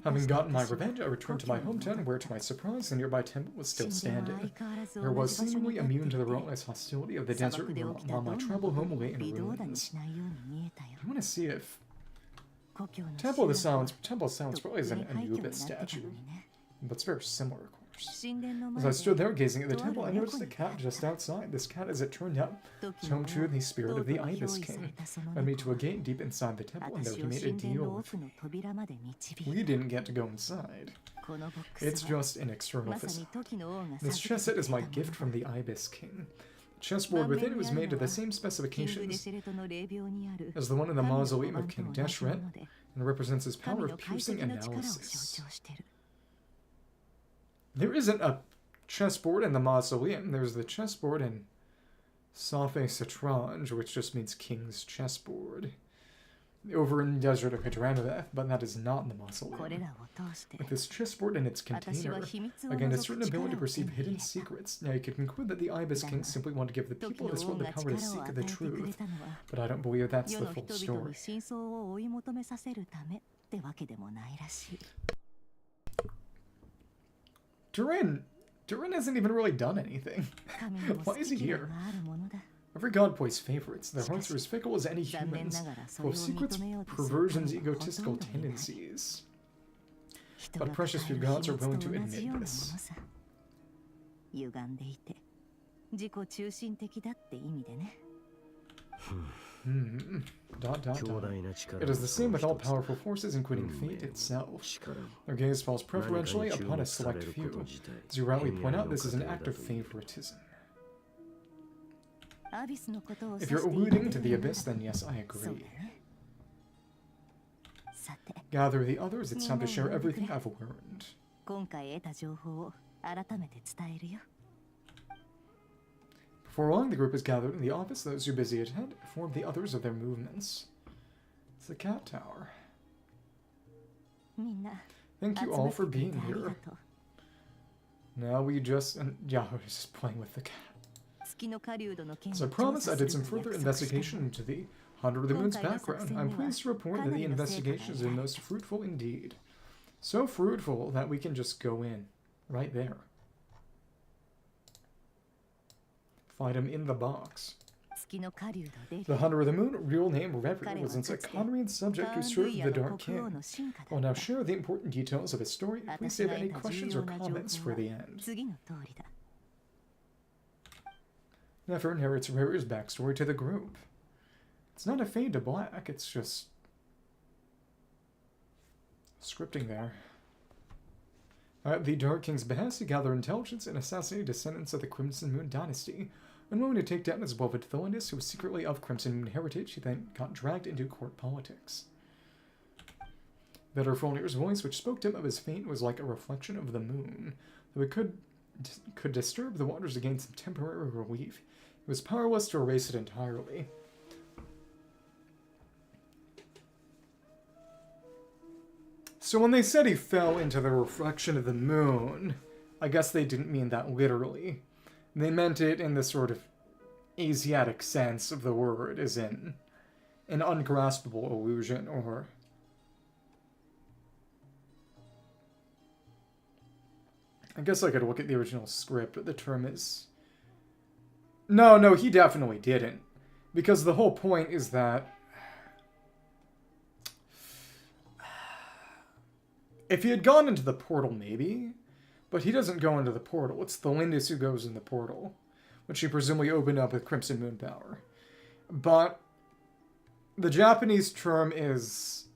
Having gotten my revenge, I returned to my hometown where, to my surprise, the nearby temple was still standing. There was seemingly immune to the relentless hostility of the desert while my tribal home lay in ruins. I want to see if... Temple of Silence probably is an Anubis statue, but it's very similar, of course. As I stood there gazing at the temple, I noticed a cat just outside. This cat, as it turned out, was home to the spirit of the Ibis King, led me to a gate deep inside the temple, and there he made a deal with me. We didn't get to go inside. It's just an external facade. This chess set is my gift from the Ibis King. The chessboard within it was made to the same specifications as the one in the mausoleum of King Deshret, and represents his power of piercing analysis. There isn't a chessboard in the mausoleum. There's the chessboard in Safe Satrange, which just means king's chessboard, over in the desert of Hydranoveth, but that is not in the mausoleum. With this chessboard in its container, again, a certain ability to perceive hidden secrets. Now you could conclude that the Ibis King simply wanted to give the people of this world the power to seek the truth, but I don't believe that's the full story. Durin hasn't even really done anything. Why is he here? Every god plays favorites. Their hearts are as fickle as any humans, full of secrets, perversions, egotistical tendencies. But precious few gods are willing to admit this. It is the same with all powerful forces, including fate itself. Their gaze falls preferentially upon a select few. As you rightly point out, this is an act of favoritism. If you're alluding to the Abyss, then yes, I agree. Gather the others, it's time to share everything I've learned. Before long, the group is gathered in the office. Those who are busy at head inform the others of their movements. It's the cat tower. Thank you all for being here. Now we just... yeah, I was just playing with the cat. As I promised, I did some further investigation into the Hunter of the Moon's background. I'm pleased to report that the investigation has been most fruitful indeed. So fruitful that we can just go in. Right there. Find him in the box. The Hunter of the Moon, real name Rerir, was an Psychonrian subject who served the Dark King. I'll now share the important details of his story. Please save any questions or comments for the end. Nefer narrates Rerir's backstory to the group. It's not a fade to black, it's just scripting there. At the Dark King's behest, he gathered intelligence and assassinated descendants of the Crimson Moon dynasty. Unwilling to take down his beloved Thelandis, who was secretly of Crimson Moon heritage, he then got dragged into court politics. Better Fronier's voice, which spoke to him of his fate, was like a reflection of the moon, though it could disturb the waters to gain some temporary relief. He was powerless to erase it entirely. So when they said he fell into the reflection of the moon, I guess they didn't mean that literally. They meant it in the sort of Asiatic sense of the word, as in an ungraspable illusion, or... I guess I could look at the original script, but the term is... No, he definitely didn't. Because the whole point is that... If he had gone into the portal, maybe. But he doesn't go into the portal. It's the Lindis who goes in the portal, which he presumably opened up with Crimson Moon power. But the Japanese term is...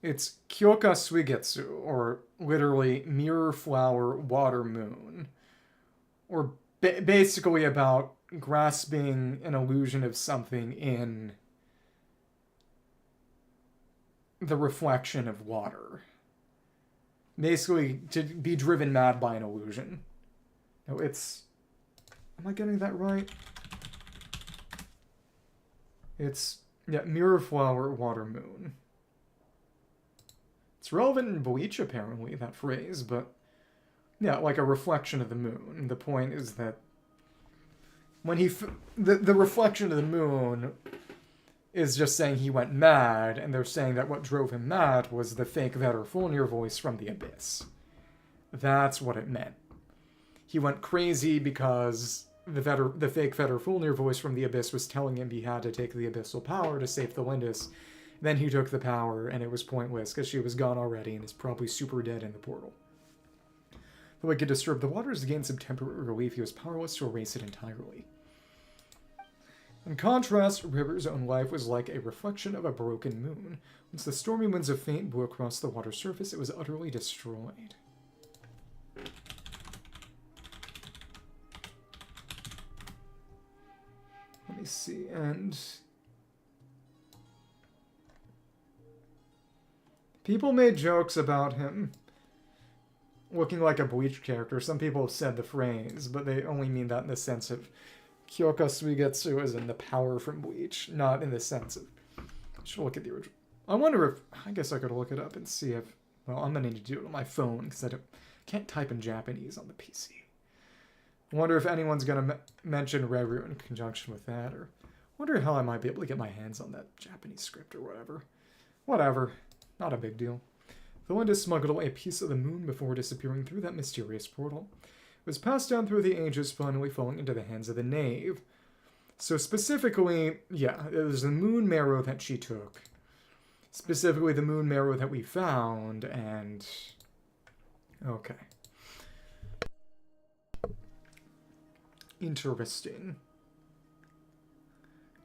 It's Kyoka Suigetsu, or literally Mirror Flower Water Moon. Or basically about grasping an illusion of something in the reflection of water. Basically, to be driven mad by an illusion. No, it's... Am I getting that right? It's... Yeah, Mirror Flower Water Moon. It's relevant in Bleach, apparently, that phrase, but... Yeah, like a reflection of the moon. The point is that... When he... The reflection of the moon is just saying he went mad, and they're saying that what drove him mad was the fake Vetter voice from the Abyss. That's what it meant. He went crazy because the fake Vetter voice from the Abyss was telling him he had to take the abyssal power to save the Lindis. Then he took the power, and it was pointless, because she was gone already, and is probably super dead in the portal. Though it could disturb the waters to gain some temporary relief, he was powerless to erase it entirely. In contrast, Rerir's own life was like a reflection of a broken moon. Once the stormy winds of fate blew across the water surface, it was utterly destroyed. Let me see, and... People made jokes about him looking like a Bleach character. Some people have said the phrase, but they only mean that in the sense of Kyoka Suigetsu as in the power from Bleach, not in the sense of... I should look at the original. I wonder if... I guess I could look it up and see if... Well, I'm going to need to do it on my phone, because I can't type in Japanese on the PC. I wonder if anyone's going to mention Rerir in conjunction with that, or... I wonder how I might be able to get my hands on that Japanese script or whatever. Whatever. Not a big deal. The Lindis smuggled away a piece of the moon before disappearing through that mysterious portal. It was passed down through the ages, finally falling into the hands of the knave. So specifically, yeah, it was the moon marrow that she took. Specifically the moon marrow that we found, and... Okay. Interesting.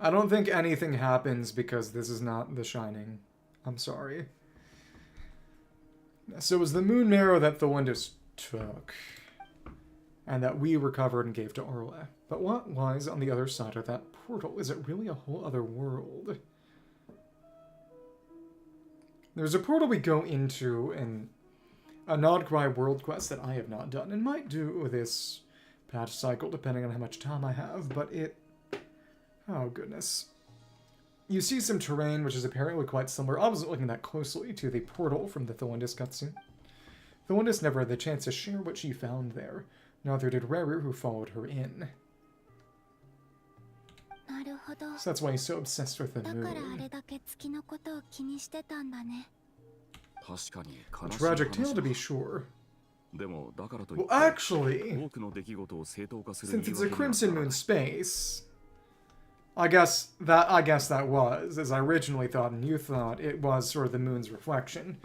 I don't think anything happens because this is not The Shining. I'm sorry. So it was the moon marrow that the Lindis took, and that we recovered and gave to Arla. But what lies on the other side of that portal? Is it really a whole other world? There's a portal we go into in a Nodcry world quest that I have not done, and might do this patch cycle depending on how much time I have, but it... Oh, goodness. You see some terrain which is apparently quite similar. I wasn't looking that closely to the portal from the Thelindis cutscene. Thelindis never had the chance to share what she found there. Neither did Rerir, who followed her in. So that's why he's so obsessed with the moon. A tragic tale, to be sure. Well, actually, since it's a Crimson Moon space... I guess that was, as I originally thought and you thought, it was sort of the moon's reflection.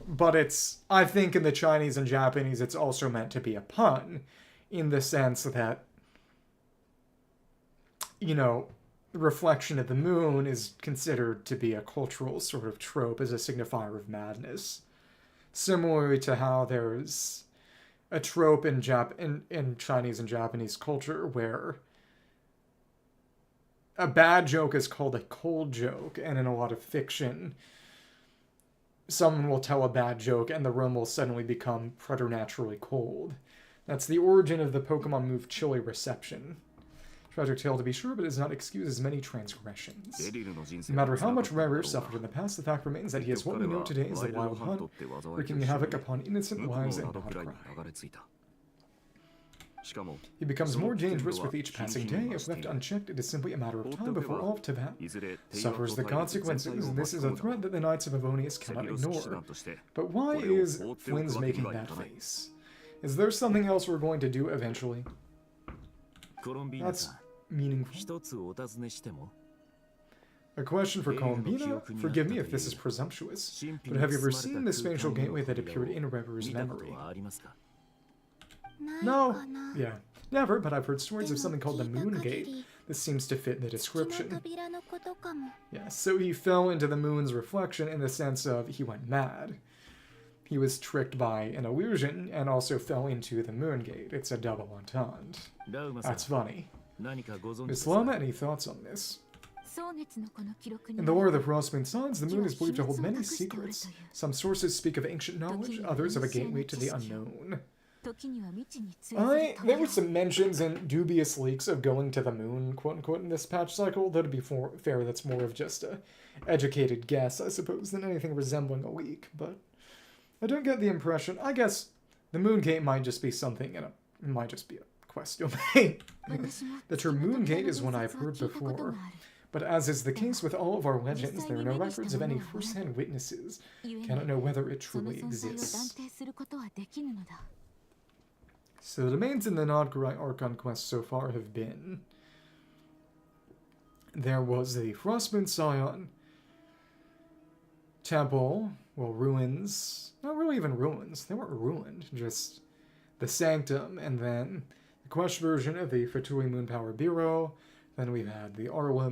But it's, I think in the Chinese and Japanese, it's also meant to be a pun, in the sense that, you know, the reflection of the moon is considered to be a cultural sort of trope as a signifier of madness. Similarly to how there's a trope in Chinese and Japanese culture where a bad joke is called a cold joke, and in a lot of fiction, someone will tell a bad joke and the room will suddenly become preternaturally cold. That's the origin of the Pokemon move Chilly Reception. Tragic tale to be sure, but it does not excuse as many transgressions. No matter how much Rerir suffered in the past, the fact remains that he is what we know today as the Wild Hunt, wreaking havoc upon innocent lives and not crime. He becomes more dangerous with each passing day. If left unchecked, it is simply a matter of time before all of Tibet suffers the consequences. This is a threat that the Knights of Avonius cannot ignore. But why is Flins making that face? Is there something else we're going to do eventually? That's meaningful. A question for Colombina? Forgive me if this is presumptuous, but have you ever seen the spatial gateway that appeared in Rerir's memory? No. Yeah. Never, but I've heard stories of something called the Moon Gate. This seems to fit the description. Yeah, so he fell into the moon's reflection in the sense of he went mad. He was tricked by an illusion and also fell into the Moon Gate. It's a double entendre. That's funny. Miss Lama, any thoughts on this? In the lore of the Frostmoon Signs, the moon is believed to hold many secrets. Some sources speak of ancient knowledge, others of a gateway to the unknown. There were some mentions and dubious leaks of going to the moon, quote-unquote, in this patch cycle, though to be fair, that's more of just a educated guess, I suppose, than anything resembling a leak, but I don't get the impression. I guess the Moon Gate might just be something it might just be a quest domain. The term Moon Gate is one I've heard before, but as is the case with all of our legends, there are no records of any first-hand witnesses. Cannot know whether it truly exists. So the domains in the Nod'Garai Archon Quest so far have been... There was the Frostmoon Scion Temple, well, ruins, not really even ruins, they weren't ruined, just the Sanctum, and then the Quest version of the Fatui Moon Power Bureau, then we had the Arwa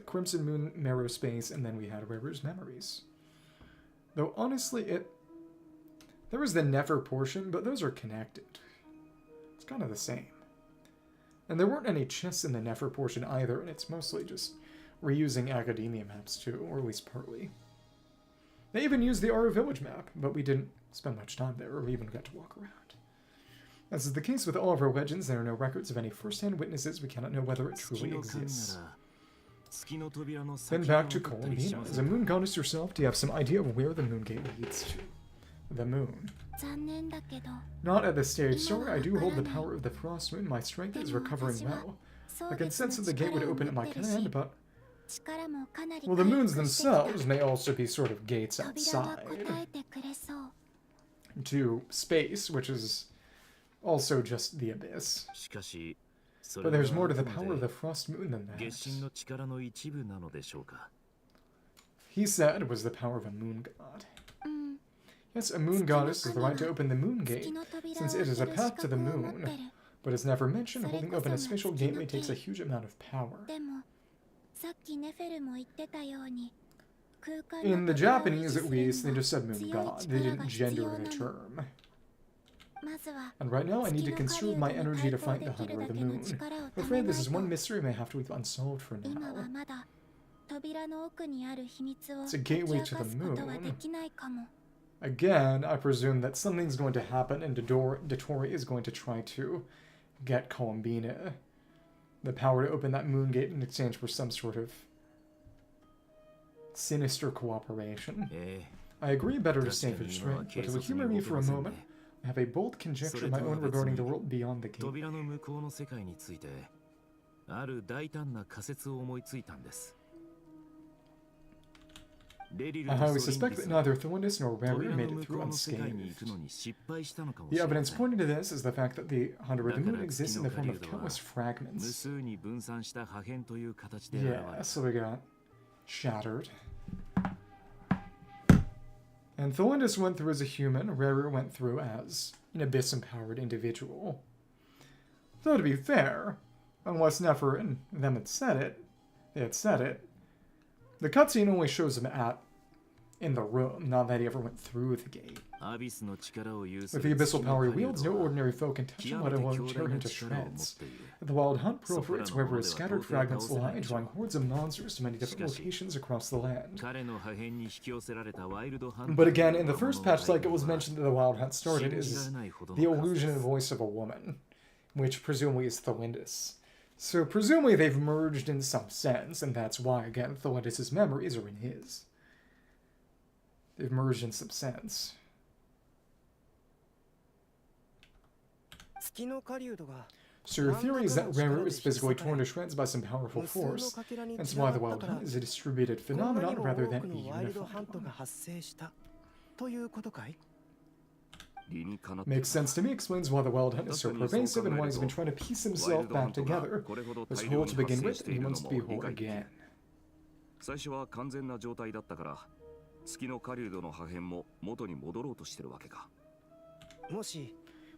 Crimson Moon Marrow Space, and then we had Rerir's Memories. Though honestly, there was the Nefer portion, but those are connected. It's kind of the same. And there weren't any chests in the Nefer portion either, and it's mostly just reusing Academia maps too, or at least partly. They even used the Aura Village map, but we didn't spend much time there, or even got to walk around. As is the case with all of our legends, there are no records of any first-hand witnesses. We cannot know whether it truly exists. Then back to Colombina. As a moon goddess yourself, do you have some idea of where the Moon Gate leads to? The moon. Not at this stage. Sorry, I do hold the power of the Frost Moon. My strength is recovering well. I can sense that the gate would open at my command, but... Well, the moons themselves may also be sort of gates outside to space, which is also just the abyss. But there's more to the power of the Frost Moon than that. He said it was the power of a moon god. Yes, a moon goddess has the right to open the Moon Gate, since it is a path to the moon. But as Nefer mentioned, holding open a spatial gateway takes a huge amount of power. In the Japanese, at least, they just said moon god. They didn't gender the term. And right now, I need to conserve my energy to fight the Hunter of the Moon. I'm afraid this is one mystery I may have to leave unsolved for now. It's a gateway to the moon. Again, I presume that something's going to happen and Dotori is going to try to get Colombina the power to open that moon gate in exchange for some sort of sinister cooperation. I agree better to stay for strength, but if you'll humor me for a moment, I have a bold conjecture of my own regarding the world beyond the gate. I highly suspect that neither Thorndus nor Rerir made it through unscathed. The evidence pointing to this is the fact that the Hunter of the Moon exists in the form of countless fragments. Yeah, so we got shattered. And Thorndus went through as a human, Rerir went through as an abyss-empowered individual. Though to be fair, unless Nefer and them had said it, the cutscene only shows him in the room, not that he ever went through the gate. With the abyssal power he wields, no ordinary foe can touch him, let alone tear him to shreds. The Wild Hunt proliferates wherever his scattered fragments lie, drawing hordes of monsters to many different locations across the land. But again, in the first patch cycle, it was mentioned that the Wild Hunt started is the illusion and voice of a woman, which presumably is Thorndus. So presumably they've merged in some sense, and that's why, again, Tholetus' memories are in his. They've merged in some sense. So your theory is that Rerir is physically torn to shreds by some powerful force, that's why the Wild Hunt is a distributed phenomenon rather than a unified one. Makes sense to me, explains why the Wild Hunt is so pervasive and why he's been trying to piece himself back together. Was whole to begin with, and he wants to be whole again.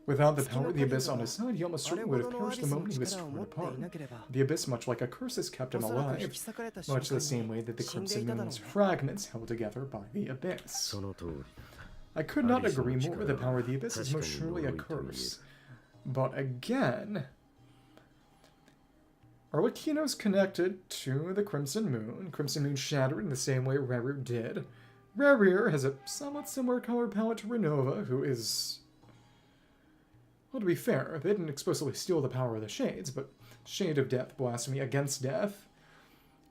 Without the power of the Abyss on his side, he almost certainly would have perished the moment he was torn apart. The Abyss, much like a curse, has kept him alive, much the same way that the Crimson Moon's fragments held together by the Abyss. I could not agree more. The power of the Abyss is most surely a curse. But again, Arlecchino's connected to the Crimson Moon. Crimson Moon shattered in the same way Rerir did. Rerir has a somewhat similar color palette to Renova, who is... Well, to be fair, they didn't explicitly steal the power of the Shades, but Shade of Death, Blasphemy Against Death.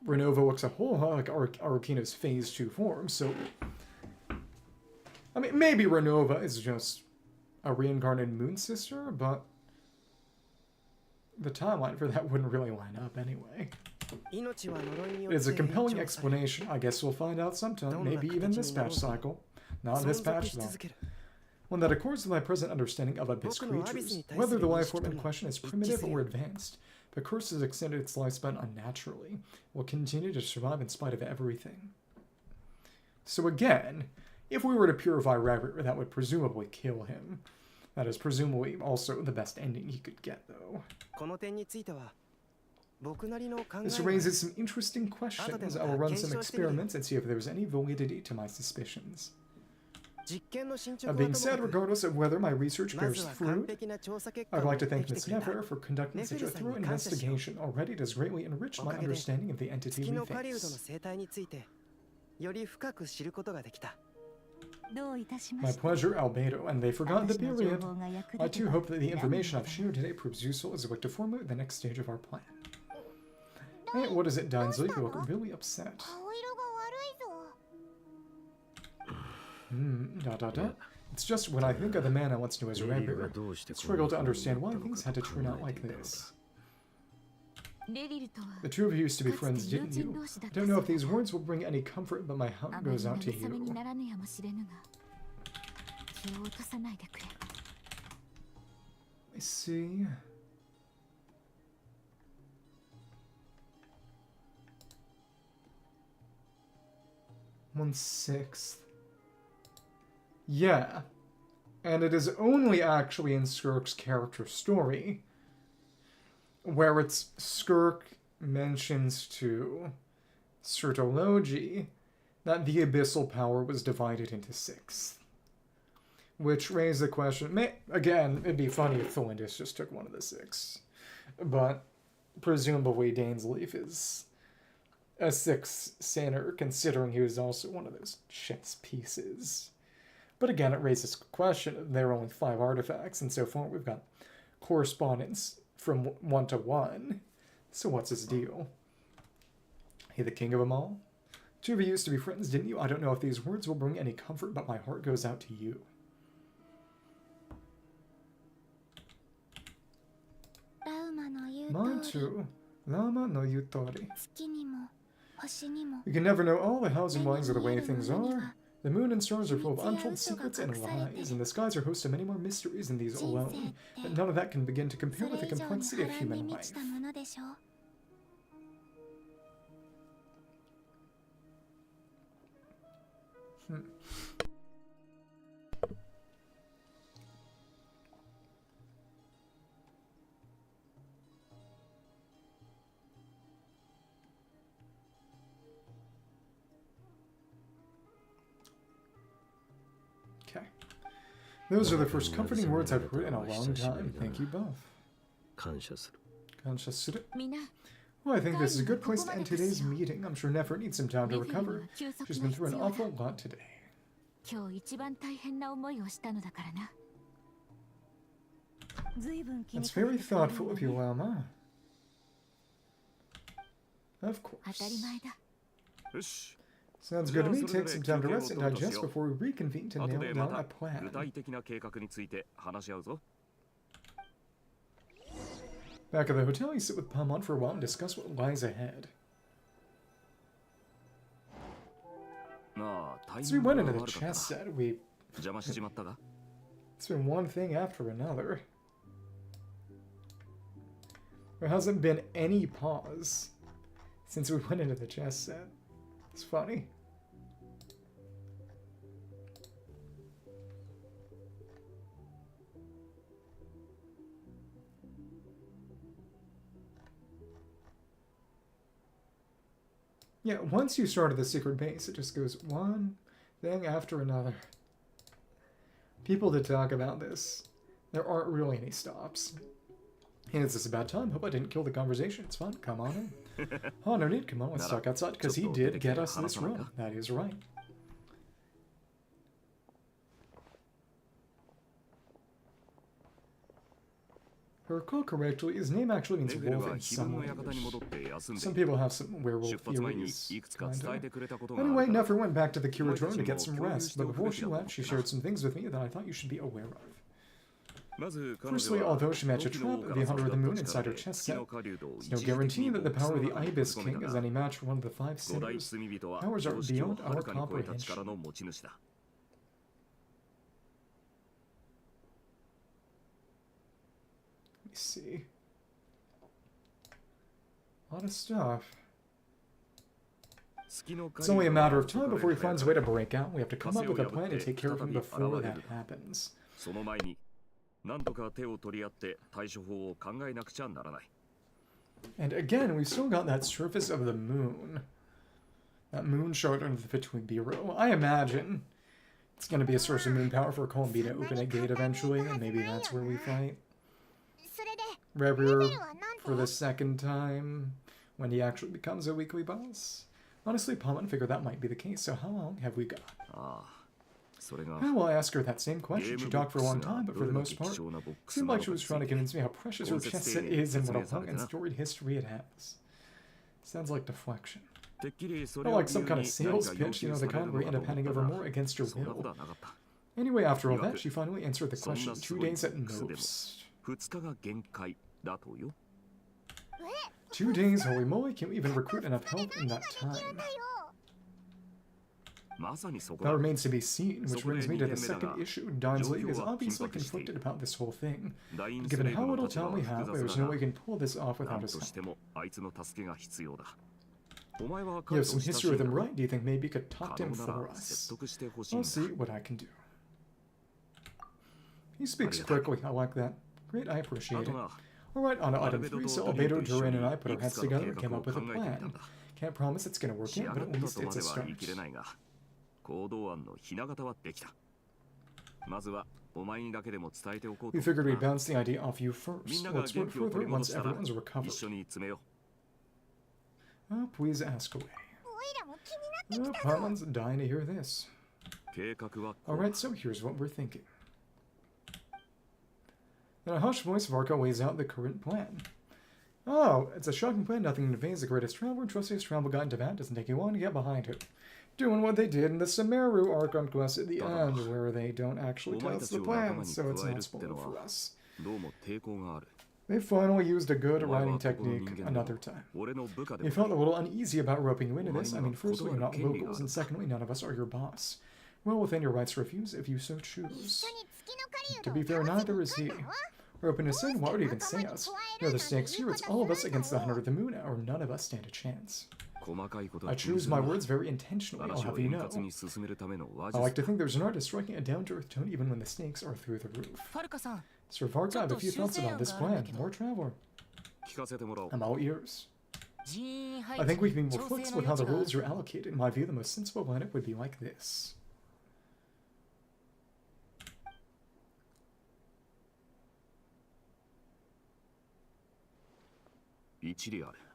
Renova looks a whole lot like Arlecchino's Phase 2 form, so... I mean, maybe Renova is just a reincarnated Moon Sister, but the timeline for that wouldn't really line up anyway. It's a compelling explanation. I guess we'll find out sometime, maybe even this patch cycle. Not this patch, though. One that accords with my present understanding of Abyss creatures. Whether the life form in question is primitive or advanced, the curse has extended its lifespan unnaturally, will continue to survive in spite of everything. So again... If we were to purify Rerir, that would presumably kill him. That is presumably also the best ending he could get, though. This raises some interesting questions. I will run some experiments and see if there's any validity to my suspicions. That being said, regardless of whether my research bears fruit, I'd like to thank Ms. Nefer for conducting such a thorough investigation. Already it has greatly enriched my understanding of the entity we face. My pleasure, Albedo, and they forgot the period. I too hope that the information I've shared today proves useful as I look to formulate the next stage of our plan. Hey, what is it, Dainsleif? You look really upset. It's just when I think of the man I once knew as Rerir, I struggle to understand why things had to turn out like this. The two of you used to be friends, didn't you? I don't know if these words will bring any comfort, but my heart goes out to you. I see. One-sixth. Yeah. And it is only actually in Skirk's character story where it's Skirk mentions to Elegy that the abyssal power was divided into 6. Which raised the question, again, it'd be funny if Tholetus just took one of the 6. But presumably Dainsleif is a 6th sinner, considering he was also one of those chess pieces. But again, it raises the question, there are only 5 artifacts, and so far we've got correspondence from 1 to 1. So what's his deal? He the king of them all? Two of you used to be friends, didn't you? I don't know if these words will bring any comfort, but my heart goes out to you. Mine too. Lama no yutori. You can never know all the hows and whys of the way things are. The moon and stars are full of untold secrets and lies, and the skies are host of many more mysteries than these alone. But none of that can begin to compare with the complexity of human life. Okay. Those are the first comforting words I've heard in a long time. Thank you both. Kanshasuru. Well, I think this is a good place to end today's meeting. I'm sure Nefer needs some time to recover. She's been through an awful lot today. That's very thoughtful of you, Lama. Of 当たり course. 前だ。よし。 Sounds good to me. Take some time to rest and digest before we reconvene to 後 nail でま down a た plan. 具体的な計画について話し合うぞ。 Back at the hotel, you sit with Palmont for a while and discuss what lies ahead. まあ、タイ As we ミング went が into 悪 the かったな。 chess set, we... 邪魔しちまったが。 It's been one thing after another. There hasn't been any pause since we went into the chess set. It's funny. Yeah, once you started the secret base, it just goes one thing after another. People that talk about this, there aren't really any stops. Hey, is this about time? Hope I didn't kill the conversation. It's fun. Come on in. Oh, no need. Come on, let's talk outside, because he did get us this room. That is right. If I recall correctly, his name actually means ネフェル wolf は in 自分 some の館に language. 戻って休んで Some いる。 people have some werewolf 出発前に theories. いくつか伝え Kinda. てくれたことがある Anyway, から Nefer went back to the curatorium to get some お前た rest, ちも but before she 共有しておくべきだと思 left, って she な。 shared some things with me that I thought you should be aware of. まず彼 Firstly, 女は although she matched a ロキの trap 王 of か the ら Hunter of the 授か Moon った inside 力 her で chess 月 set, の狩人を there's 一 no 時的 guarantee に that the ボック power ス of の the 中に Ibis 閉じ込め King た is が any match for one of the five 五大 sinners. 罪人は Powers 常 are 識を beyond はる our かに超えた comprehension. 力の持ち主だ。 Let me see. A lot of stuff. 月の It's 狩 only a 人 matter は of time 他 before he で早 finds a か way ら to break out. We have to come up with a plan to take care of him before that happens. その前に何とか手を取り合って対処法を考えなくちゃならない。 And again, we've still got that surface of the moon. That moon shard under the Between Bureau. I imagine it's going to be a source of moon power for Columbi to open a gate eventually, and maybe that's where we fight それで Rerir for the second time when he actually becomes a weekly boss. Honestly, Palman figured that might be the case, so how long have we got? ああ、それが Well, I asked her that same ゲ question. ー She ムボッ talked ク for a ス long が time, but ど for れ the だ most け part, 貴重なボックス seemed なの like か she に was つ trying to いて convince me how precious her chess set is and what a long and storied history it has. Sounds like deflection. てっきりそ Not れを like 理 some 由 kind に of 何 sales か要 pitch, you 求 know, さ the れる kind の where you か end と up 思 handing った over が more against your そんなこと will. はなかった。 Anyway, after all いわく that, she finally answered the そん question な 2 すごい days at ボックスでも most. 2日が限界だとよ。 2 days, holy moly, can we even recruit enough help in that time? まさにそこ That だ。 remains to be seen, which brings me to the second issue. Dainsleif is obviously conflicted about this whole thing. ダインス Given レイブ how の little 立場 time は we 複 have, 雑 there's だ no way が we can pull this off 何 without と his し help. てもあいつの助けが必要だ。お前は You 彼 have と some 親し history い with だ him, ろ right? Do you think maybe you could 可 talk to 能 him な for ら説 us? 得してほしいん I'll だ。 see what I can do. He speaks quickly. I like that. Great, I あ appreciate と it. な、 Alright, on to アル item ベド 3, と so デリン Albedo, と一緒 Durin, に and I put い our く heads つかの together 計 and came 画を up with 考 a えてみた plan. んだ。 Can't promise it's gonna work 仕 out, 上 but が at った least とま it's a では start. 言い切れないが、行動案のひな形はできた。まずはお前にだけでも伝えておこうと We 思っ figured た we'd な。 bounce the idea off you みん first. なが Let's 元 work 気を取 further り戻 once したら everyone's 一 recovered. 緒に詰めよ Please ask away. おいらも気になってきたぞ Paman's dying to hear this. う。計画はこう Alright, so here's what we're thinking. In a hushed voice, Varka weighs out the current plan. Oh, it's a shocking plan. Nothing invades the greatest traveler and trustiest travel guide in Tibet. Doesn't take you long to get behind it. Doing what they did in the Sumeru Archon Quest at the end, where they don't actually tell us the plan, so it's not spoiled for us. どうも抵抗がある。 They finally used a good writing technique another time. 俺の部下で They も felt a little uneasy about roping you into this. I mean, firstly, you're not locals, and secondly, none of us are your boss. Well within your rights to refuse if you so 一 choose. 緒に月の狩人 To を be fair, 倒しに neither 行 is くん he. だろ We're open to sin. Why would he even say us? Here are the stakes here. It's all of us against the Hunter of the Moon, or none of us stand a chance. 細かいこと I は気に choose する my な。 words very intentionally, I'll 話を have you 円 know. 滑に進めるための話 I like 術 to think there's an art in striking a down-to-earth tone even when the stakes are through the roof. ファルカさん Sir Varka, I have a few thoughts about this plan. More traveler. 聞かせてもらおう。 I'm all ears. 人員配 I 置 think we can be に more 調整 flexible の with how 余 the 地がある rules are allocated. In my view, the most sensible planet would be like this.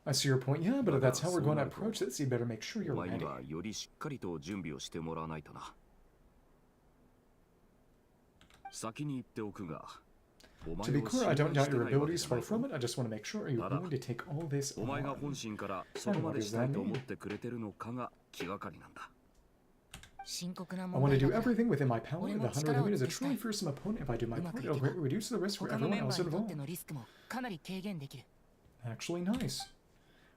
I see your point, yeah, but if that's how we're going to approach this, you better make sure お you're 前に ready. はよりしっかりと準備をしてもらわないとな。先に言っておくが、To be clear, I don't doubt your abilities, far from it. I just want to make sure you're willing to take all this お前が on. 本心からそこまでしたいと思ってくれてるのかが気がかりなんだ。 深刻な I 問 want to 題 do だから everything within my power. 俺 The も hunter 力を limit is a 尽くしたい。 truly fearsome opponent. If I do my うまく part, い it'll けば reduce the risk for 他のメ everyone ンバ else ーにとって involved. のリスクもかなり軽減できる。 Actually, nice.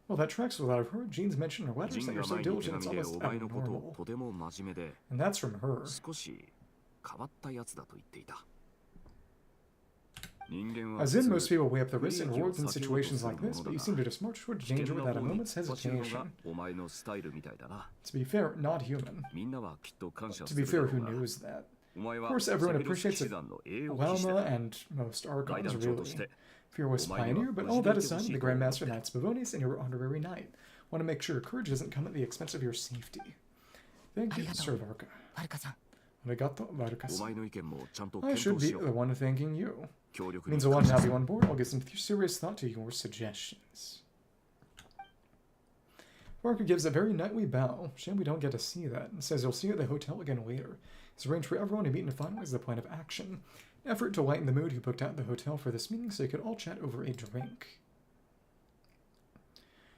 Well, that tracks with what I've heard. Jean's mentioned in her letters ジ that ン you're が so 前に手 diligent, it's 紙で almost お前のことを abnormal. とても真面目で And that's from her. 少し変わったやつだと言っていた。人間は As 普 in, 通 most people weigh up the 不利 risks 益 and を rewards in 避けようと situations する like も this, の but だ you が seem to just march towards 危険 danger な without a 方に moment's 突っ走るのが hesitation. お前のスタイルみたいだな。 To be fair, not human. みんなはきっと感謝 To す be るだろ fair, う who が knows that? お前 Of は course, セ everyone フィロス appreciates 騎士 it. 団の栄養騎士で Welma and most 外 archons, 団長とし really. て Fearless pioneer, but all that aside, the Grandmaster Knights Pavonius and your honorary knight. Want to make sure your courage doesn't come at the expense of your safety. Thank you, Sir Varka. バルカさん、 Arigato, お Varka-san. 前の意見もちゃんと I 検 should 討 be しよ the う。 one thanking you. 協力 It に means a lot 感 to 謝 have す you る。 on board. I'll give some serious thought to your suggestions. Varka gives a very knightly bow. Shame we don't get to see that. And says you'll see you at the hotel again later. He's arranged for everyone to meet and finalize the plan of action. An effort to lighten the mood, he booked out the hotel for this meeting so you could all chat over a drink.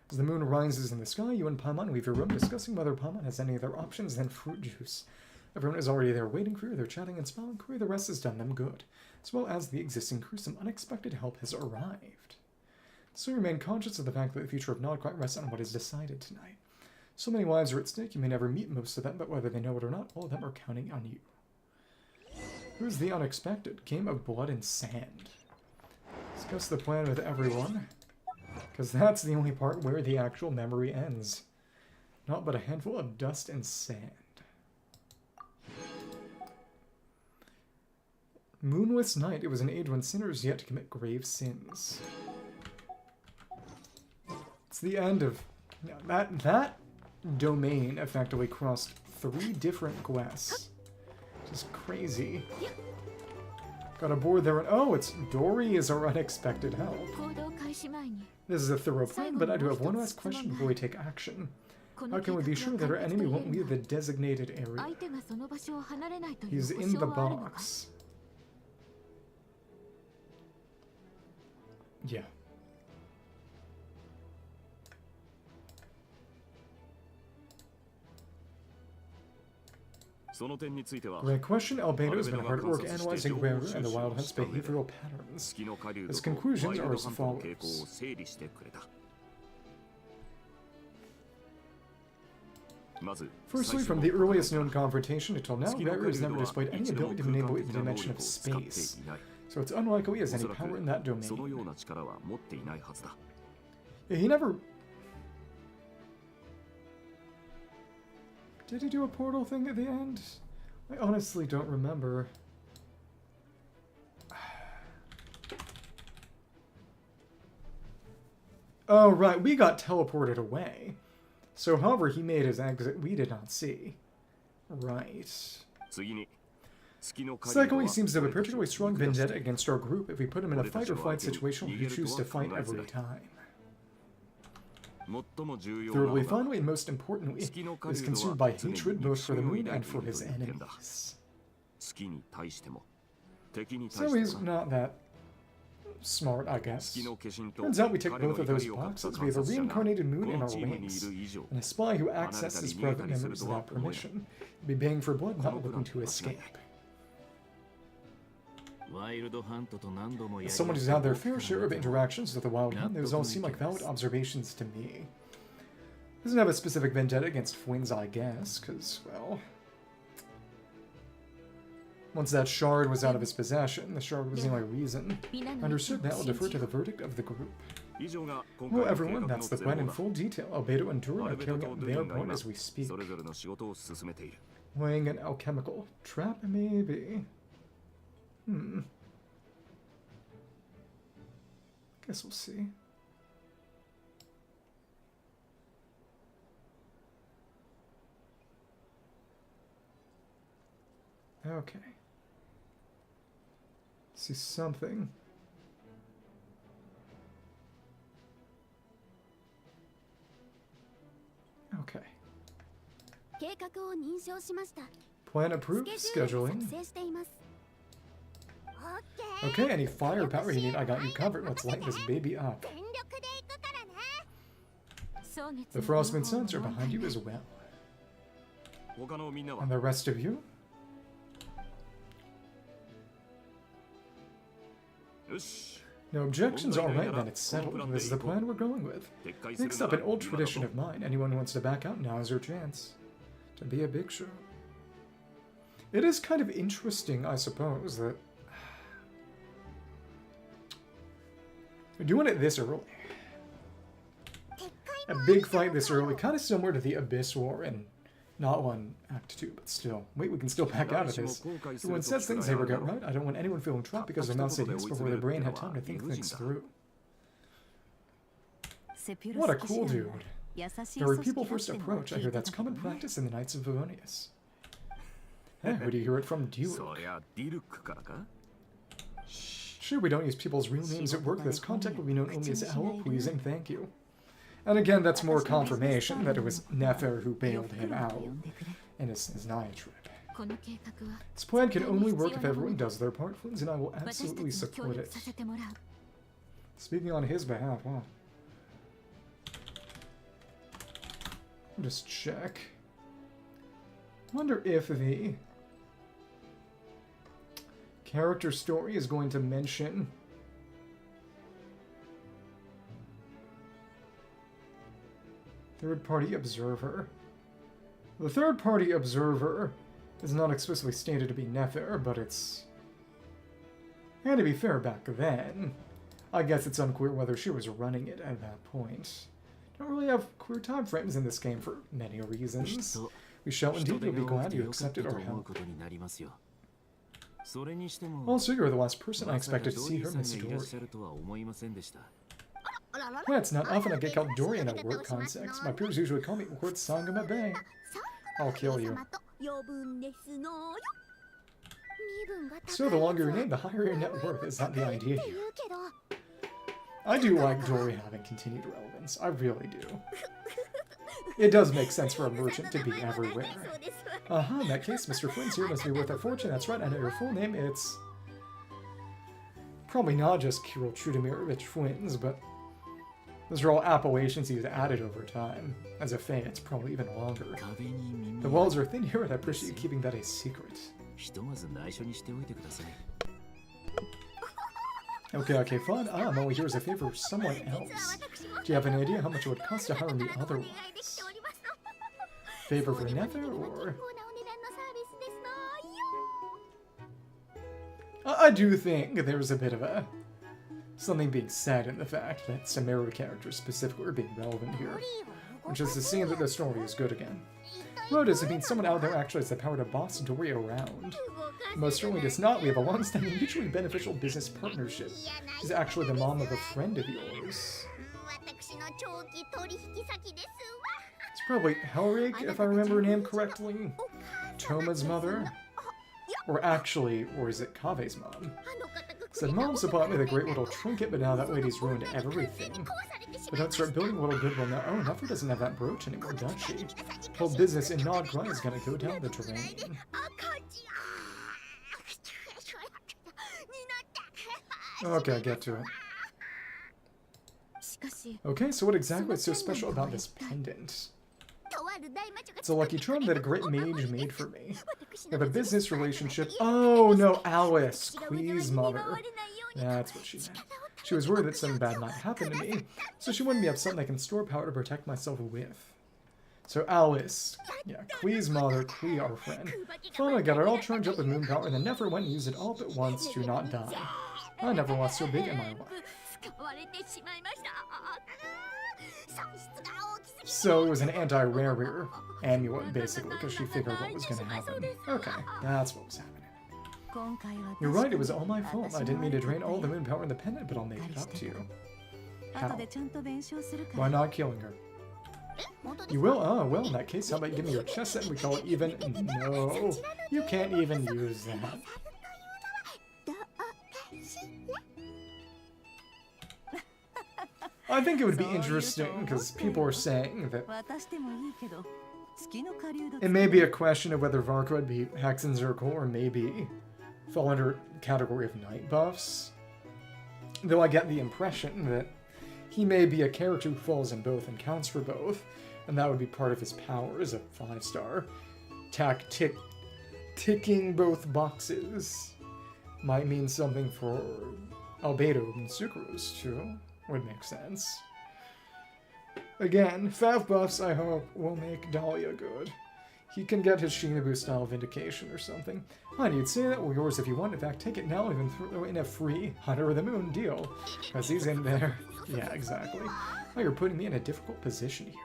As the moon rises in the sky, you and Paimon leave your room discussing whether Paimon has any other options than fruit juice. Everyone is already there waiting for you. They're chatting and smiling. The rest has done them good. As well as the existing crew, some unexpected help has arrived. So you remain conscious of the fact that the future of Nod quite rests on what is decided tonight. So many lives are at stake, you may never meet most of them, but whether they know it or not, all of them are counting on you. Who's the unexpected? Game of blood and sand. Discuss the plan with everyone, because that's the only part where the actual memory ends. Not but a handful of dust and sand. Moonless night. It was an age when sinners yet to commit grave sins. It's the end of that domain. Effectively crossed 3 different quests. Just crazy. Got a board there, and oh, it's Dory is our unexpected help. 行動開始前に This is a thorough plan, but I do have one last question before we take action. こ How の can we 計 be 画 sure が that our 完璧 enemy と言 won't える leave the designated 相 area? 手がその場所を離れないという He's 保 in the 証はあるのか box. Yeah. Great question. Albedo has been hard at work analyzing Rerir and the Wild Hunt's behavioral patterns. His conclusions are as follows. Firstly, from the earliest known confrontation until now, Rerir has never displayed any ability to manipulate the dimension of space. So it's unlikely he has any power in that domain. Yeah, he never... Did he do a portal thing at the end? I honestly don't remember. Oh, right, we got teleported away. So, however, he made his exit, we did not see. Right. Secondly, he seems to have a particularly strong vendetta against our group. If we put him in a fight-or-flight situation, he'll choose to fight every time. Thirdly, finally, and most importantly, he is consumed by hatred both for the moon and for his enemies. So he's not that smart, I guess. Turns out we tick both of those boxes. We have a reincarnated moon in our wings, and a spy who accesses private memories without permission. He'll be baying for blood, not looking to escape. As someone who's had their fair share of interactions with the Wild Hunt, those all seem like valid observations to me. Doesn't have a specific vendetta against Flins, I guess, because, well... Once that shard was out of his possession, the shard was the only reason. Understood, that will defer to the verdict of the group. Well, everyone, that's the plan in full detail. Albedo and Durin are carrying out their part as we speak. Laying an alchemical trap, maybe? Guess we'll see. Okay. See something. Okay. 計画を認証しました。 Plan approved. スケジュールを Scheduling. 作成しています。Okay, any firepower you need, I got you covered. Let's light this baby up. The Frostman Sons are behind you as well. And the rest of you? No objections, alright then, it's settled. This is the plan we're going with. Mixed up an old tradition of mine. Anyone who wants to back out, now is your chance. To be a big show. It is kind of interesting, I suppose, that... We're doing it this early. A big fight this early, kind of similar to the Abyss War, and not one Act 2, but still. Wait, we can still back out of this. Everyone says things they forget, right? I don't want anyone feeling trapped because their mouth said yes before their brain had time to think things through. What a cool dude. Very people-first approach. I hear that's common practice in the Knights of Favonius. Hey, who do you hear it from? Durin. Sure, we don't use people's real names at work. This contact will be known only as L, please and thank you. And again, that's more confirmation that it was Nefer who bailed him out in his Naya trip. This plan can only work if everyone does their part, Flins, and I will absolutely support it. Speaking on his behalf, wow. Just check. Wonder if the character story is going to mention third-party observer. The third-party observer is not explicitly stated to be Nefer, but it's... And to be fair, back then, I guess it's unclear whether she was running it at that point. Don't really have clear time frames in this game for many reasons. We shall indeed be glad you accepted our help. Also, you're the last person I expected to see here, Miss Dory. Yeah, it's not often I get called Dory in a work context. My peers usually call me Lord Sangama Bay. I'll kill you. So the longer your name, the higher your net worth. Is that the idea here? I do like Dory having continued relevance. I really do. It does make sense for a merchant to be everywhere. In that case, Mr. Flins here must be worth a fortune. That's right, I know your full name. It's... probably not just Kirill Trudemirovich Flins, but... those are all appellations he's added over time. As a Fae, it's probably even longer. The walls are thin here, and I appreciate you keeping that a secret. Okay, fine. I'm only here as a favor for someone else. Do you have an idea how much it would cost to hire me otherwise? Favor for Nefer, or...? I do think there's a bit of a... something being said in the fact that some mirror characters specifically are being relevant here. Which is to see that the story is good again. Well, does it mean someone out there actually has the power to boss Dory around? Most certainly does not. We have a long-standing mutually beneficial business partnership. She's actually the mom of a friend of yours. It's probably Helrig, if I remember her name correctly. Toma's mother? Or is it Kave's mom? Said Mom supplied me with a great little trinket, but now that lady's ruined everything. But don't start building a little goodwill now. Oh, Nefer doesn't have that brooch anymore, does she? Whole business in Nodgrai is gonna go down the drain. Okay, get to it. Okay, so what exactly is so special about this pendant? It's a lucky charm that a great mage made for me. We have a business relationship. Oh no, Alice, Quee's mother. That's what she meant. She was worried that something bad might happen to me, so she wanted me to have something I can store power to protect myself with. So Alice, yeah, Quee's mother, Quee our friend. Finally got it all charged up with moon power, and then Nefer went and used it all but once to not die. I never was so big in my life. So it was an anti-Rerir amulet, basically, because she figured what was going to happen. Okay, that's what was happening. You're right, it was all my fault. I didn't mean to drain all the moon power in the pendant, but I'll make it up to you. How? Why not killing her? You will? Oh, well, in that case, how about you give me your chest set and we call it even? No, you can't even use that. I think it would be interesting, because people are saying that it may be a question of whether Varka would be Hexenzirkel or maybe fall under category of night buffs. Though I get the impression that he may be a character who falls in both and counts for both, and that would be part of his power as a 5-star. Ticking both boxes might mean something for Albedo and Sucrose too. Would make sense. Again, Fav buffs, I hope, will make Dahlia good. He can get his Shinobu-style Vindication or something. Honey, you'd say that were yours if you want. In fact, take it now, even throw in a free Hunter of the Moon deal. Because he's in there. Yeah, exactly. Oh, you're putting me in a difficult position here.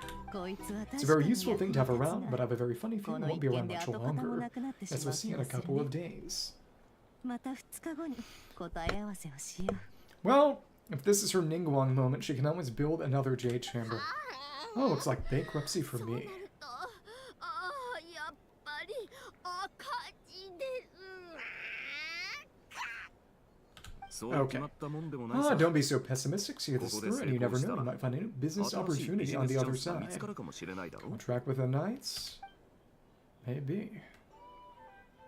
It's a very useful thing to have around, but I have a very funny feeling it won't be around much longer. As we'll see in a couple of days. Well, if this is her Ningguang moment, she can always build another Jade Chamber. Oh, looks like bankruptcy for me. Okay. Don't be so pessimistic. See this through, and you never know. You might find a new business opportunity on the other side. Contract with the Knights? Maybe.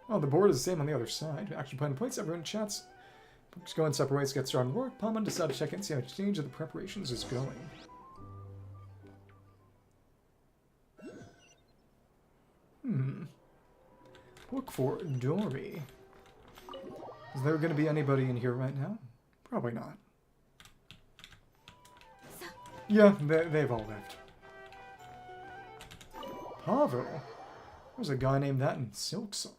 Oh, the board is the same on the other side. Action plan in place. Everyone chats. Let's go in separate ways. Get started on work. Palman decided to check in and see how much stage of the preparations is going. Look for Dory. Is there going to be anybody in here right now? Probably not. Yeah, they've all left. Pavel? There's a guy named that in Silksong.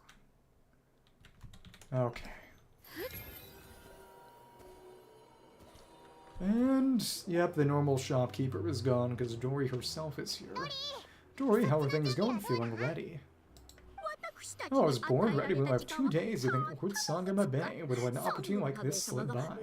Okay. And, yep, the normal shopkeeper is gone because Dory herself is here. Dory, how are things going? Feeling ready? Oh, I was born ready. We'll have 2 days. You think Lord Sangama Bay would let an opportunity like this slip by?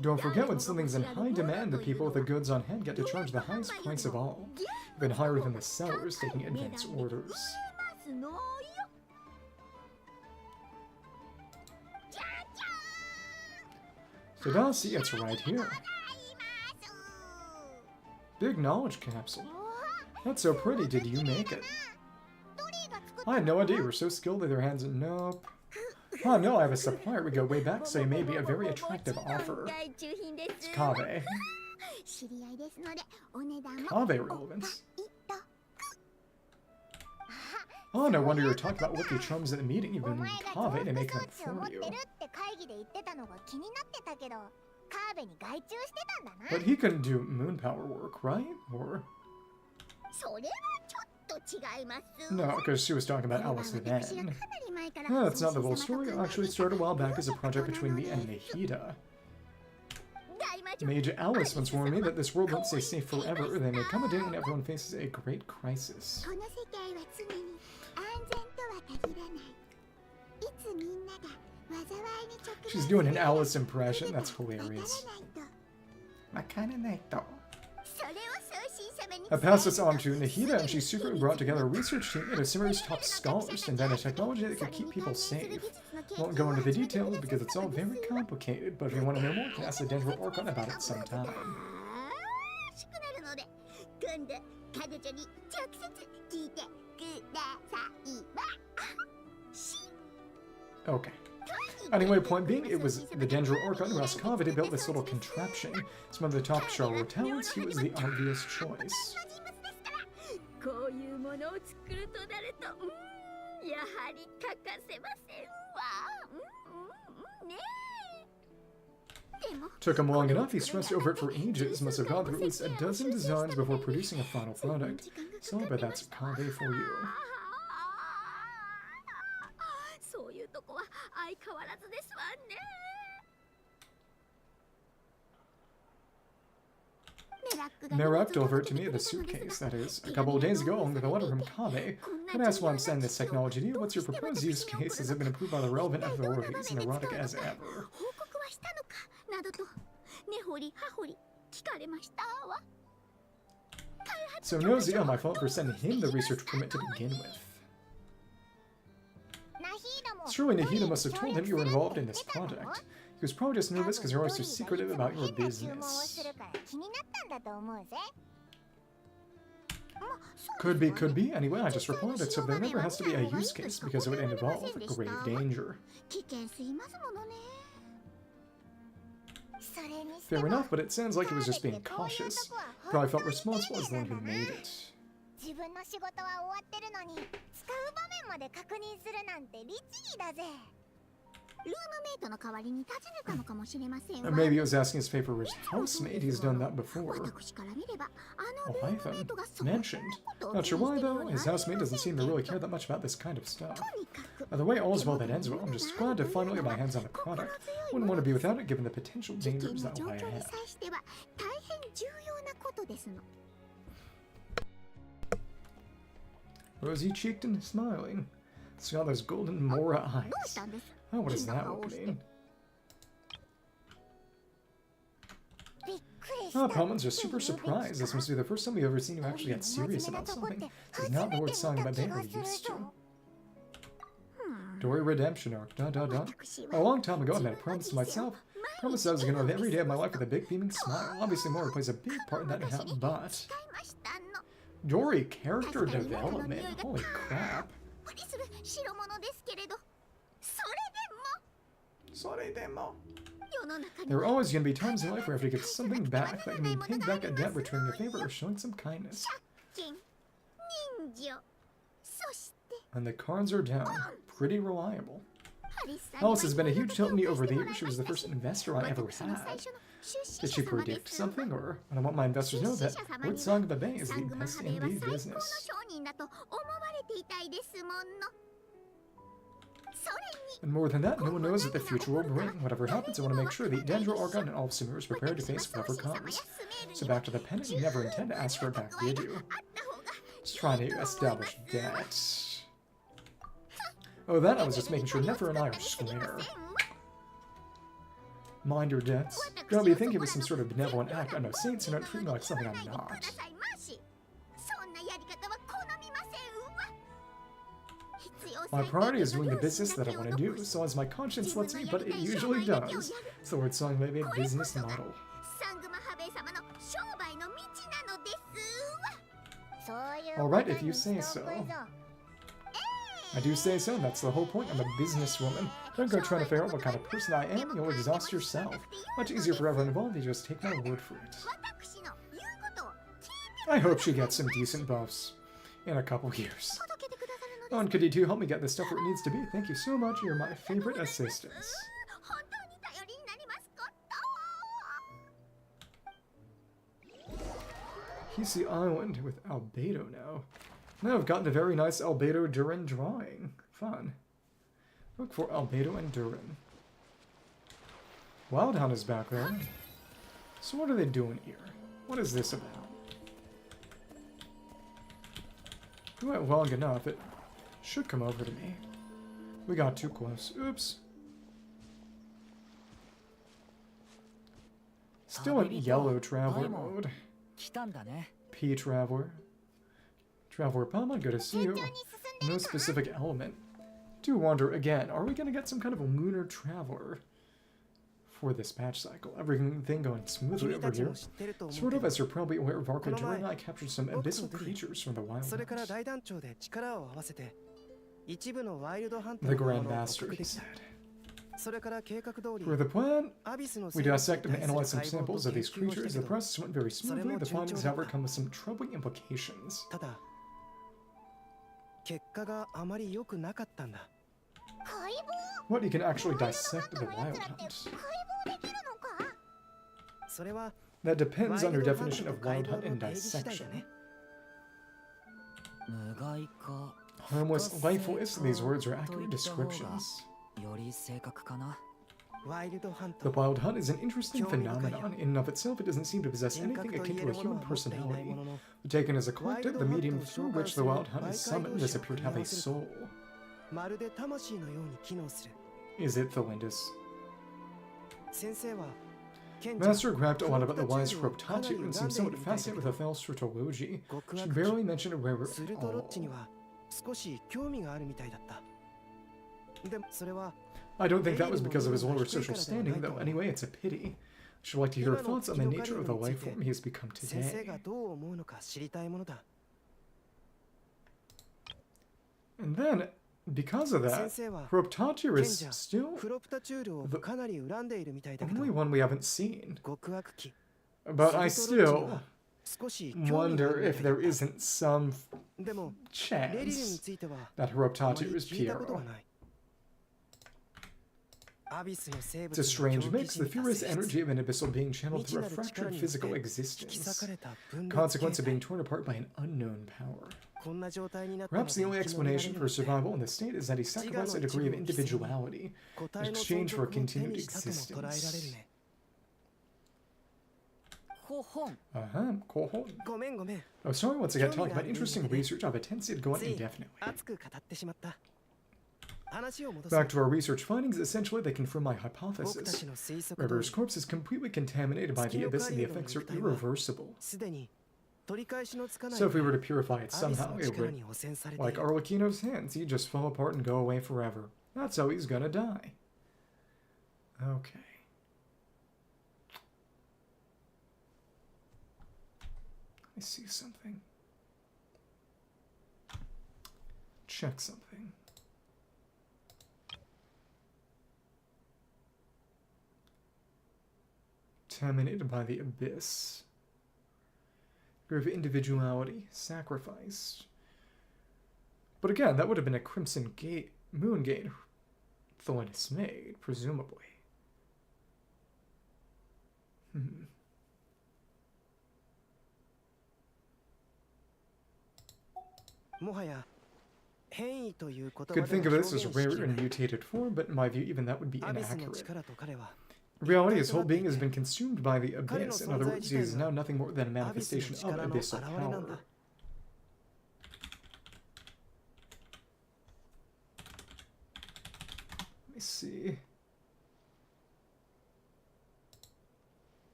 Don't forget, when something's in high demand, the people with the goods on hand get to charge the highest price of all, even higher than the sellers taking advance orders. Tadasi, it's right here. Big knowledge capsule. That's so pretty. Did you make it? I had no idea you were so skilled with your hands. Nope. Oh no, I have a supplier. We go way back, so it may be a very attractive offer. It's Kave. Kave relevance. Oh, no wonder you were talking about lucky charms at the meeting. You've been Kave to make them for you. But he couldn't do moon power work, right? Or... No, because she was talking about Alice then. No, that's not the whole story. It actually started a while back as a project between me and Nahida. Mage Alice once warned me that this world won't stay safe forever. There may come a day when everyone faces a great crisis. She's doing an Alice impression. That's hilarious. I passed this on to Nahida, and she secretly brought together a research team and a series of top scholars to invent a technology that could keep people safe. I won't go into the details because it's all very complicated, but if you want to know more, you can ask the Denver Archon about it sometime. Okay. Anyway, point being, it was the Dendro Archon who asked Kave to build this little contraption. Some of the top Charlo talents, he was the obvious choice. Took him long enough, he stressed over it for ages, must have gone through at least a dozen designs before producing a final product. So, but that's Kave for you. Merak delivered to me the suitcase, that is. A couple of days ago, along with a letter from Kave, I asked why I'm sending this technology to you. What's your proposed use case? Has it been approved by the relevant authorities? Neurotic as ever. So nosy on my fault for sending him the research permit to begin with. Surely Nahida must have told him you were involved in this project. He was probably just nervous because you're always so secretive about your business. Could be. Anyway, I just replied it, so there never has to be a use case because it would involve grave danger. Fair enough, but it sounds like he was just being cautious. Probably felt responsible as the one who made it. Or maybe he was asking his favorite housemate. He's done that before. Hyphen. Mentioned. Not sure why, though. His housemate doesn't seem to really care that much about this kind of stuff. By the way, all is well that ends well. I'm just glad to finally get my hands on the product. Wouldn't want to be without it, given the potential dangers that lie ahead. Rosy-cheeked and smiling. See all those golden Mora eyes. Oh, what does that word mean? Oh, Paimons are super surprised. This must be the first time we've ever seen you actually get serious about something. This is not the word song that they were used to. Dori redemption arc. A long time ago, I made a promise to myself. Promised I was going to live every day of my life with a big beaming smile. Obviously, Mora plays a big part in that, but Dori character development. Holy crap. There are always going to be times in life where you have to give something back, that can mean paying back a debt, returning a favor, or showing some kindness. And the cards are down. Pretty reliable. Alice has been a huge help to me over the years. She was the first investor I ever had. Did she predict something, or I want my investors to know that Word Song of the Bay is the best indie business. And more than that, no one knows what the future will bring. Whatever happens, I want to make sure that Dendro, Argon, and all of Sumeru is prepared to face whatever comes. So back to the pen, you never intend to ask for it back, did you? Just trying to establish debt. Oh, that I was just making sure Nefer and I are square. Mind your debts. Don't be thinking it was some sort of benevolent act. I'm no saint, so don't treat me like something I'm not. My priority is doing the business that I want to do, so as my conscience lets me, but it usually does. So Word Song may be a business model. Alright, if you say so. I do say so, and that's the whole point. I'm a businesswoman. Don't go trying to figure out what kind of person I am, you'll exhaust yourself. Much easier for everyone involved, you just take my word for it. I hope she gets some decent buffs in a couple years. Oh, and could you two help me get this stuff where it needs to be? Thank you so much, you're my favorite assistants. He's the island with Albedo now. Now I've gotten a very nice Albedo Durin drawing. Fun. Look for Albedo and Durin. Wildhound is back there. So what are they doing here? What is this about? We went long enough, it should come over to me. We got too close. Oops. Still in yellow traveler mode. P traveler. Traveler Paimon, good to see you. No specific element. Do wonder again, are we gonna get some kind of a lunar traveler for this patch cycle? Everything going smoothly over here. Sort of, as you're probably aware, Varka Durin and I captured some abyssal creatures from the wild. The Grand Master, he said. For the plan, we dissected and analyzed some samples of these creatures. The process went very smoothly. The findings, however, come with some troubling implications. What, you can actually dissect the wild hunt? That depends on your definition of wild hunt and dissection. Harmless, lifeless, these words are accurate descriptions. The wild hunt is an interesting phenomenon. In and of itself, it doesn't seem to possess anything akin to a human personality. Taken as a collective, the medium through which the wild hunt is summoned does appear to have a soul. Is it Thalindus? Master grabbed a lot about the wise Roptatu and seemed somewhat fascinated with the Thalstratology. She barely mentioned a rare at all. I don't think that was because of his lower social standing, though. Anyway, it's a pity. I should like to hear your thoughts on the nature of the life form he has become today. And then, because of that, Heretofore is still the only one we haven't seen. But I still wonder if there isn't some chance that Heretofore is Piero. It's a strange mix, the furious energy of an abyssal being channeled through a fractured physical existence, consequence of being torn apart by an unknown power. Perhaps the only explanation for survival in this state is that he sacrificed a degree of individuality in exchange for a continued existence. Kohon. Oh, sorry once again, talking about interesting research, I have a tendency to go on indefinitely. Back to our research findings, essentially they confirm my hypothesis. Rerir's corpse is completely contaminated by the abyss and the effects are irreversible. So if we were to purify it somehow, it would, like Arlecchino's hands, he'd just fall apart and go away forever. That's how he's gonna die. Okay. I see something. Check something. Contaminated by the abyss. Of individuality, sacrificed. But again, that would have been a Crimson Gate, Moon Gate, Thelonious made, presumably. Could think of this as rare and mutated form, but in my view, even that would be inaccurate. In reality, his whole being has been consumed by the abyss. In other words, he is now nothing more than a manifestation of abyssal power. Let me see.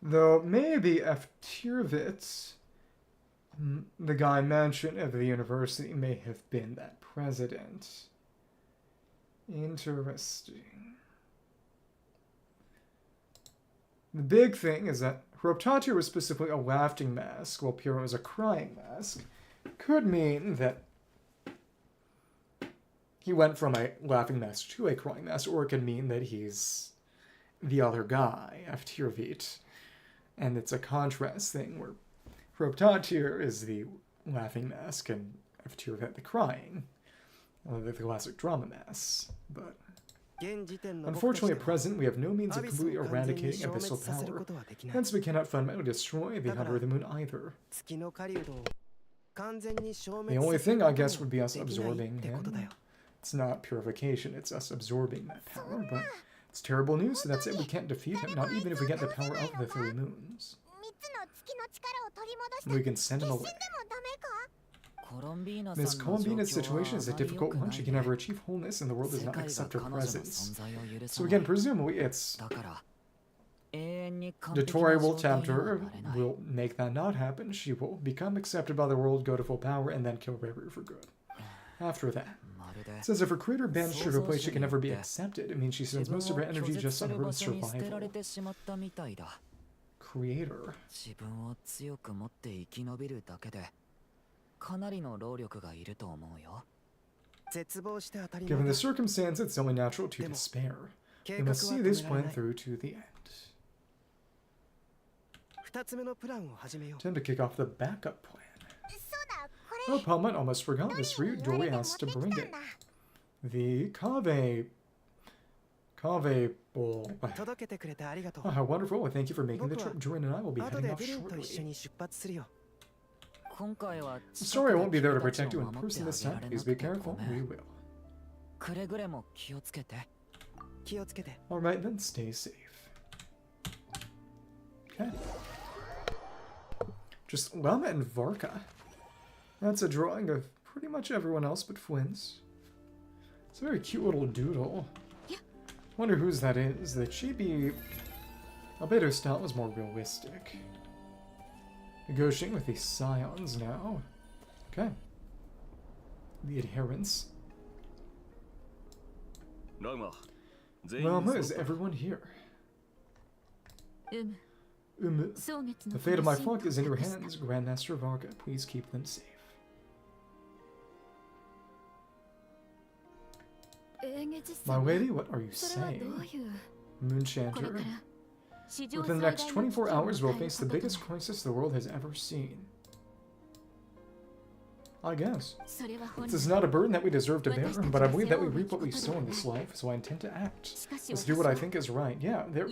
Though maybe Eftirvitz, the guy mentioned at the university, may have been that president. Interesting. The big thing is that Heretofore was specifically a laughing mask, while Piero was a crying mask. Could mean that he went from a laughing mask to a crying mask, or it could mean that he's the other guy, Eftirvit. And it's a contrast thing where Heretofore is the laughing mask and Eftirvit the crying. The classic drama masks. But unfortunately at present we have no means of completely eradicating abyssal power. Hence we cannot fundamentally destroy the Hunter of the Moon either. The only thing I guess would be us absorbing him. It's not purification, it's us absorbing that power, but it's terrible news, so that's it, we can't defeat him, not even if we get the power of the three moons. We can send him away. Miss Colombina's situation is a difficult one. She can never achieve wholeness and the world does not accept her presence. So again, presumably it's... Dottore will tempt her, will make that not happen. She will become accepted by the world, go to full power, and then kill Rerir for good. After that. It says if her creator banished her to a place she can never be accepted, it means she spends most of her energy just on her own survival. Creator. Given the circumstance, it's only natural to despair. We must see this plan through to the end. Time to kick off the backup plan. Oh, Palmet almost forgot this route. Dory has to bring it. The Kave bowl. Oh, how wonderful. Well, thank you for making the trip. Durin and I will be heading off shortly. I'm sorry I won't be there to protect you in person this time. Please be careful. We will. Alright then, stay safe. Okay. Just Lempo and Varka. That's a drawing of pretty much everyone else but Flins. It's a very cute little doodle. Wonder whose that is. The chibi Albedo style was more realistic. Negotiating with these scions now. Okay. The adherents. Rama, is everyone here? The fate of my flock is in your hands, Grandmaster Varka. Please keep them safe. My lady, what are you saying? Moonchanter. Within the next 24 hours, we'll face the biggest crisis the world has ever seen. I guess. This is not a burden that we deserve to bear, but I believe that we reap what we sow in this life, so I intend to act. Let's do what I think is right. Yeah, there...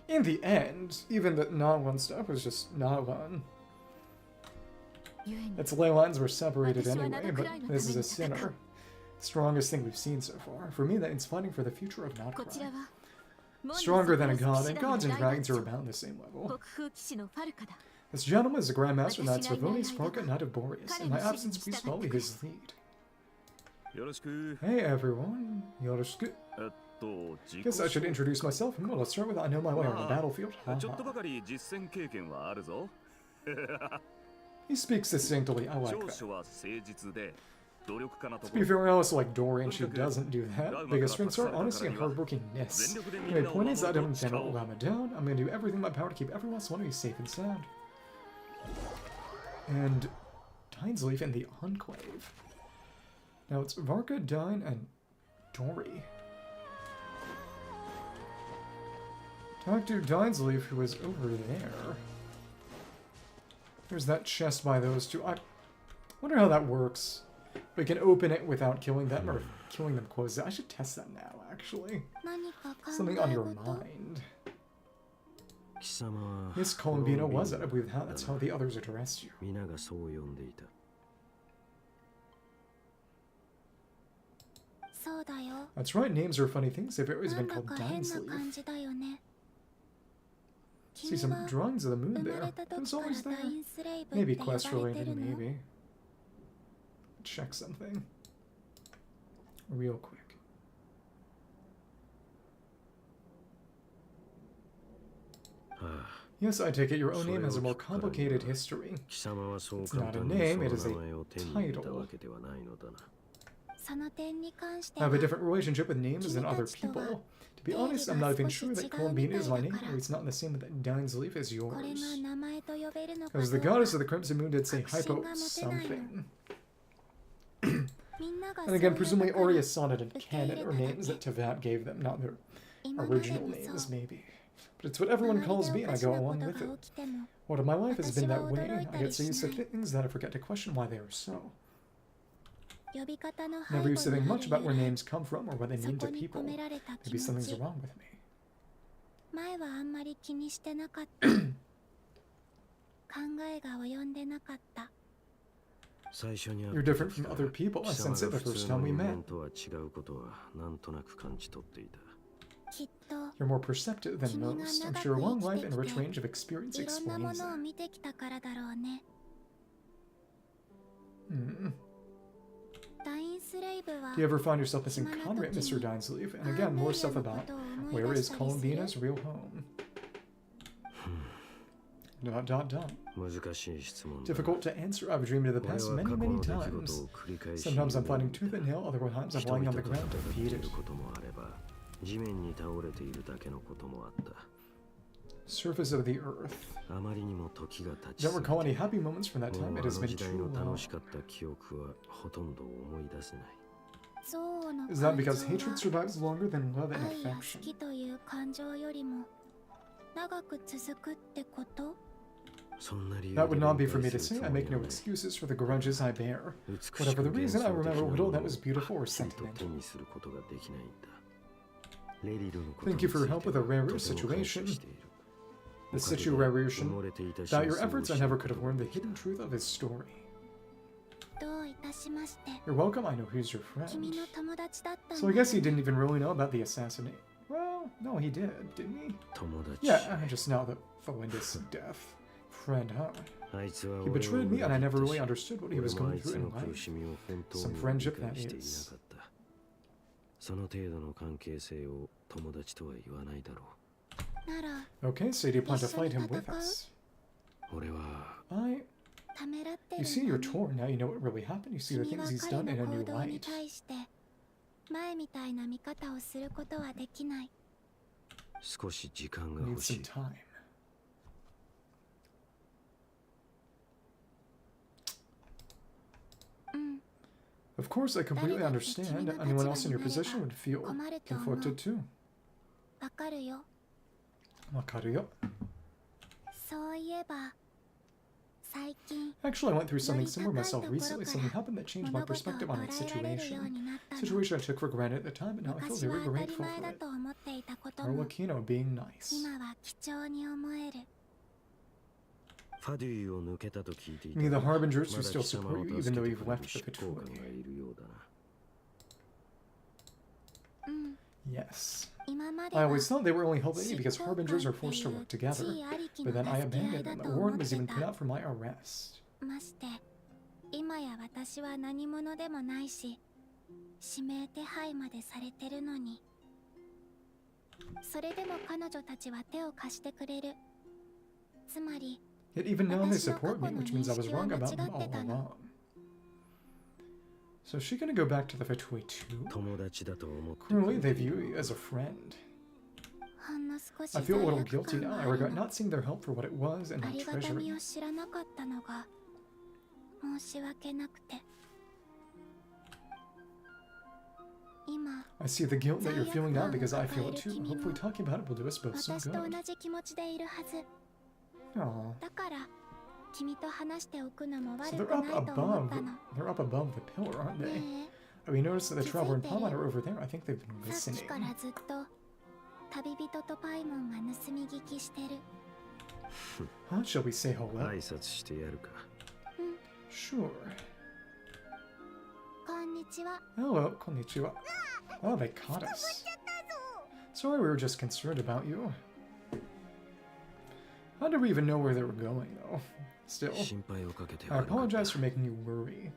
In the end, even the not-one stuff was just not one. Its ley lines were separated anyway, but this is a sinner. Strongest thing we've seen so far. For me, that means fighting for the future of Notcry. Stronger than a god, and gods and dragons are about the same level. This gentleman is the Grandmaster Knight Slavonius Varka, Knight of Boreas. In my absence, please follow his lead. Hey everyone, yoroshiku. Guess I should introduce myself. Well, let's start with I know my way on the battlefield. He speaks succinctly, I like that. To be fair, I also like Durin, she doesn't do that. Biggest strengths are honesty and hardworkingness. My point is, I don't intend to allow me down. I'm going to do everything in my power to keep everyone wanting to be safe and sound. And Dainsleif in the Enclave. Now it's Varka, Dain, and Dori. Talk to Dainsleif, who is over there. There's that chest by those two. I wonder how that works. We can open it without killing them, or killing them close. I should test that now, actually. Something on your mind. Miss Colombina was it? I believe that's how the others addressed you. That's right, names are funny things. They've always been called Dainsleif. See some drawings of the moon there. It was always there. Maybe quest related, maybe. Check something. Real quick. Yes, I take it your own name has a more complicated history. It's not a name, it is a title. I have a different relationship with names than other people. To be honest, I'm not even sure that Colombina is my name, or it's not the same that Dainsleif is yours. As the goddess of the Crimson Moon did say hypo something. And again, presumably Aurea sonnet and canon are names that Tevat gave them, not their original names, maybe. But it's what everyone calls me, and I go along with it. What of my life has been that way. I get so used to things that I forget to question why they are so. Never used to think much about where names come from or what they mean to people. Maybe something's wrong with me. You're different from other people. I sense it the first time we met. You're more perceptive than most. I'm sure a long life and rich range of experience explains that. Do you ever find yourself missing Conrad, Mr. Dainsleif? And again, more stuff about where is Colombina's real home? ... Difficult to answer. I've dreamed of the past many, many times. Sometimes I'm fighting tooth and nail, other times I'm lying on the ground defeated. Surface of the earth. Don't recall any happy moments from that time. It has been too long. Is that because hatred survives longer than love and affection? That would not be for me to say. I make no excuses for the grudges I bear. Whatever the reason, I remember little that was beautiful or sentimental. Thank you for your help with a Rerir situation. The situation. Without your efforts, I never could have learned the hidden truth of his story. You're welcome. I know he's your friend. So I guess he didn't even really know about the assassination. Well, no, he did, didn't he? Yeah, just now that Felinda's death. Friend, huh? He betrayed me, and I never really understood what he was going through in life. Some friendship, that is. Okay, so do you plan to fight him with us? I... ためらって You る see, の you're に torn. Now you know what really happened. You see the 君は things he's 彼 done の in a 行 new 動に light. 対して前みたいな見方をすることはできない。少し時間が Need 欲し some い。 time. Of course, I completely understand. Anyone else in your position would feel conflicted too. わかるよ。 Wakaru. そういえば最近 Actually, I went through something similar myself recently. Something happened that changed my perspective on a situation. Situation I took for granted at the time, but now I feel 昔は very 当たり grateful 前 for だ it. と思っていたことも Arlecchino being nice. 今は貴重に思える。ファデュイを抜けたと聞いていた。 Need the harbingers who まだ still 貴様を support you 助 even け though て you've くれる left the 執行官が Petuli. いるようだな。うん。 Yes. 今まで I は always thought they were only helping me 執 because 行 harbingers 官 are って forced to いう work together. 地位ありきの But then I 助け合 abandoned いだ them. と A 思っ warrant て was even た。 put out for my arrest. まして今や私は何者でもないし指名手配までされてるのにそれでも彼女たちは手を貸してくれる。つまり Yet even now they support me, which means I was wrong about them all along. So is she gonna go back to the Fatui too? 友達だと思ってく Clearly れ they てい view る you as a friend. ほんの少し I 罪 feel a little 悪 guilty 感 now. が I ある regret の。 not seeing their help for what it was and あ not りがた treasuring みを it. 知らなかったのが申し訳なくて今 I see the guilt that you're feeling now because I feel it too. Hopefully talking about it will do us both some 私と同 good. じ気持ちでいるはず Aw. だから君と話しておくのも So 悪 they're く up ないと思 above. ったの。 They're up above the pillar, aren't ね they? え We noticed that the Traveler and 気づいてる？ Paimon are over there. I think they've been さっ listening. きからずっと旅人とパイモンが盗み聞きしてる。 Huh? Shall we say hello? 挨拶してやるか。 Sure. こんにちは。 Hello, konnichiwa. Oh, they caught us. Sorry, we were just concerned about you. How did we even know where they were going, though? Still, 心配をかけて I 悪かった apologize for making you worry.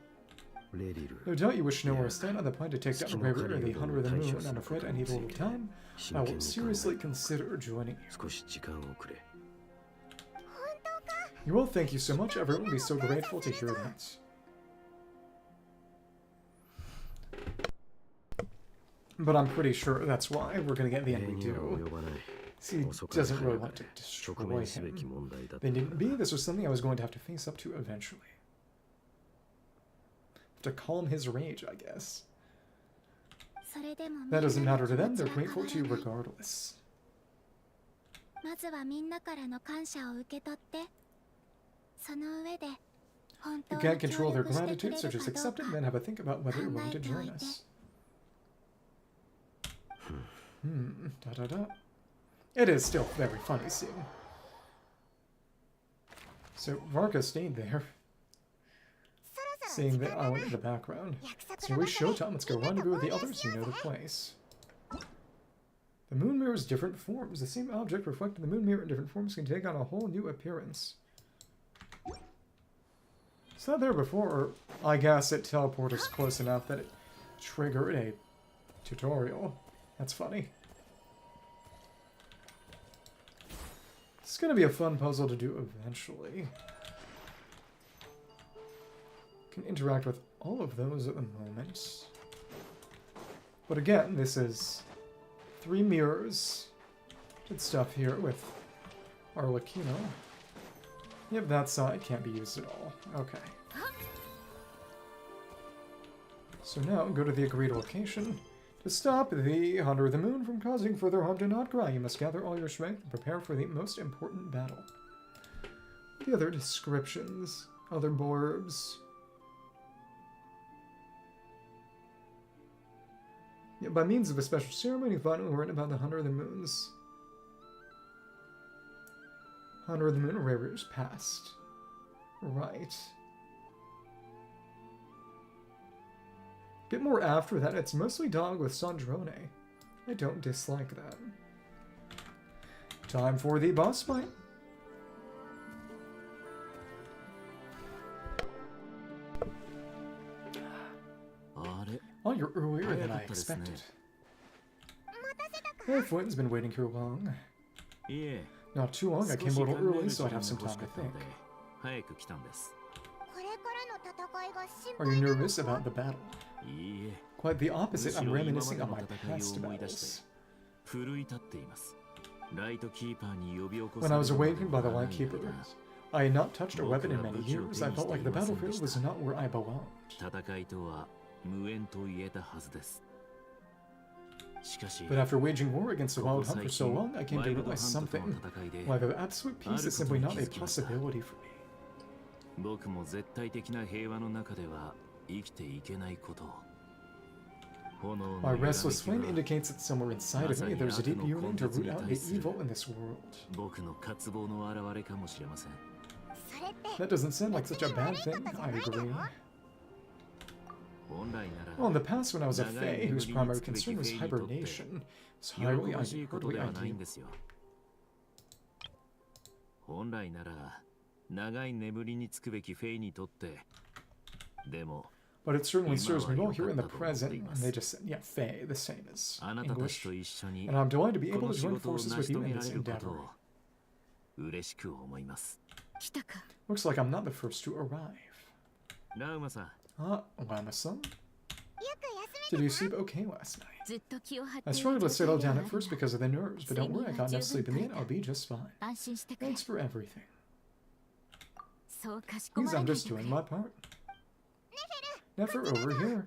レリル。 No doubt you wish to know where I stand on the plan to take down Rerir or the Hunter of the Moon. I'm afraid I need a little time. I will seriously consider joining you. 少し時間をくれ。 You will thank you so much. Everyone will be so grateful to hear that. But I'm pretty sure that's why we're gonna get the end we 礼には do. 及ばない。 See, he 遅かれ doesn't 早 really か want れ to 直 destroy 面すべき him. 問題だった They んだ needn't be. This was something I was going to have to face up to eventually. To calm his rage, I guess. それでも That doesn't みんな matter の to 気 them. 持ち They're は grateful to you 変わらない。 regardless. まずはみんなからの感謝を受け取って、その上で本当 You に can't 協 control their 力してく gratitude, れ so る just かどう accept it か and then have a think about whether you're willing to join 考えておいて。 us. Da da da. It is still very funny seeing. So Varka stayed there, seeing the island in the background. So we showtime. Let's go rendezvous with the others. You know the place. The moon mirror's different forms. The same object reflecting the moon mirror in different forms can take on a whole new appearance. It's not there before, or I guess it teleported us close enough that it triggered a tutorial. That's funny. It's gonna be a fun puzzle to do eventually. Can interact with all of those at the moment. But again, this is 3 mirrors. Did stuff here with Arlecchino. Yep, that side can't be used at all. Okay. So now, go to the agreed location. To stop the Hunter of the Moon from causing further harm to Notcry, you must gather all your strength and prepare for the most important battle. The other descriptions, other blurbs. Yeah, by means of a special ceremony, finally learn about the Hunter of the Moon's Hunter of the Moon Rerir's past. Right. Bit more after that, it's mostly dog with Sandrone. I don't dislike that. Time for the boss fight. Oh, you're earlier than I expected. Hey, Flint's been waiting here long. Not too long, I came a little early, so I'd have some time to think. 早く来たんです。これからの戦いが心 Are 配 you なの nervous か about the battle? いいえ、 Quite the opposite. I'm むしろ今ま reminiscing で on の my 戦いを past 思い出して battles. 奮い立っています。ライトキーパーに呼び起こ When さ I れ was るまで awakened by the 長い Lightkeeper, 間 I had not touched a weapon in many years. I felt like the battlefield was not where I belonged. 戦いとは無縁と言えたはずです。しかし、 But after waging war against the ここ wild hunt 最 for so 近 long, I came ワ to イルドハ realize ントと something. の戦いで Why the absolute peace is simply not a possibility for me. 僕も絶対的な平和の中では生きていけないことを。 My restless flame indicates that somewhere inside of me there's a deep yearning to root out the evil in this world. 僕の渇望の表れかもしれません。 それって That doesn't sound like such a bad thing, I agree. 本来な Well, in ら the past when I was a fae whose primary concern was hibernation, it's 喜 highly ばしいことではないん ideal. ですよ。本来なら長い眠りにつくべきフェイにとって、でも But it certainly serves me well here in the present, and they just said, yeah, fae, the same as あなたたち English. と一緒に And I'm delighted to be こ able の to 仕 join 事を forces 成 with し you 遂げ in ら this れること endeavor. を嬉しく思います。来たか。 Looks like I'm not the first to arrive. ラウマさん、 Lama-san? よく Did 休 you め sleep た okay last night? ずっと気を張って I いる struggled to 状 settle 態では down あ at る first because of the nerves, but don't worry, I got enough sleep in the end. I'll be just fine. 安心してくれ。 Thanks for everything. そうかしこ Please, まら I'm ない just でく doing れ。 my part. Nefer, over here.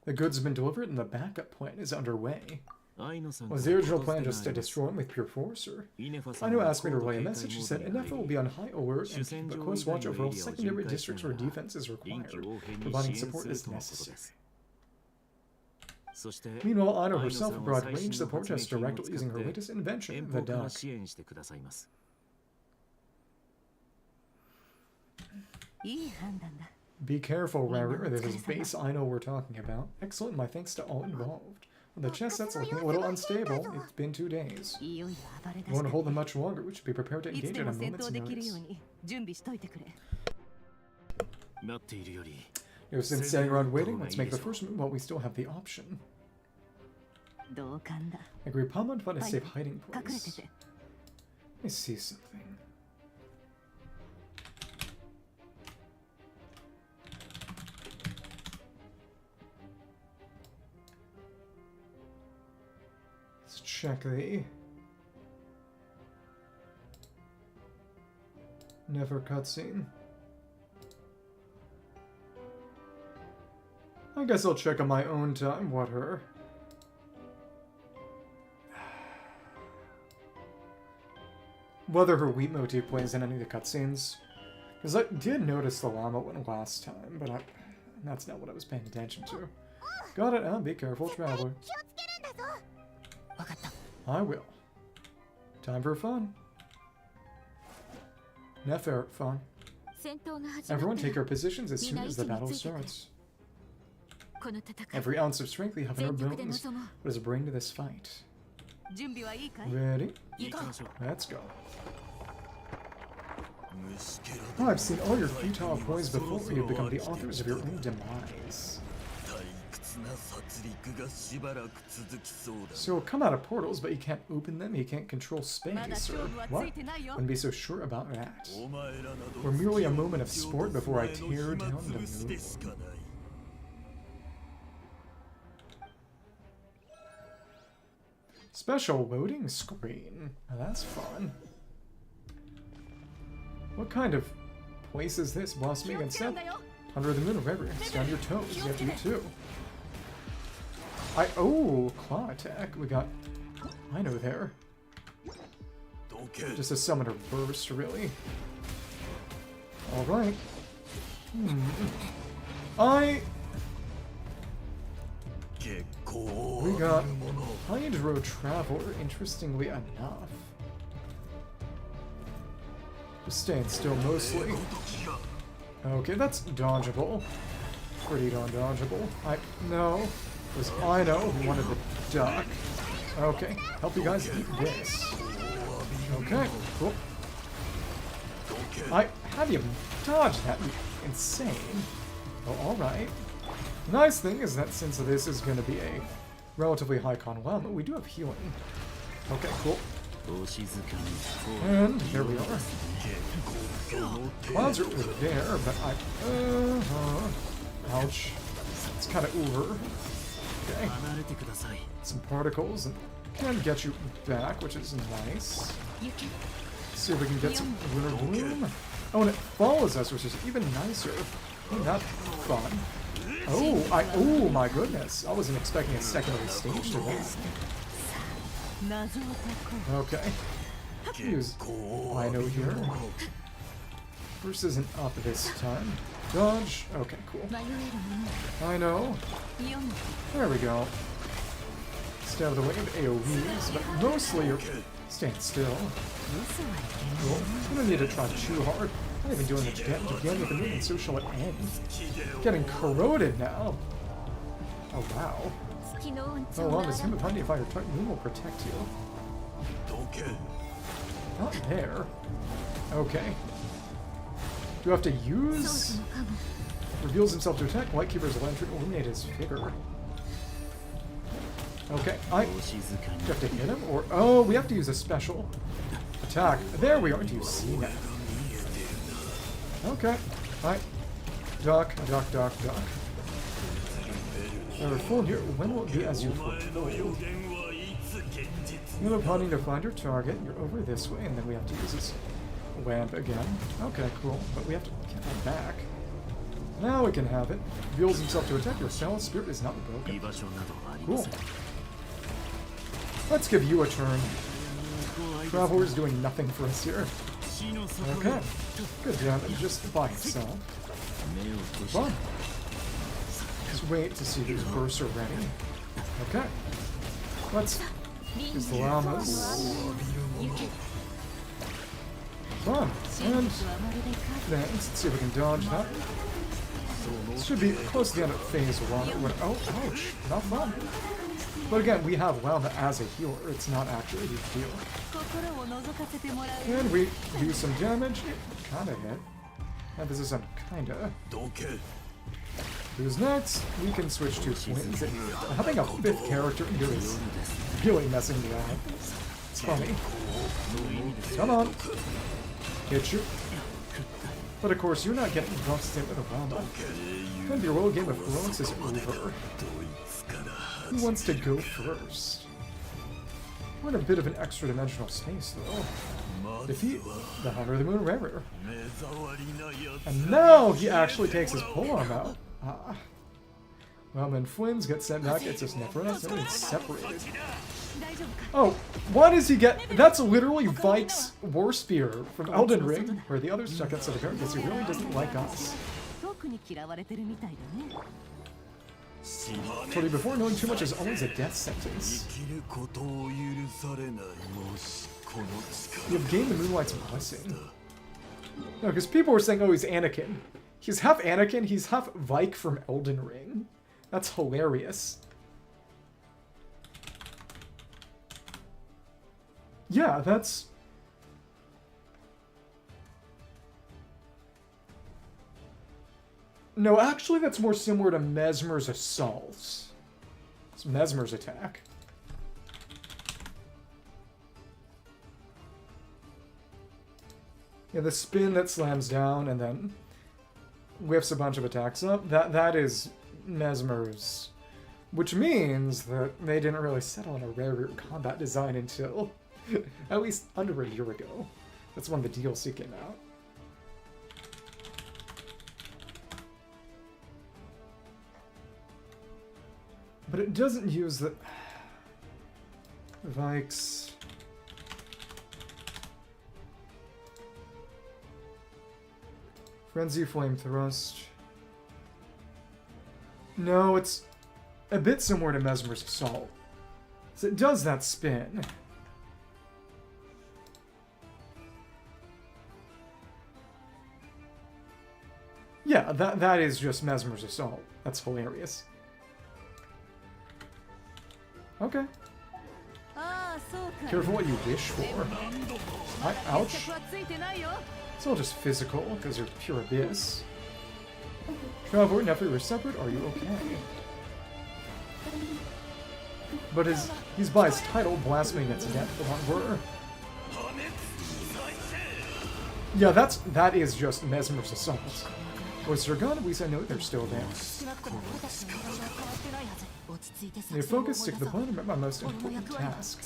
The goods have been delivered and the backup plan is underway. 愛野さん Was the original plan just to destroy him with pure force, or? イネファさ I ん know が asked me to 高度 relay a 警戒 message. She モー said ドに Nefer 入 will り be on high alert and keep a close watch over all secondary districts where defense is 臨 required. 機応変に Providing 支援 support する is とのことで necessary. す。そして、 Meanwhile, Ano 愛野 herself さん will は provide 最新 range の support 発 to 明 us 品を directly 使 using っ her て latest invention, 遠 the 方から duck. 支援してくださいます。いい判断だ。 Be careful, Rerir. This is base Ino we're talking about. Excellent, my thanks to all involved. The chest set's looking a little unstable. It's been 2 days. いよいよ暴れ出 We し won't た。 hold them much longer. We should be prepared to いつ engage で at も a 戦 moment's 闘できるよう notice. に準備しといてくれ。待っているより、 You know, since standing around waiting, let's make the first move while we still have the option. 同感だ。 I agree, Palma found a safe hiding 隠れて place. て。 Let me see something. Let's check the Nefer cutscene. I guess I'll check on my own time. What her? Whether her wheat motif plays in any of the cutscenes. Because I did notice the llama one last time, but that's not what I was paying attention to. Got it. Be careful, traveler. 気をつけるんだぞ。わかった。 I will. Time for fun. Nefer, fun. 戦闘が始ま Everyone った take ら your positions as soon as the battle starts. この戦い。 Every ounce of strength we have in our 全力で bones. 臨もう。 What does it bring to this fight? 準備はいいかい？ Ready? 行こう。 Let's go. Oh, I've seen all your futile ploys before. You've become the authors of your own demise. So come out of portals, but you can't open them, you can't control space, or what? Wouldn't be so sure about that. We're merely a moment of sport before I tear down the moon. Special loading screen. Oh, that's fun. What kind of place is this, blossoming and set? Under the moon, Rerir. Stay on your toes. You have to eat too. Oh, claw attack. We got I know there. Just a summoner burst, really. Alright. We got Hydro Traveler, interestingly enough. Just staying still mostly. Okay, that's dodgeable. Pretty darn dodgeable. No. It was Ino who wanted the duck. Okay, help you guys eat this. Okay, cool. How do you dodge that? Insane. Oh, alright. The nice thing is that since this is going to be a relatively high con llama, we do have healing. Okay, cool. And there we are. Clouds are over there, but ouch. It's kind of over. Okay. Some particles and can get you back, which is nice. Let's see if we can get some lunar bloom. Oh, and it follows us, which is even nicer. Ain't that fun? Oh my goodness! I wasn't expecting a secondary stage to this. Okay. Use Lino here. Bruce isn't up this time. Dodge. Okay, cool. I know. There we go. Stay out of the way of AoEs, but mostly you're staying still. Cool. You don't need to try too hard. I'm not even doing much damage again with the moon, and so shall it end. Getting corroded now. Oh wow. Oh well, this him of honey fire type moon will protect you. Not there. Okay. Do you have to use? Reveals himself to attack. Lightkeeper's lantern illuminate his figure. Okay, do you have to hit him? Or oh, we have to use a special attack. There we are. Do you see that? Okay. Alright. Duck. Full here. When will it be as you foretold? You have hunting to find your target. You're over this way, and then we have to use this lamp again. Okay, cool. But we have to get that back. Now we can have it. Reveals himself to attack. Your foul spirit is not broken. Cool. Let's give you a turn. Traveler's doing nothing for us here. Okay. Good damage just by itself. Fun. Just wait to see these bursts are ready. Okay. Let's use the llamas. Fun. And then let's see if we can dodge that. This should be close to the end of phase 1. Oh, ouch. Not fun. But again, we have Llama as a healer. It's not actually a huge deal. And we do some damage. It kinda hit. And this is some kinda. Who's next? We can switch to Flins. Having a 5th character here is really messing me up. It's funny. Come on. Hit you. But of course, you're not getting busted with a Llama. And the royal game of Thrones is over. Who wants to go first? We're in a bit of an extra-dimensional space, though. Defeat the Hunter of the Moon Rerir. And now he actually takes his polearm out. Ah. Well, then Flins gets sent back. It's just Nefer. It's separated. Oh, why does he get... That's literally Vike's War Spear from Elden Ring, where the others check out, so apparently he really doesn't like us. Told you before, knowing too much is always a death sentence. You've gained the Moonlight's blessing. No, because people were saying, oh, he's Anakin. He's half Anakin, he's half Vike from Elden Ring. That's hilarious. Yeah, that's... No, actually that's more similar to Mesmer's Assault. It's Mesmer's attack. Yeah, the spin that slams down and then whiffs a bunch of attacks up, that is Mesmer's. Which means that they didn't really settle on a Rerir combat design until at least under a year ago. That's when the DLC came out. But it doesn't use the Vikes. Frenzy Flame Thrust. No, it's a bit similar to Mesmer's Assault. So it does that spin. Yeah, that is just Mesmer's Assault. That's hilarious. Okay. Careful what you wish for. Ouch. It's all just physical, because you're pure abyss. Traveler, Nefer, we're separate. Are you okay? But he's by his title, blaspheming its death. We're Yeah, that is just Mesmer's assault. Or Zergon, at least I know they're still there. They focus, stick to the plan, and remember my most important task.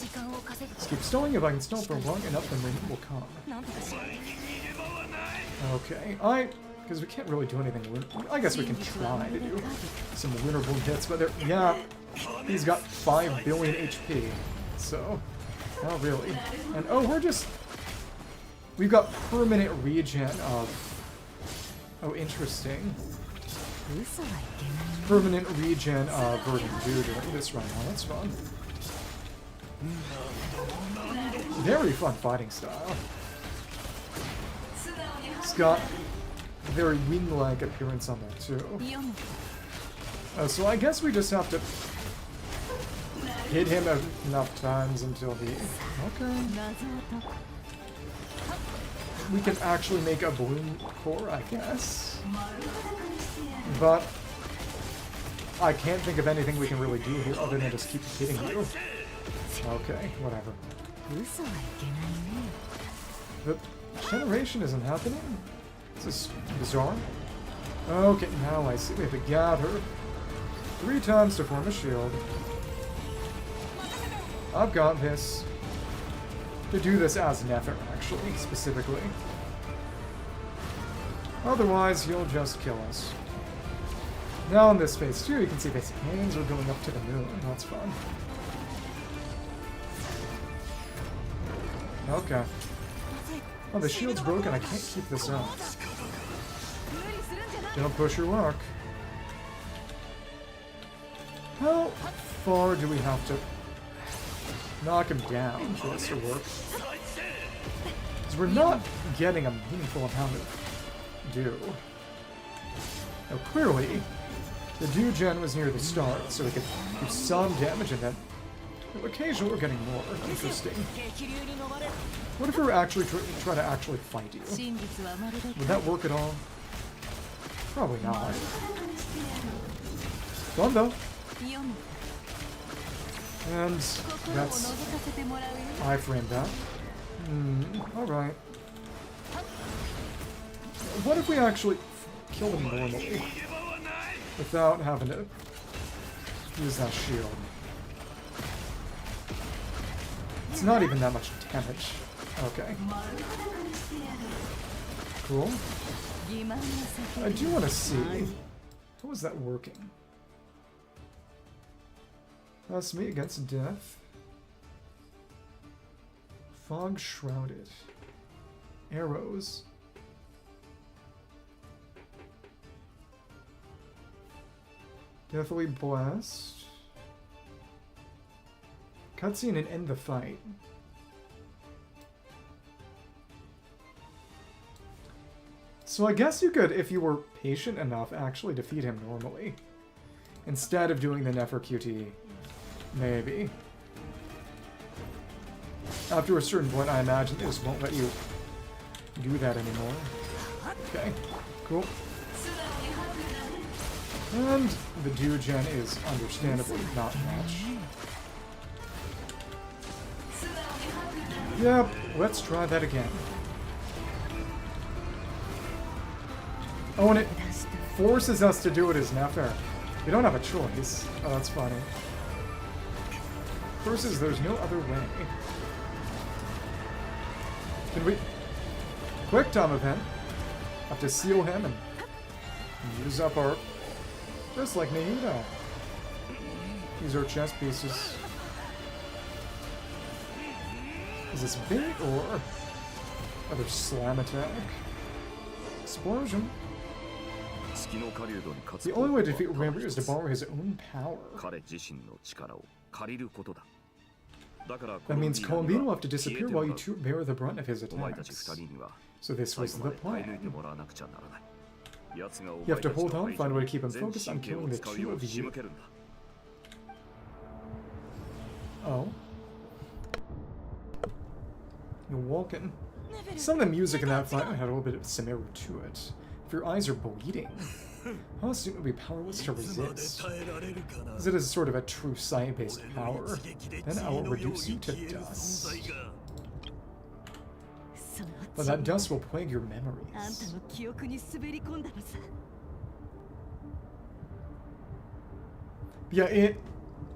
Just keep stalling. If I can stall for long enough, then rain will come. Okay, because we can't really do anything. I guess we can try to do some winnable hits, but yeah, he's got 5 billion HP, so not really. And oh, we've got permanent regen of. Oh, interesting. Permanent regen of Verdant Dude this right now. That's fun. Very fun fighting style. It's got a very wing-like appearance on that too. So I guess we just have to hit him enough times until he... Okay. We can actually make a balloon core, I guess. But I can't think of anything we can really do here other than just keep hitting you. Okay, whatever. The generation isn't happening? This is bizarre. Okay, now I see. We have to gather 3 times to form a shield. I've got this. To do this as Nefer, actually, specifically. Otherwise, he'll just kill us. Now in this phase 2, you can see his hands are going up to the moon. That's fun. Okay. Oh, the shield's broken. I can't keep this up. Don't push your luck. How far do we have to knock him down for this to work? Because we're not getting a meaningful amount of dew. Now clearly, the dew gen was near the start, so we could do some damage and then occasionally we're getting more. Interesting. What if we were actually try to actually fight you? Would that work at all? Probably not. Fun though. And that's... I framed that. Alright. What if we actually kill him normally? Without having to use that shield. It's not even that much damage. Okay. Cool. I do want to see... How is that working? That's me against death. Fog shrouded. Arrows. Deathly blast. Cutscene and end the fight. So I guess you could, if you were patient enough, actually defeat him normally. Instead of doing the Nefer QT. Maybe. After a certain point, I imagine they just won't let you do that anymore. Okay, cool. And the dew gen is understandably not much. Yep, let's try that again. Oh, and it forces us to do it as Nefer. We don't have a choice. Oh, that's funny. Versus there's no other way. Can we... Quick time event. Have to seal him and use up our... Just like Naruto. These are chess pieces. Is this big or... Other slam attack? Explosion. The only way to defeat Rerir is to borrow his own power. That means Columbine will have to disappear while you two bear the brunt of his attacks. So this was the plan. You have to hold on, find a way to keep him focused on killing the two of you. Oh. You're walking. Some of the music in that fight had a little bit of similar to it. If your eyes are bleeding, how soon will be powerless to resist? As it is sort of a true sight-based power, then I will reduce you to dust. but that dust will plague your あんた memories. の記憶に滑り込んだのさ。 Yeah,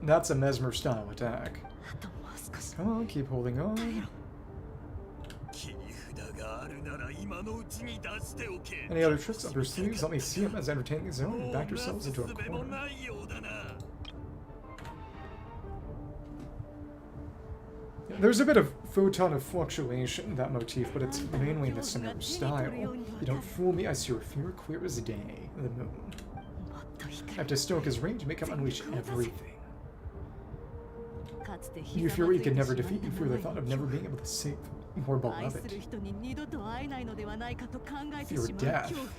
that's a mesmer style attack. あともう少し。 Come on, keep holding on. 切り札があるなら今のうちに出しておけ。 Any other tricks up your sleeves? Let me see them as entertaining as own and back yourselves into a もうなすすべも corner. ないようだな。 There's a bit of photon of fluctuation in that motif, but it's mainly in the similar style. You don't fool me, I see your fear clear as day, the moon. もっと I 光 have to stoke his range, make him unleash everything. かつて You fear what you can never defeat, you fear the thought of never being able to save more 愛す beloved. る人に二度と会えないのではないかと考えて Fear しまう death. 恐怖。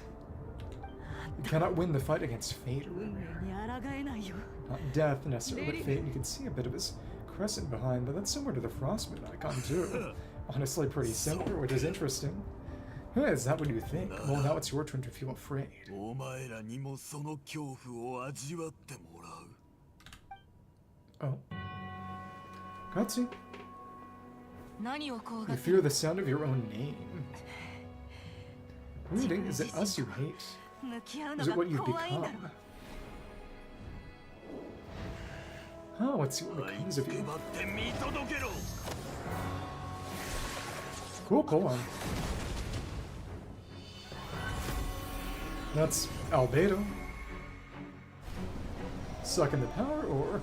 You cannot win the fight against fate, 運命に抗えないよ。 not death necessarily, but fate. You can see a bit of his crescent behind, but that's similar to the Frostmoon icon too. Honestly, pretty similar, which is interesting. Is that what you think? Well, now it's your turn to feel afraid. お前らにもその恐怖を味わってもらう。 Oh. Katsu, 何を怖 you がって fear the sound of your own name. Reading, is it us you hate? 向き合うの Is が it what you've 怖いんだ become? ろ。 Oh, let's see what becomes of 配 you. って見届けろ。 Cool, go on. That's Albedo. Sucking the power or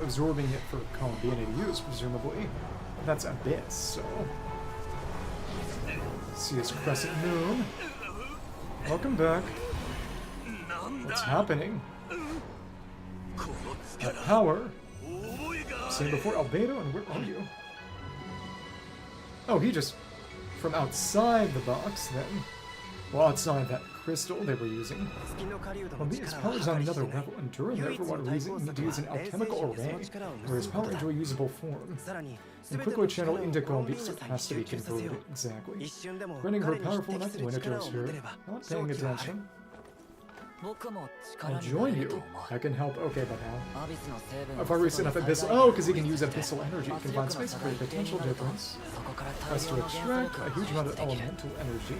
absorbing it for Columbiana to use, presumably. That's Abyss, so. See his crescent moon. Welcome back. なんだ What's happening? この That 力。 power. 覚えがあ Same る。 before Albedo, and where are you? Oh, he just from outside the box then. Well, outside that crystal they were using. Well, his power's on another level, and Durin there for what reason you need to use an alchemical array, where his power into a usable form. And quickly channel into Columbi, so it has to be converted, exactly. Running her powerful enough when it goes here. Not paying attention. I'll join you. I can help. Okay, but how? If I reset enough abyssal. Oh, because he can use abyssal energy. Can find space for a potential difference. Has to extract a huge amount of elemental energy.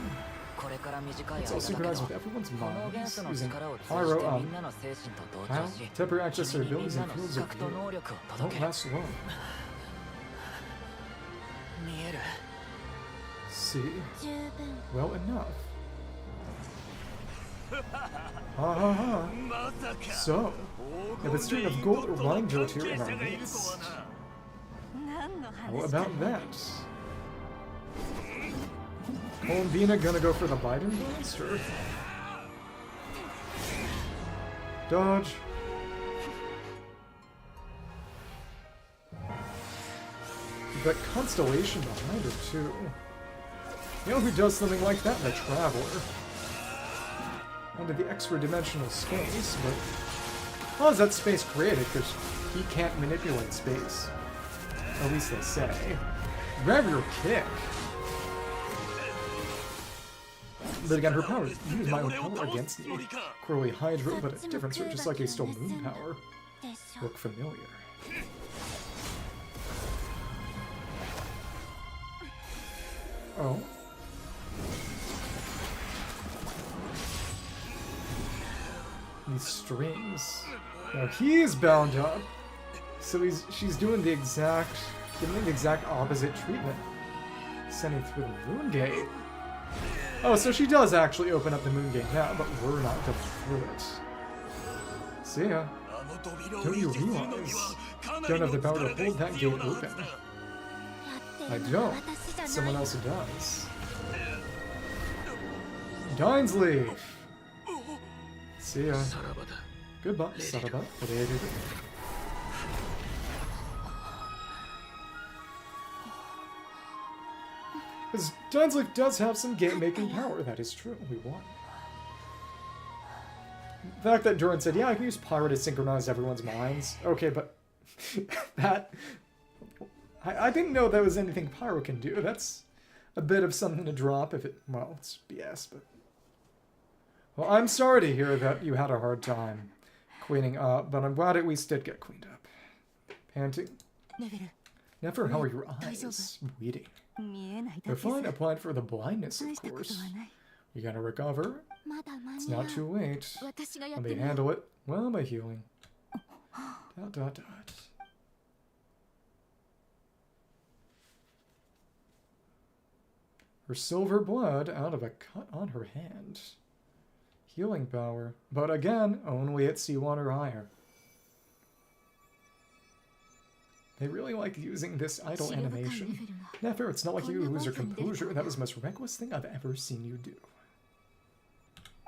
It's all synchronized with everyone's minds using pyro. How? Temporary access to abilities and fields of view. Don't last long. See? 十分 Well enough. Ha ha ha. まさか。 So, if it's straight of gold or wine goat here in our midst, 何の how 話 about that? Columbina gonna go for the Biden blast, or? Dodge. That constellation behind her, too. You know who does something like that? The Traveler. Into the extra-dimensional space, but... How is that space created? Because he can't manipulate space. At least they say. Rerir kick. But again, her power, use my own power against me. Clearly Hydra, but a different sort, just like he stole moon power. でしょ Look familiar. Oh. These strings. Now he's bound up. So she's doing the exact opposite treatment. Sending through the moon gate. Oh, so she does actually open up the moon gate now, but we're not going through it. See ya. Don't you realize? Don't have the power to hold that gate open. やって I るのは don't. 私じゃ Someone ない else does. Dainsleif! See ya. さらばだ。 Goodbye, Saraba. Rerir. Because Dainsleif does have some game-making power, that is true. We won. The fact that Durin said, yeah, I can use Pyro to synchronize everyone's minds. Okay, but that... I didn't know that was anything Pyro can do. That's a bit of something to drop if it... Well, it's BS, but... Well, I'm sorry to hear that you had a hard time cleaning up, but I'm glad at least did get cleaned up. Panting. ネフェル Nefer, how are your eyes? Bleeding. 見えない They're だけ fine. さ Applied for the blindness, 大 of したこと course. はない You gotta recover. まだ間 It's に合う not too late. 私がや Let って me みよう handle it. Well, by healing. Dot, dot, dot. Her silver blood out of a cut on her hand. Healing power. But again, only at C1 or higher. They really like using this idle animation. Nefer, it's not like you lose your composure. That was the most reckless thing I've ever seen you do.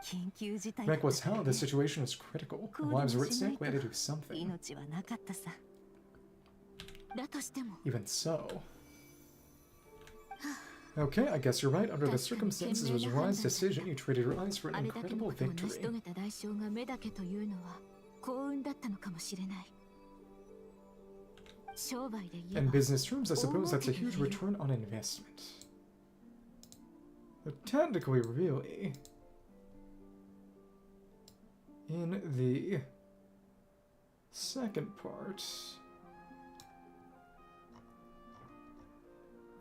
緊急事態だった Reckless から how? ね The situation was critical. The クール lives も were at しない stake. We had to do something. 命はなかったさ だとしても Even so. Okay, I guess you're right. Under the circumstances, it was a wise decision. You traded your eyes for あ an れだけの incredible ことを成し victory. 遂げた代償が目だけというのは幸運だったのかもしれない商売で言え In ば business terms, I suppose that's a huge return on investment. But technically, really, in the second part,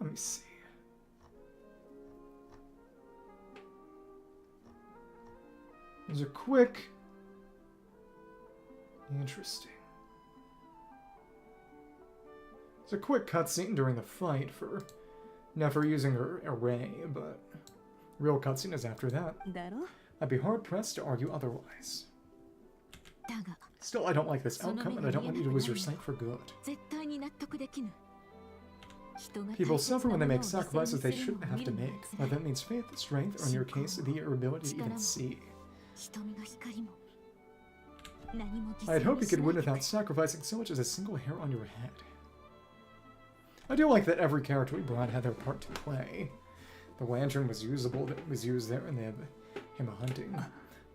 let me see. There's a quick, interesting. It's a quick cutscene during the fight for Nefer using her array, but real cutscene is after that. だろ I'd be hard-pressed to argue otherwise. だが Still, I don't like this outcome, and I don't want you to lose your sight for good. 絶対に納得できぬ人が People 大切 suffer な when も they のを make 犠牲 sacrifices に they するの shouldn't を have 見 to るのが make, 辛い whether that means faith, strength, or in your case, the ability to even see. 瞳の光も何も犠 I'd 牲 hope に you し could な win いでくれ without sacrificing so much as a single hair on your head. I do like that every character we brought had their part to play. The lantern was usable, that was used there in the him hunting.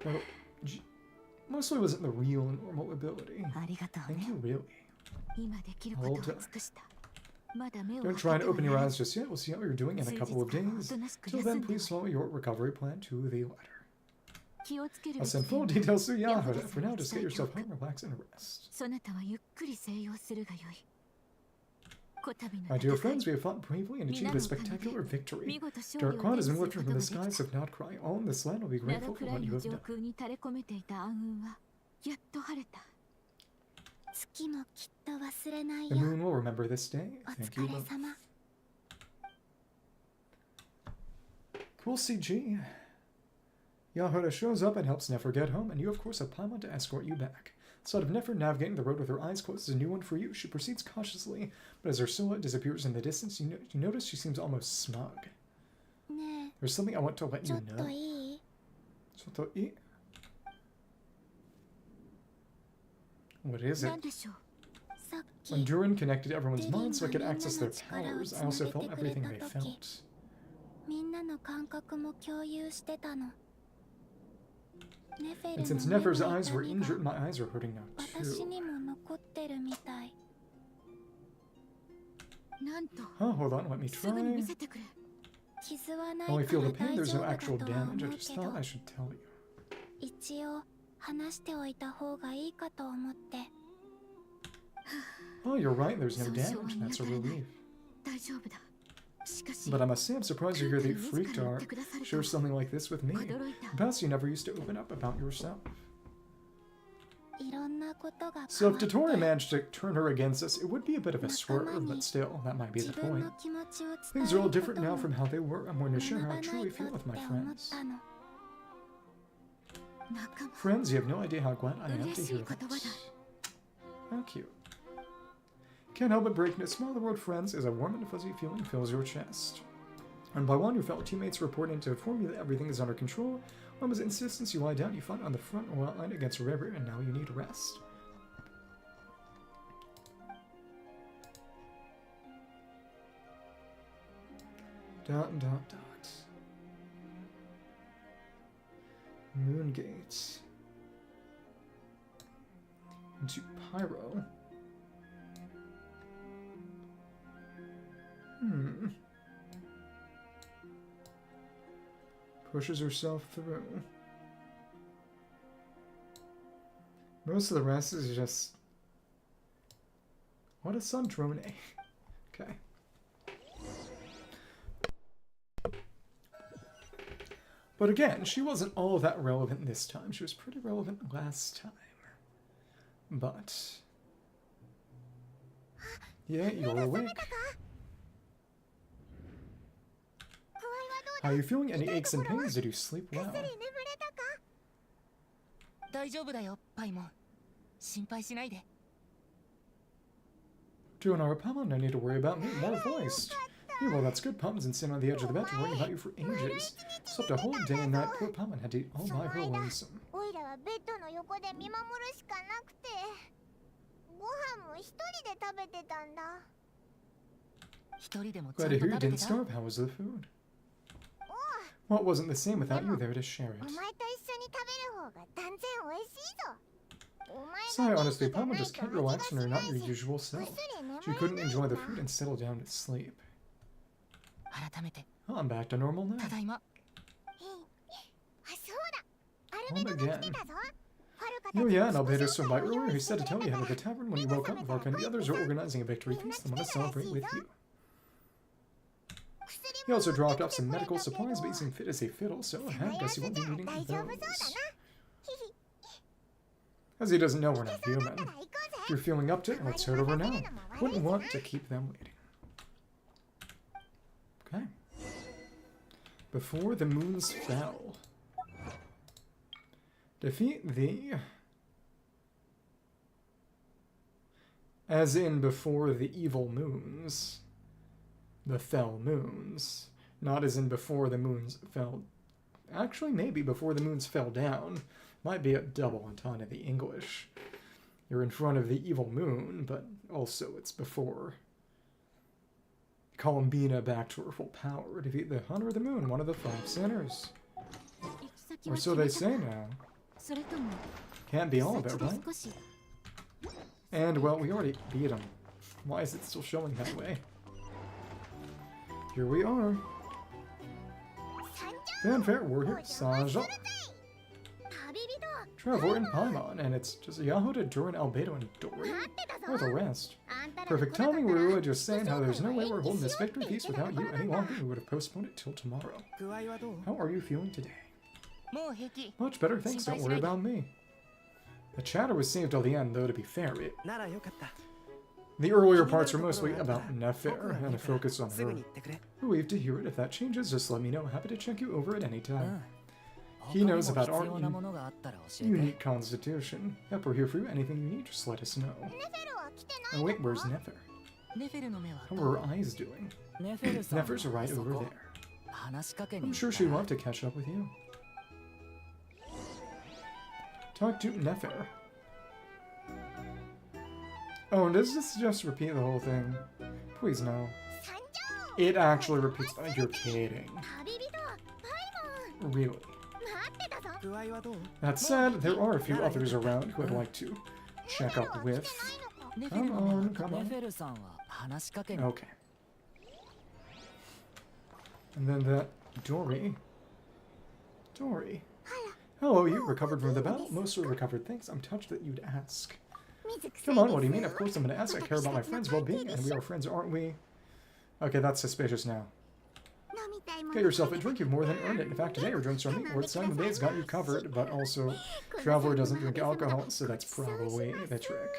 But mostly wasn't the real normal ability. ありがとう Thank ね you, really. 今できることを尽くしたまだ目を Don't 開 try け and て open は your やれ eyes just yet. We'll see how you're doing in a couple of days. Till then, please follow your recovery plan to the letter. 気をつける I'll べき send 点 full は details to やはり Yahoo. For now, just get yourself 伝え home, ておく relax, and rest. そなたはゆっくり静養するがよいこたびの My dear 戦い friends, we have fought bravely and achieved a spectacular 見 victory. 事勝利 Dark を cloud 手 has に been する lifted こと from が the でき skies た of not cry. All in this land will be 灘 grateful く for ら what い you の have 上 done. 空に垂れ込めていた暗雲はやっと晴れた月もきっと忘れない The よ moon will remember this day. お Thank 疲 you れ both. 様 Cool CG. Yahoda shows up and helps Nefer get home, and you of course have Paimon to escort you back. The sight of Nefer navigating the road with her eyes closed is a new one for you. She proceeds cautiously, but as her silhouette disappears in the distance, you notice she seems almost smug. ね There's something I want to let えちょ you っ know. といい What is な it? んでしょうさっ When き Durin connected everyone's Durin minds so I could が access their みんなの powers, I also 力を felt つなげて everything く they れた時 felt. みんなの感覚も共有してたのネフェ And ル since の目 Nefer's の eyes were 痛み injured, が my eyes are hurting now 私 too. にも残ってるみたいなんと Oh, hold on, let me すぐに見 try. せてくれ傷はな I い only か feel ら the pain, 大 there's 丈 no 夫だ actual とは damage. 思 I う just けど thought I should tell you. 一応話しておいた方がいいかと思って Oh, you're right, there's no 損傷は damage. 見 That's 当 a たらない relief. 大丈夫だしかし But I must say, I'm surprised to hear that you 自ら freaked 言 are. ってくださると Share something like this with me. 驚い In た the past, you never used to open up about yourself. いろんなことが So 変 if わっ Dotori て managed to turn her against us, it would be a bit of a swerve, but still, that might be 自 the 分 point. の気持ちを伝 Things え are る all こと different now も from how they were. I'm going to share 学 how ば I ない truly と feel っ with て my 思っ friends. たの仲間 Friends, you have no idea how glad I am to 嬉し hear い言葉だ this. How cute. Can't help but break into a smile. The word friends is a warm and fuzzy feeling fills your chest. One by one, your fellow teammates report in to inform you that everything is under control. On his insistence, you lie down, you fight on the front line against Rerir, and now you need rest. Dot, dot, dot. Moongate. Into Pyro. Pushes herself through. Most of the rest is just... What a sun drone. Okay. But again, she wasn't all that relevant this time. She was pretty relevant last time. But... yeah, you're awake. How are you feeling? Any aches and pains? Did you sleep well? 大丈夫だよ、パイモン。心配しないで。 Doing our Paimon, no need to worry about me. More voiced. Yeah, well, that's good. Paimon sitting on the edge of the bed worrying about you for ages. Slept a whole day and night. Poor Paimon had to eat all by her lonesome. オイラはベッドの横で見守るしかなくて、ご飯も一人で食べてたんだ。一人でもち Glad ゃん to と hear you 食べ didn't てた。 starve. How was the food? Well, it wasn't the same without you there to share お it. 前と一緒に食べる方が断然美味しいぞ。 Sigh, honestly, Paimon just can't relax when you're not your usual self. She couldn't enjoy the food and settle down to sleep. 改めて、 Oh, I'm back to normal now. ただいま。あ、そうだ。アルベドが来てたぞ。 Oh yeah, and Albedo swung by earlier. He said to tell you how to the tavern when you woke up. Varka and the others are organizing a victory feast and want to celebrate with you. He also dropped off some medical supplies, but he seemed fit as a fiddle, so I guess he won't be needing those. As he doesn't know we're not human. If you're feeling up to it, let's head over now. Wouldn't want to keep them waiting. Okay. Before the moons fell. Defeat the... as in before the evil moons. The fell moons. Not as in before the moons fell... actually, maybe before the moons fell down. Might be a double entendre in the English. You're in front of the evil moon, but also it's before. Columbina back to her full power. Defeat the Hunter of the Moon, one of the 5 sinners. Or so they say now. Can't be all of it, right? And, well, we already beat him. Why is it still showing that way? Here we are. Fanfare warrior, Saja. Trevor and Paimon, and it's just Yahoda, Durin, Albedo, and Durin. Or the rest. Perfect timing, we were just saying how there's no way we're holding this victory feast without you any longer. We would have postponed it till tomorrow. How are you feeling today? Much better, thanks, don't worry about me. The chatter was saved till the end, though, to be fair, the earlier parts were mostly about Nefer, and a focus on her. Relieved to hear it. If that changes, just let me know. Happy to check you over at any time. He knows about our unique constitution. Yep, we're here for you. Anything you need, just let us know. Oh wait, where's Nefer? How are her eyes doing? Nefer's right over there. I'm sure she'd love to catch up with you. Talk to Nefer. Oh, does this just repeat the whole thing? Please no. It actually repeats. Oh, you're kidding. Really? That said, there are a few others around who I'd like to check up with. Come on, come on. Okay. And then that Dory. Dory. Hello, you recovered from the battle? Mostly recovered. Thanks. I'm touched that you'd ask. Come on, what do you mean? Of course I'm gonna ask. I care about my friends' well-being, and we are friends, aren't we? Okay, that's suspicious now. Get yourself a drink, you've more than earned it. In fact, today your drinks are me. Worth Simon Bay's got you covered, but also Traveler doesn't drink alcohol, so that's probably the trick.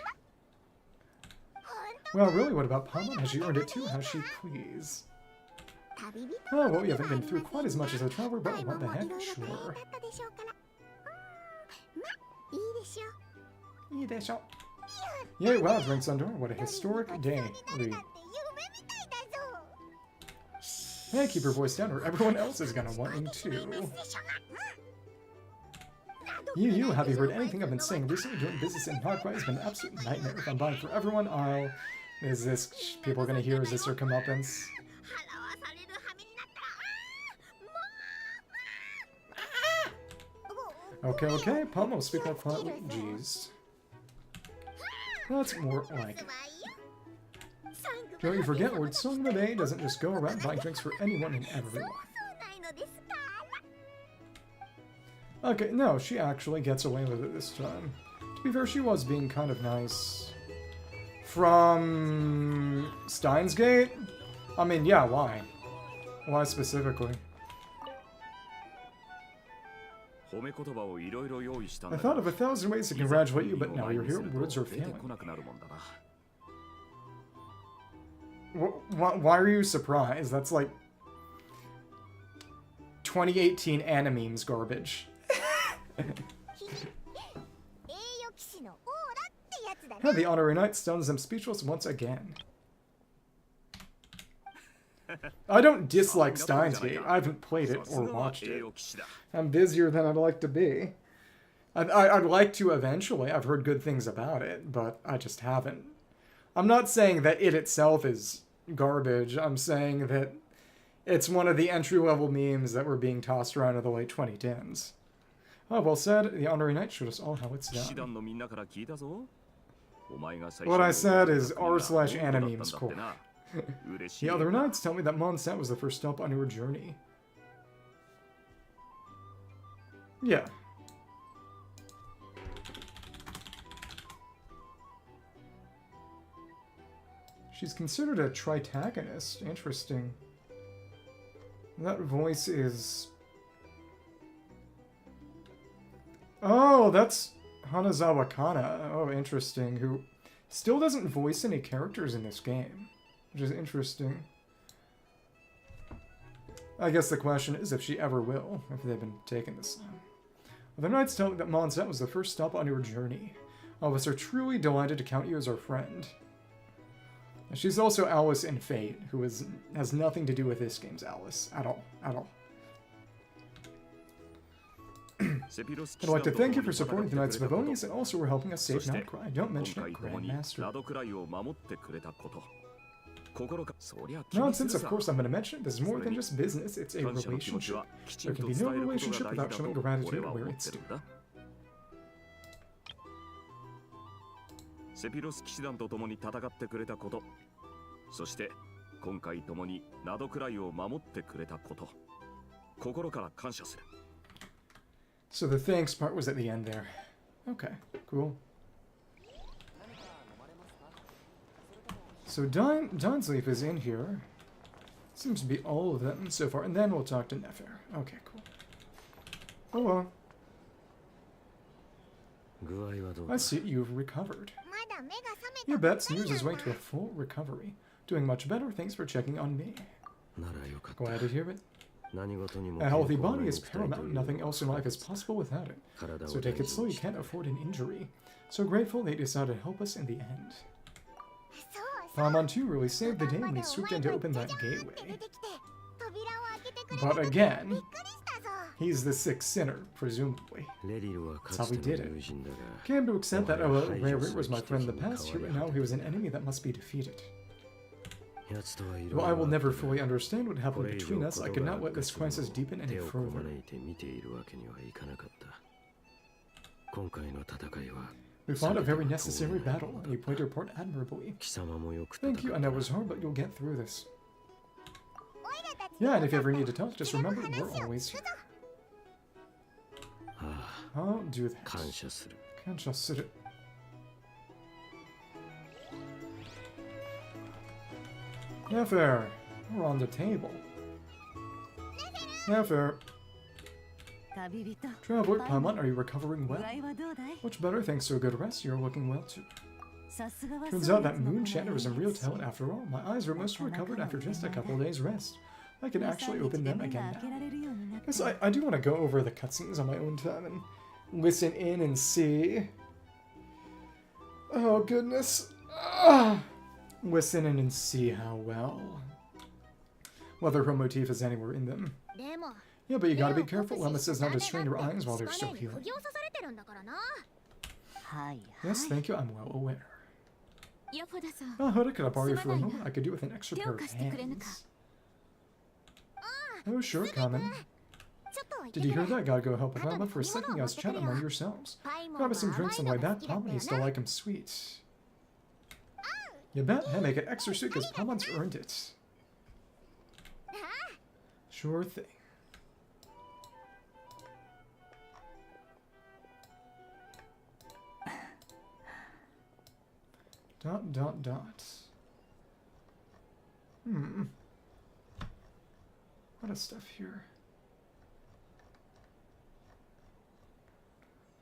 Well, really, what about Paimon? Has she earned it too? Has she, please? Oh, well, we haven't been through quite as much as a Traveler, but what the heck? Sure. Yay, wow, drinks on door. What a historic day. Hey, keep your voice down or everyone else is gonna want to. You, have you heard anything I've been saying? Recently doing business in Hark has been an absolute nightmare. If I'm buying for everyone, is this... people are gonna hear, is this her comeuppance? Okay, Pomo, speak more quietly. Jeez. That's more like... Don't you forget, Lord Song the Bay doesn't just go around buying drinks for anyone and everyone. Okay, no, she actually gets away with it this time. To be fair, she was being kind of nice. From Steins Gate? I mean, yeah, why? Why specifically? I thought of 1,000 ways to congratulate you, but now you're here, words are failing. Why are you surprised? That's like 2018 animemes garbage. Yeah, the honorary knight stuns them speechless once again. I don't dislike Steins Gate. I haven't played it or watched it. I'm busier than I'd like to be. I'd like to eventually. I've heard good things about it, but I just haven't. I'm not saying that it itself is garbage. I'm saying that it's one of the entry-level memes that were being tossed around in the late 2010s. Oh, well said. The honorary knight showed us all how it's done. What I said is r/animemes core. The other knights tell me that Mondstadt was the first stop on your journey. Yeah. She's considered a tritagonist. Interesting. That voice is... Oh, that's Hanazawa Kana. Oh, interesting. Who still doesn't voice any characters in this game. Which is interesting. I guess the question is if she ever will, if they've been taking this long. The knights tell me that Mondstadt was the first stop on your journey. All of us are truly delighted to count you as our friend. She's also Alice in Fate, who has nothing to do with this game's Alice. At all. At all. I'd like to thank you for supporting the Knights of Avonius and also for helping us save Nightcry. Don't mention it, Grandmaster. Nonsense, of course I'm going to mention it. This is more than just business, it's a relationship. There can be no relationship without showing gratitude where it's due. So the thanks part was at the end there. Okay, cool. So Dainsleif is in here. Seems to be all of them so far. And then we'll talk to Nefer. Okay, cool. Oh well. I see you've recovered. You bet Snooze is way to a full recovery. Doing much better, thanks for checking on me. Glad to hear it. A healthy body is paramount. Nothing else in life is possible without it. So take it slow, you can't afford an injury. So grateful they decided to help us in the end. Paimon too really saved the day when he swooped in to open that gateway. But again, he's the sixth sinner, presumably. That's how he did it. Came to accept that Rerir was my friend in the past here, and now he was an enemy that must be defeated. Though I will never fully understand what happened between us, I could not let this crisis deepen any further. We fought a very necessary battle, and you played your part admirably. Thank you, I know it was hard, but you'll get through this. Yeah, and if you ever need to talk, just remember, we're always here. I'll do that. Kansha suru. Nefer, we're on the table. Nefer. Traveler, Paimon, are you recovering well? Much better, thanks to a good rest. You're looking well too. Turns out that Moon Chandler was a real talent after all. My eyes were mostly recovered after just a couple days rest. I can actually open them again now. Guess I do want to go over the cutscenes on my own time and listen in and see. Oh goodness. Listen in and see how well. Whether her motif is anywhere in them. Yeah, but you gotta be careful. Lemma says not to strain your eyes while they're still healing. Yes, thank you, I'm well aware. Oh, Hoda, could I borrow you for a moment? I could do with an extra pair of hands. Oh, sure, Kamen. Did you hear that? Gotta go help with Lemma for a second. You guys chat among yourselves. Grab us some drinks on the way back. Paimon, you still like them sweet. You bet. Hey, make it extra sweet because Paimon's earned it. Sure thing. Dot, dot, dot. Hmm. A lot of stuff here.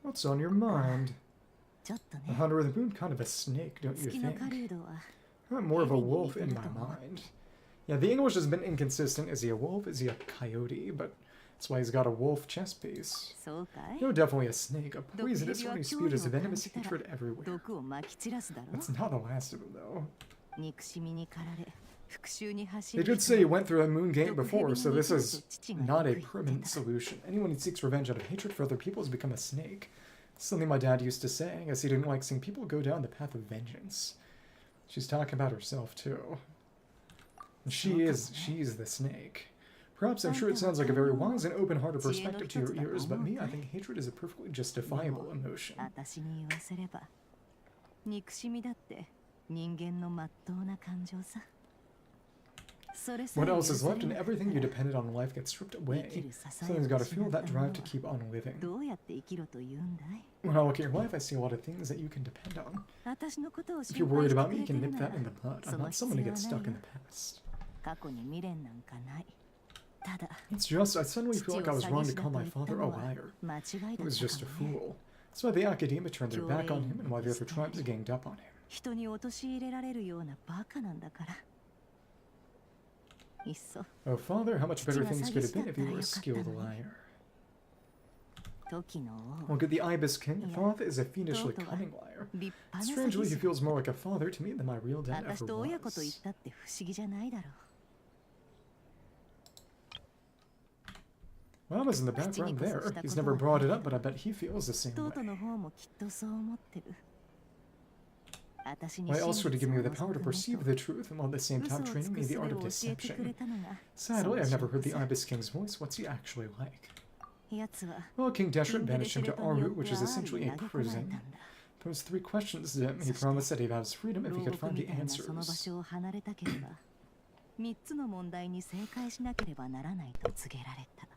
What's on your mind? ちょっと The ね Hunter of the Moon, kind of a snake, don't you 月の think? 狩人は I'm more of a wolf in my mind. Yeah, the English has been inconsistent. Is he a wolf? Is he a coyote? But that's why he's got a wolf chest piece. そうかい No, definitely a snake. A 毒 poisonous 蛇は one who 脅 spewed 威 his を感 venomous じたら hatred everywhere. 毒をまき散らすだろ That's not the last of them, though. 憎しみに駆られ復讐に走 They る did 人 say he も went through a moon gate 毒 before, 蛇 so に似 this てると is 父が not よ a く言って permanent た solution. Anyone who seeks revenge out of hatred for other people has become a snake. Something my dad used to say, as he didn't like seeing people go down the path of vengeance. She's talking about herself, too. And she's the snake. Perhaps I'm sure it sounds like a very wise and open-hearted perspective to your ears, but me, I think hatred is a perfectly justifiable emotion. 私に言わせれば憎しみだって人間の真っ当な感情さそれさえ What else is 許 left せ and なかった everything you ら depended on in life gets stripped 生き away. る支え Something's を got to 失 feel った that もの drive to は keep on living. どうやって生きろと言うんだい When I look at your life, I see a lot of things that you can depend on. 私のことを If 心 you're 配 worried して about く me, れ you て can る nip な that ら in the bud. そ I'm の not 必 someone 要 to は get ない stuck in よ the past. 過去に未練なんかないただ It's just, I suddenly feel 父 like を I was 詐 wrong 欺 to 師だ call と my 言った father a のは liar. 間違いだ He った was just a かもね fool. That's why the academia turned their back on him and why the other tribes ganged up on him. 人に陥れられるようなバカなんだからいっそ Oh, father, how much better things could have been if you were a skilled liar. 時の Look at the Ibis King. Yeah. Father is a fiendishly Toto wa cunning liar. 立派な Strangely, 詐 he 欺師 feels more like a father to me than my real dad 私 ever と親子と言っ was. たって不思議じゃないだろ Mama's in the background there. He's never brought it up, but I bet he feels the same トート way. の方もきっとそう思ってる私に Why else would he give me the 真 power 実 to を perceive 望 the truth and while at the same 嘘 time をつ training く me 術 the を art 教 of えてくれ deception? たのが Sadly, I've never heard the その Ibis King's voice. What's he actually like? やつは Well, King キ Deshret ングデ banished シ him レ to トによ Aru, って which is アール essentially に a 投げ込まれた prison. んだ Posed 3 questions to him. He そして promised that he'd have his freedom if 牢 he could 獄 find み the たいなその場 answers. 所を離れたければ3つの問題に正解しなければならないと告げられた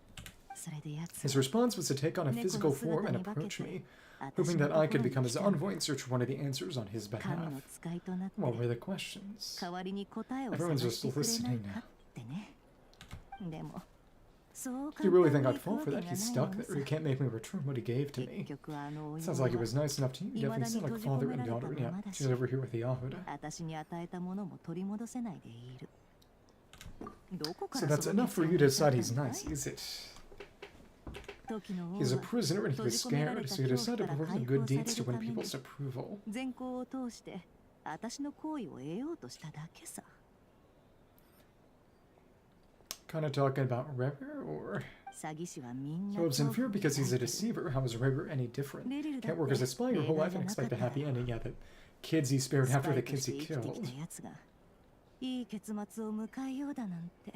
それでやつ His は response was to take on a 猫 physical の form 姿 and に化け approach て me, 私 hoping の that とこ I ろ could に become 来 his たんだ envoy and search for one of the answers on his 神の behalf. 使いとなって What were the questions? 代わりに答えを Everyone's 探 just してくれない listening か now. ってねでもそう Do 簡 you really 単 think に I'd いく fall わ for け that? には He's ない stuck の there. さ He can't make me return what he gave to 結 me. 局あのお湯 Sounds like he は was nice enough to you. You definitely sound like father and daughter. Yeah, she's over here with the Yahuda. 私に与えたものも取り戻せないでいるどこか So ら that's その enough for 結 you 論 to に decide 至 he's ったんだい nice, is it? 時の王 He's a は prisoner and he 閉 was じ込められ scared, た so he 恐怖 decided か to ら perform 解 good 放され deeds る to た win めに people's approval. 善行を通して私の行為を得ようとしただけさ Kind of talking about Rerir, or 詐欺師はみんな he lives in 恐 fear 怖に because he's a 耐えてる deceiver. How is Rerir any different? レリルだっ Can't work as a て spy your 例 whole 外 life じゃ and なかっ expect た a だろ happy ending. Yeah, the kids he spared スパ after イ the とし kids て he 生きて killed. きたやつがいい結末を迎えようだなんて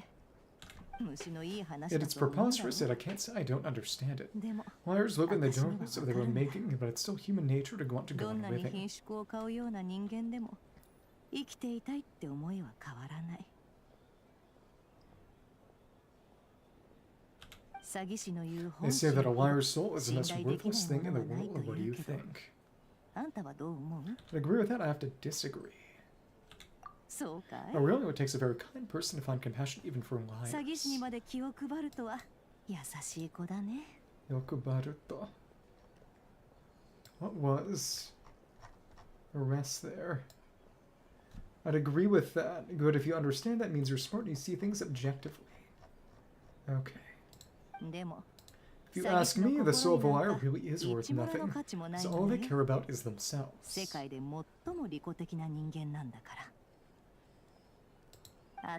虫のいい話 Yet だ it's と思うんだ preposterous ろ that I can't say I don't understand it. でも Liars live in the 私には darkness of their わか own るんだ making, but it's still human nature to want to go どん on なに living. 貧縮を買うような人間でも生きていたいって思いは変わらない詐欺師の言う They 本 say 心 that a ほど liar's soul is the most 信頼できない worthless thing in も the のはない world, と or what do 言 you うけど think? あんたはどう思う To agree with that, I have to disagree. そうかい Oh, really? It takes a very kind person to find compassion even for 詐欺師に liars. まで気を配るとは優しい子だね Yokubaruto. What was a rest there? I'd agree with that. Good, if you understand that means you're smart and you see things objectively. Okay. でも If you ask me, the soul of a liar really is worth nothing. 価値もない So ん all だ they ね care about is themselves. 世界で最も利己的な人間なんだから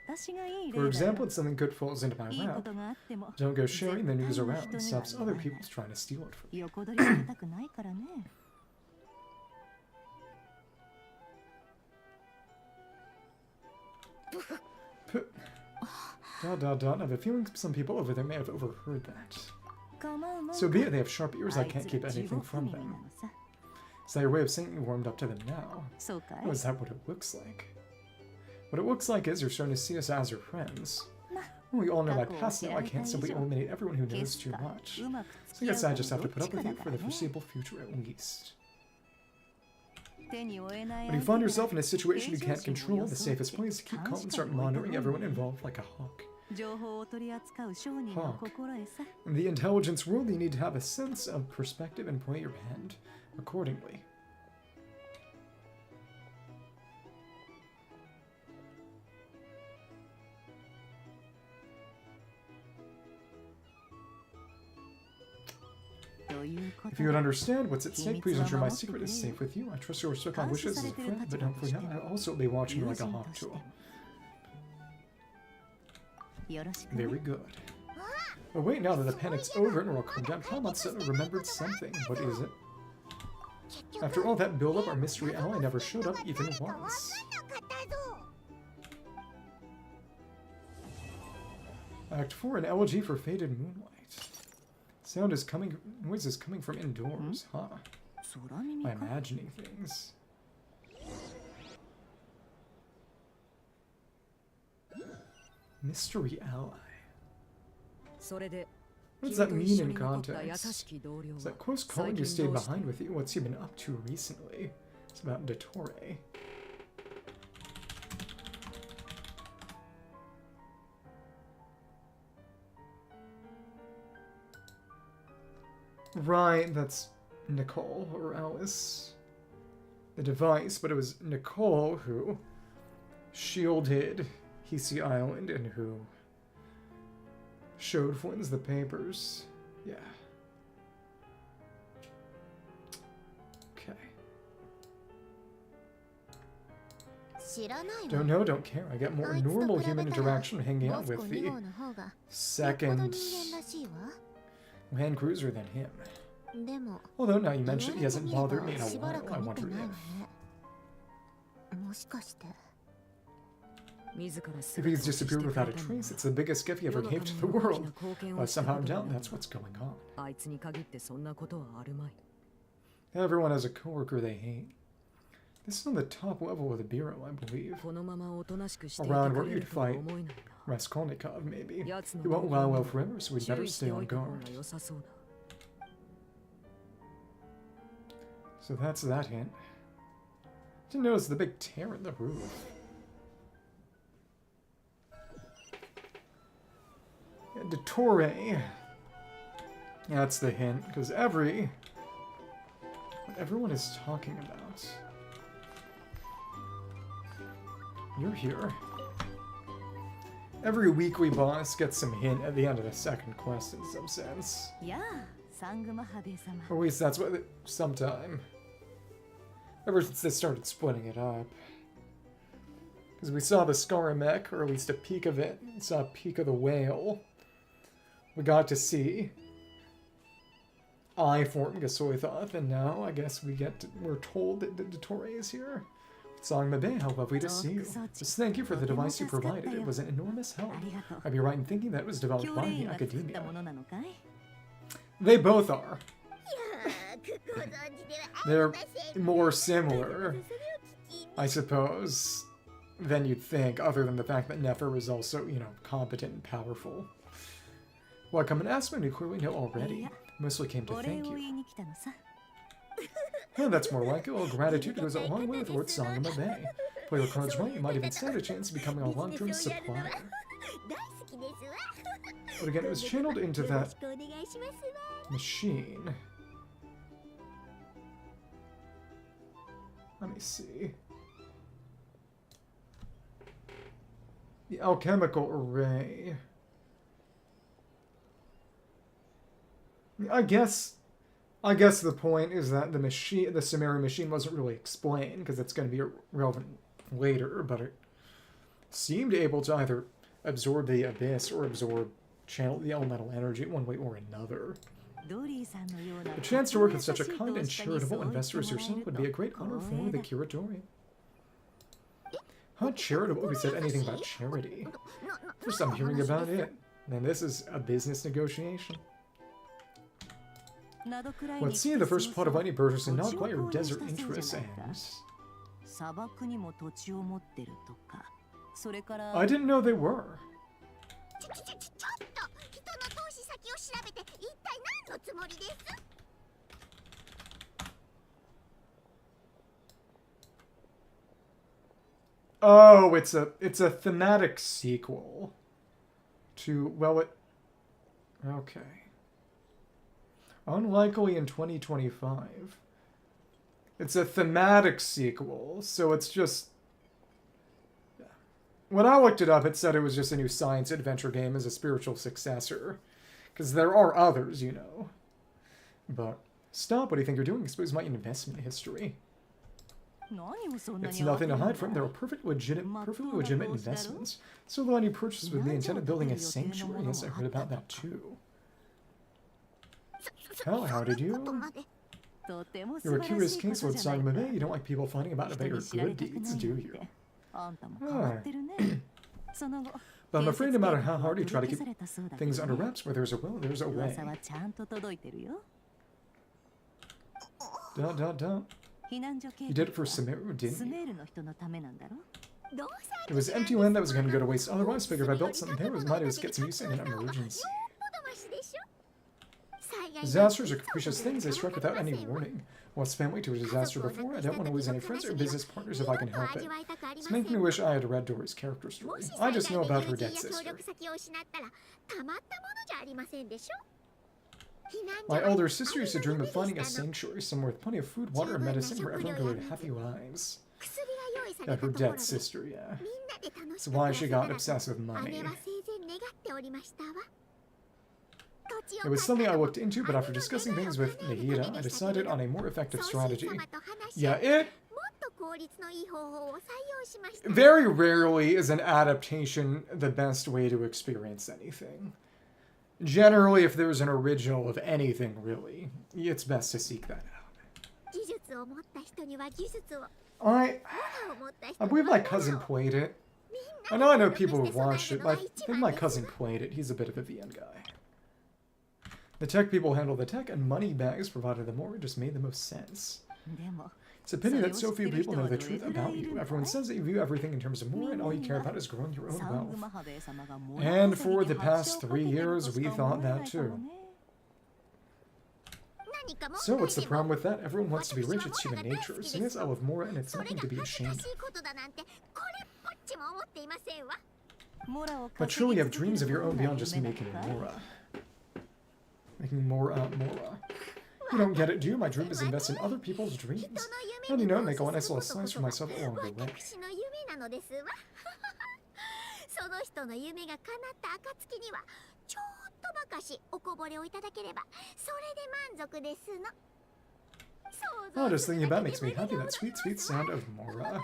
私がいい For 例だよ example, when something good falls into my いいこ lap, とがあっても don't go sharing the news 絶対に around. 人には Stops 言わ other ない people trying to steal it from me. 横取りされたくないからね Dot dot dot. I have a feeling some people over there may have overheard that. 構うもん So be it, they have sharp ears, あ I い can't つ keep ら地 anything 獄 from 耳な them. のさ Is that your way of saying you warmed up to them now? そうかい Oh, is that what it looks like? What it looks like is you're starting to see us as your friends. ま Well, we all know my 過去を past 知 now. ら I れた can't 以 simply 上 eliminate everyone who 消 knows す too か much. うまく So 付 I き合 guess う I か just の have ど to っ put ち up か with だ you か for ら the ね foreseeable future at least. When you find yourself in a situation you can't control, the safest way is to keep calm and start monitoring everyone involved like a hawk. Hawk. In the intelligence world, you need to have a sense of perspective and play your hand accordingly. If you would understand what's at stake, please ensure my secret is safe with you. I trust you'll respect my wishes as a friend, but don't forget, I'll also be watching you like a hawk tool. Very good. Oh wait, now that the panic's over and we're all calmed down, Paimon suddenly remembered something. What is it? After all that build-up, our mystery ally never showed up even once. Act 4, an elegy for Faded Moonlight. Noise is coming from indoors, huh? By imagining things. Mystery ally. What does that mean in context? Is that close calling you stayed behind with you? What's he been up to recently? It's about Dottore. Right, that's Nicole, or Alice. The device, but it was Nicole who shielded Hisi Island and who showed Flins the papers. Yeah. Okay. Don't know, don't care. I get more normal human interaction hanging out with the second Land Cruiser than him. Although now you mentioned he hasn't bothered me in a while, I wonder if he's disappeared without a trace, it's the biggest gift he ever gave to the world. But somehow I doubt that's what's going on. Everyone has a coworker they hate. This is on the top level of the bureau, I believe. Around where you'd fight Raskolnikov, maybe. He won't lie well forever, so we'd better stay on guard. So that's that hint. Didn't notice the big tear in the roof. And Dottore. Yeah, that's the hint, because what everyone is talking about. You're here. Every weekly boss gets some hint at the end of the second quest in some sense. Or at least that's what sometime. Ever since they started splitting it up. Because we saw the Skaramech, or at least a peek of it. We saw a peek of the whale. We got to see I-form Gasoithoth, and now I guess we're told that Dottore is here. Song Mabe, how lovely to see you. Just thank you for the device you provided. It was an enormous help. I'd be right in thinking that it was developed by the academia. They both are. They're more similar, I suppose, than you'd think, other than the fact that Nefer was also, you know, competent and powerful. Well, come and ask me, you clearly know already. Mostly came to thank you. Yeah, that's more like it. Well, gratitude goes a long way with Lord Sangama Bay. Play your cards right, you might even stand a chance of becoming a long-term supplier. But again, it was channeled into that machine. Let me see. The alchemical array. I guess the point is that the Sumerian machine wasn't really explained, because it's going to be relevant later, but it seemed able to either absorb the abyss or channel the elemental energy one way or another. The chance to work with such a kind and charitable investor as yourself would be a great honor for the Curatorium. How charitable if we said anything about charity? First I'm hearing about it, and this is a business negotiation. Let's see, the first plot of any purchase and not quite your desert interests and... I didn't know they were. Oh, it's a thematic sequel to, well, it, okay. Unlikely in 2025. It's a thematic sequel, so it's just... When I looked it up, it said it was just a new science adventure game as a spiritual successor. Because there are others, you know. But, stop, what do you think you're doing? Expose my investment history. It's nothing to hide from. They're perfectly legitimate investments. So the one you purchased with the intent of building a sanctuary. Yes, I heard about that too. Hell, how did you? You're a curious case, Lord Sagamame. You don't like people finding about your good deeds, do you? Ah. But I'm afraid no matter how hard you try to keep things under wraps, where there's a will, there's a way. You did it for Sumeru, didn't you? It was empty land that was going to go to waste. Otherwise, figured if I built something there, it might as well get some use in an emergency. Disasters are capricious things. They struck without any warning. Once family to a disaster before, I don't want to lose any friends or business partners if I can help it. It's making me wish I had read Dory's character story. I just know about her dead sister. My older sister used to dream of finding a sanctuary somewhere with plenty of food, water, and medicine where everyone could live happy lives. Yeah, her dead sister, yeah. That's why she got obsessed with money. It was something I looked into, but after discussing things with Nihira, I decided on a more effective strategy. Yeah, it... Very rarely is an adaptation the best way to experience anything. Generally, if there's an original of anything, really, it's best to seek that out. I believe my cousin played it. I know people who've watched it, but I think my cousin played it. He's a bit of a VN guy. The tech people handle the tech, and money bags provided the more. It just made the most sense. It's a pity that so few people know the truth about you. Everyone says that you view everything in terms of more, and all you care about is growing your own wealth. And for the past 3 years, we thought that too. So what's the problem with that? Everyone wants to be rich, it's human nature. So yes, I love Mora, and it's nothing to be ashamed of. But truly you have dreams of your own beyond just making Mora. Making Mora. You don't get it, do you? My dream is to invest in other people's dreams. And you know, make a nice little slice for myself along the way. Oh, just thinking about it makes me happy, that sweet, sweet sound of Mora.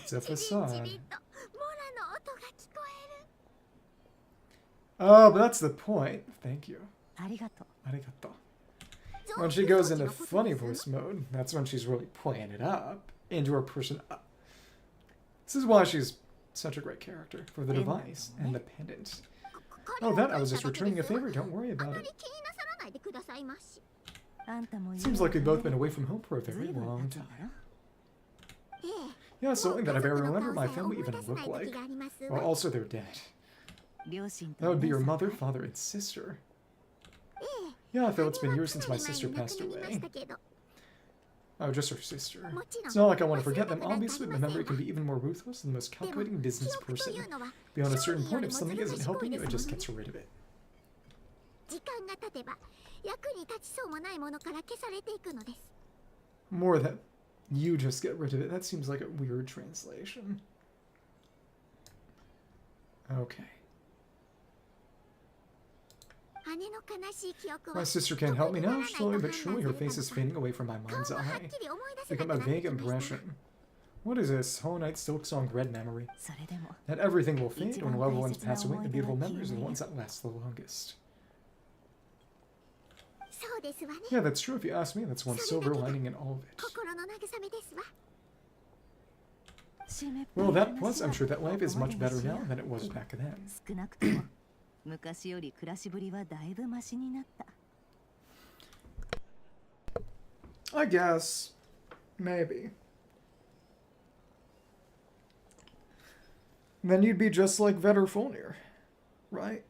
It's a facade. Oh, but that's the point. Thank you. Arigato. When she goes into funny voice mode, that's when she's really playing it up into her person. This is why she's such a great character, for the device and the pendant. Oh, that I was just returning a favor, don't worry about it. Seems like we've both been away from home for a very long time. Yeah, something that I barely remember my family even look like. Well, also they're dead. That would be your mother, father, and sister. Yeah, I feel it's been years since my sister passed away. Oh, just her sister. It's not like I want to forget them, obviously, but memory can be even more ruthless than the most calculating business person. Beyond a certain point, if something isn't helping you, it just gets rid of it. More than you just get rid of it. That seems like a weird translation. Okay. My sister can't help me now. Slowly but surely her face is fading away from my mind's eye. It's become a vague impression. What is this? Hollow Knight Silk Song Red Memory. That everything will fade when loved ones pass away. The beautiful memories are the ones that last the longest. Yeah, that's true if you ask me. That's one silver lining in all of it. Well, that plus, I'm sure that life is much better now than it was back then. I guess. Maybe. Then you'd be just like Vetter-Folnir, right?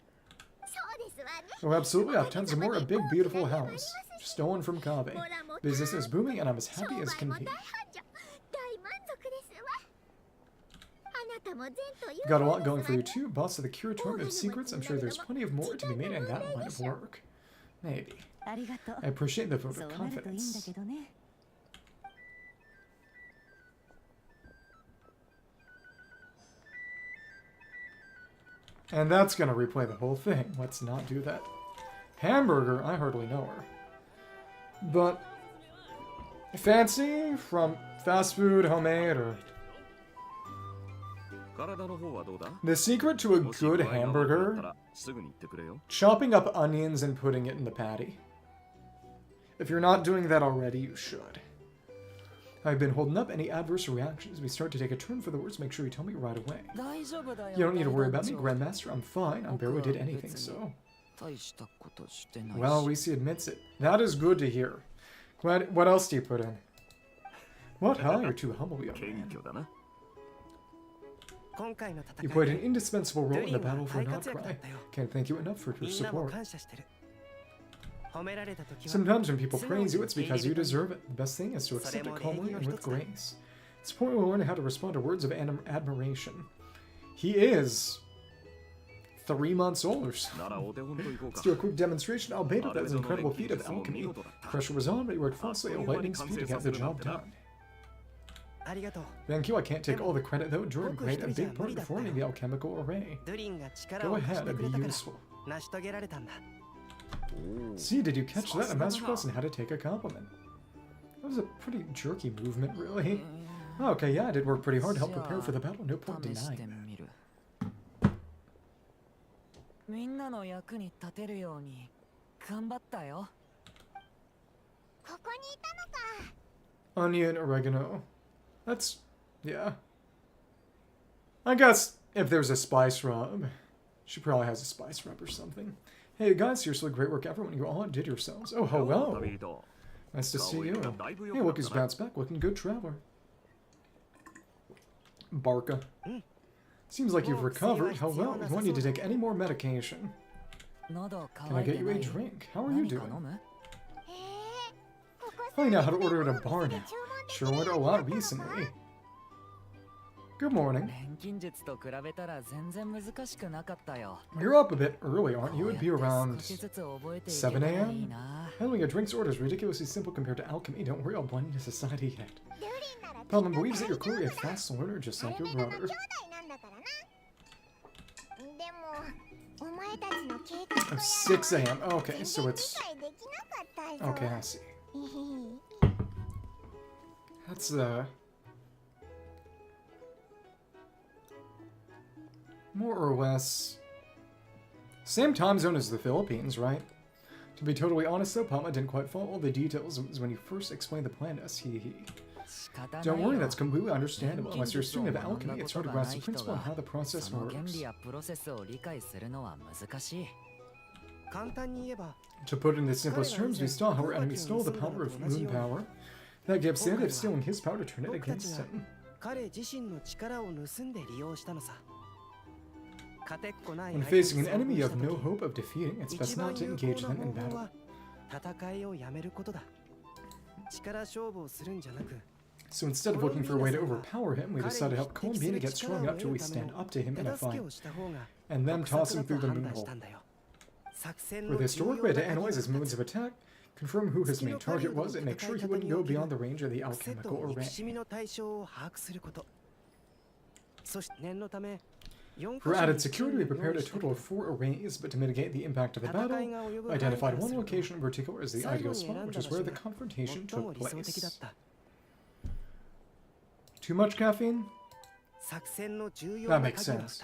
Oh, absolutely. I have tons of more. A big, beautiful house. Stolen from Kabe. Business is booming and I'm as happy as can be. Got a lot going for you too. Boss of the Curatorium of Secrets. I'm sure there's plenty of more to be made in that line of work. Maybe. I appreciate the vote of confidence. And that's gonna replay the whole thing. Let's not do that. Hamburger, I hardly know her. But fancy from fast food, homemade, or the secret to a good hamburger: chopping up onions and putting it in the patty. If you're not doing that already, you should. I've been holding up any adverse reactions. We start to take a turn for the words. Make sure you tell me right away. You don't need to worry about me, Grandmaster. I'm fine. I barely did anything, so. Well, Lisi admits it. That is good to hear. What else do you put in? What? Huh? You're too humble, young man. You played an indispensable role in the battle for an outcry. Can't thank you enough for your support. Sometimes when people praise you, it's because you deserve it. The best thing is to accept it calmly and with grace. It's important to learn how to respond to words of admiration. He is 3 months old or so. Let's do a quick demonstration. Albedo, that was an incredible feat of alchemy. Pressure was on, but he worked falsely at lightning speed to get the job done. Thank you. I can't take all the credit though. Durin played a big part in forming the alchemical array. Go ahead and be useful. See, did you catch that? A masterclass in how to take a compliment. That was a pretty jerky movement, really. Oh, okay, yeah, I did work pretty hard to help prepare for the battle. No point denying that. Onion, oregano. That's... yeah. I guess if there's a spice rub, she probably has a spice rub or something. Hey guys, seriously, great work everyone. You all did yourselves. Oh, hello. Nice to see you. Hey, look who's bounced back. Looking good, traveler. Varka. Seems like you've recovered. Hello. We want you to take any more medication. Can I get you a drink? How are you doing? I know how to order at a bar now. Sure ordered a lot recently. Good morning. You're up a bit early, aren't you? It'd be around 7 a.m.? Handling a drink's order is ridiculously simple compared to alchemy. Don't worry, I'll blend into society yet. Paladin believes that you're clearly a fast learner just like your brother. Oh, 6 a.m. Okay, so it's... okay, I see. That's, more or less same time zone as the Philippines, right? To be totally honest though, Palma didn't quite follow all the details. It was when he first explained the plan to us, Don't worry, that's completely understandable. Unless you're a student of alchemy, it's hard to grasp the principle and how the process works. To put it in the simplest terms, we saw how our enemy stole the power of moon power. That gave Santa of stealing his power to turn it against him. When facing an enemy you have no hope of defeating, it's best not to engage them in battle. So instead of looking for a way to overpower him, we decided to help Columbina get strong enough till we stand up to him in a fight, and then toss him through the moon hole. For the historic way to analyze his modes of attack, confirm who his main target was, and make sure he wouldn't go beyond the range of the alchemical array. For added security, we prepared a total of 4 arrays, but to mitigate the impact of the battle, we identified one location in particular as the ideal spot, which is where the confrontation took place. Too much caffeine? That makes sense.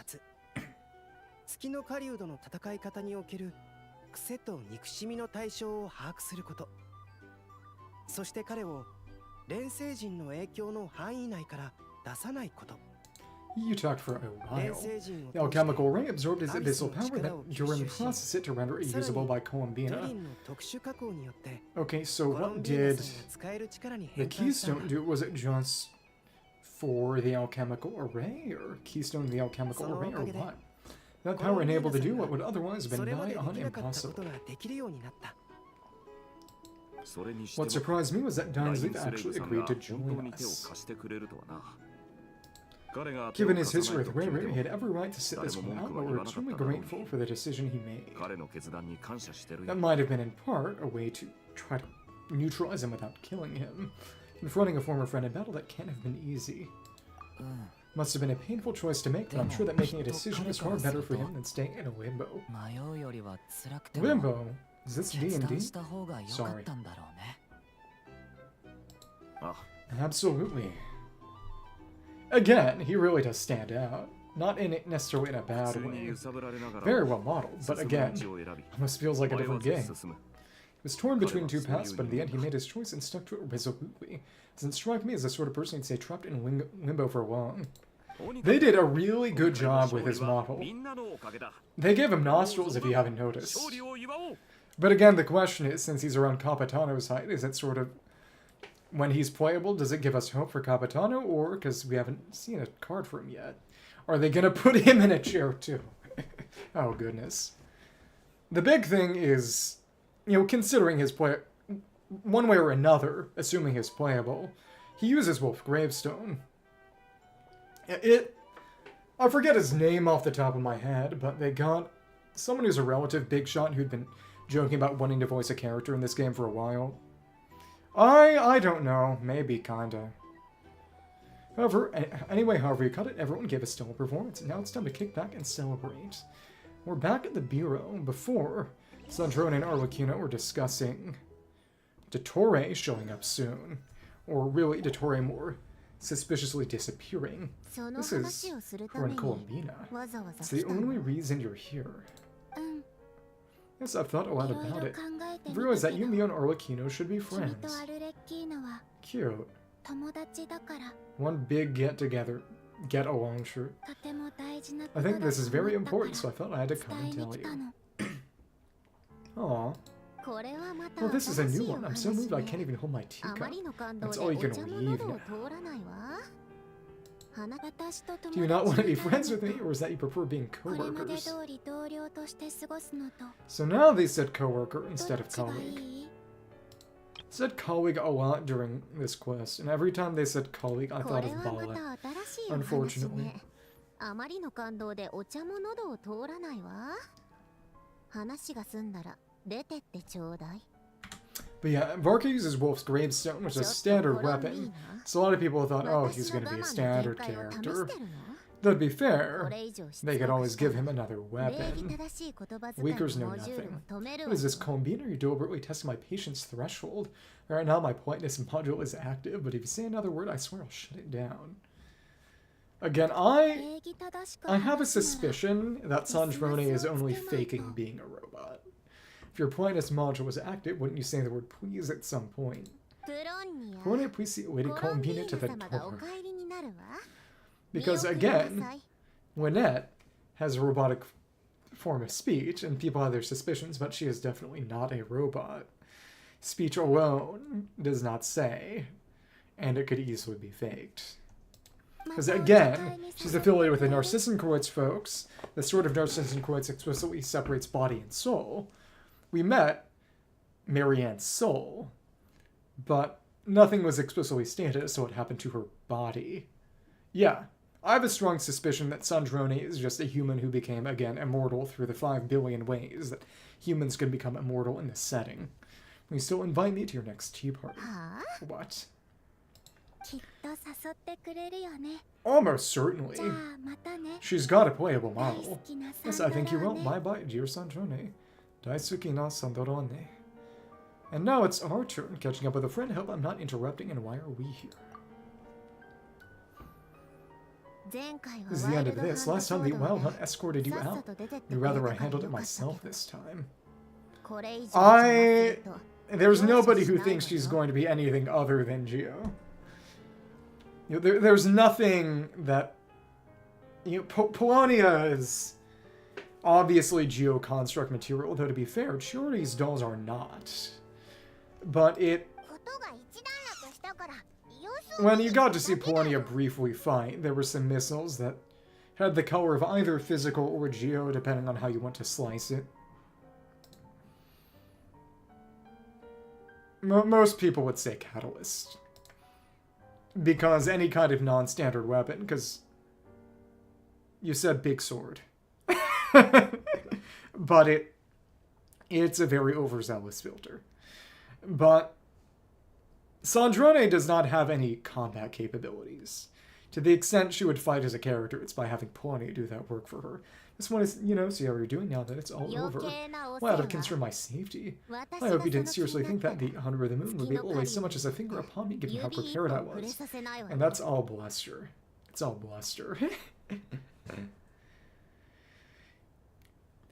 You talked for a while. The alchemical ray absorbed his abyssal power, then Durin processed it to render it usable by Columbina. Okay, so what did the keystone do? Was it just for the alchemical array, or keystone the alchemical array, or what? That power enabled to do what would otherwise have been nigh on impossible. What surprised me was that Dainsleif actually agreed to join us. Given his history with Rerir, he had every right to sit this one out, but we're extremely grateful for the decision he made. That might have been in part a way to try to neutralize him without killing him. Confronting a former friend in battle, that can't have been easy. Must have been a painful choice to make, but I'm sure that making a decision is far better for him than staying in a limbo. Limbo? Is this D&D? Sorry. Absolutely. Again, he really does stand out. Not in it necessarily in a bad way. Very well modeled, but again, almost feels like a different game. He was torn between two paths, but in the end he made his choice and stuck to it resolutely. Doesn't strike me as the sort of person who'd stay trapped in limbo for long. They did a really good job with his model. They gave him nostrils if you haven't noticed. But again, the question is, since he's around Capitano's height, is it sort of... When he's playable, does it give us hope for Capitano, or, because we haven't seen a card for him yet, are they going to put him in a chair too? Oh, goodness. The big thing is, you know, considering his play... One way or another, assuming he's playable, he uses Wolf Gravestone. I forget his name off the top of my head, but they got someone who's a relative big shot who'd been joking about wanting to voice a character in this game for a while. I don't know. Maybe, kinda. However, however you cut it, everyone gave a stellar performance, and now it's time to kick back and celebrate. We're back at the Bureau. Before, Sandrone and Arlecchino were discussing Dottore showing up soon. Or really, Dottore more suspiciously disappearing. This is her and Colombina. It's the only reason you're here. Yes, I've thought a lot about it. I've realized that you, me, and Arlecchino should be friends. Cute. One big get-together, get-along shirt. I think this is very important, so I felt I had to come and tell you. Aw. Well, this is a new one. I'm so moved I can't even hold my teacup. That's all you can leave now. Do you not want to be friends with me, or is that you prefer being co-workers? So now they said co-worker instead of colleague. Said colleague a lot during this quest, and every time they said colleague, I thought of Bala. Unfortunately. But yeah, Varka uses Wolf's Gravestone, which is a standard weapon, so a lot of people thought, oh, he's going to be a standard character. That'd be fair. They could always give him another weapon. Weakers know nothing. What is this, Colombina? You're deliberately testing my patience threshold. Right now my politeness module is active, but if you say another word, I swear I'll shut it down. Again, I have a suspicion that Sandrone is only faking being a robot. If your politeness module was active, wouldn't you say the word please at some point? Pourriez puis Lady Colombina to the door? Because again, Lynette has a robotic form of speech, and people have their suspicions, but she is definitely not a robot. Speech alone does not say, and it could easily be faked. Because again, she's affiliated with the Narcissenkreuz folks, the sort of Narcissenkreuz explicitly separates body and soul. We met Marianne's soul, but nothing was explicitly stated as to what happened to her body. Yeah, I have a strong suspicion that Sandrone is just a human who became, again, immortal through the 5 billion ways that humans can become immortal in this setting. Will you still invite me to your next tea party? What? Almost certainly. She's got a playable model. Yes, I think you will. Bye-bye, dear Sandrone. Daisuki na Sandrone. And now it's our turn, catching up with a friend. Hope I'm not interrupting, and why are we here? This is the end of this. Last time the Wild Hunt escorted you out. You'd rather I handled it myself this time. There's nobody who thinks she's going to be anything other than Geo. You know, there's nothing that... You know, Polonia is obviously Geo-construct material, though to be fair, Chiori's dolls are not. But it... When you got to see Polonia briefly fight, there were some missiles that had the color of either physical or Geo, depending on how you want to slice it. Most people would say Catalyst. Because any kind of non-standard weapon, because You said big sword. But it's a very overzealous filter. But Sandrone does not have any combat capabilities. To the extent she would fight as a character, it's by having Pawnee do that work for her. Just want to, see how you're doing now that it's all over. Well, out of concern my safety. I hope you didn't seriously think that the Hunter of the Moon would be able to lay so much as a finger upon me, given how prepared I was. And that's all bluster. It's all bluster.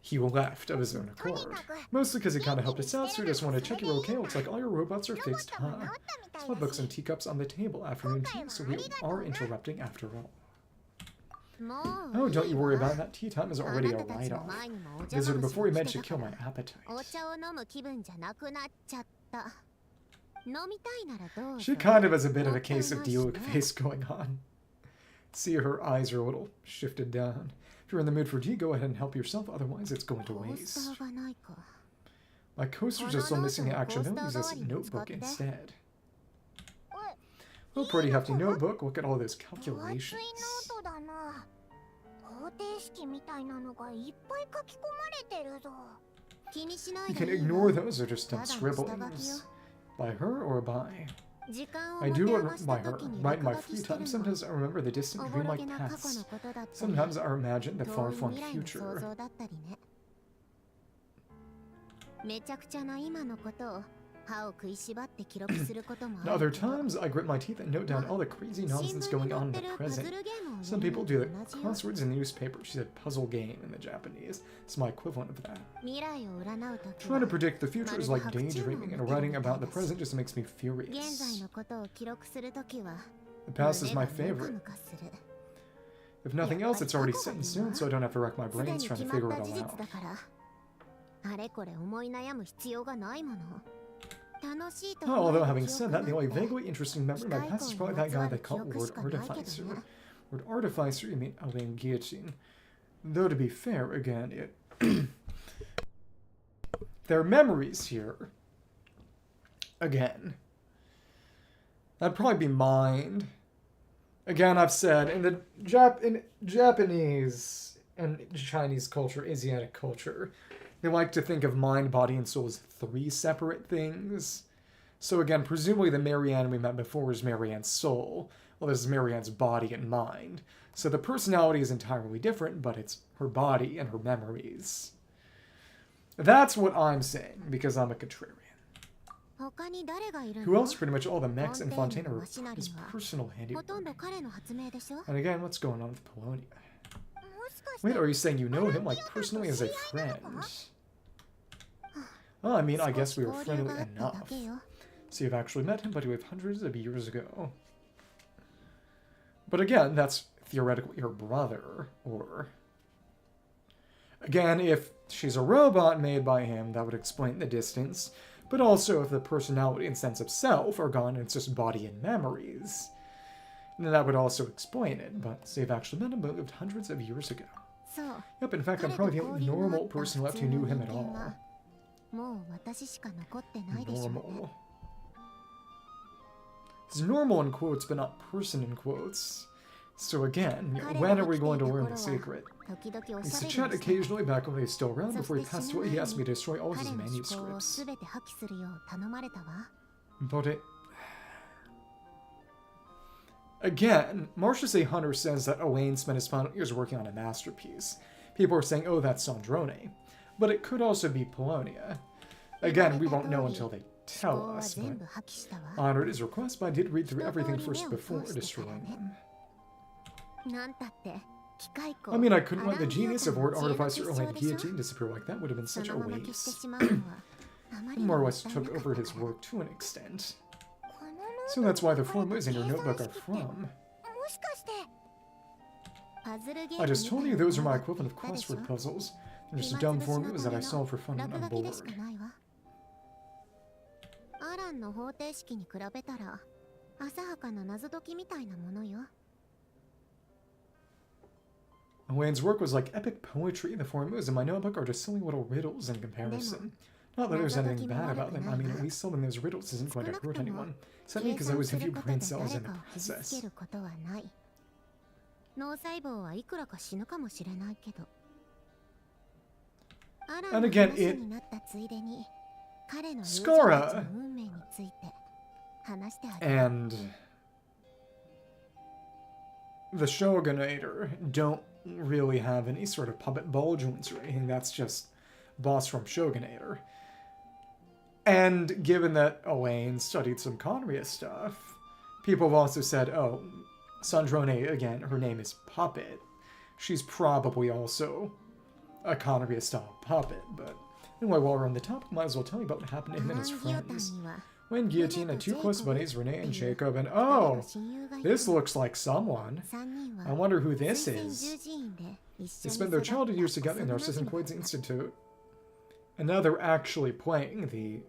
He left of his own accord. Mostly because he kind of helped us out, so we just want to check you're okay. Looks like all your robots are fixed, huh? Small books and teacups on the table. Afternoon tea, so we are interrupting after all. Oh, don't you worry about it. That tea time is already a write-off. Visitor before we met should kill my appetite. She kind of has a bit of a case of Diluc face going on. See, her eyes are a little shifted down. If you're in the mood for tea, go ahead and help yourself, otherwise it's going to waste. My coasters are still missing the action. Don't use this notebook instead. Oh, pretty hefty notebook. Look at all those calculations. You can ignore those or just dumb scribblings. By her or by? I do it by her. Write in my free time. Sometimes I remember the distant dreamlike past. Sometimes I imagine the far-flung future. And other times, I grit my teeth and note down all the crazy nonsense going on in the present. Some people do the crosswords in the newspaper. She said puzzle game in the Japanese. It's my equivalent of that. Trying to predict the future is like daydreaming, and writing about the present just makes me furious. The past is my favorite. If nothing else, it's already set in stone, so I don't have to rack my brains trying to figure it all out. Oh, although having said that, the only vaguely interesting memory of my past is probably that guy they call Lord Artificer. Lord Artificer, you mean Alain Guillotine. Though to be fair, again, there are memories here. Again. That'd probably be mind. Again, I've said, in the Japanese and Chinese culture, Asiatic culture, they like to think of mind, body, and soul as 3 separate things. So again, presumably the Marianne we met before is Marianne's soul. Well, this is Marianne's body and mind. So the personality is entirely different, but it's her body and her memories. That's what I'm saying, because I'm a contrarian. Who else? Pretty much all the mechs in Fontaine are his personal handiwork. And again, what's going on with Polonia? Wait, are you saying you know him, like, personally as a friend? Oh, I mean, I guess we were friendly enough. So you've actually met him, but you have hundreds of years ago. But again, that's theoretically her brother, or... Again, if she's a robot made by him, that would explain the distance. But also, if the personality and sense of self are gone and it's just body and memories, then that would also explain it. But so you've actually met him, but lived hundreds of years ago. Yep, in fact, I'm probably the only normal person left who knew him at all. Normal. It's normal in quotes, but not person in quotes. So again, when are we going to learn the secret? He used to chat occasionally back when he was still around. Before he passed away, he asked me to destroy all of his manuscripts. But it... Again, Marcius A. Hunter says that Owain spent his final years working on a masterpiece. People are saying, oh, that's Sandrone. But it could also be Polonia. Again, we won't know until they tell us, but honored his request, but I did read through everything first before destroying them. I mean, I couldn't let the genius of Lord Artificer Alain Guillotine disappear like that. Would have been such a waste. More or less took over his work to an extent. So that's why the formulas in your notebook are from. I just told you those are my equivalent of crossword puzzles. They're just dumb formulas that I solve for fun when I'm bored. Wayne's work was like epic poetry. The formulas in my notebook are just silly little riddles in comparison. Not that there's anything bad about them. I mean, at least solving those riddles isn't going to hurt anyone. Except me, because I was a few brain cells in the process. And again, Skara and the Shogunator don't really have any sort of puppet ball joints or anything. That's just boss from Shogunator. And given that Elaine studied some Conria stuff, people have also said, oh, Sandrone, again, her name is Puppet. She's probably also a Conria-style puppet, but anyway, while we're on the topic, might as well tell you about what happened to him and his friends. When Guillotine had two close buddies, Renee and Jacob, and oh, this looks like someone. I wonder who this is. They spent their childhood years together in Narcissus Quaid's Institute, and now they're actually playing the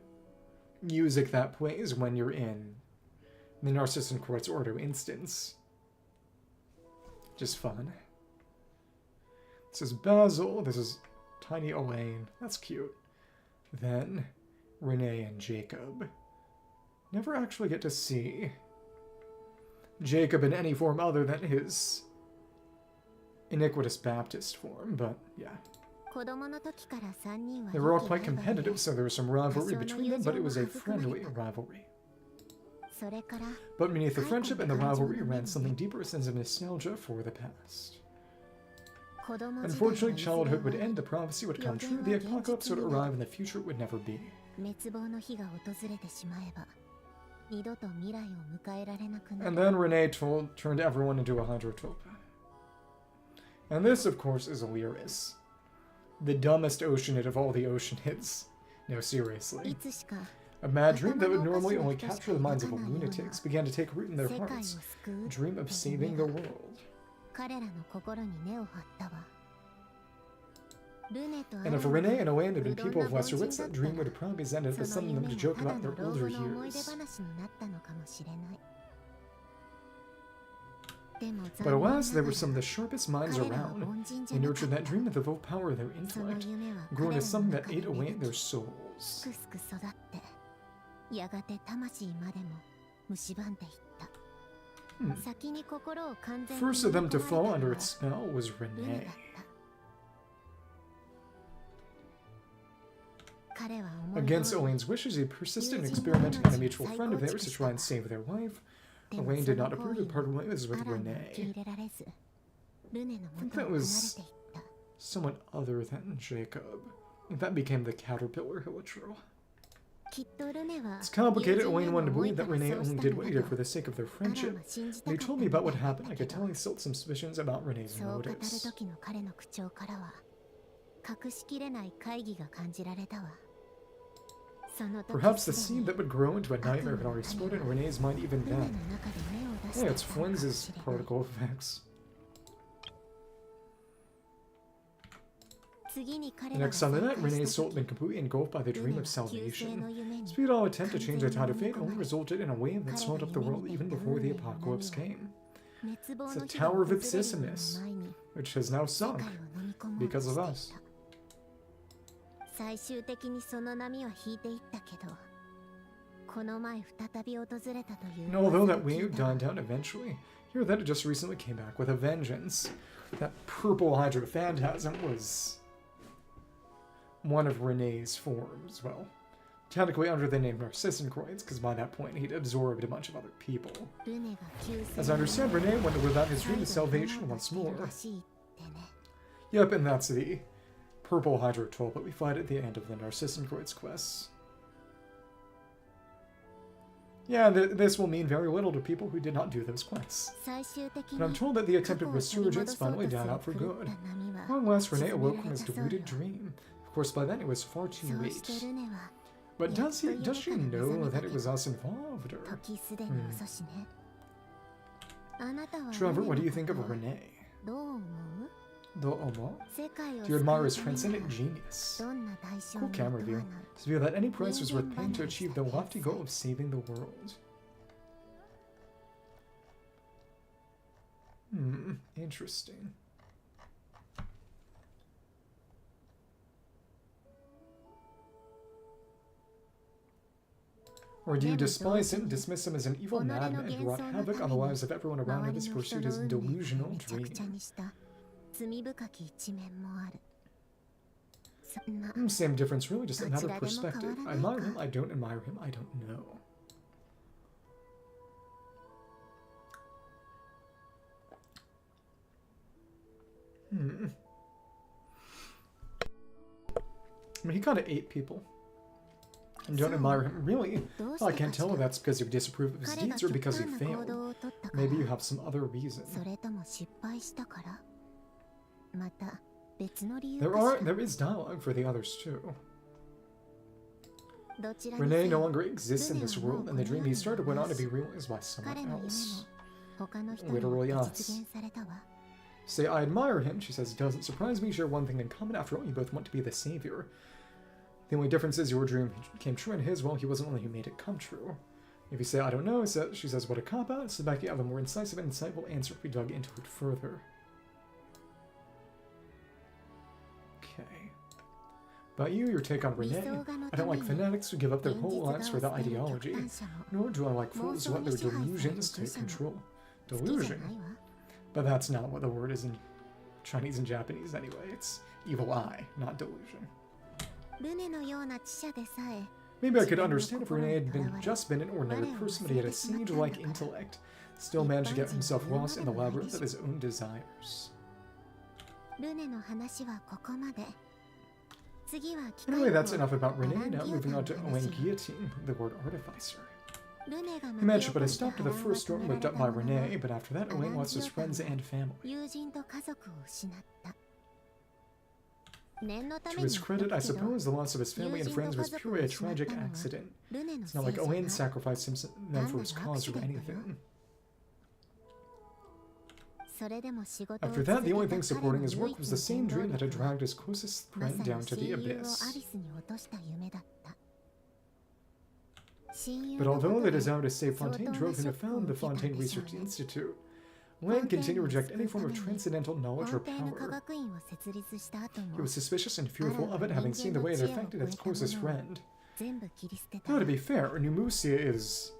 music that plays when you're in the Narcissus Quartz Ordo instance. Just fun. This is Basil. This is Tiny Elaine. That's cute. Then Renee and Jacob. Never actually get to see Jacob in any form other than his iniquitous Baptist form, but yeah. They were all quite competitive, so there was some rivalry between them, but it was a friendly rivalry. But beneath the friendship and the rivalry ran something deeper, a sense of nostalgia for the past. Unfortunately, childhood would end, the prophecy would come true, the apocalypse would arrive, and the future would never be. And then Renee turned everyone into a hydrotope. And this, of course, is Lyris. The dumbest oceanid of all the oceanids. No, seriously. A mad dream that would normally only capture the minds of lunatics began to take root in their hearts. A dream of saving the world. And if Renee and Owain had been people of lesser wits, that dream would have probably ended up sending them to joke about their older years. But alas, they were some of the sharpest minds around. They nurtured that dream with the full power of their intellect, growing into something that ate away at their souls. First of them to fall under its spell was Renee. Against Elaine's wishes, he persisted in experimenting on a mutual friend of theirs to try and save their life. Elaine did not approve and parted ways with Renee. I think that was someone other than Jacob. That became the caterpillar hilitral. It's complicated. Elaine wanted to believe that Renee only did what he did for the sake of their friendship. When he told me about what happened, I could tell he still had some suspicions about Renee's motives. Perhaps the seed that would grow into a nightmare had already exploded in Renee's mind even then. Yeah, it's Flins' particle effects. The next Sunday night, Renee's soul had been completely engulfed by the dream of salvation. His futile attempt to change the tide of fate only resulted in a wave that swallowed up the world even before the apocalypse came. It's the Tower of Ipsissimus, which has now sunk because of us. And although that wave died down eventually, hear that it just recently came back with a vengeance. That purple Hydra phantasm was one of Renee's forms. Well, technically under the name Narcissencroids, because by that point he'd absorbed a bunch of other people. As I understand, Renee wanted to live out his dream of salvation once more. Yep, and that's the purple Hydra toll that we fight at the end of the Narcissencroids quests. Yeah, this will mean very little to people who did not do those quests. But I'm told that the attempted resurgence finally died out for good. Long last, Renee awoke from his deluded dream. Of course, by then it was far too late. But does she know that it was us involved, or? Trevor, what do you think of Renee? Do you admire his transcendent genius? Cool camera view. His view that any price was worth paying to achieve the lofty goal of saving the world. Interesting. Or do you despise him, dismiss him as an evil madman who wrought havoc on the lives of everyone around him as he pursued his delusional dream? Same difference, really, just a matter of perspective. I admire him, I don't admire him, I don't know. I mean, he kind of ate people. And don't admire him. Really? Well, I can't tell if that's because you disapprove of his deeds or because he failed. Maybe you have some other reason. There is dialogue for the others too. Renee no longer exists in this world, and the dream he started went on to be realized by someone else. Literally us. Say, I admire him, she says, it doesn't surprise me, you share one thing in common. After all, you both want to be the savior. The only difference is your dream came true and his, well, he wasn't the one who made it come true. If you say, I don't know, she says, what a cop-out, so back you have a more incisive and insightful answer if we dug into it further. Okay. About you, your take on Renee. I don't like fanatics who give up their whole lives for that ideology. Nor do I like fools who let their delusions take control. Delusion? But that's not what the word is in Chinese and Japanese anyway. It's evil eye, not delusion. Maybe I could understand if Renee had just been an ordinary person, but he had a sage-like intellect. Still managed to get himself lost in the labyrinth of his own desires. Anyway, that's enough about Renee. Now moving on to Owain Guillotine, the word artificer. He managed to put a stop to the first storm whipped up by Renee, but after that, Owain lost his friends and family. To his credit, I suppose the loss of his family and friends was purely a tragic accident. It's not like Owain sacrificed them for his cause or anything. After that, the only thing supporting his work was the same dream that had dragged his closest friend down to the abyss. But although the desire to save Fontaine drove him to found the Fontaine Research Institute, Wang continued to reject any form of transcendental knowledge or power. He was suspicious and fearful of it, having seen the way it affected its closest friend. Now, to be fair, Nemusia is...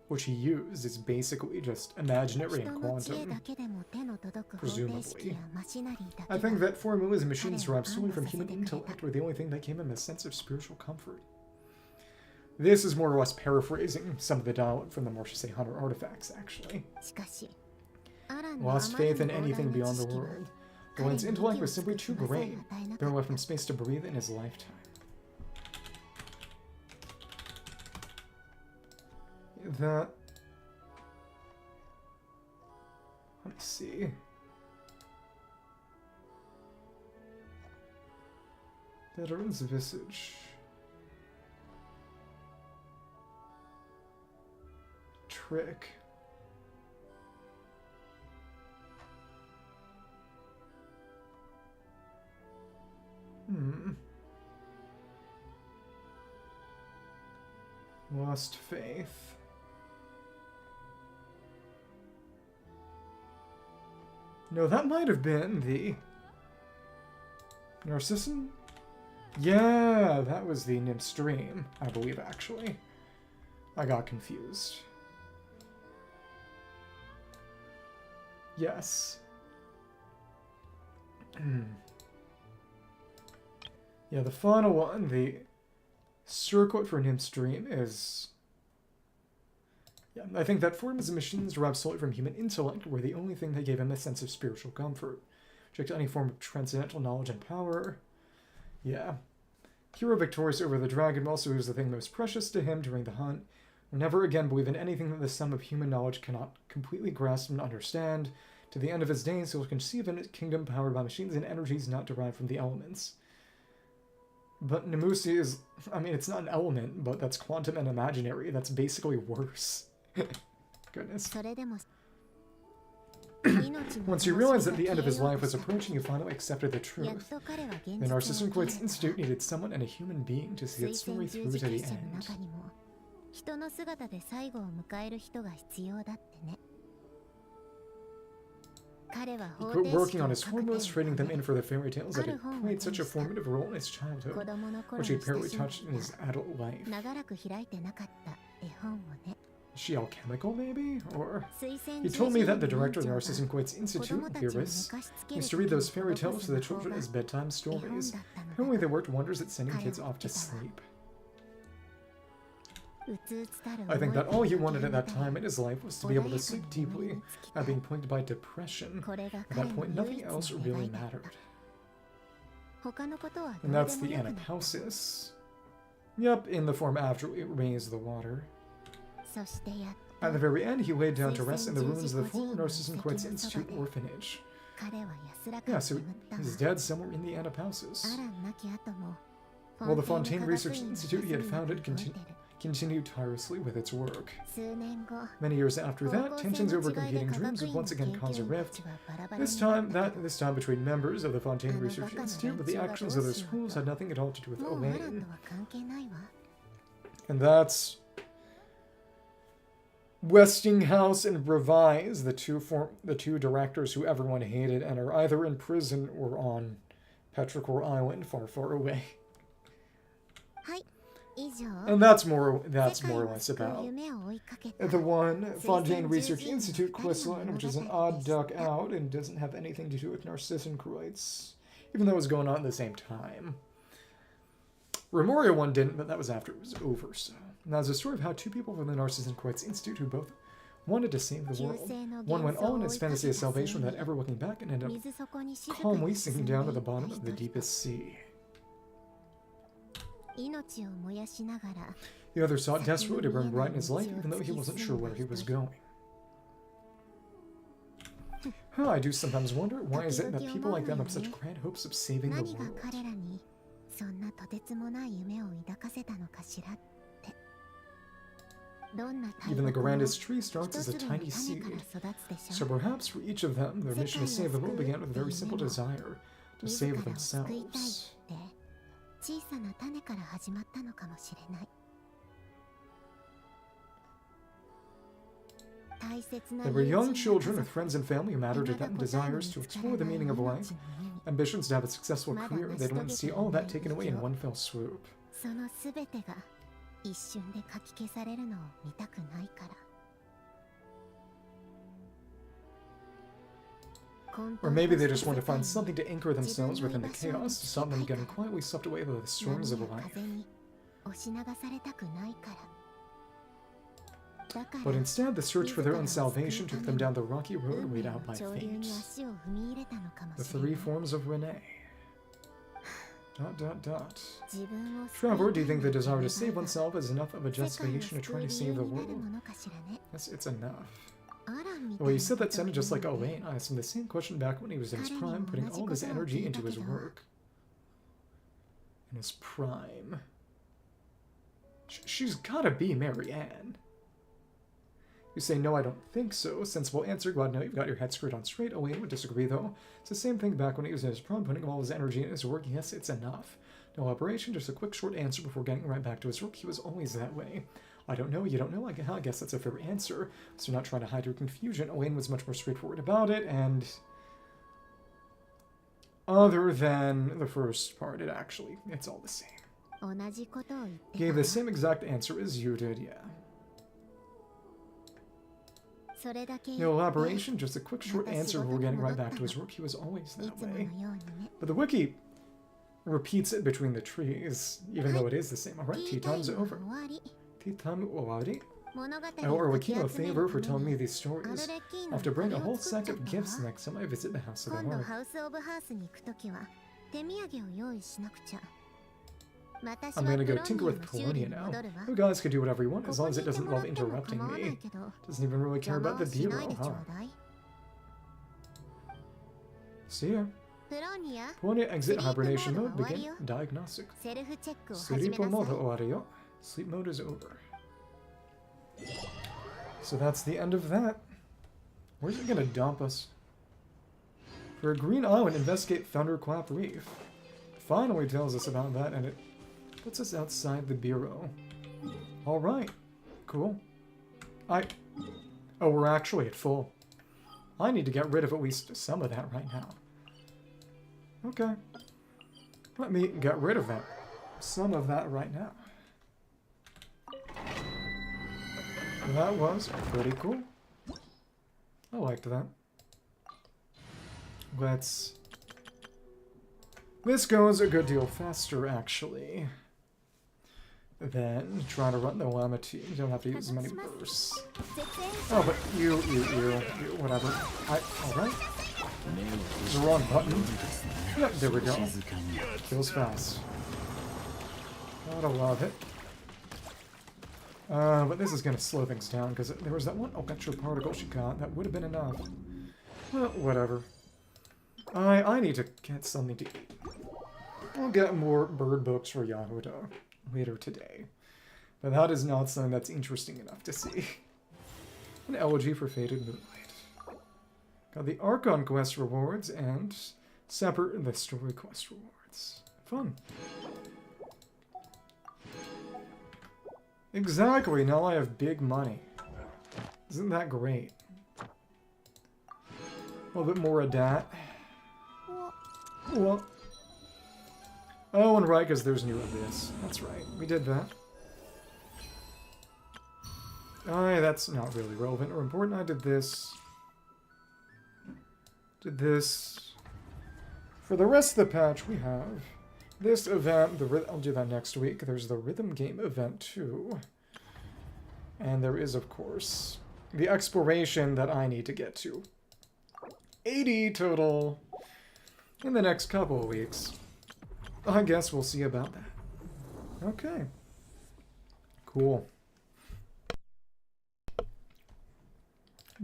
which he used is basically just imaginary and quantum, presumably. I think that formulas and machines derived solely from human intellect were the only thing that gave him a sense of spiritual comfort. This is more or less paraphrasing some of the dialogue from the Morshise Hunter artifacts, actually. Lost faith in anything beyond the world. Owen's intellect was simply too great. There left him space to breathe in his lifetime. That... let me see. Veteran's visage. Trick. Lost faith. No, that might have been the... Narcissan? Yeah, that was the Nymph Stream, I believe, actually. I got confused. Yes. Yeah, the final one, the circlet for Nymph Stream is... yeah, I think that forms and machines derived solely from human intellect were the only thing that gave him a sense of spiritual comfort. Reject any form of transcendental knowledge and power. Yeah. Hero victorious over the dragon also was the thing most precious to him during the hunt. Will never again believe in anything that the sum of human knowledge cannot completely grasp and understand. To the end of his days, he will conceive in a kingdom powered by machines and energies not derived from the elements. But Nemusia is... I mean, it's not an element, but that's quantum and imaginary. That's basically worse. Goodness. Once you realize that the end of his life was approaching, you finally accepted the truth. The Narcissan Quest Institute needed someone and a human being to see its story through to the end. He quit working on his formulas, trading them in for the fairy tales that had played such a formative role in his childhood, which he barely touched in his adult life. Is she alchemical, maybe? Or... He told me that the director of the Archon Quest Institute, Iris, used to read those fairy tales to the children as bedtime stories. Apparently they worked wonders at sending kids off to sleep. I think that all he wanted at that time in his life was to be able to sleep deeply, not being plagued by depression. At that point, nothing else really mattered. And that's the anapausis. Yep, in the form after it raised the water. At the very end, he laid down to rest in the ruins of the former Archon Quest Institute orphanage. Yeah, so he's dead somewhere in the anapausis. While the Fontaine Research Institute he had founded continued tirelessly with its work. Many years after that, tensions over competing dreams would once again cause a rift. This time between members of the Fontaine Research Institute, but the actions of their schools had nothing at all to do with Elaine. And that's Westinghouse and Revise, the two directors who everyone hated and are either in prison or on Petrichor Island, far, far away. And that's more or less about the one Fontaine Research Institute questline, which is an odd duck out and doesn't have anything to do with Narcissan Kreutz, even though it was going on at the same time. Remoria one didn't, but that was after it was over, so. Now there's a story of how two people from the Narcissan Kreutz Institute who both wanted to save the world. One went all in his fantasy of salvation without ever looking back and ended up calmly sinking down to the bottom of the deepest sea. The other sought desperately to burn bright in his life, even though he wasn't sure where he was going. I do sometimes wonder, why is it that people like them have such grand hopes of saving the world? Even the grandest tree starts as a tiny seed. So perhaps for each of them, their mission to save the world began with a very simple desire, to save themselves. They were young children with friends and family who mattered to them, desires to explore the meaning of life, ambitions to have a successful career. They didn't want to see all that taken away in one fell swoop. Or maybe they just want to find something to anchor themselves within the chaos, to stop them getting quietly swept away by the storms of life. But instead, the search for their own salvation took them down the rocky road laid out by fate. The three forms of Renee. ... Trevor, do you think the desire to save oneself is enough of a justification to try to save the world? Yes, it's enough. Well, he said that sounded just like Elaine. I asked him the same question back when he was in his prime, putting all his energy into his work. In his prime. She's gotta be Marianne. You say, no, I don't think so. Sensible answer. Glad now you've got your head screwed on straight. Elaine would disagree, though. It's the same thing back when he was in his prime, putting all his energy in his work. Yes, it's enough. No operation, just a quick, short answer before getting right back to his work. He was always that way. I don't know, you don't know? I guess that's a fair answer. So you're not trying to hide your confusion. Elaine was much more straightforward about it, and... other than the first part, it's all the same. Gave the same exact answer as you did, yeah. No elaboration, just a quick, short answer before getting right back to his work. He was always that way. But the wiki repeats it between the trees, even though it is the same. Alright, tea time's over. Tea time owari. I owe our Wakino a favor for telling me these stories. I'll have to bring a whole sack of gifts next time I visit the House of the Heart. I'm gonna go tinker with Colonia now. You guys can do whatever you want, as long as it doesn't love interrupting me. Doesn't even really care about the bureau, huh? See ya. Polonia exit hibernation mode, begin diagnostic. Sleep mode owari yo. Sleep mode is over. So that's the end of that. Where's it gonna dump us? For a green island, investigate Thunderclap Reef. Finally tells us about that, and it puts us outside the bureau. Alright. Cool. Oh, we're actually at full. I need to get rid of at least some of that right now. Okay. Let me get rid of that. Some of that right now. That was pretty cool. I liked that. This goes a good deal faster, actually, than trying to run the llama team. You don't have to use as many bursts. Oh, but you, whatever. Alright. It's the wrong button. Yep, there we go. Feels fast. Gotta love it. But this is gonna slow things down, because there was that one electro particle she got. That would have been enough. Well, whatever. I need to get something to eat. I'll get more bird books for Yahuda later today. But that is not something that's interesting enough to see. An Elegy for Fated Moonlight. Got the Archon Quest rewards and separate the Story Quest rewards. Fun. Exactly, now I have big money. Isn't that great? A little bit more of that. What? Oh, and right, because there's new Abyss. That's right, we did that. That's not really relevant or important. I did this. Did this. For the rest of the patch, we have this event. I'll do that next week. There's the rhythm game event, too. And there is, of course, the exploration that I need to get to. 80 total in the next couple of weeks. I guess we'll see about that. Okay. Cool.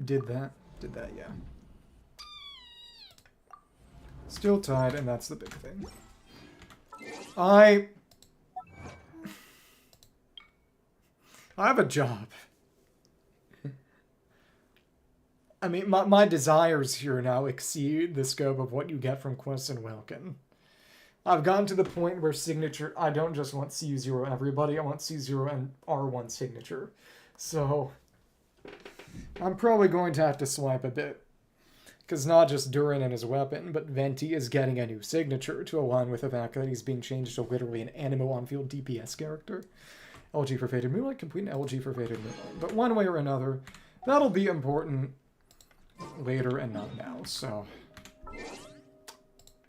Did that, yeah. Still tied, and that's the big thing. I have a job. I mean, my desires here now exceed the scope of what you get from Quest and Welkin. I've gotten to the point where signature, I don't just want C0 everybody, I want C0 and R1 signature. So, I'm probably going to have to swipe a bit. Because not just Durin and his weapon, but Venti is getting a new signature to align with the fact that he's being changed to literally an Animo on-field DPS character. Elegy for Fated Moonlight, complete an Elegy for Fated Moonlight. But one way or another, that'll be important later and not now, so